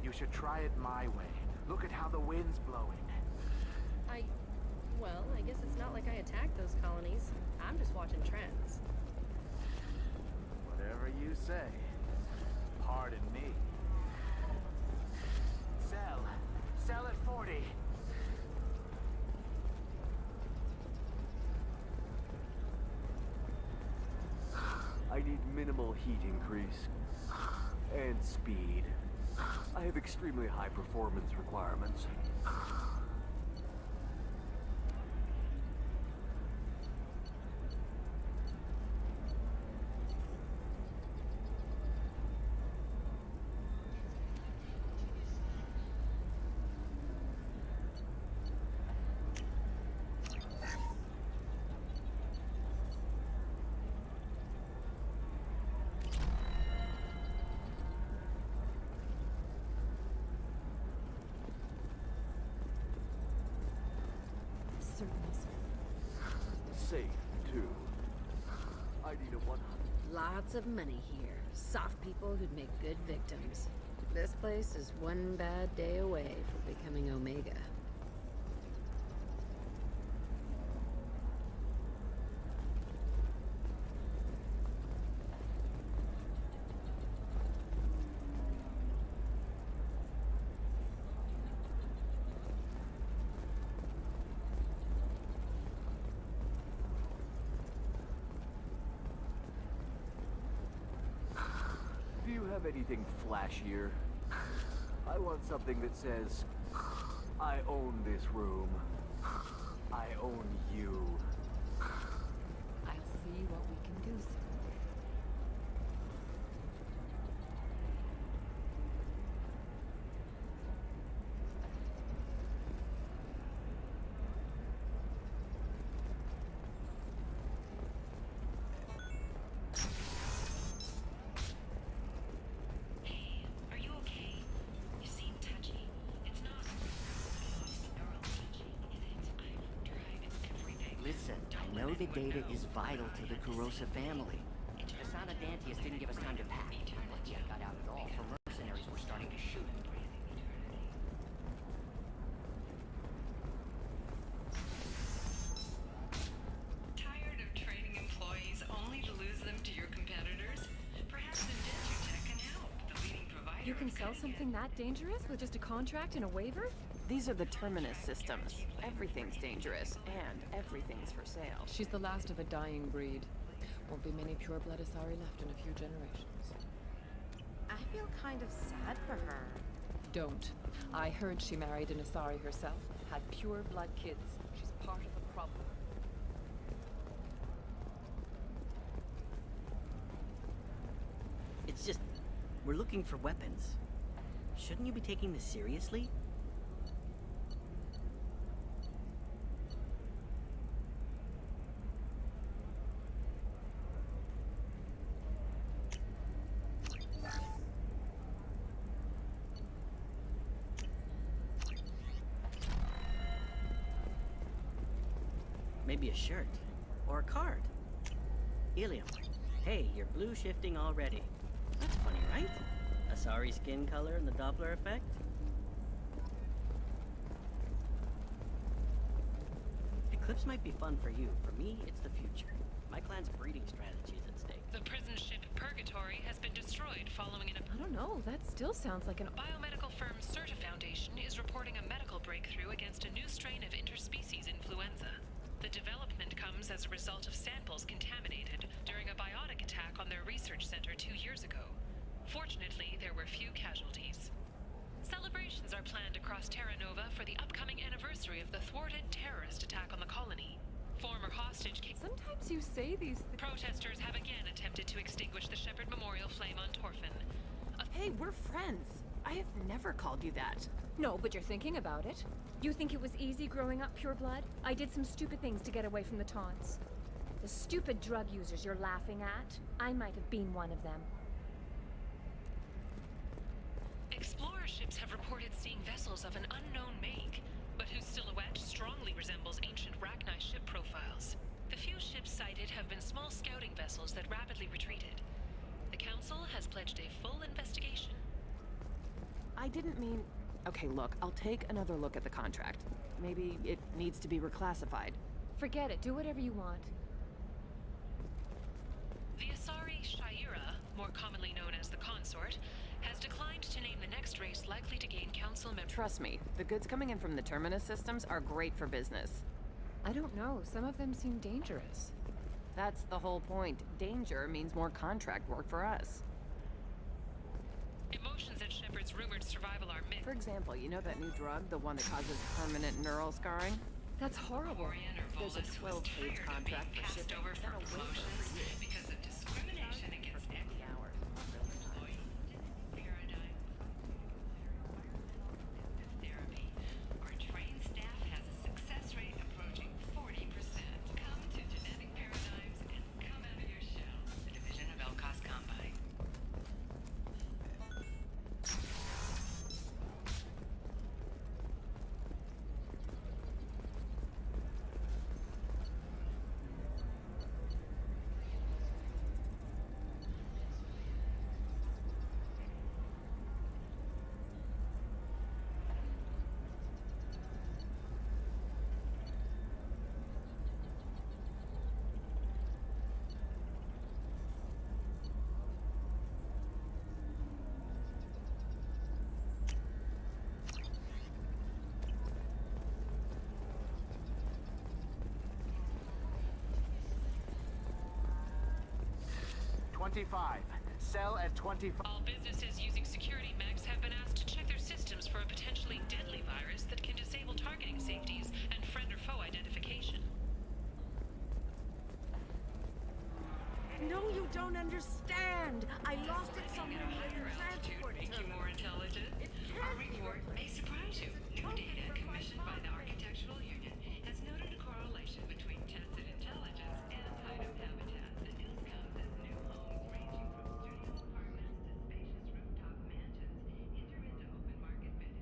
You should try it my way. Look at how the wind's blowing. Well, I guess it's not like I attacked those colonies. I'm just watching trends. Whatever you say. Pardon me. Sell at 40. I need minimal heat increase. And speed. I have extremely high performance requirements. Safe, too. I need a 100. Lots of money here. Soft people who'd make good victims. This place is one bad day away from becoming Omega. have anything flashier? I want something that says, I own this room. I own you. I'll see what we can do, sir. Listen, I know the data is vital to the Kurosa family. Asana Dantius didn't give us time to pack. Once I got out at all, her mercenaries were starting to shoot. Tired of training employees only to lose them to your competitors? Perhaps Indentotech can help, the leading provider. You can sell something that dangerous with just a contract and a waiver? These are the Terminus systems. Everything's dangerous, and everything's for sale. She's the last of a dying breed. Won't be many pure-blood Asari left in a few generations. I feel kind of sad for her. Don't. I heard she married an Asari herself, had pure-blood kids. She's part of the problem. It's just, we're looking for weapons. Shouldn't you be taking this seriously? Maybe a shirt. Or a card. Ilium. Hey, you're blue shifting already. That's funny, right? Asari skin color and the Doppler effect? Eclipse might be fun for you. For me, it's the future. My clan's breeding strategy is at stake. The prison ship Purgatory has been destroyed following an... I don't know, that still sounds like an... Biomedical firm Certa Foundation is reporting a medical breakthrough against a new strain of interspecies influenza. The development comes as a result of samples contaminated during a biotic attack on their research center 2 years ago. Fortunately, there were few casualties. Celebrations are planned across Terra Nova for the upcoming anniversary of the thwarted terrorist attack on the colony. Former hostage... Sometimes you say these... Protesters have again attempted to extinguish the Shepherd Memorial flame on Torfin. Hey, we're friends. I have never called you that. No, but you're thinking about it. You think it was easy growing up pure blood? I did some stupid things to get away from the taunts. The stupid drug users you're laughing at, I might have been one of them. Explorer ships have reported seeing vessels of an unknown make, but whose silhouette strongly resembles ancient Rachni ship profiles. The few ships sighted have been small scouting vessels that rapidly retreated. The Council has pledged a full investigation. I didn't mean... Okay, look, I'll take another look at the contract. Maybe it needs to be reclassified. Forget it, do whatever you want. The Asari Shaira, more commonly known as the Consort, has declined to name the next race likely to gain council membership. Trust me, the goods coming in from the Terminus systems are great for business. I don't know, some of them seem dangerous. That's the whole point. Danger means more contract work for us. Emotions at Shepard's rumored survival are mixed. For example, you know that new drug, the one that causes permanent neural scarring? That's horrible. There's a 12-page contract for shipping. Over for promotions because of discrimination against hours. paradigm therapy. Our trained staff has a success rate approaching 40%. Come to Genetic Paradigms and come out of your shell. The division of Elcos Combine. 25. Sell at 25. All businesses using security mechs have been asked to check their systems for a potentially deadly virus that can disable targeting safeties and friend or foe identification. No, you don't understand. I lost it somewhere in the transport Make you more intelligent. Our report may surprise you. New data commissioned by the Architectural Union has noted a correlation between tested intelligence and hideout habitat. The news comes as new homes ranging from studio apartments to spacious rooftop mansions enter into open market bidding.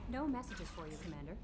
No messages for you, Commander.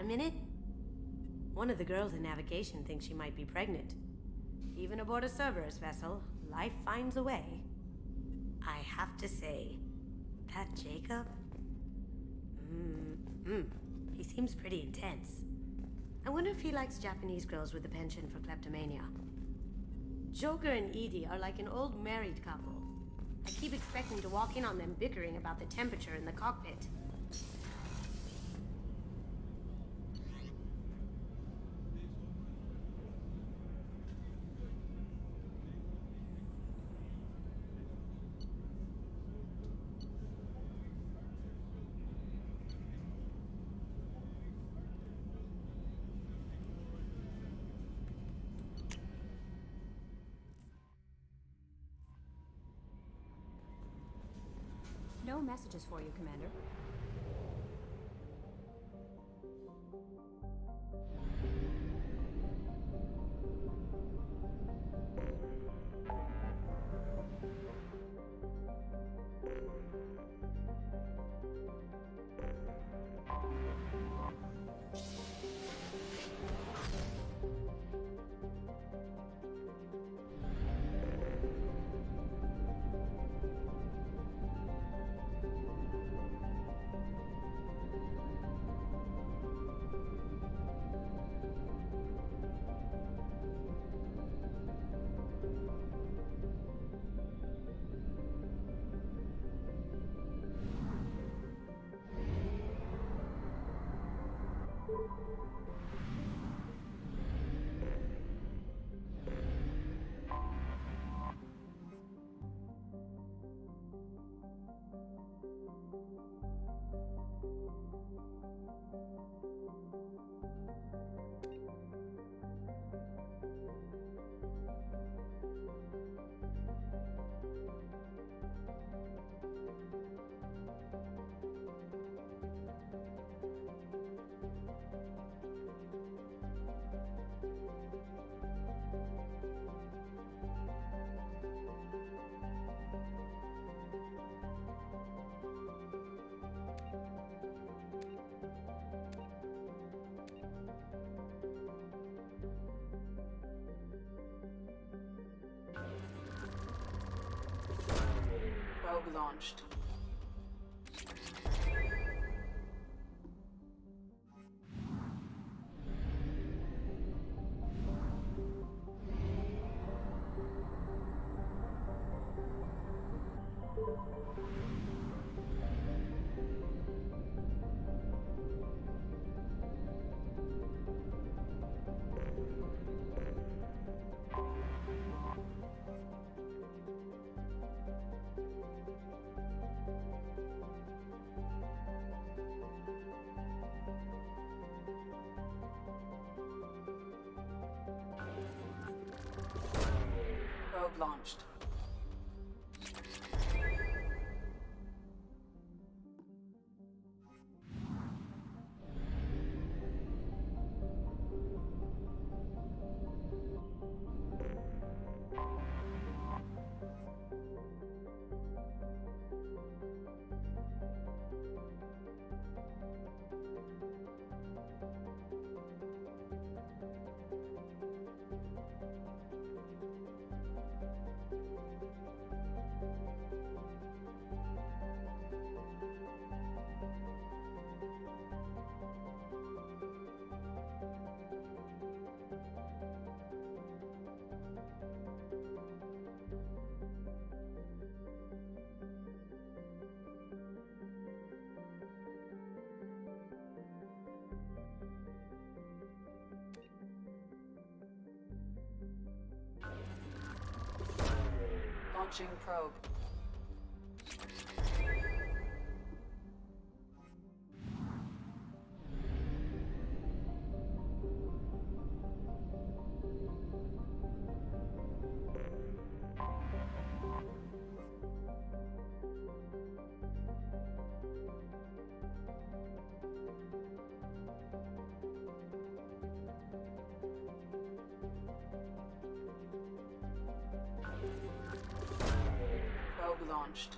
a minute? One of the girls in navigation thinks she might be pregnant. Even aboard a Cerberus vessel, life finds a way. I have to say, that Jacob? He seems pretty intense. I wonder if he likes Japanese girls with a penchant for kleptomania. Joker and Edie are like an old married couple. I keep expecting to walk in on them bickering about the temperature in the cockpit. No messages for you, Commander. Probe launched. Probe launched. Launching probe. Probe launched.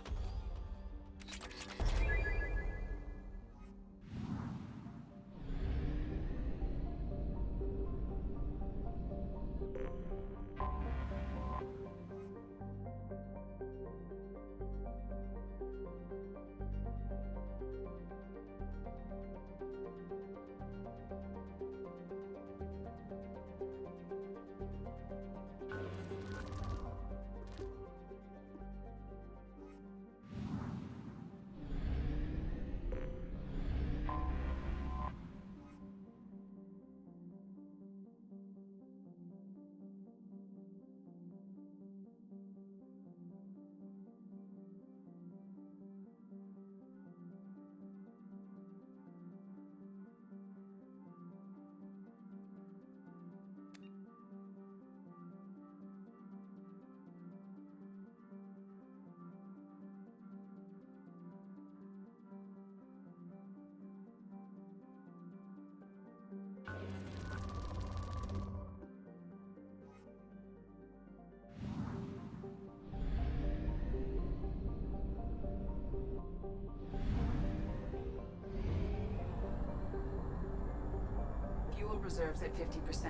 reserves at 50%.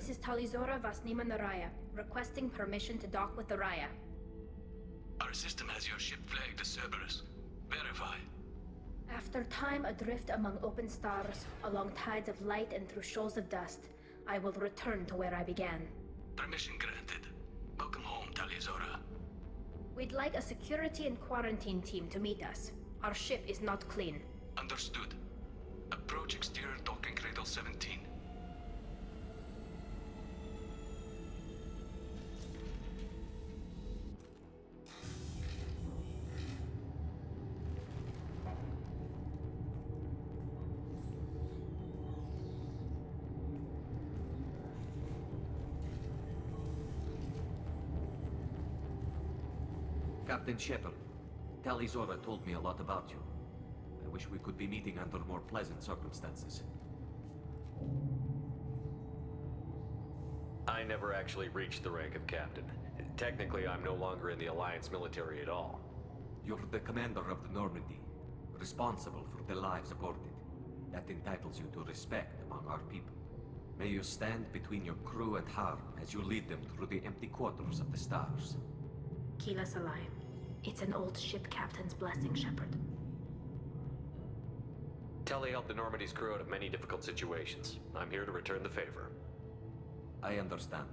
This is Talizora Vasnima Naraya, requesting permission to dock with the Raya. Our system has your ship flagged as Cerberus. Verify. After time adrift among open stars, along tides of light and through shoals of dust, I will return to where I began. Permission granted. Welcome home, Talizora. We'd like a security and quarantine team to meet us. Our ship is not clean. Understood. Approach exterior docking cradle 17. Captain Shepard, Talizora told me a lot about you. I wish we could be meeting under more pleasant circumstances. I never actually reached the rank of captain. Technically, I'm no longer in the Alliance military at all. You're the commander of the Normandy, responsible for the lives aborted. That entitles you to respect among our people. May you stand between your crew and harm as you lead them through the empty quarters of the stars. Kila Salai. It's an old ship captain's blessing, Shepard. Tully helped the Normandy's crew out of many difficult situations. I'm here to return the favor. I understand.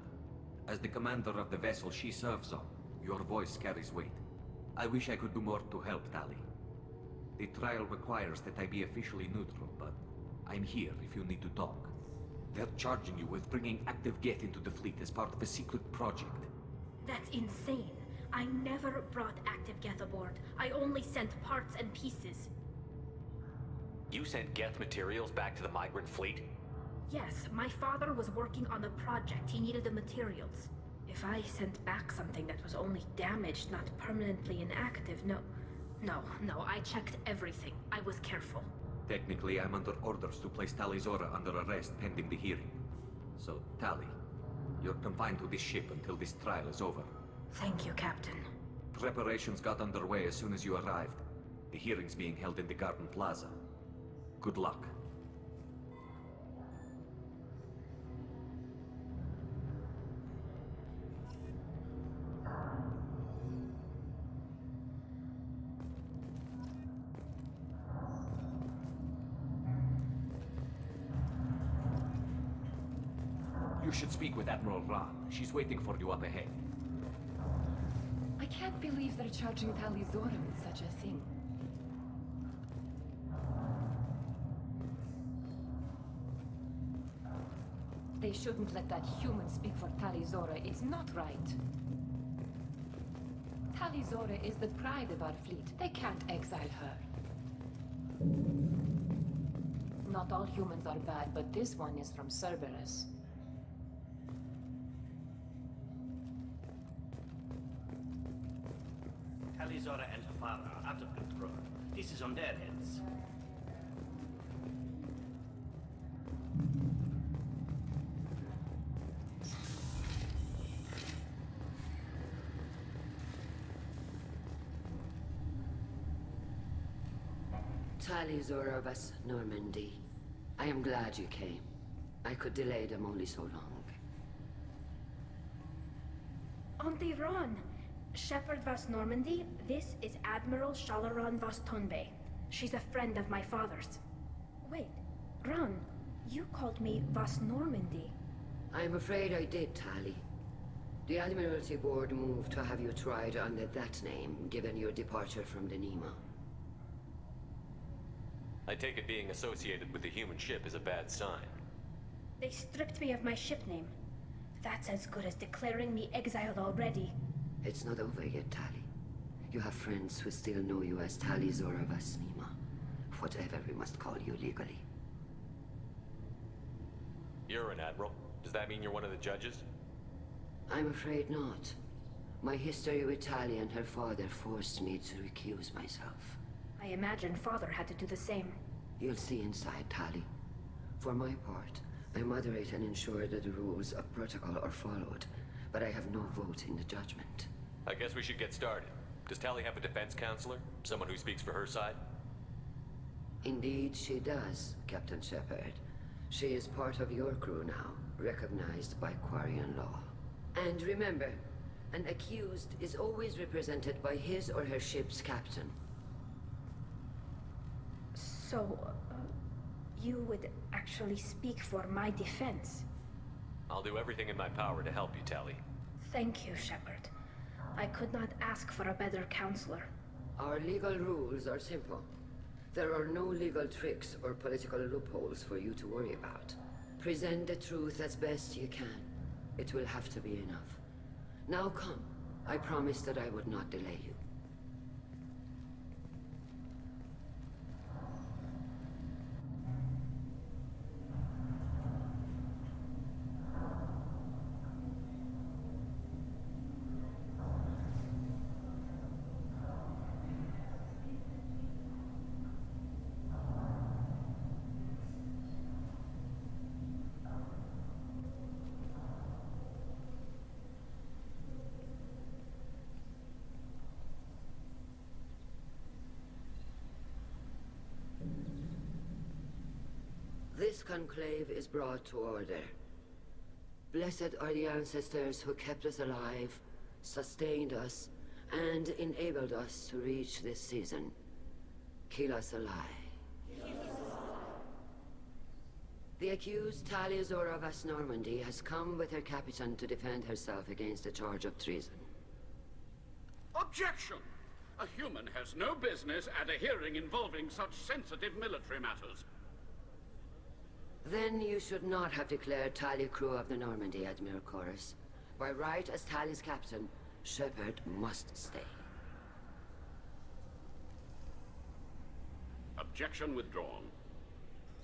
As the commander of the vessel she serves on, your voice carries weight. I wish I could do more to help, Tali. The trial requires that I be officially neutral, but I'm here if you need to talk. They're charging you with bringing active Geth into the fleet as part of a secret project. That's insane. I never brought active Geth aboard. I only sent parts and pieces. You sent Geth materials back to the migrant fleet? Yes, my father was working on a project. He needed the materials. If I sent back something that was only damaged, not permanently inactive, no, I checked everything. I was careful. Technically, I'm under orders to place Tali Zora under arrest pending the hearing. So, Tali, you're confined to this ship until this trial is over. Thank you, Captain. Preparations got underway as soon as you arrived. The hearing's being held in the Garden Plaza. Good luck. You should speak with Admiral Ran. She's waiting for you up ahead. I can't believe they're charging Tali Zora with such a thing. They shouldn't let that human speak for Tali Zora. It's not right. Tali Zora is the pride of our fleet. They can't exile her. Not all humans are bad, but this one is from Cerberus. Tali Zora and her father are out of control. This is on their heads. Tali Zora of us, Normandy. I am glad you came. I could delay them only so long. Auntie Ron! Shepherd Vas Normandy, this is Admiral Shalaran Vas Tonbe. She's a friend of my father's. Wait, Ron, you called me Vas Normandy. I'm afraid I did, Tali. The Admiralty Board moved to have you tried under that name, given your departure from the Nima. I take it being associated with the human ship is a bad sign. They stripped me of my ship name. That's as good as declaring me exiled already. It's not over yet, Tali. You have friends who still know you as Tali Zora Vas Nima. Whatever we must call you legally. You're an admiral. Does that mean you're one of the judges? I'm afraid not. My history with Tali and her father forced me to recuse myself. I imagine father had to do the same. You'll see inside, Tali. For my part, I moderate and ensure that the rules of protocol are followed, but I have no vote in the judgment. I guess we should get started. Does Tali have a defense counselor? Someone who speaks for her side? Indeed, she does, Captain Shepard. She is part of your crew now, recognized by Quarian law. And remember, an accused is always represented by his or her ship's captain. So, you would actually speak for my defense? I'll do everything in my power to help you, Tali. Thank you, Shepard. I could not ask for a better counselor. Our legal rules are simple. There are no legal tricks or political loopholes for you to worry about. Present the truth as best you can. It will have to be enough. Now come. I promised that I would not delay you. This conclave is brought to order. Blessed are the ancestors who kept us alive, sustained us, and enabled us to reach this season. Kill us alive. The accused Tali Zora Vas Normandy has come with her captain to defend herself against a charge of treason. Objection! A human has no business at a hearing involving such sensitive military matters. Then you should not have declared Tali crew of the Normandy, Admiral Chorus. By right as Tali's captain, Shepard must stay. Objection withdrawn.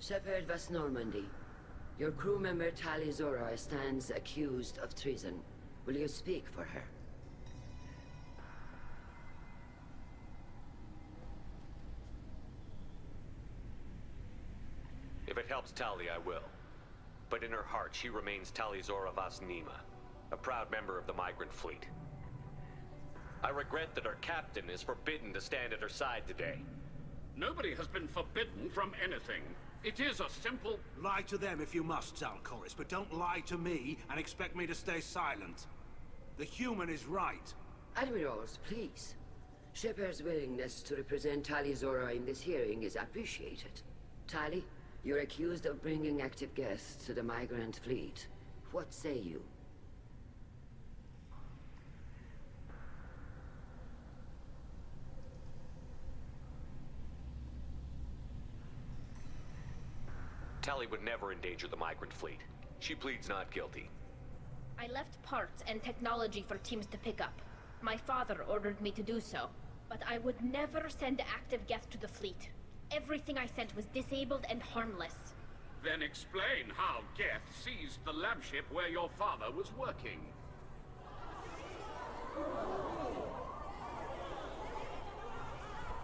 Shepard was Normandy. Your crew member Tali Zora stands accused of treason. Will you speak for her? If it helps Tali, I will. But in her heart, she remains Tali Zora Vas Nima, a proud member of the migrant fleet. I regret that our captain is forbidden to stand at her side today. Nobody has been forbidden from anything. It is a simple... Lie to them if you must, Zalcoris, but don't lie to me and expect me to stay silent. The human is right. Admirals, please. Shepard's willingness to represent Tali Zora in this hearing is appreciated. Tali, you're accused of bringing active guests to the migrant fleet. What say you? Tali would never endanger the migrant fleet. She pleads not guilty. I left parts and technology for teams to pick up. My father ordered me to do so, but I would never send active guests to the fleet. Everything I sent was disabled and harmless. Then explain how Geth seized the lab ship where your father was working.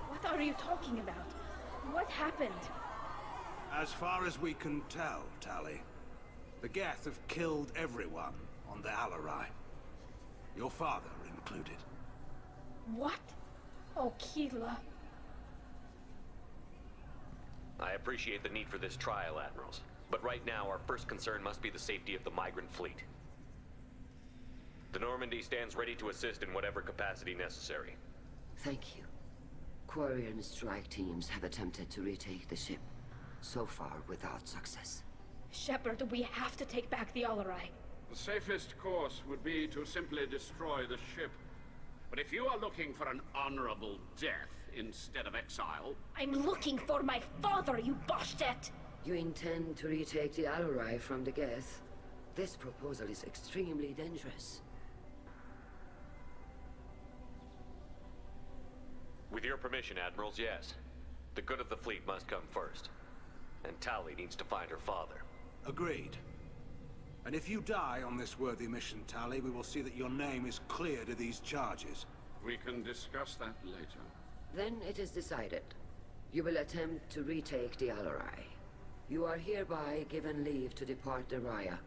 What are you talking about? What happened? As far as we can tell, Tali, the Geth have killed everyone on the Alarai. Your father included. What? Oh, Keela. I appreciate the need for this trial, Admirals. But right now, our first concern must be the safety of the migrant fleet. The Normandy stands ready to assist in whatever capacity necessary. Thank you. Quarry and strike teams have attempted to retake the ship, so far without success. Shepard, we have to take back the Alarai. The safest course would be to simply destroy the ship. But if you are looking for an honorable death instead of exile... I'm looking for my father, you bastet! You intend to retake the Alarai from the Geth? This proposal is extremely dangerous. With your permission, Admirals, yes. The good of the fleet must come first. And Tali needs to find her father. Agreed. And if you die on this worthy mission, Tali, we will see that your name is cleared of these charges. We can discuss that later. Then it is decided. You will attempt to retake the Alarai. You are hereby given leave to depart the Raya.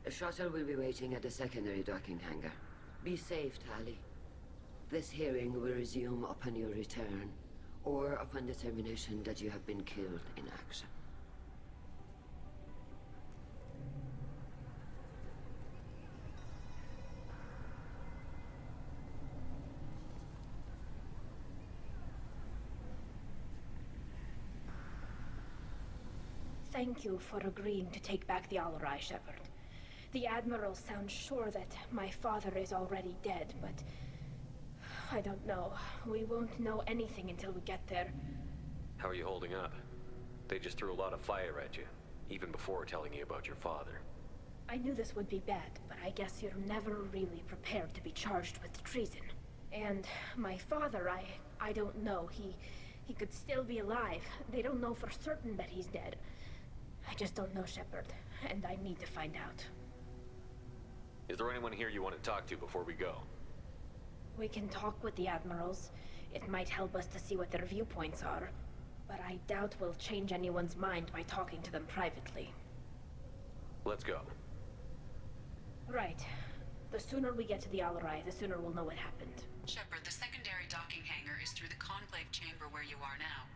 A shuttle will be waiting at the secondary docking hangar. Be safe, Tali. This hearing will resume upon your return, or upon determination that you have been killed in action. Thank you for agreeing to take back the Alarai, Shepard. The Admiral sounds sure that my father is already dead, but... I don't know. We won't know anything until we get there. How are you holding up? They just threw a lot of fire at you, even before telling you about your father. I knew this would be bad, but I guess you're never really prepared to be charged with treason. And my father, I don't know. He could still be alive. They don't know for certain that he's dead. I just don't know, Shepard, and I need to find out. Is there anyone here you want to talk to before we go? We can talk with the Admirals. It might help us to see what their viewpoints are. But I doubt we'll change anyone's mind by talking to them privately. Let's go. Right. The sooner we get to the Alarai, the sooner we'll know what happened. Shepard, the secondary docking hangar is through the conclave chamber where you are now.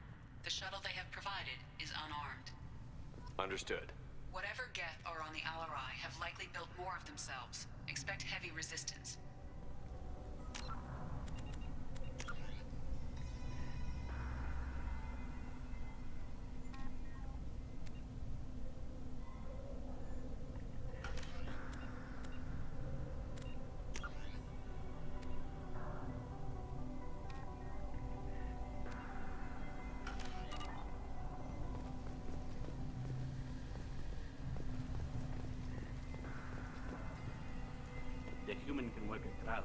The shuttle they have provided is unarmed. Understood. Whatever Geth are on the Alarai have likely built more of themselves. Expect heavy resistance. get crowd.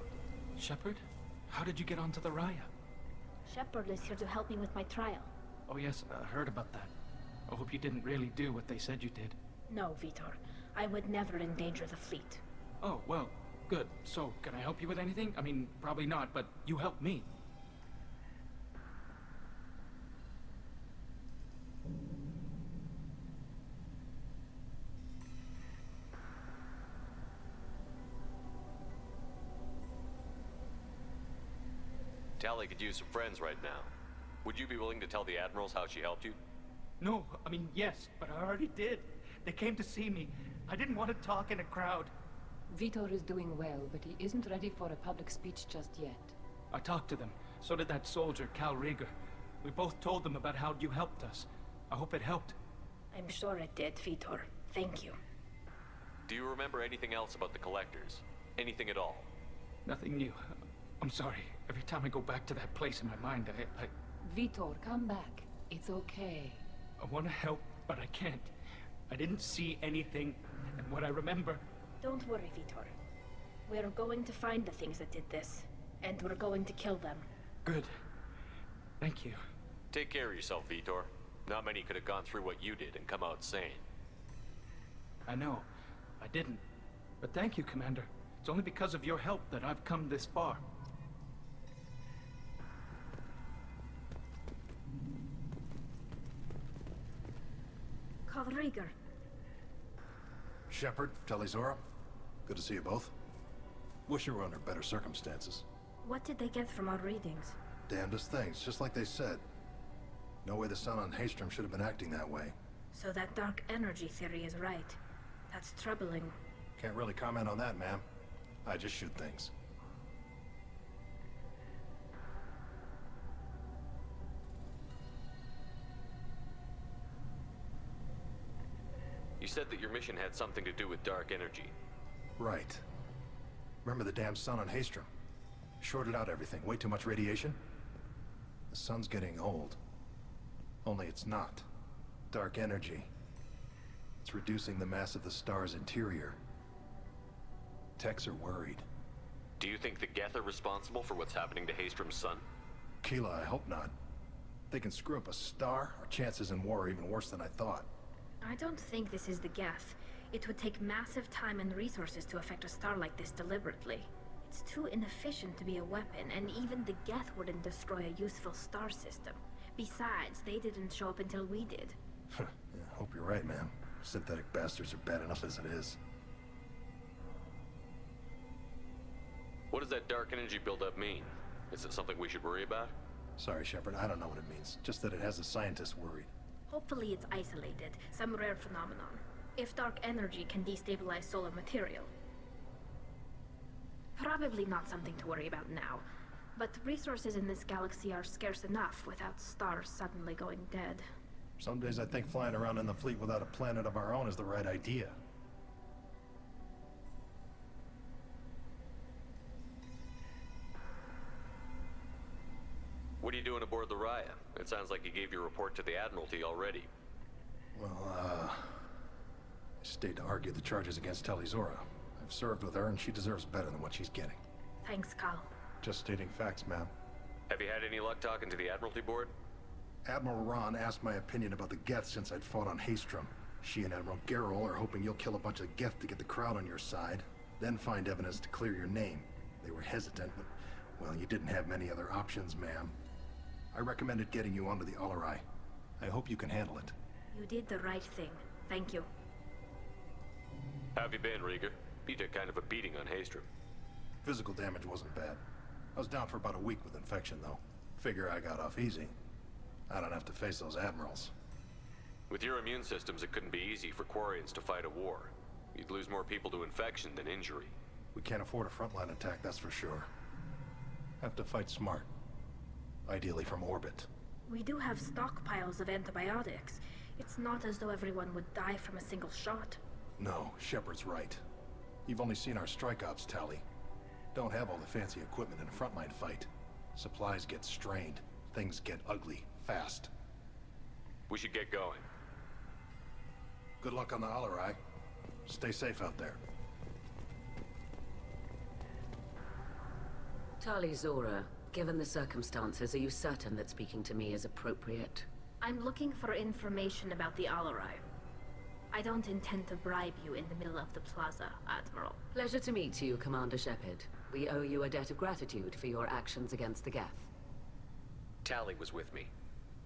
Shepard? How did you get onto the Raya? Shepard is here to help me with my trial. Oh yes, I heard about that. I hope you didn't really do what they said you did. No, Vitor. I would never endanger the fleet. Oh, well, good. So, can I help you with anything? I mean, probably not, but you helped me. Tali could use some friends right now. Would you be willing to tell the Admirals how she helped you? No, I mean, yes, but I already did. They came to see me. I didn't want to talk in a crowd. Vitor is doing well, but he isn't ready for a public speech just yet. I talked to them. So did that soldier, Cal Rieger. We both told them about how you helped us. I hope it helped. I'm sure it did, Vitor. Thank you. Do you remember anything else about the Collectors? Anything at all? Nothing new. I'm sorry. Every time I go back to that place in my mind, I... Vitor, come back. It's okay. I want to help, but I can't. I didn't see anything, and what I remember... Don't worry, Vitor. We're going to find the things that did this, and we're going to kill them. Good. Thank you. Take care of yourself, Vitor. Not many could have gone through what you did and come out sane. I know. I didn't. But thank you, Commander. It's only because of your help that I've come this far. Cal Rieger. Shepard, Talizora. Good to see you both. Wish you were under better circumstances. What did they get from our readings? Damnedest things, just like they said. No way the sun on Haystrom should have been acting that way. So that dark energy theory is right. That's troubling. Can't really comment on that, ma'am. I just shoot things. You said that your mission had something to do with dark energy. Right. Remember the damn sun on Haystrom? Shorted out everything. Way too much radiation? The sun's getting old. Only it's not. Dark energy. It's reducing the mass of the star's interior. Techs are worried. Do you think the Geth are responsible for what's happening to Haystrom's sun? Keela, I hope not. If they can screw up a star, our chances in war are even worse than I thought. I don't think this is the Geth. It would take massive time and resources to affect a star like this deliberately. It's too inefficient to be a weapon, and even the Geth wouldn't destroy a useful star system. Besides, they didn't show up until we did. Yeah, hope you're right, man. Synthetic bastards are bad enough as it is. What does that dark energy buildup mean? Is it something we should worry about? Sorry, Shepard, I don't know what it means. Just that it has the scientists worried. Hopefully it's isolated, some rare phenomenon. If dark energy can destabilize solar material. Probably not something to worry about now. But resources in this galaxy are scarce enough without stars suddenly going dead. Some days I think flying around in the fleet without a planet of our own is the right idea. What are you doing aboard the Raya? It sounds like you gave your report to the Admiralty already. Well, I stayed to argue the charges against Talizora. I've served with her and she deserves better than what she's getting. Thanks, Cal. Just stating facts, ma'am. Have you had any luck talking to the Admiralty board? Admiral Ron asked my opinion about the Geth since I'd fought on Haystrom. She and Admiral Garrel are hoping you'll kill a bunch of Geth to get the crowd on your side, then find evidence to clear your name. They were hesitant, but, well, you didn't have many other options, ma'am. I recommended getting you onto the Alarai. I hope you can handle it. You did the right thing. Thank you. How have you been, Rieger? You took kind of a beating on Haystrom. Physical damage wasn't bad. I was down for about a week with infection, though. Figure I got off easy. I don't have to face those admirals. With your immune systems, it couldn't be easy for Quarians to fight a war. You'd lose more people to infection than injury. We can't afford a frontline attack, that's for sure. Have to fight smart. Ideally from orbit. We do have stockpiles of antibiotics. It's not as though everyone would die from a single shot. No, Shepard's right. You've only seen our strike ops tally. Don't have all the fancy equipment in a frontline fight. Supplies get strained. Things get ugly, fast. We should get going. Good luck on the Alarai. Stay safe out there. Tali Zora, given the circumstances, are you certain that speaking to me is appropriate? I'm looking for information about the Alarai. I don't intend to bribe you in the middle of the plaza, Admiral. Pleasure to meet you, Commander Shepard. We owe you a debt of gratitude for your actions against the Geth. Tali was with me.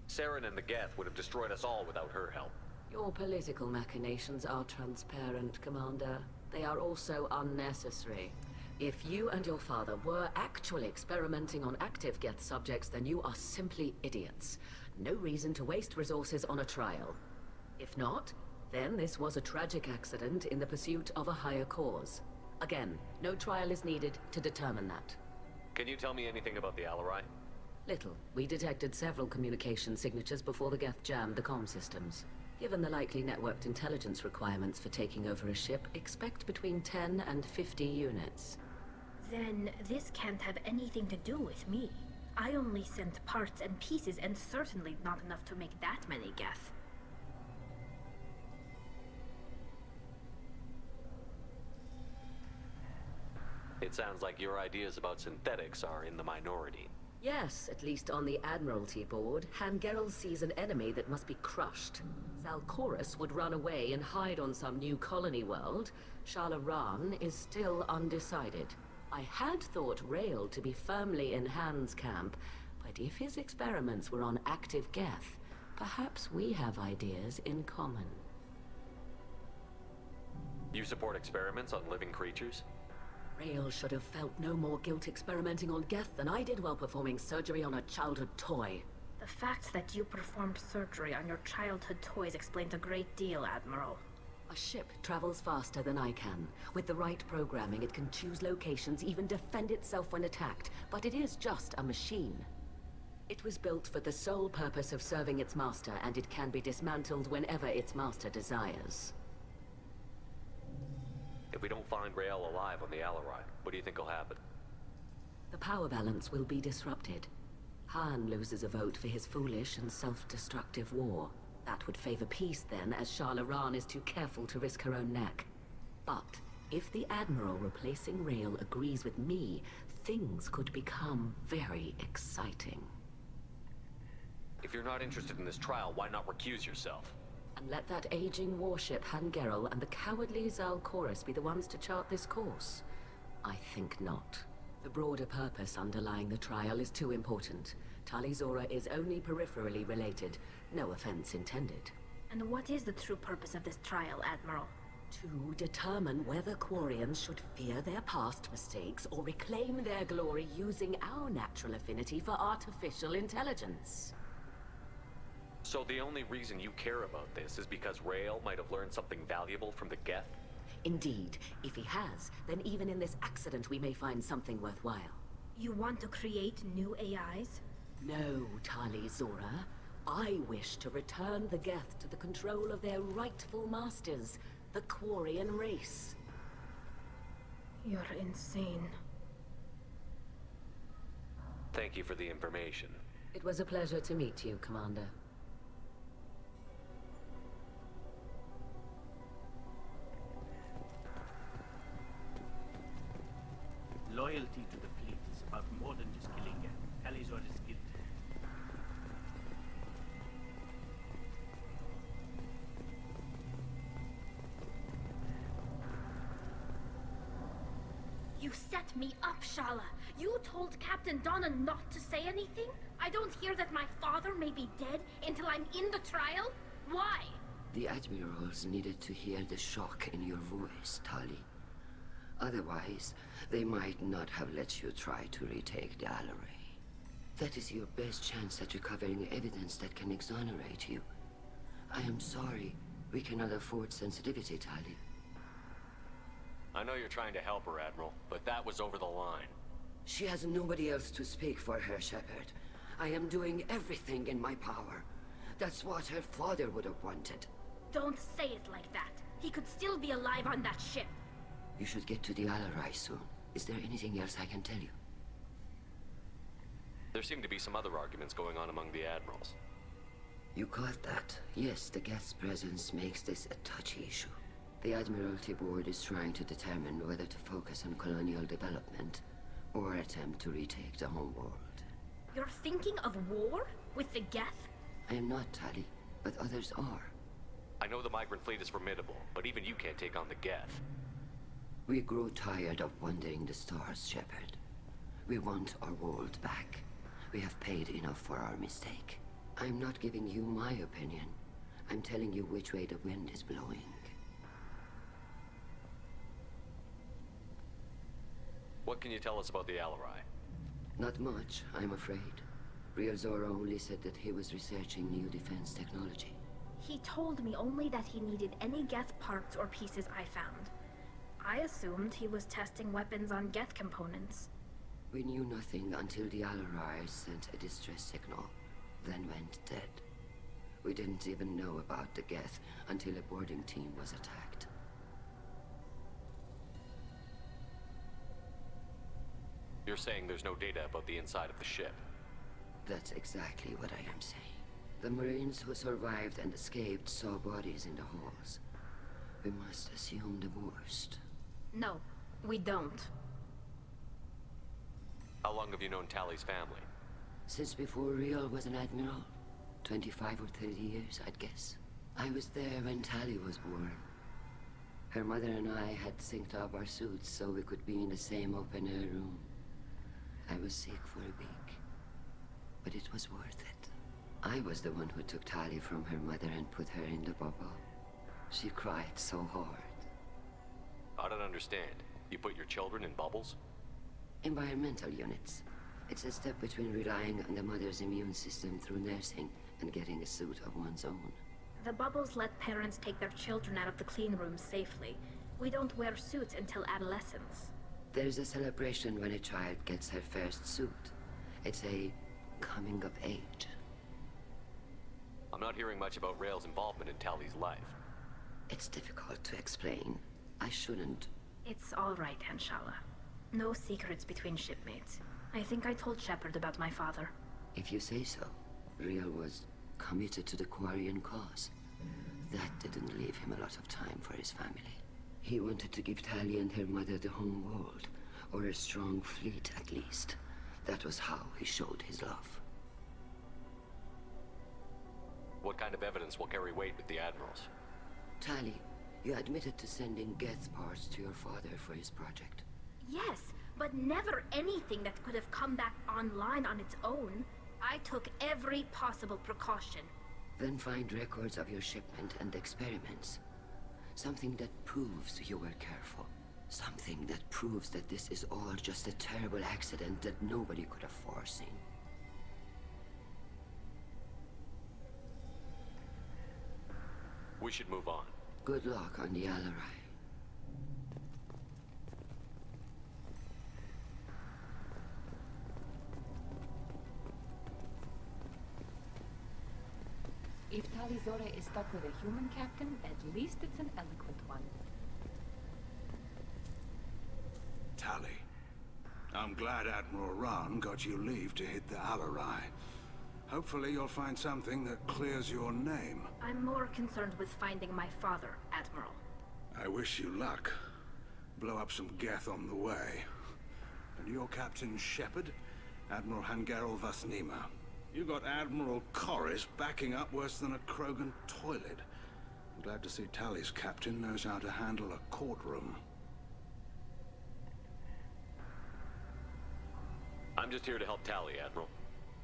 Saren and the Geth would have destroyed us all without her help. Your political machinations are transparent, Commander. They are also unnecessary. If you and your father were actually experimenting on active Geth subjects, then you are simply idiots. No reason to waste resources on a trial. If not, then this was a tragic accident in the pursuit of a higher cause. Again, no trial is needed to determine that. Can you tell me anything about the Alarai? Little. We detected several communication signatures before the Geth jammed the comm systems. Given the likely networked intelligence requirements for taking over a ship, expect between 10 and 50 units. Then this can't have anything to do with me. I only sent parts and pieces, and certainly not enough to make that many Geth. It sounds like your ideas about synthetics are in the minority. Yes, at least on the Admiralty board, Hangerel sees an enemy that must be crushed. Zalcorus would run away and hide on some new colony world. Shalaran is still undecided. I had thought Rael to be firmly in Han's camp, but if his experiments were on active Geth, perhaps we have ideas in common. You support experiments on living creatures? Rael should have felt no more guilt experimenting on Geth than I did while performing surgery on a childhood toy. The fact that you performed surgery on your childhood toys explains a great deal, Admiral. A ship travels faster than I can. With the right programming, it can choose locations, even defend itself when attacked. But it is just a machine. It was built for the sole purpose of serving its master, and it can be dismantled whenever its master desires. If we don't find Rael alive on the Alarai, what do you think will happen? The power balance will be disrupted. Han loses a vote for his foolish and self-destructive war. That would favor peace then, as Shalaran is too careful to risk her own neck. But if the Admiral replacing Rael agrees with me, things could become very exciting. If you're not interested in this trial, why not recuse yourself? And let that aging warship Hangerel and the cowardly Zalcorus be the ones to chart this course? I think not. The broader purpose underlying the trial is too important. Tali Zora is only peripherally related. No offense intended. And what is the true purpose of this trial, Admiral? To determine whether Quarians should fear their past mistakes or reclaim their glory using our natural affinity for artificial intelligence. So the only reason you care about this is because Rael might have learned something valuable from the Geth? Indeed. If he has, then even in this accident we may find something worthwhile. You want to create new AIs? No, Tali Zora. I wish to return the Geth to the control of their rightful masters, the Quarian race. You're insane. Thank you for the information. It was a pleasure to meet you, Commander. Loyalty to the fleet is about more than just killing Geth. Tali Zora is guilty. You set me up, Shala. You told Captain Donna not to say anything? I don't hear that my father may be dead until I'm in the trial? Why? The Admirals needed to hear the shock in your voice, Tali. Otherwise, they might not have let you try to retake the Alarai. That is your best chance at recovering evidence that can exonerate you. I am sorry. We cannot afford sensitivity, Tali. I know you're trying to help her, Admiral, but that was over the line. She has nobody else to speak for her, Shepard. I am doing everything in my power. That's what her father would have wanted. Don't say it like that. He could still be alive on that ship. You should get to the Alarai soon. Is there anything else I can tell you? There seem to be some other arguments going on among the Admirals. You caught that? Yes, the Geth's presence makes this a touchy issue. The Admiralty Board is trying to determine whether to focus on colonial development or attempt to retake the homeworld. You're thinking of war? With the Geth? I am not, Tali, but others are. I know the migrant fleet is formidable, but even you can't take on the Geth. We grow tired of wandering the stars, Shepard. We want our world back. We have paid enough for our mistake. I'm not giving you my opinion. I'm telling you which way the wind is blowing. What can you tell us about the Alarai? Not much, I'm afraid. Real Zora only said that he was researching new defense technology. He told me only that he needed any Geth parts or pieces I found. I assumed he was testing weapons on Geth components. We knew nothing until the Alarai sent a distress signal, then went dead. We didn't even know about the Geth until a boarding team was attacked. You're saying there's no data about the inside of the ship? That's exactly what I am saying. The Marines who survived and escaped saw bodies in the halls. We must assume the worst. No, we don't. How long have you known Tali's family? Since before Real was an admiral. 25 or 30 years, I'd guess. I was there when Tali was born. Her mother and I had synced up our suits so we could be in the same open-air room. I was sick for a week, but it was worth it. I was the one who took Tali from her mother and put her in the bubble. She cried so hard. I don't understand. You put your children in bubbles? Environmental units. It's a step between relying on the mother's immune system through nursing and getting a suit of one's own. The bubbles let parents take their children out of the clean rooms safely. We don't wear suits until adolescence. There's a celebration when a child gets her first suit. It's a coming of age. I'm not hearing much about Rael's involvement in Tali's life. It's difficult to explain. I shouldn't. It's all right, Anshala. No secrets between shipmates. I think I told Shepard about my father. If you say so. Real was committed to the Quarian cause. That didn't leave him a lot of time for his family. He wanted to give Tali and her mother the home world, or a strong fleet at least. That was how he showed his love. What kind of evidence will carry weight with the admirals? Tali, you admitted to sending Geth parts to your father for his project. Yes, but never anything that could have come back online on its own. I took every possible precaution. Then find records of your shipment and experiments. Something that proves you were careful. Something that proves that this is all just a terrible accident that nobody could have foreseen. We should move on. Good luck on the Alarai. If Tali Zora is stuck with a human captain, at least it's an eloquent one. Tali, I'm glad Admiral Rahn got you leave to hit the Alarai. Hopefully you'll find something that clears your name. I'm more concerned with finding my father, Admiral. I wish you luck. Blow up some Geth on the way. And your Captain Shepard, Admiral Hangarel Vasnima. You got Admiral Corris backing up worse than a Krogan toilet. I'm glad to see Tali's captain knows how to handle a courtroom. I'm just here to help Tali, Admiral.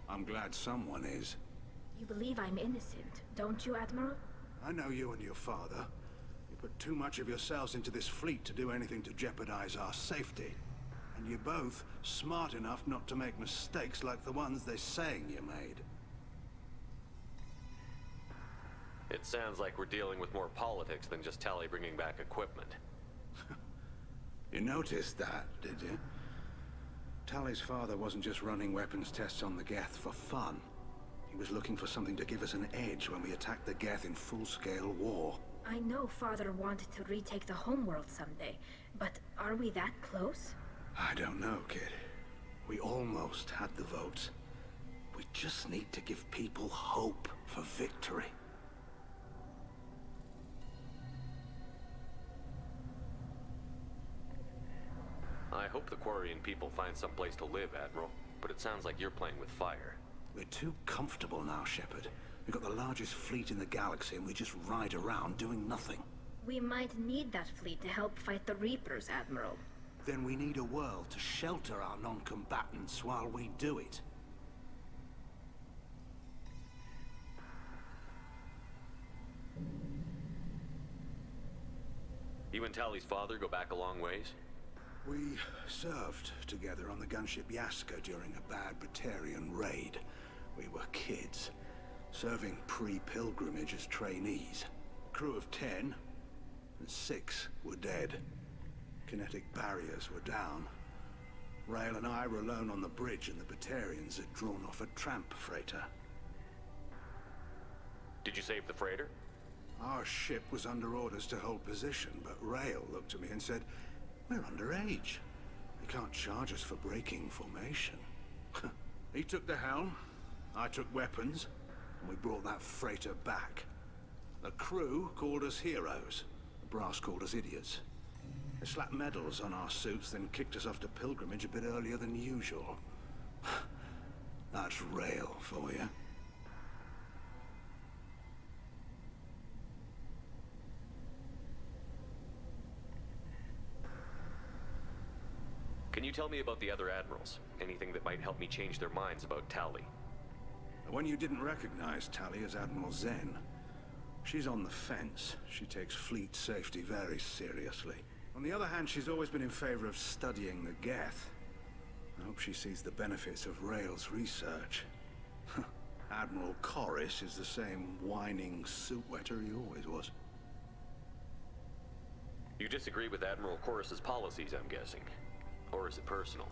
I'm glad someone is. You believe I'm innocent, don't you, Admiral? I know you and your father. You put too much of yourselves into this fleet to do anything to jeopardize our safety. And you're both smart enough not to make mistakes like the ones they're saying you made. It sounds like we're dealing with more politics than just Tali bringing back equipment. You noticed that, did you? Tali's father wasn't just running weapons tests on the Geth for fun. He was looking for something to give us an edge when we attacked the Geth in full-scale war. I know Father wanted to retake the homeworld someday, but are we that close? I don't know, kid. We almost had the votes. We just need to give people hope for victory. I hope hope the Quarian people find some place to live, Admiral. But it sounds like you're playing with fire. We're too comfortable now, Shepard. We've got the largest fleet in the galaxy and we just ride around doing nothing. We might need that fleet to help fight the Reapers, Admiral. Then we need a world to shelter our non-combatants while we do it. You and Tally's father go back a long ways? We served together on the gunship Yaska during a bad Batarian raid. We were kids, serving pre-pilgrimage as trainees. A crew of 10, and 6 were dead. Kinetic barriers were down. Rail and I were alone on the bridge, and the Batarians had drawn off a tramp freighter. Did you save the freighter? Our ship was under orders to hold position, but Rail looked at me and said, "We're underage. You can't charge us for breaking formation." He took the helm, I took weapons, and we brought that freighter back. The crew called us heroes. The brass called us idiots. They slapped medals on our suits, then kicked us off to pilgrimage a bit earlier than usual. That's Rail for you. Can you tell me about the other admirals? Anything that might help me change their minds about Tally? The one you didn't recognize, Tally, is Admiral Zen. She's on the fence. She takes fleet safety very seriously. On the other hand, she's always been in favor of studying the Geth. I hope she sees the benefits of Rail's research. Admiral Corris is the same whining suit-wetter he always was. You disagree with Admiral Corris's policies, I'm guessing. Or is it personal?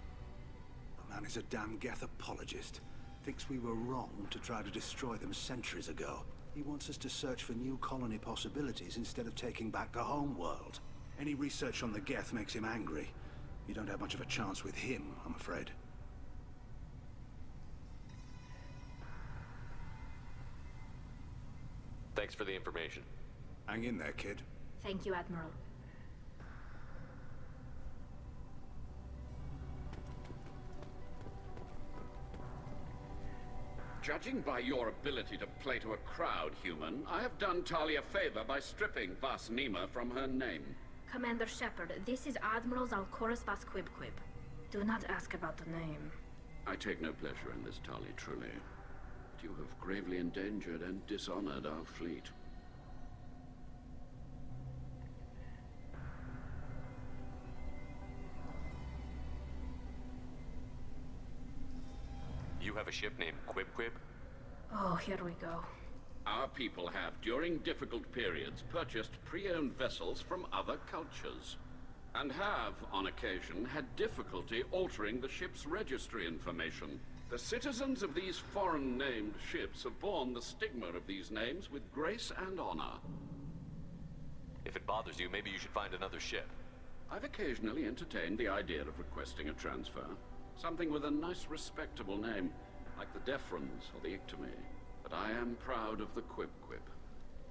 The man is a damn Geth apologist. Thinks we were wrong to try to destroy them centuries ago. He wants us to search for new colony possibilities instead of taking back the home world. Any research on the Geth makes him angry. You don't have much of a chance with him, I'm afraid. Thanks for the information. Hang in there, kid. Thank you, Admiral. Judging by your ability to play to a crowd, human, I have done Tali a favor by stripping Vas Nima from her name. Commander Shepard, this is Admiral Zalcoris Vas Quibquib. Do not ask about the name. I take no pleasure in this, Tali, truly. But you have gravely endangered and dishonored our fleet. You have a ship named Quib Quib? Oh, here we go. Our people have, during difficult periods, purchased pre-owned vessels from other cultures, and have, on occasion, had difficulty altering the ship's registry information. The citizens of these foreign-named ships have borne the stigma of these names with grace and honor. If it bothers you, maybe you should find another ship. I've occasionally entertained the idea of requesting a transfer. Something with a nice, respectable name, like the Defrons or the Ictomy. But I am proud of the Quib Quib,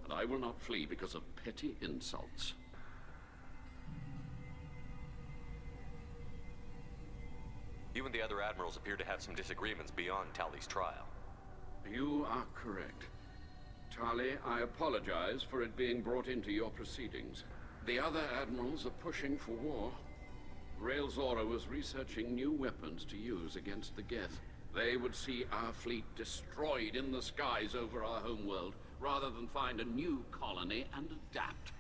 and I will not flee because of petty insults. You and the other admirals appear to have some disagreements beyond Tally's trial. You are correct. Tali, I apologize for it being brought into your proceedings. The other admirals are pushing for war. Rail Zora was researching new weapons to use against the Geth. They would see our fleet destroyed in the skies over our homeworld, rather than find a new colony and adapt.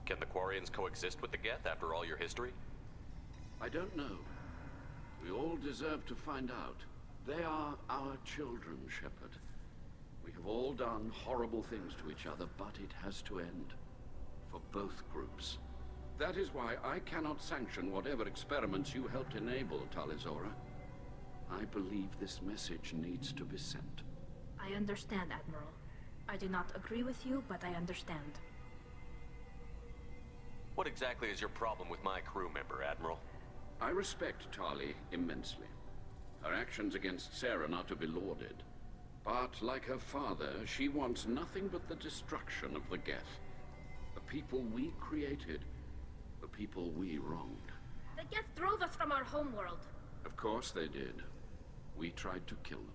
Can the Quarians coexist with the Geth after all your history? I don't know. We all deserve to find out. They are our children, Shepard. We have all done horrible things to each other, but it has to end. For both groups. That is why I cannot sanction whatever experiments you helped enable, Talizora. I believe this message needs to be sent. I understand, Admiral. I do not agree with you, but I understand. What exactly is your problem with my crew member, Admiral? I respect Tali immensely. Her actions against Saren are to be lauded. But, like her father, she wants nothing but the destruction of the Geth. The people we created. people we wronged. The Geth drove us from our homeworld. Of course they did. We tried to kill them.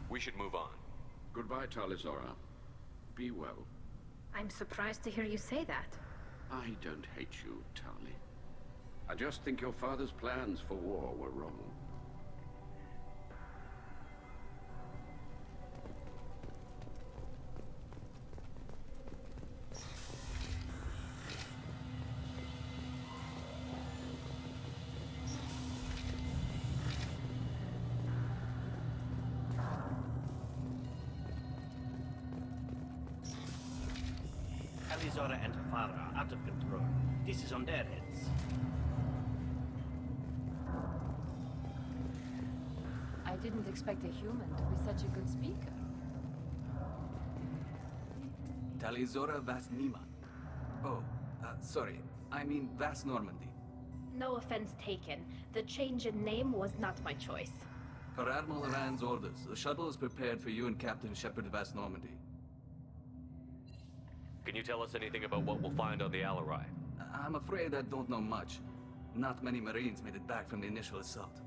We should move on. Goodbye, Talizora. Be well. I'm surprised to hear you say that. I don't hate you, Tali. I just think your father's plans for war were wrong. Talizora and her father are out of control. This is on their heads. I didn't expect a human to be such a good speaker. Talizora Vas Nima. Oh, sorry. I mean Vas Normandy. No offense taken. The change in name was not my choice. Per Admiral Rand's orders, the shuttle is prepared for you and Captain Shepard Vas Normandy. Can you tell us anything about what we'll find on the Alarai? I'm afraid I don't know much. Not many Marines made it back from the initial assault.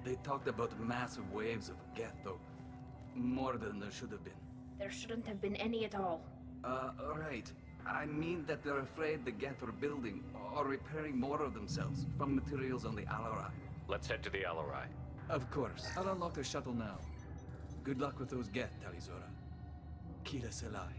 They talked about massive waves of Geth, though. More than there should have been. There shouldn't have been any at all. Right. I mean that they're afraid the Geth are building or repairing more of themselves from materials on the Alarai. Let's head to the Alarai. Of course. I'll unlock the shuttle now. Good luck with those Geth, Talizora. Kila Selai.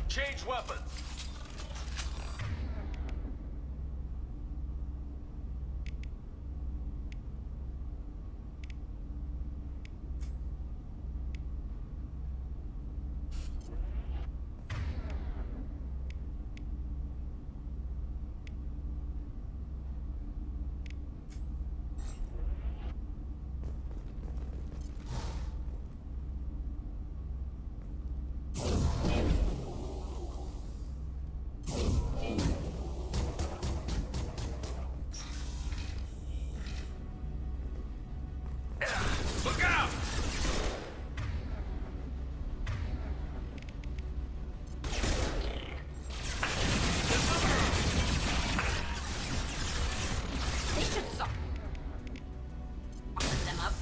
Change weapons! Look out! They should stop. Open them up.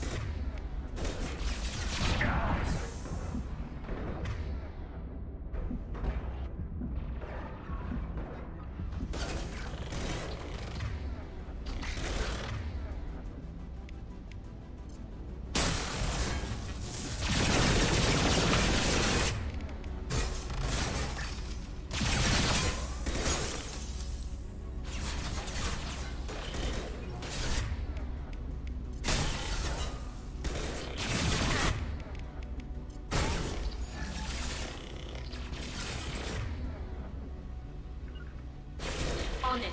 On it.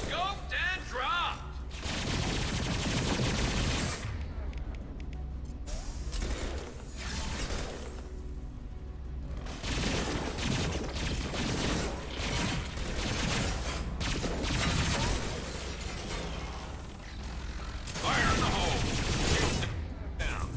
Scoped and dropped! Fire in the hole! Down.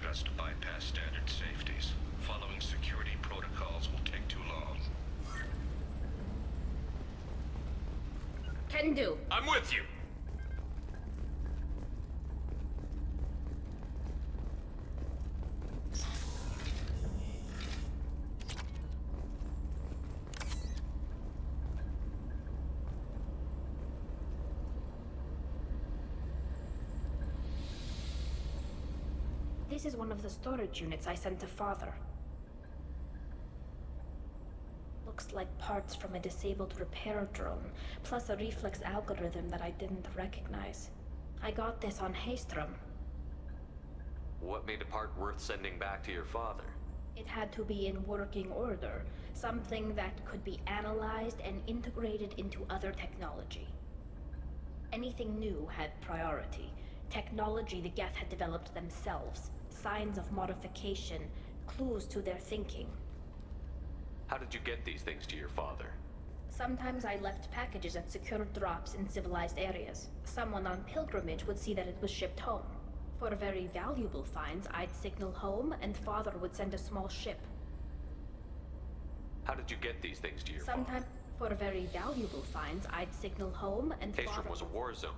us to bypass standard safeties. Following security protocols will take too long. Can do. I'm with you. This is one of the storage units I sent to Father. Looks like parts from a disabled repair drone, plus a reflex algorithm that I didn't recognize. I got this on Haystrom. What made a part worth sending back to your father? It had to be in working order, something that could be analyzed and integrated into other technology. Anything new had priority. Technology the Geth had developed themselves, signs of modification, clues to their thinking. How did you get these things to your father? Sometimes I left packages at secure drops in civilized areas. Someone on pilgrimage would see that it was shipped home. For very valuable finds, I'd signal home, and Father would send a small ship. How did you get these things to your Sometimes, for very valuable finds, I'd signal home, and father? Father... Haystrom was a war zone.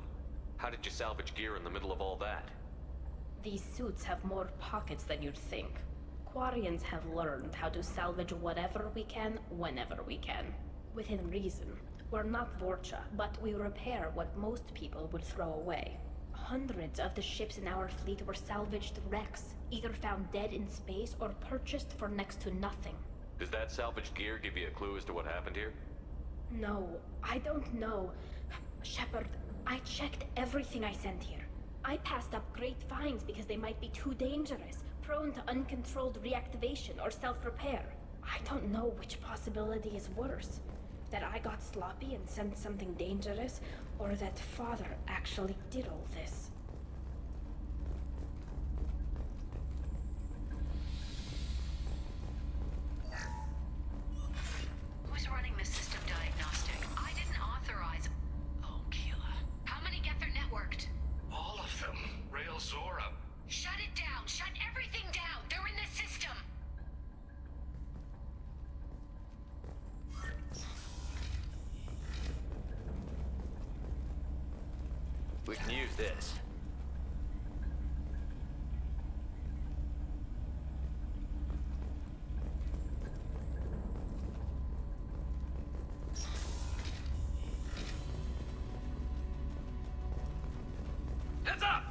How did you salvage gear in the middle of all that? These suits have more pockets than you'd think. Quarians have learned how to salvage whatever we can, whenever we can. Within reason. We're not Vorcha, but we repair what most people would throw away. Hundreds of the ships in our fleet were salvaged wrecks, either found dead in space or purchased for next to nothing. Does that salvaged gear give you a clue as to what happened here? No, I don't know. Shepard, I checked everything I sent here. I passed up great finds because they might be too dangerous, prone to uncontrolled reactivation or self-repair. I don't know which possibility is worse. That I got sloppy and sent something dangerous, or that Father actually did all this. Who's running the system diagnostic? I didn't authorize... Oh, Keela. How many Geth are networked? All of them. Rail Zora. Shut it down! Shut everything down! They're in the system! We can use this. Heads up!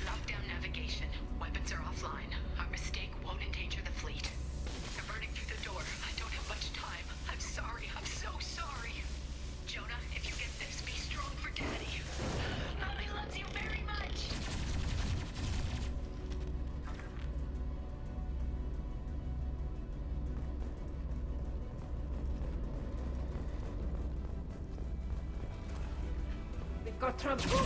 Lockdown navigation. Weapons are offline. Our mistake won't endanger the fleet. They're burning through the door. I don't have much time. I'm sorry. I'm so sorry. Jonah, if you get this, be strong for Daddy. Mommy loves you very much. We've got trouble.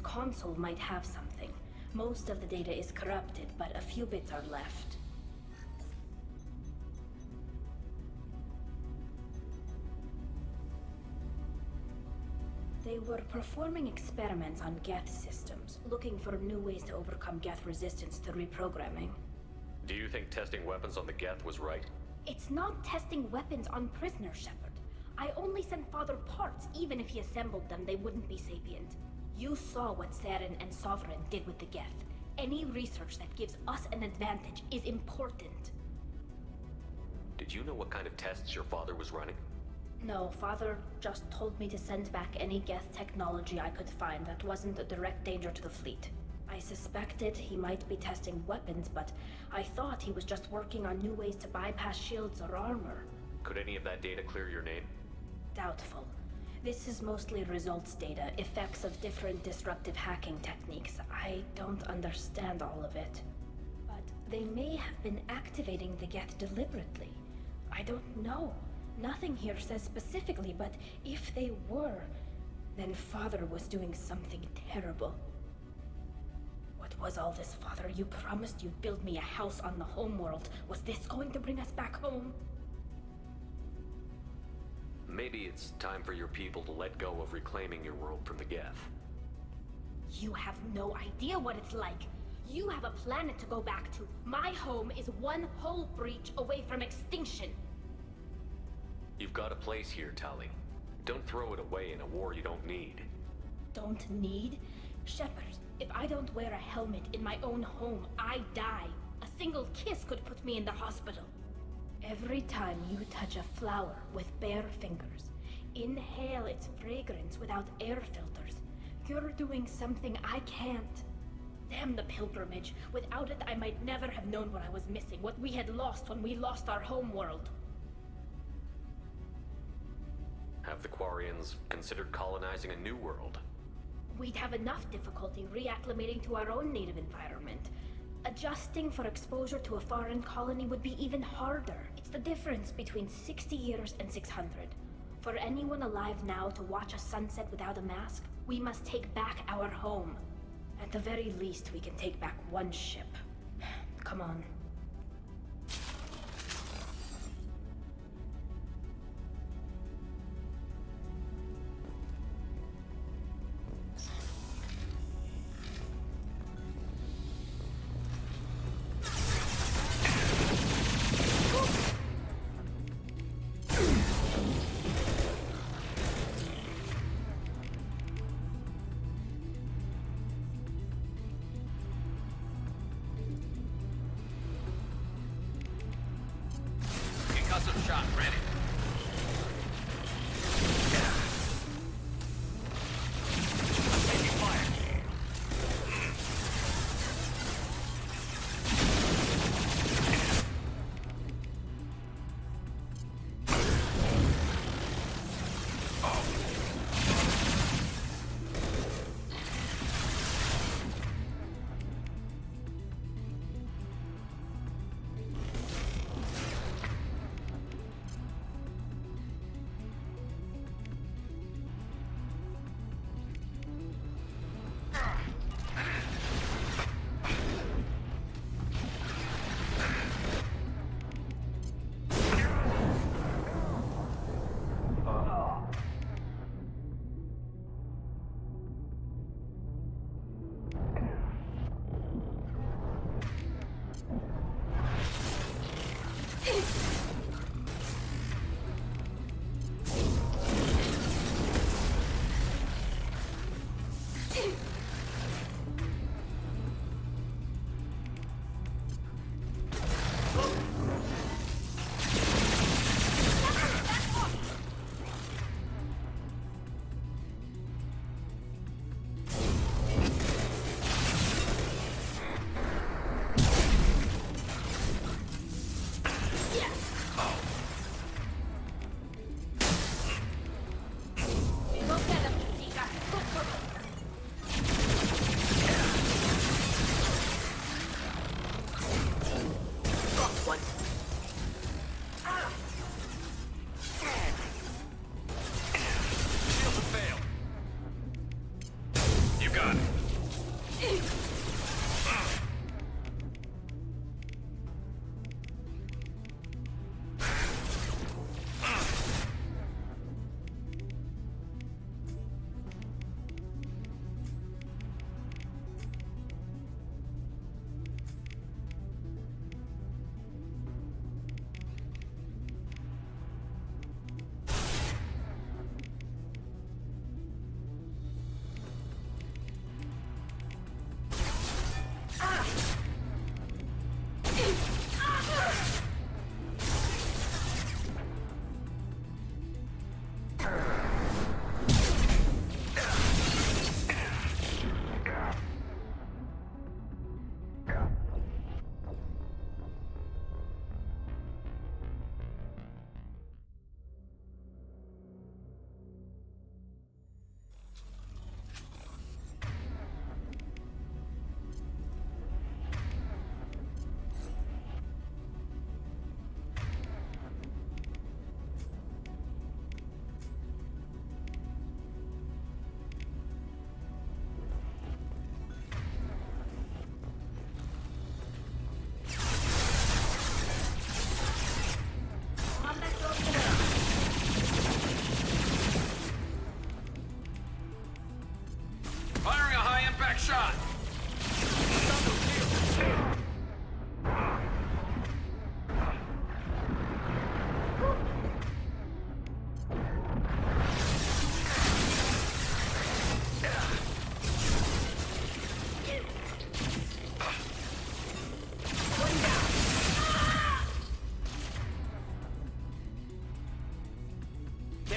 console might have something. Most of the data is corrupted, but a few bits are left. They were performing experiments on Geth systems, looking for new ways to overcome Geth resistance to reprogramming. Do you think testing weapons on the Geth was right? It's not testing weapons on prisoners, Shepard. I only sent Father parts. Even if he assembled them, they wouldn't be sapient. You saw what Saren and Sovereign did with the Geth. Any research that gives us an advantage is important. Did you know what kind of tests your father was running? No, Father just told me to send back any Geth technology I could find that wasn't a direct danger to the fleet. I suspected he might be testing weapons, but I thought he was just working on new ways to bypass shields or armor. Could any of that data clear your name? Doubtful. This is mostly results data, effects of different disruptive hacking techniques. I don't understand all of it. But they may have been activating the Geth deliberately. I don't know. Nothing here says specifically, but if they were, then Father was doing something terrible. What was all this, Father? You promised you'd build me a house on the homeworld. Was this going to bring us back home? Maybe it's time for your people to let go of reclaiming your world from the Geth. You have no idea what it's like. You have a planet to go back to. My home is one hull breach away from extinction. You've got a place here, Tali. Don't throw it away in a war you don't need. Don't need? Shepard, if I don't wear a helmet in my own home, I die. A single kiss could put me in the hospital. Every time you touch a flower with bare fingers, inhale its fragrance without air filters, you're doing something I can't. Damn the pilgrimage. Without it, I might never have known what I was missing, what we had lost when we lost our home world. Have the Quarians considered colonizing a new world? We'd have enough difficulty reacclimating to our own native environment. Adjusting for exposure to a foreign colony would be even harder. It's the difference between 60 years and 600. For anyone alive now to watch a sunset without a mask, we must take back our home. At the very least, we can take back one ship. Come on. Concussive shot ready. Taking fire. Yes!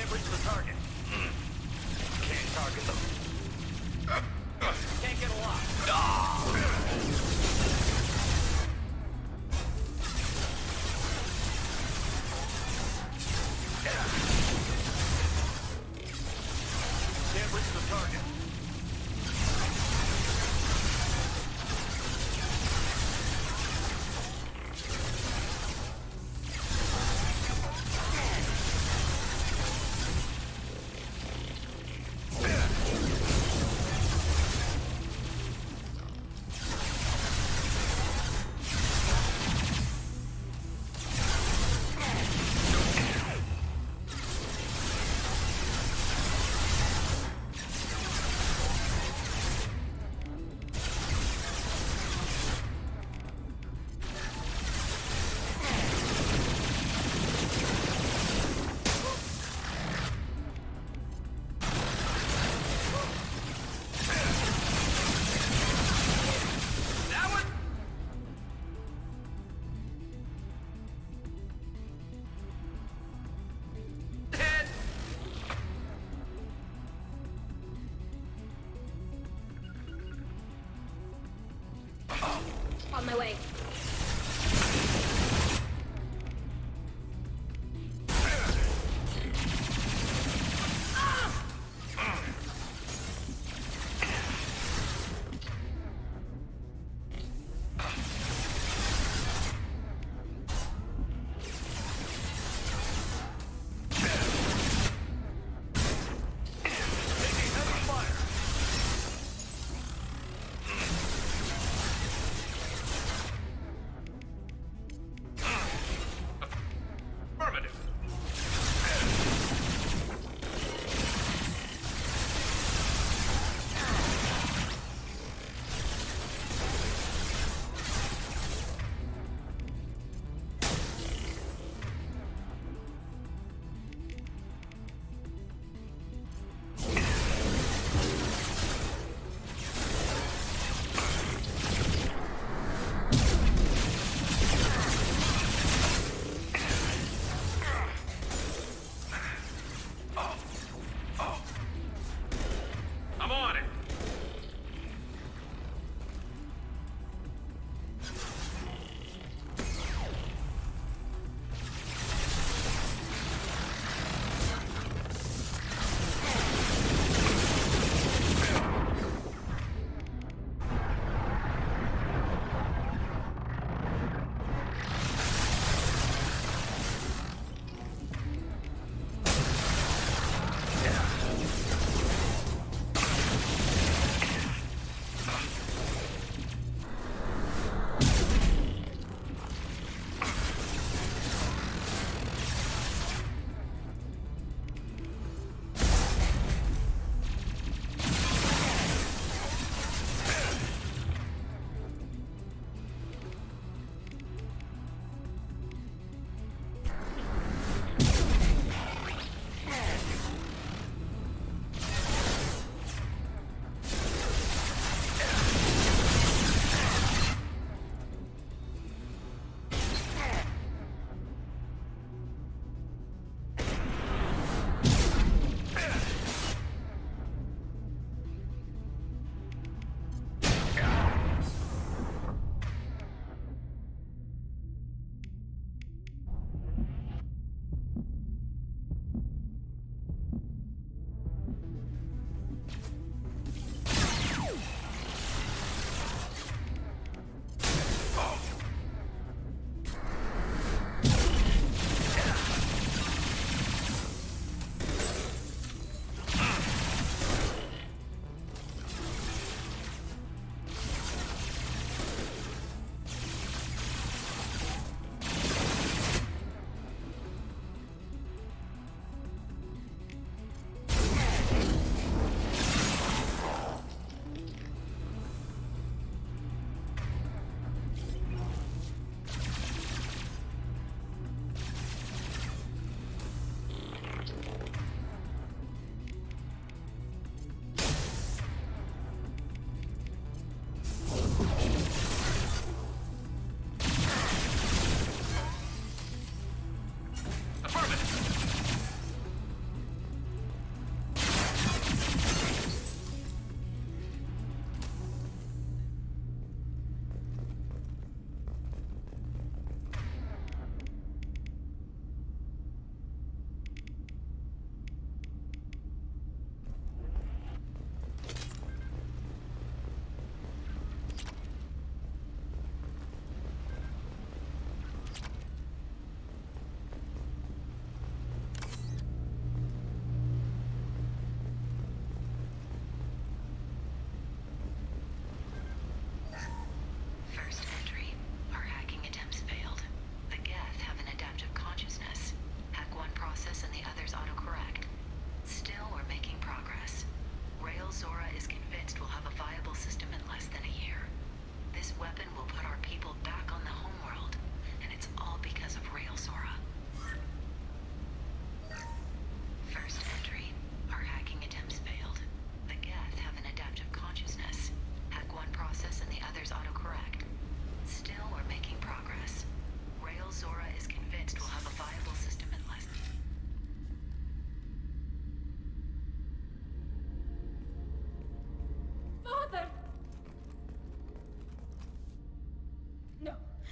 Can't reach the target. Can't target them. Can't get a lock. Can't reach the target. On my way.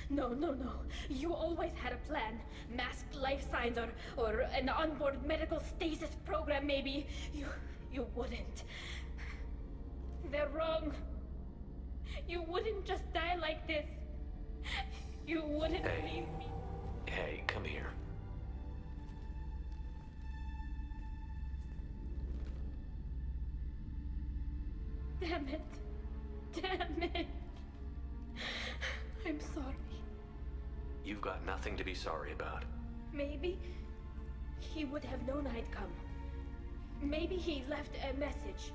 No, no, no. You always had a plan. Masked life signs or an onboard medical stasis program, maybe. You wouldn't. They're wrong. You wouldn't just die like this. You wouldn't leave me. Hey, come here. Damn it. Damn it. I'm sorry. You've got nothing to be sorry about. Maybe he would have known I'd come. Maybe he left a message.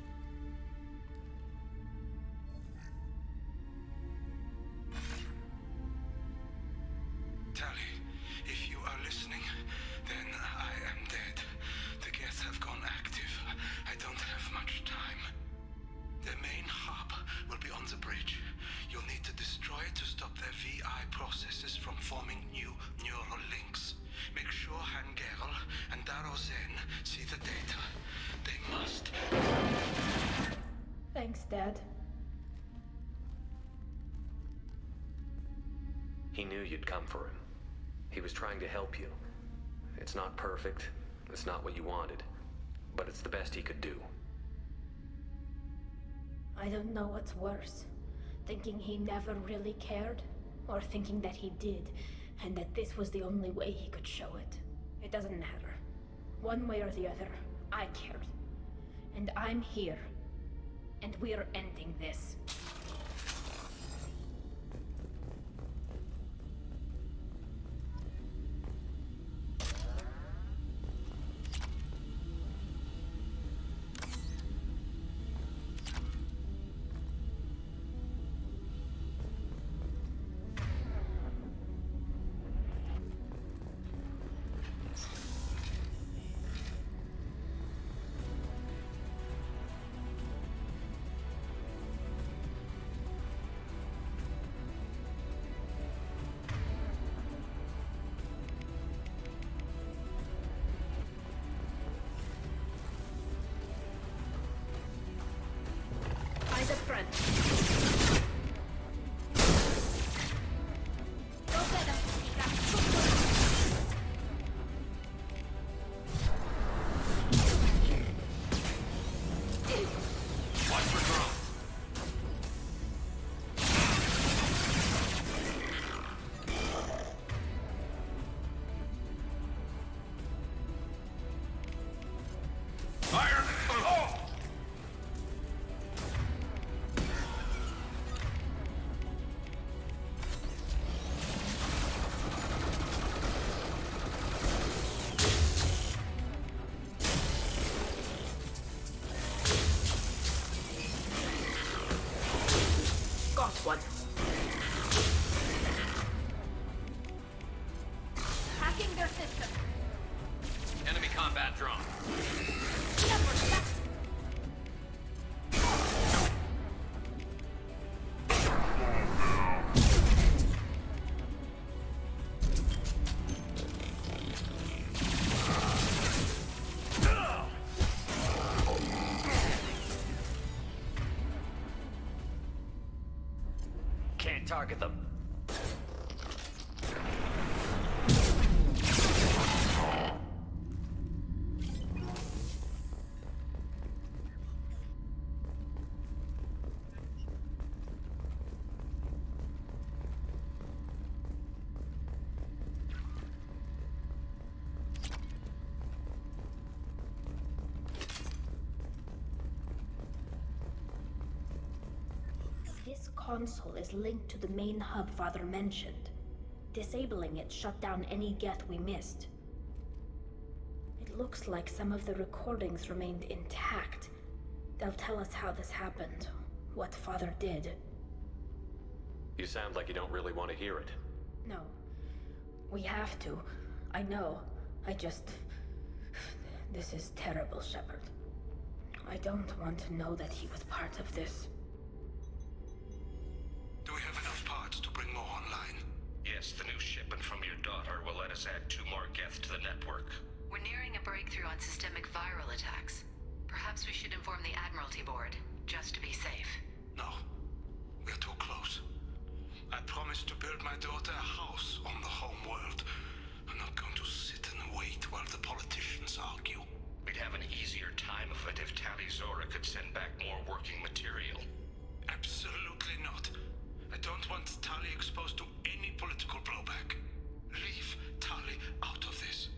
Tally, if you are listening, then I am dead. The Geth have gone active. I don't have much time. The main hub will be on the bridge. You'll need to destroy it to stop their VI processes from forming new neural links. Make sure Hangerel and Darozen see the data. They must. Thanks, Dad. He knew you'd come for him. He was trying to help you. It's not perfect. It's not what you wanted. But it's the best he could do. I don't know what's worse. Thinking he never really cared, or thinking that he did, and that this was the only way he could show it. It doesn't matter. One way or the other, I cared. And I'm here. And we're ending this. By the front. Watch for drones. Fire! Oh! Got one. Hacking their system. Enemy combat drone. Can't target them. This console is linked to the main hub Father mentioned. Disabling it shut down any Geth we missed. It looks like some of the recordings remained intact. They'll tell us how this happened, what Father did. You sound like you don't really want to hear it. No. We have to. I know. I just... This is terrible, Shepard. I don't want to know that he was part of this. Do we have enough parts to bring more online? Yes, the new shipment from your daughter will let us add 2 more Geth to the network. We're nearing a breakthrough on systemic viral attacks. Perhaps we should inform the Admiralty Board, just to be safe. No. We're too close. I promised to build my daughter a house on the home world. I'm not going to sit and wait while the politicians argue. We'd have an easier time of it if Tali Zora could send back more working material. Absolutely not. I don't want Tali exposed to any political blowback. Leave Tali out of this.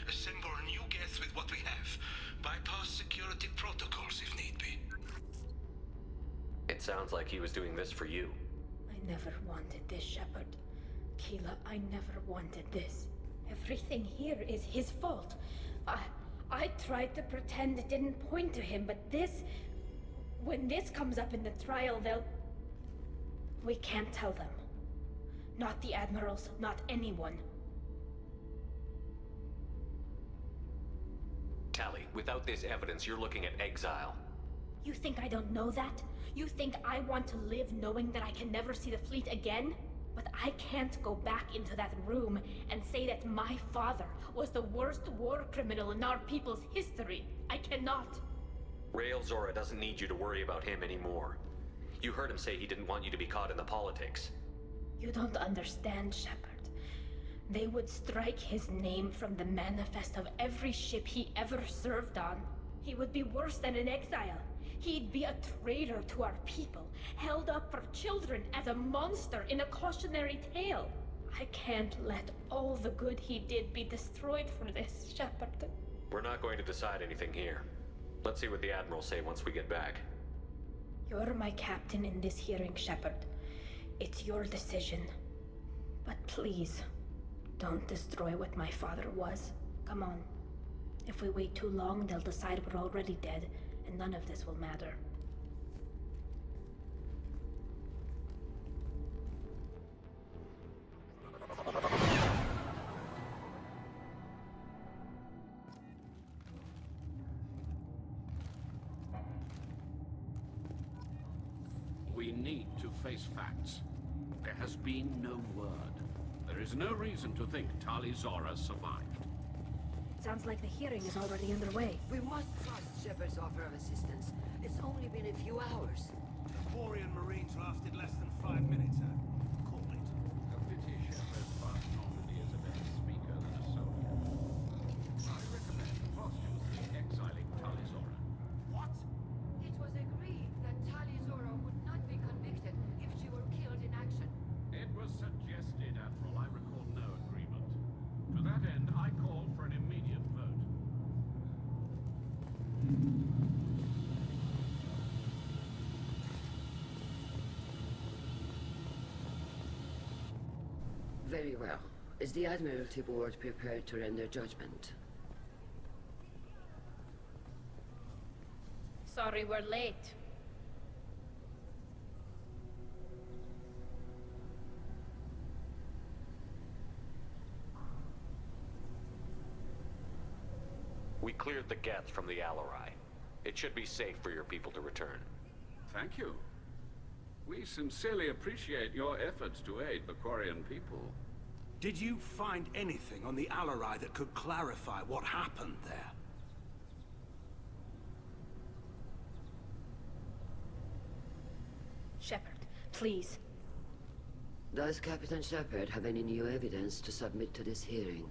Assemble new Geth with what we have. Bypass security protocols if need be. It sounds like he was doing this for you. I never wanted this, Shepard. Keela, I never wanted this. Everything here is his fault. I tried to pretend it didn't point to him, but this... When this comes up in the trial, they'll... We can't tell them. Not the admirals, not anyone. Tali, without this evidence, you're looking at exile. You think I don't know that? You think I want to live knowing that I can never see the fleet again? But I can't go back into that room and say that my father was the worst war criminal in our people's history. I cannot. Rael Zora doesn't need you to worry about him anymore. You heard him say he didn't want you to be caught in the politics. You don't understand, Shepard. They would strike his name from the manifest of every ship he ever served on. He would be worse than an exile. He'd be a traitor to our people, held up for children as a monster in a cautionary tale. I can't let all the good he did be destroyed for this, Shepard. We're not going to decide anything here. Let's see what the Admirals say once we get back. You're my captain in this hearing, Shepard. It's your decision. But please, don't destroy what my father was. Come on. If we wait too long, they'll decide we're already dead, and none of this will matter. We need to face facts. There has been no word. There is no reason to think Tali Zora survived. Sounds like the hearing is already underway. We must trust Shepard's offer of assistance. It's only been a few hours. The Quarian Marines lasted less than 5 minutes, Call it. A pity Shepard's past Normandy is a better speaker than a soldier. I recommend posthumously exiling Tali Zora. What? It was agreed that Tali Zora would not be convicted if she were killed in action. It was suggested, Admiral. I recall no agreement. To that end, I call for an immediate vote. Very well. Is the Admiralty Board prepared to render judgment? Sorry we're late. We cleared the Geth from the Alarai. It should be safe for your people to return. Thank you. We sincerely appreciate your efforts to aid the Quarian people. Did you find anything on the Alarai that could clarify what happened there? Shepard, please. Does Captain Shepard have any new evidence to submit to this hearing?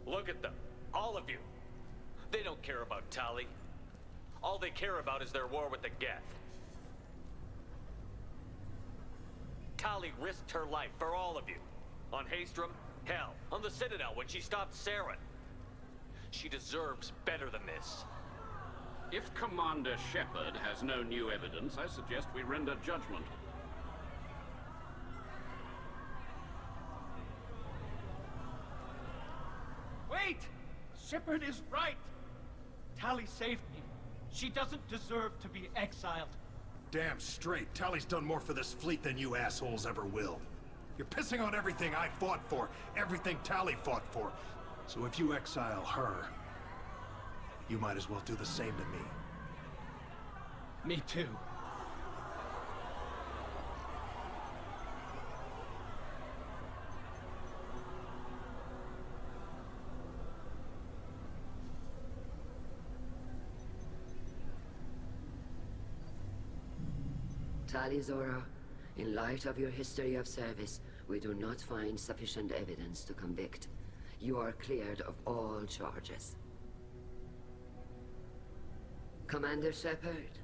Look at them. All of you. They don't care about Tali. All they care about is their war with the Geth. Tali risked her life for all of you. On Haestrom, hell, on the Citadel when she stopped Saren. She deserves better than this. If Commander Shepard has no new evidence, I suggest we render judgment. Wait! Shepard is right! Tali saved me. She doesn't deserve to be exiled. Damn straight. Tali's done more for this fleet than you assholes ever will. You're pissing on everything I fought for, everything Tali fought for. So if you exile her, you might as well do the same to me. Me too. Tali Zora, in light of your history of service, we do not find sufficient evidence to convict. You are cleared of all charges. Commander Shepard,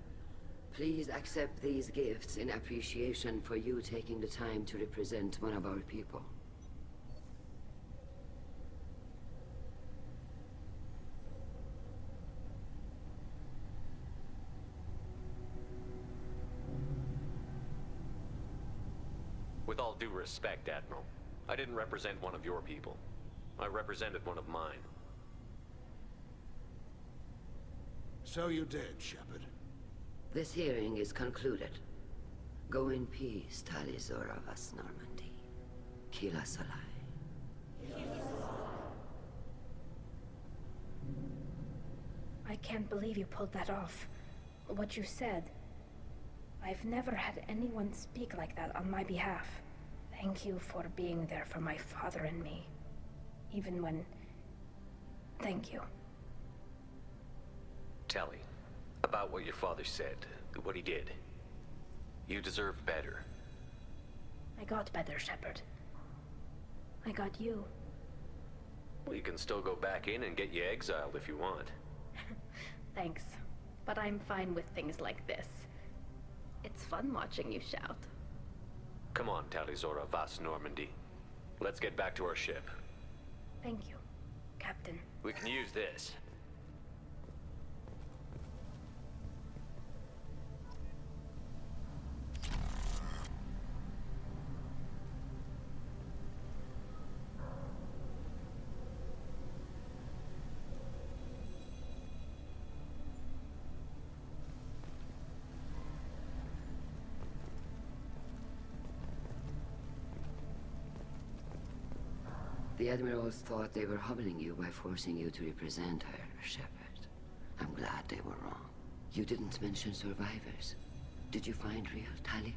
please accept these gifts in appreciation for you taking the time to represent one of our people. With all due respect, Admiral, I didn't represent one of your people. I represented one of mine. So you did, Shepard. This hearing is concluded. Go in peace, Tali Zora vas Normandy. Kila Salai. I can't believe you pulled that off. What you said. I've never had anyone speak like that on my behalf. Thank you for being there for my father and me. Even when... Thank you. Tali, about what your father said, what he did. You deserve better. I got better, Shepard. I got you. Well, you can still go back in and get you exiled if you want. Thanks. But I'm fine with things like this. It's fun watching you shout. Come on, Tali Zora vas Normandy. Let's get back to our ship. Thank you, Captain. We can use this. The Admirals thought they were humbling you by forcing you to represent her, Shepard. I'm glad they were wrong. You didn't mention survivors. Did you find real Tali?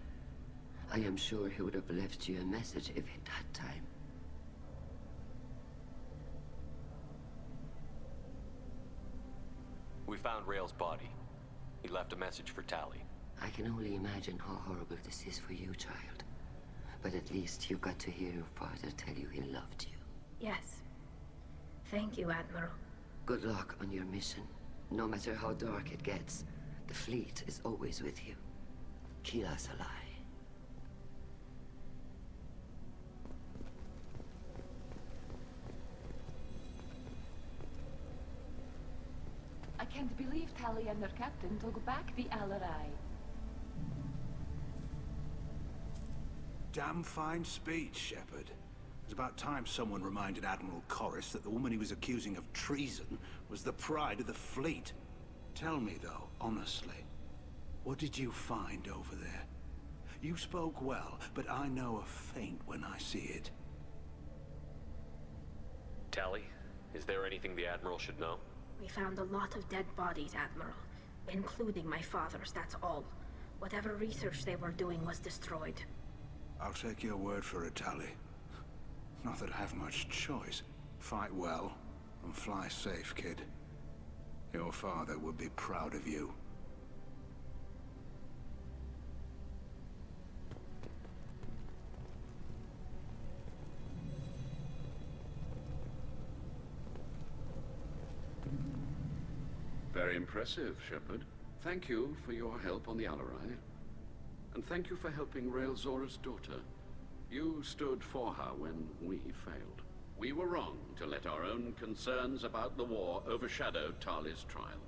I am sure he would have left you a message if he'd had time. We found Rail's body. He left a message for Tali. I can only imagine how horrible this is for you, child. But at least you got to hear your father tell you he loved you. Yes. Thank you, Admiral. Good luck on your mission. No matter how dark it gets, the fleet is always with you. Kila Salai. I can't believe Tali and their captain took back the Alarai. Damn fine speech, Shepard. It's about time someone reminded Admiral Corris that the woman he was accusing of treason was the pride of the fleet. Tell me, though, honestly, what did you find over there? You spoke well, but I know a feint when I see it. Tali, is there anything the Admiral should know? We found a lot of dead bodies, Admiral. Including my father's, that's all. Whatever research they were doing was destroyed. I'll take your word for it, Tali. Not that I have much choice. Fight well, and fly safe, kid. Your father would be proud of you. Very impressive, Shepard. Thank you for your help on the Alarai. And thank you for helping Rail Zora's daughter. You stood for her when we failed. We were wrong to let our own concerns about the war overshadow Tali's trial.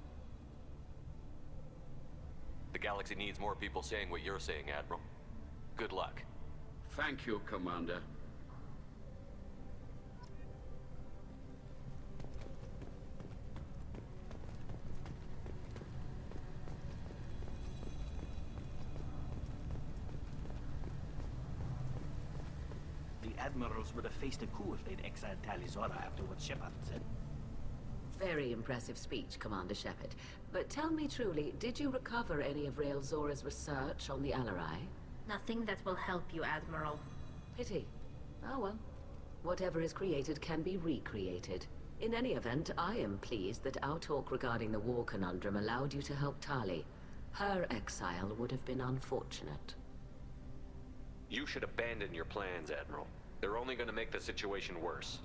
The galaxy needs more people saying what you're saying, Admiral. Good luck. Thank you, Commander. Admirals would have faced a coup if they'd exiled Tali Zora after what Shepard said. Very impressive speech, Commander Shepard. But tell me truly, did you recover any of Rail Zora's research on the Alarai? Nothing that will help you, Admiral. Pity. Oh well. Whatever is created can be recreated. In any event, I am pleased that our talk regarding the war conundrum allowed you to help Tali. Her exile would have been unfortunate. You should abandon your plans, Admiral. They're only going to make the situation worse.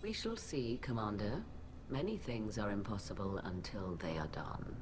We shall see, Commander. Many things are impossible until they are done.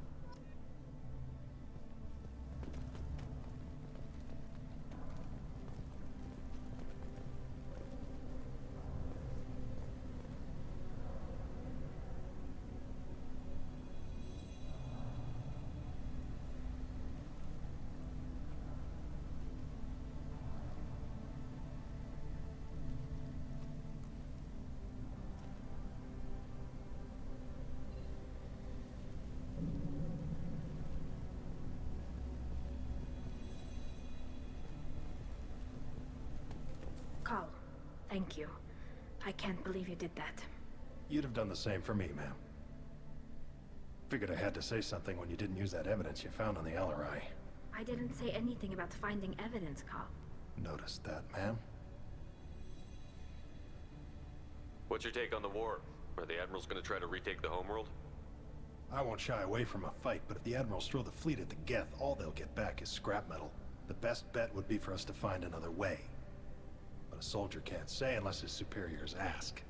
Carl, thank you. I can't believe you did that. You'd have done the same for me, ma'am. Figured I had to say something when you didn't use that evidence you found on the LRI. I didn't say anything about finding evidence, Carl. Noticed that, ma'am? What's your take on the war? Are the Admirals going to try to retake the homeworld? I won't shy away from a fight, but if the Admirals throw the fleet at the Geth, all they'll get back is scrap metal. The best bet would be for us to find another way. But a soldier can't say unless his superiors ask.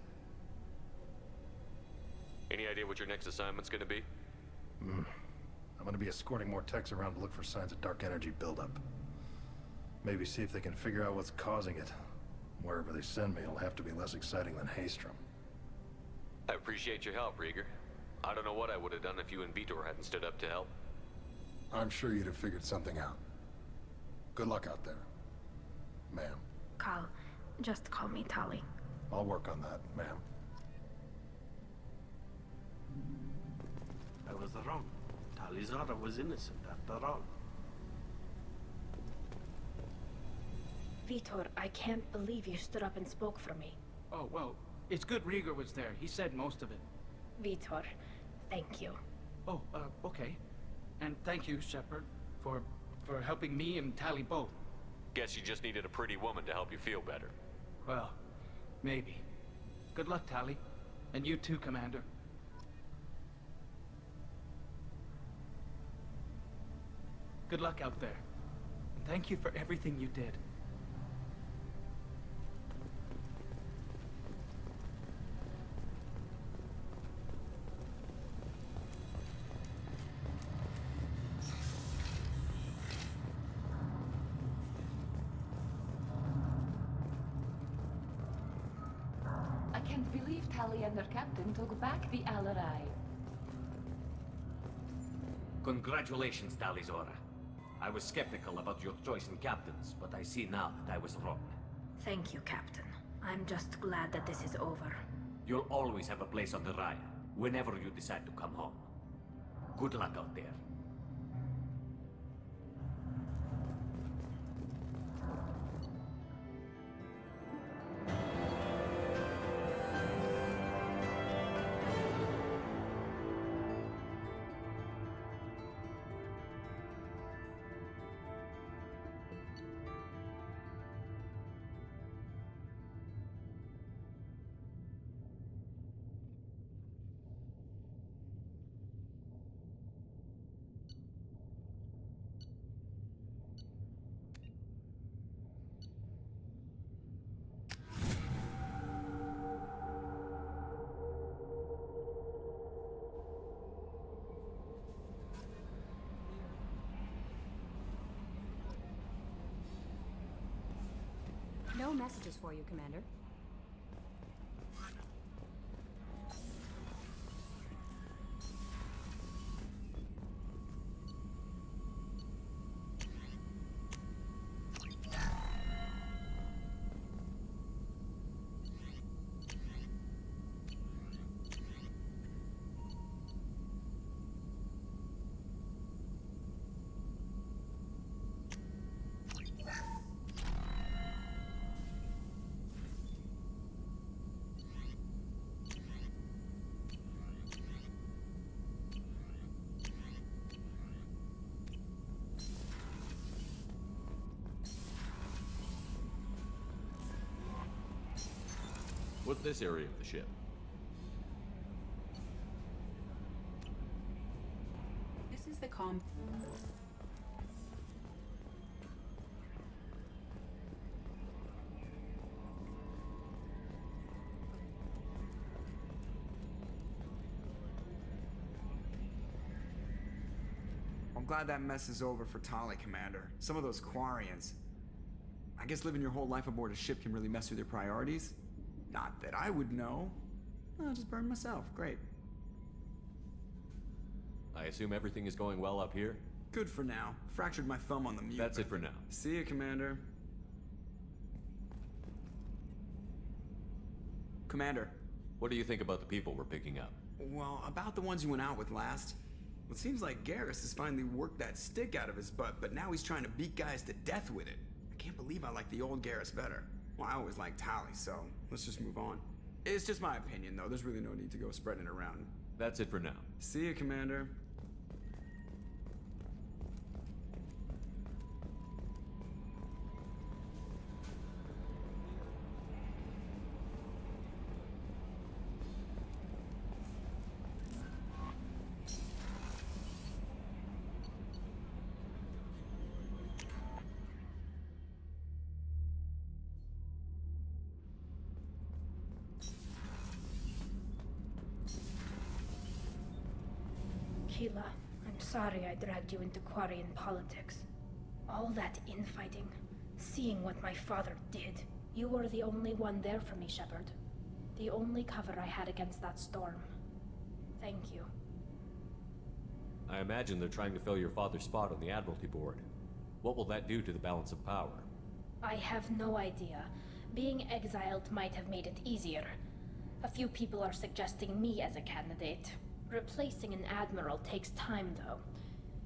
Any idea what your next assignment's going to be? I'm going to be escorting more techs around to look for signs of dark energy buildup. Maybe see if they can figure out what's causing it. Wherever they send me, it'll have to be less exciting than Haystrom. I appreciate your help, Rieger. I don't know what I would have done if you and Vitor hadn't stood up to help. I'm sure you'd have figured something out. Good luck out there, ma'am. Carl, just call me Tali. I'll work on that, ma'am. I was wrong. Talizara was innocent after all. Vitor, I can't believe you stood up and spoke for me. Oh, well, it's good Rieger was there. He said most of it. Vitor, thank you. Oh, okay. And thank you, Shepard, for helping me and Tali both. Guess you just needed a pretty woman to help you feel better. Well, maybe. Good luck, Tali. And you too, Commander. Good luck out there. And thank you for everything you did. I can't believe Tali and their captain took back the LRI. Congratulations, Talizora. I was skeptical about your choice in captains, but I see now that I was wrong. Thank you, Captain. I'm just glad that this is over. You'll always have a place on the Raya, whenever you decide to come home. Good luck out there. No messages for you, Commander. What's this area of the ship? This is the comm. I'm glad that mess is over for Tali, Commander. Some of those Quarians. I guess living your whole life aboard a ship can really mess with your priorities? Not that I would know. I'll just burn myself. Great. I assume everything is going well up here? Good for now. Fractured my thumb on the mute. That's it for now. See you, Commander. Commander. What do you think about the people we're picking up? Well, about the ones you went out with last. It seems like Garrus has finally worked that stick out of his butt, but now he's trying to beat guys to death with it. I can't believe I like the old Garrus better. Well, I always liked Tali, so let's just move on. It's just my opinion, though. There's really no need to go spreading it around. That's it for now. See you, Commander. Keela, I'm sorry I dragged you into Quarian politics. All that infighting, seeing what my father did. You were the only one there for me, Shepard. The only cover I had against that storm. Thank you. I imagine they're trying to fill your father's spot on the Admiralty Board. What will that do to the balance of power? I have no idea. Being exiled might have made it easier. A few people are suggesting me as a candidate. Replacing an admiral takes time, though.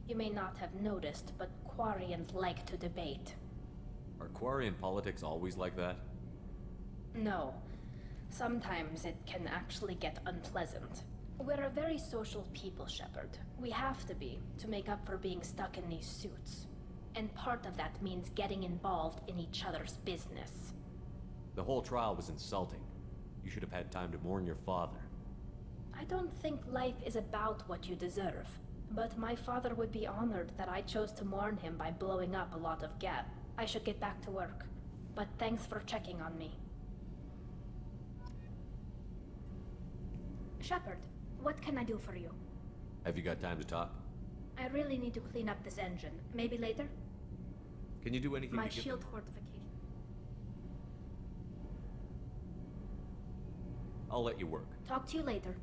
You may not have noticed, but Quarians like to debate. Are Quarian politics always like that? No. Sometimes it can actually get unpleasant. We're a very social people, Shepard. We have to be, to make up for being stuck in these suits. And part of that means getting involved in each other's business. The whole trial was insulting. You should have had time to mourn your father. I don't think life is about what you deserve, but my father would be honored that I chose to mourn him by blowing up a lot of gas. I should get back to work, but thanks for checking on me. Shepard, what can I do for you? Have you got time to talk? I really need to clean up this engine. Maybe later? Can you do anything My to get shield them? fortification. I'll let you work. Talk to you later.